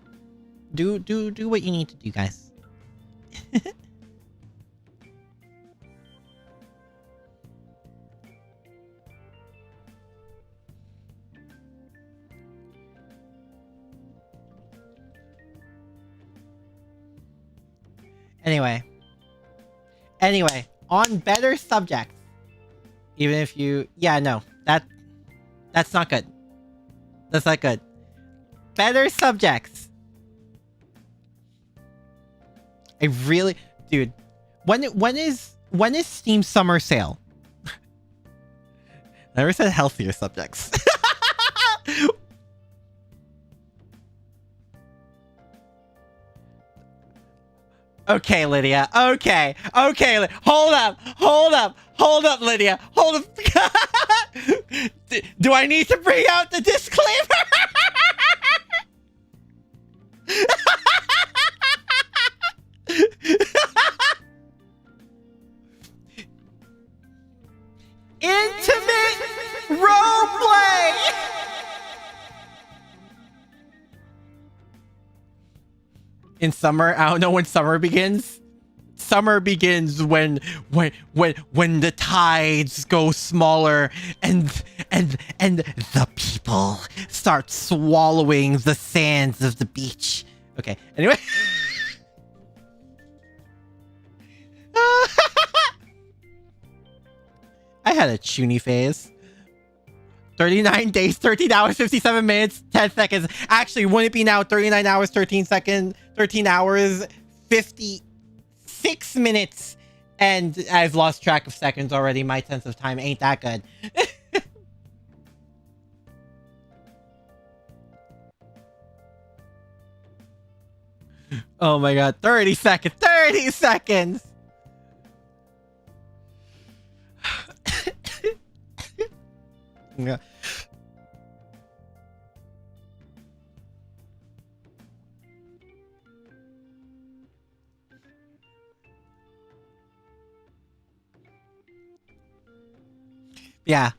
Do what you need to do, guys. Anyway, on better subjects. Even if you, yeah, no, that's not good. That's not good. Better subjects. I really, dude, when is Steam Summer Sale? I never said healthier subjects. Okay, Lydia. Okay. Hold up, Lydia. Hold up. Do I need to bring out the disclaimer? Intimate roleplay. In summer, I don't know when summer begins. Summer begins when the tides go smaller and the people start swallowing the sands of the beach. Okay. Anyway. I had a chuny phase. 39 days, 13 hours, 57 minutes, 10 seconds. Actually, wouldn't it be now 39 hours, 13 seconds, 13 hours, 56 minutes, and I've lost track of seconds already. My sense of time ain't that good. Oh my god, 30 seconds, 30 seconds! Yeah. Yeah.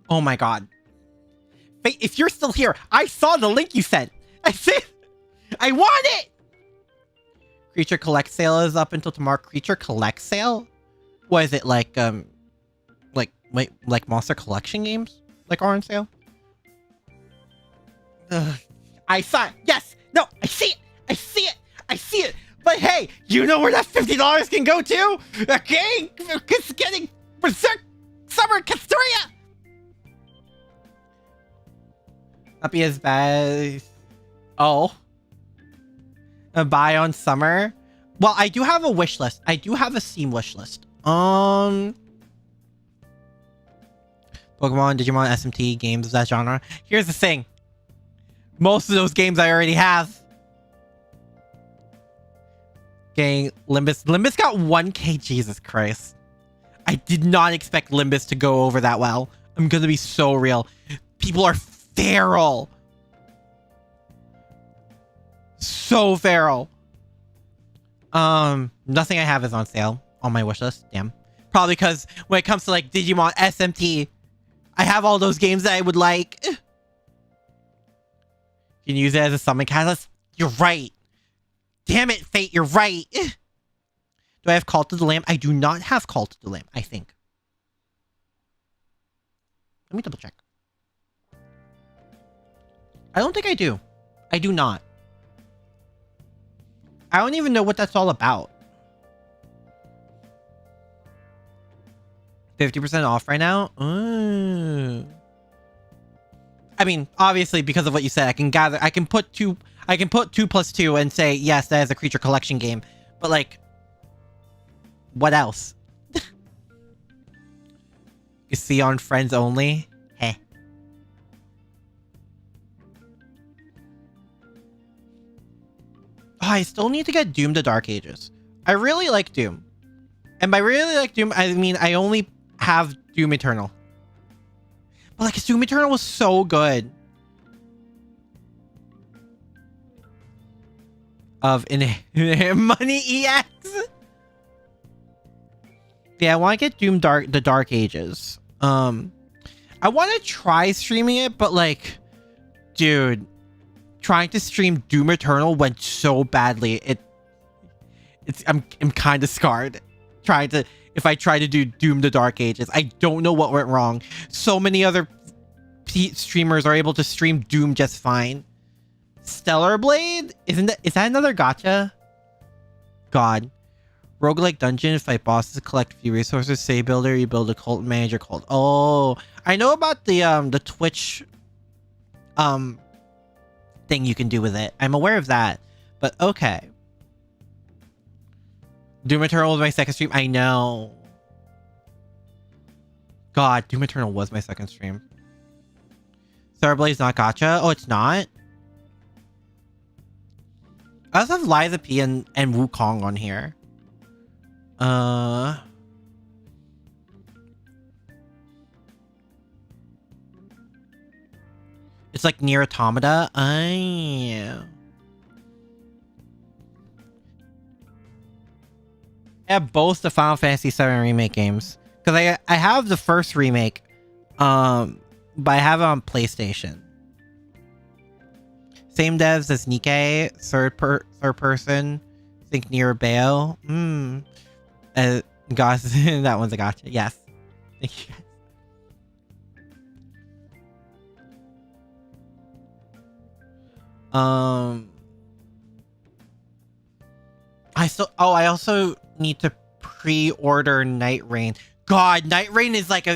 Oh my god. If you're still here, I saw the link you sent. I said, I want it! Creature Collect sale is up until tomorrow. Creature Collect sale? What is it, like Monster Collection games? Like are on sale? I saw it. Yes! No! I see it! I see it! I see it! But hey, you know where that $50 can go to? Okay? It's getting Berserk Summer Castoria! Not be as bad. Oh. A buy on summer? Well, I do have a wish list. I do have a Steam wish list. Pokemon, Digimon, SMT, games of that genre. Here's the thing. Most of those games I already have. Gang, Limbus. Limbus got 1K. Jesus Christ. I did not expect Limbus to go over that well. I'm gonna be so real. People are feral. So feral. Nothing I have is on sale on my wish list. Damn. Probably because when it comes to like Digimon SMT, I have all those games that I would like. You can use it as a summon catalyst. You're right. Damn it, Fate, you're right. Do I have Call to the Lamb? I do not have Call to the Lamb, I think. Let me double check. I don't think I do. I do not. I don't even know what that's all about. 50% off right now? Ooh. I mean, obviously, because of what you said, I can put 2 plus 2 and say, yes, that is a creature collection game. But like, what else? You see on friends only? Heh. Oh, I still need to get Doom the Dark Ages. I really like Doom. And by really like Doom, I mean I only have Doom Eternal. But like, Doom Eternal was so good. Of Money EX. Yeah, I want to get Doom the Dark Ages. I want to try streaming it, but like, dude, trying to stream Doom Eternal went so badly. I'm kind of scarred. If I try to do Doom the Dark Ages, I don't know what went wrong. So many other streamers are able to stream Doom just fine. Stellar Blade? Is that another gacha? God. Roguelike dungeon, fight bosses, collect a few resources, save builder, you build a cult manager cult. Oh, I know about the Twitch thing you can do with it. I'm aware of that. But okay. Doom Eternal was my second stream. I know. God, Doom Eternal was my second stream. Starblade's not gacha? Oh, it's not? I also have Liza P and Wukong on here. It's like Nier Automata. I have both the Final Fantasy VII Remake games. Because I have the first remake. But I have it on PlayStation. Same devs as Nikkei, third person. Think Nier Bayo. Gosh, that one's a gotcha. Yes. Thank you guys. I also need to pre-order Night Rain. God, Night Rain is like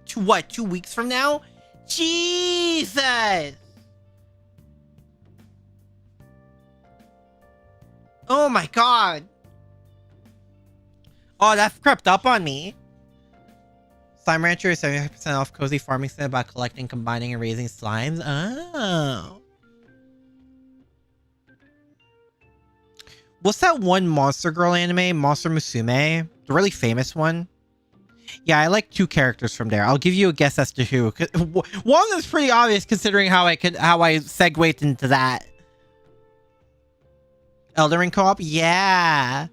2 weeks from now? Jesus! Oh my god. Oh, that crept up on me. Slime Rancher is 75% off cozy farming sim about collecting, combining, and raising slimes. Oh. What's that one Monster Girl anime? Monster Musume? The really famous one? Yeah, I like 2 characters from there. I'll give you a guess as to who. One is pretty obvious considering how I segued into that. Elden Ring co-op? Yeah.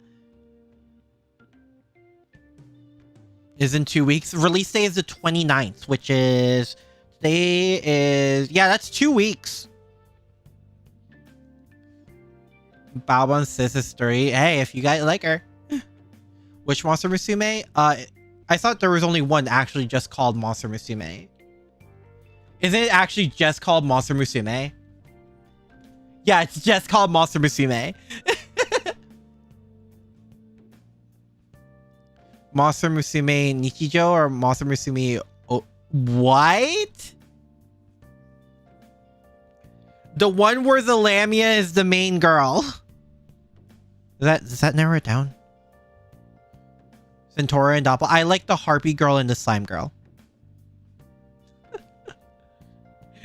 Is in 2 weeks. Release day is the 29th, which is... Today is... Yeah, that's 2 weeks. Balbon Sis is 3. Hey, if you guys like her. Which Monster Musume? I thought there was only one actually just called Monster Musume. Isn't it actually just called Monster Musume? Yeah, it's just called Monster Musume. Monster Musume Nichijo or Monster Musume... Oh, what? The one where the Lamia is the main girl. Does that narrow it down? Centaura and Doppel. I like the Harpy girl and the Slime girl.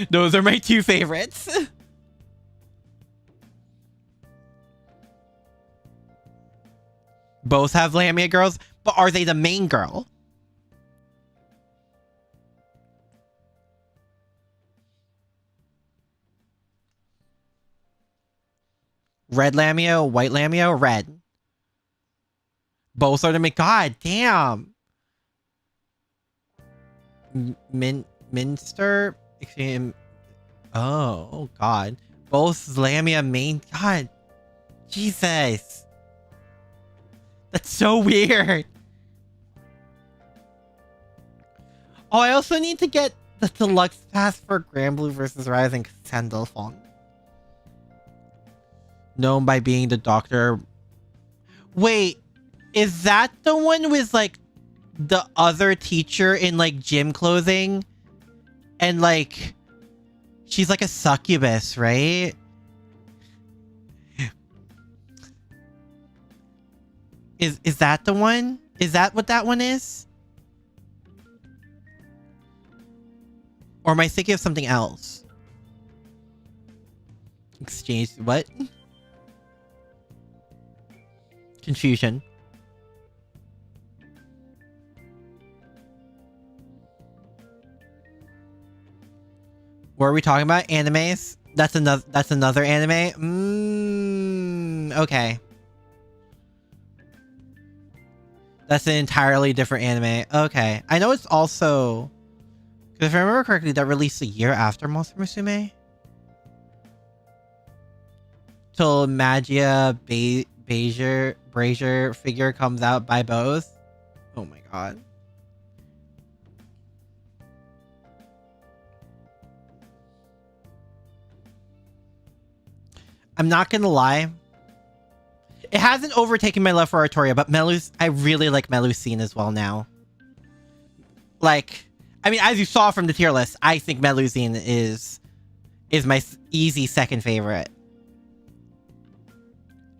Those are my 2 favorites. Both have Lamia girls, but are they the main girl? Red Lamia, white Lamia, red. Both are the main. God damn. Minster. Oh God. Both Lamia main. God. Jesus. That's so weird. Oh, I also need to get the deluxe pass for Granblue versus Rising Sandalfong. Known by being the doctor. Wait, is that the one with like the other teacher in like gym clothing? And like she's like a succubus, right? Is that the one? Is that what that one is? Or am I thinking of something else? Exchange what? Confusion. What are we talking about? Animes? That's another anime? Okay. That's an entirely different anime. Okay. I know it's also... Because if I remember correctly, that released a year after Monster Musume? Till Magia Brazier figure comes out by both? Oh my god. I'm not gonna lie. It hasn't overtaken my love for Artoria, but I really like Melusine as well now. Like, I mean, as you saw from the tier list, I think Melusine is my easy second favorite.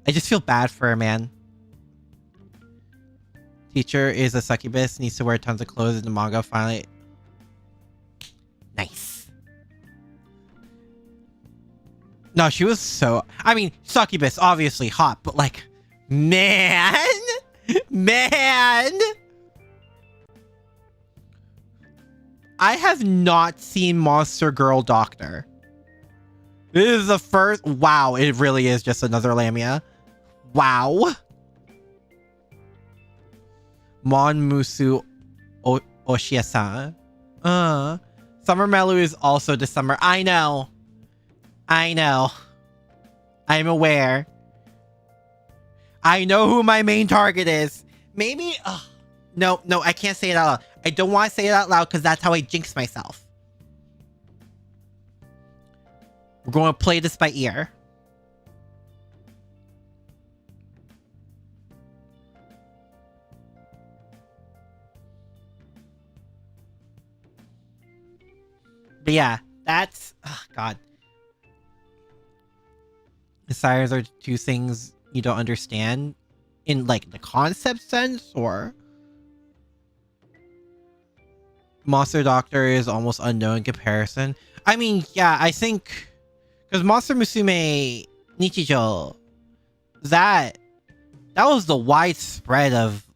I just feel bad for her, man. Teacher is a succubus, needs to wear tons of clothes in the manga, finally. Nice. No, she was so... I mean, succubus, obviously hot, but like... Man! Man! I have not seen Monster Girl Doctor. This is the first... Wow, it really is just another Lamia. Wow. Mon Musu Oshia-san. Summer Melu is also this summer. I know. I know. I'm aware. I know who my main target is. Maybe... No, I can't say it out loud. I don't want to say it out loud because that's how I jinx myself. We're going to play this by ear. But yeah, that's... Oh, God. The sirens are two things you don't understand in, like, the concept sense, or... Monster Doctor is almost unknown in comparison. I mean, yeah, I think... Because Monster Musume Nichijou... That was the widespread of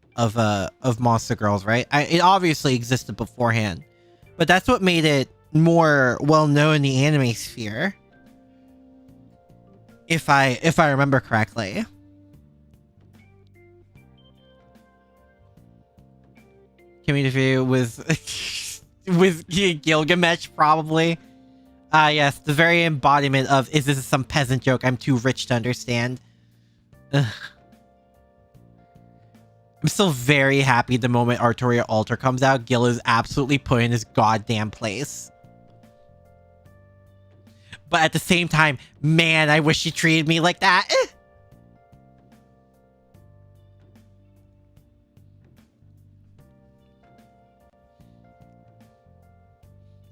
Monster Girls, right? It obviously existed beforehand. But that's what made it more well-known in the anime sphere. If I remember correctly. Community with Gilgamesh, probably. Yes, the very embodiment of, is this some peasant joke I'm too rich to understand? Ugh. I'm still very happy the moment Artoria Alter comes out, Gil is absolutely put in his goddamn place. But at the same time, man, I wish she treated me like that.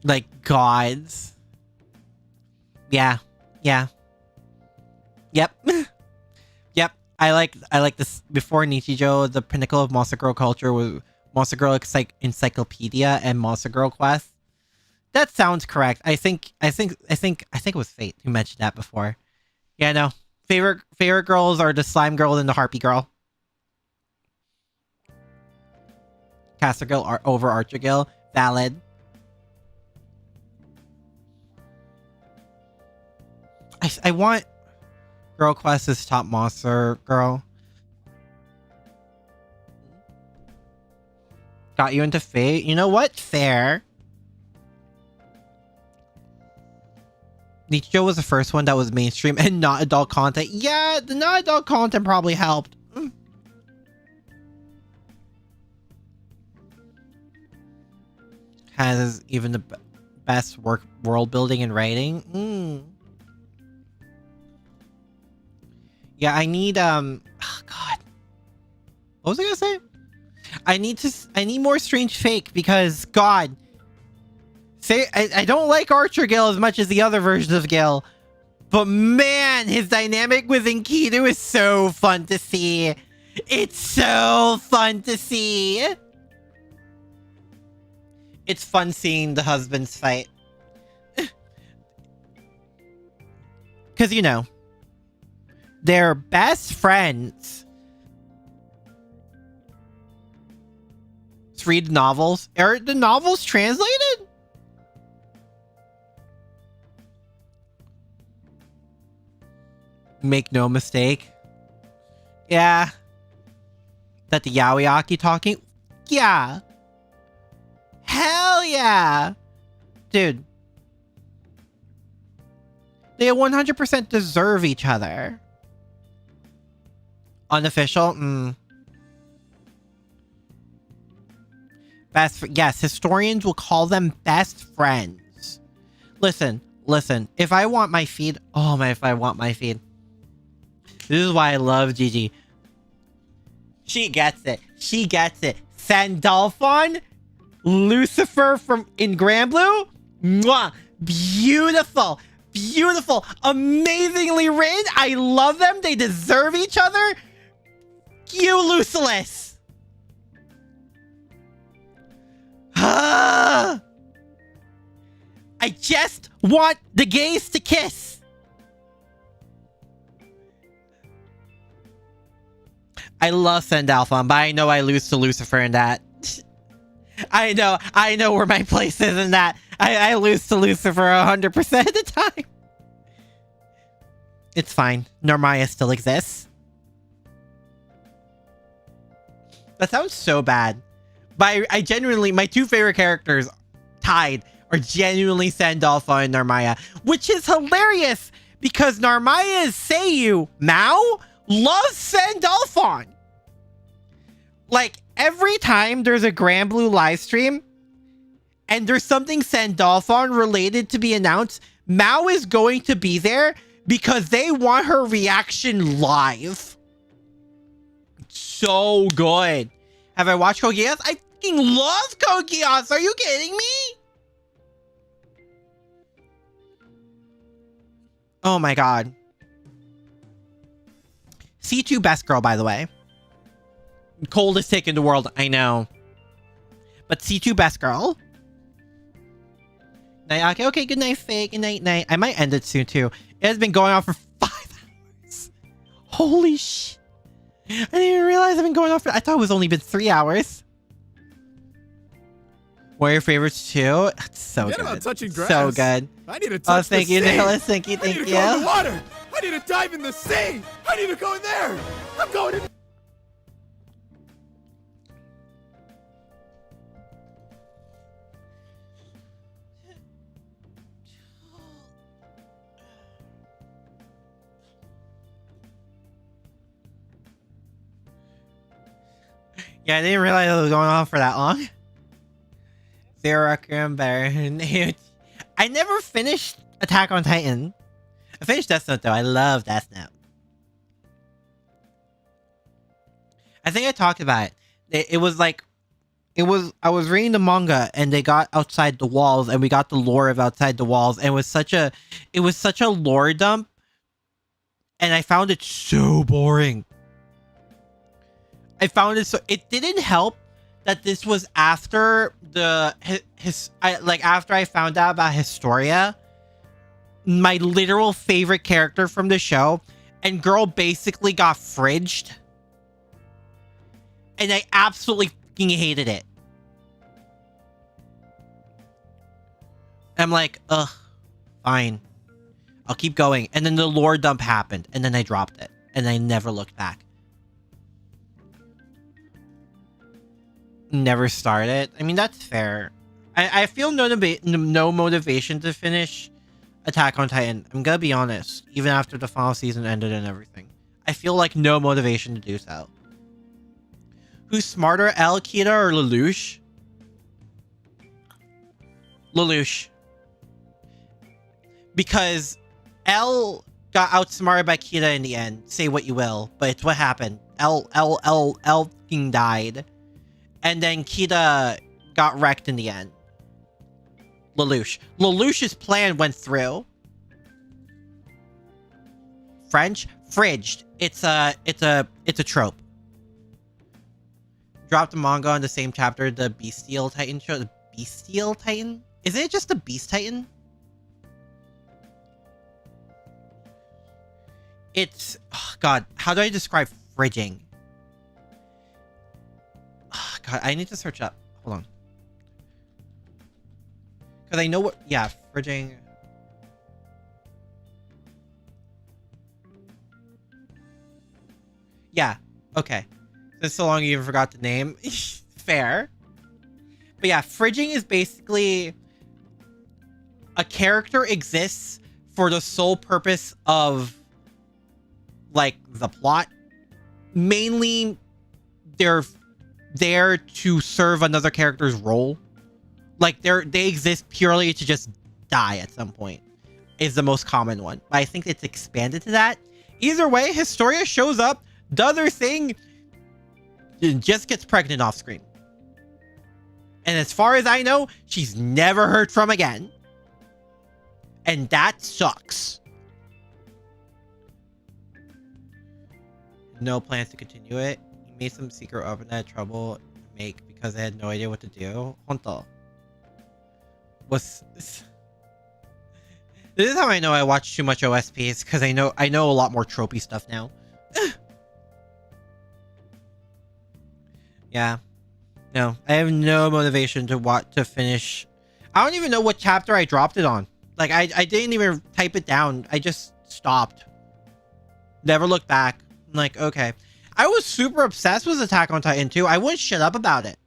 Like gods. Yeah. Yep. Yep. I like this. Before Nichijou, the pinnacle of Monster Girl culture was Monster Girl Encyclopedia and Monster Girl Quest. That sounds correct. I think it was Fate who mentioned that before. Yeah, no. Favorite girls are the Slime Girl and the Harpy Girl. Caster Girl over Archer Girl. Valid. I want... Girl Quest is top monster girl. Got you into Fate. You know what? Fair. Nichijou was the first one that was mainstream and not adult content. Yeah, the not adult content probably helped. Has even the best world building and writing. Yeah, I need oh god. What was I gonna say? I need more Strange Fake because god. I don't like Archer Gil as much as the other versions of Gil. But man, his dynamic with Enkidu is so fun to see. It's so fun to see. It's fun seeing the husbands fight. Because, you know, they're best friends. Let's read novels. Are the novels translated? Make no mistake. Yeah. That the Yaoyaki talking? Yeah. Hell yeah. Dude. They 100% deserve each other. Unofficial? Yes, historians will call them best friends. Listen. If I want my feed... Oh my, if I want my feed. This is why I love Gigi. She gets it. Sandalphon, Lucifer in Granblue. Mwah! Beautiful. Amazingly written. I love them. They deserve each other. You, Lucilus. I just want the gays to kiss. I love Sandalphon, but I know I lose to Lucifer in that. I know where my place is in that. I lose to Lucifer 100% of the time. It's fine. Normaya still exists. That sounds so bad. But I genuinely, my two favorite characters tied are genuinely Sandalphon and Narmaya, which is hilarious because Narmaya's Seiyu, Mao, loves Sandalphon. Like, every time there's a Granblue live stream and there's something Sandalphon related to be announced, Mao is going to be there because they want her reaction live. So good. Have I watched Code Geass? I fucking love Code Geass. Are you kidding me? Oh my god. C2 best girl, by the way. Coldest take in the world, I know. But C2 best girl. Night, okay, good night, Fake. Good night. I might end it soon, too. It has been going on for 5 hours. Holy sh... I didn't even realize I've been going on for... I thought it was only been 3 hours. What are your favorites, too? It's so good. About touching grass. So good. I need to touch thank you, Nicholas. Thank you. I need to go in the water. I need to dive in the sea. I need to go in there. I'm going in. Yeah, I didn't realize it was going on for that long. Zero better. I never finished Attack on Titan. I finished Death Note though. I love Death Note. I think I talked about it. It was like, I was reading the manga and they got outside the walls and we got the lore of outside the walls and it was such a lore dump and I found it so boring. I found it so... It didn't help that this was after the... after I found out about Historia, my literal favorite character from the show, and girl basically got fridged. And I absolutely fucking hated it. I'm like, ugh, fine. I'll keep going. And then the lore dump happened, and then I dropped it, and I never looked back. Never started. I mean, that's fair. I feel no motivation to finish Attack on Titan. I'm gonna be honest. Even after the final season ended and everything, I feel like no motivation to do so. Who's smarter, L, Kita, or Lelouch? Lelouch. Because L got outsmarted by Kita in the end. Say what you will, but it's what happened. L fucking died. And then Kita got wrecked in the end. Lelouch's plan went through. French? Fridged. It's a trope. Dropped the manga on the same chapter, the Bestial Titan show. The Bestial Titan? Is it just the Beast Titan? It's... Oh God, how do I describe fridging? Oh God, I need to search up. Hold on. Because I know what... Yeah, fridging... Yeah, okay. Since so long you even forgot the name. Fair. But yeah, fridging is basically... A character exists for the sole purpose of... like, the plot. Mainly, they're there to serve another character's role. Like, they exist purely to just die at some point. Is the most common one. But I think it's expanded to that. Either way, Historia shows up, does her thing, and just gets pregnant off screen. And as far as I know, she's never heard from again. And that sucks. No plans to continue it. He made some secret oven that had trouble to make because I had no idea what to do. Honto. This is how I know I watch too much OSPs, because I know a lot more tropey stuff now. Yeah. No, I have no motivation to finish. I don't even know what chapter I dropped it on. Like, I didn't even type it down. I just stopped. Never looked back. I'm like, okay. I was super obsessed with Attack on Titan too. I wouldn't shut up about it.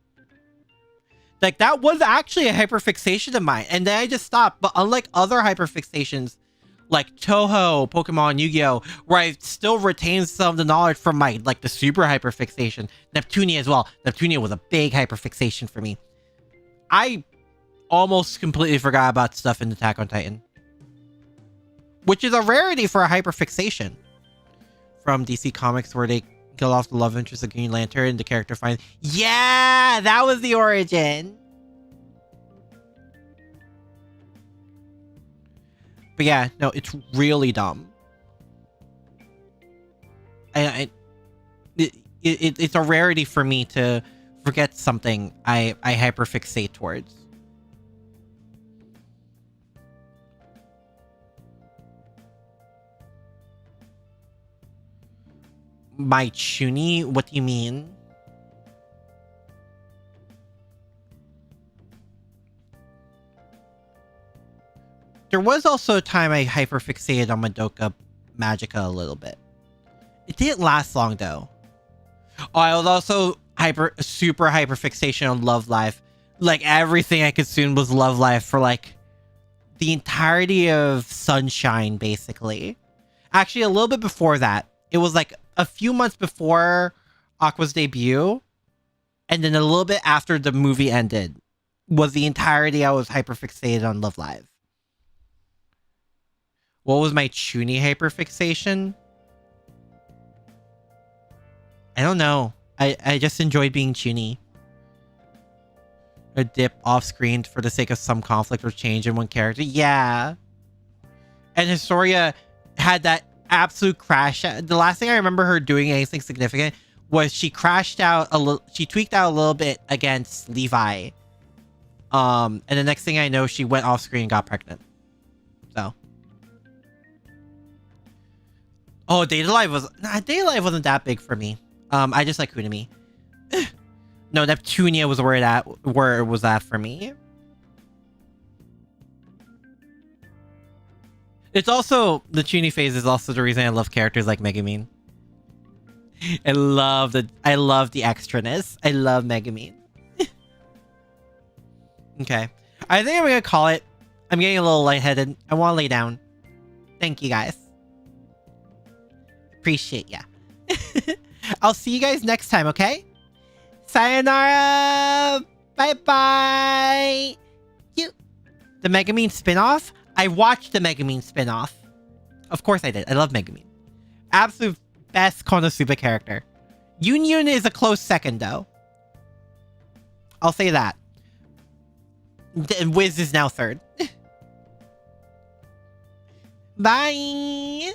Like, that was actually a hyperfixation of mine. And then I just stopped. But unlike other hyperfixations, like Toho, Pokemon, Yu-Gi-Oh!, where I still retain some of the knowledge from my, like, the super hyperfixation. Neptunia as well. Neptunia was a big hyperfixation for me. I almost completely forgot about stuff in Attack on Titan. Which is a rarity for a hyperfixation. From DC Comics, where they kill off the love interest of Green Lantern and the character finds... Yeah! That was the origin! But yeah, no, it's really dumb. It's a rarity for me to forget something I hyperfixate towards. My Chuni? What do you mean? There was also a time I hyperfixated on Madoka Magica a little bit. It didn't last long though. Oh, I was also super hyperfixation on Love Live. Like, everything I consumed was Love Live for like the entirety of Sunshine, basically. Actually, a little bit before that. It was like a few months before Aqua's debut, and then a little bit after the movie ended, was the entirety I was hyperfixated on Love Live. What was my Chuni hyperfixation? I don't know. I just enjoyed being Chuni. A dip off screen for the sake of some conflict or change in one character. Yeah. And Historia had that absolute crash. The last thing I remember her doing anything significant was she crashed out a little. She tweaked out a little bit against Levi. And the next thing I know, she went off screen and got pregnant. So. Oh, Data Life wasn't that big for me. I just like Kunami. No, Neptunia was where it was at for me. It's also, the Chuny phase is also the reason I love characters like Megumin. I love the extraness. I love Megumin. Okay. I think I'm gonna call it. I'm getting a little lightheaded. I want to lay down. Thank you guys. Appreciate ya. I'll see you guys next time, okay? Sayonara! Bye-bye! The Megumin spin-off? I watched the Megumin spin-off. Of course I did. I love Megumin. Absolute best Konosuba character. Yunyun is a close second, though. I'll say that. Wiz is now third. Bye!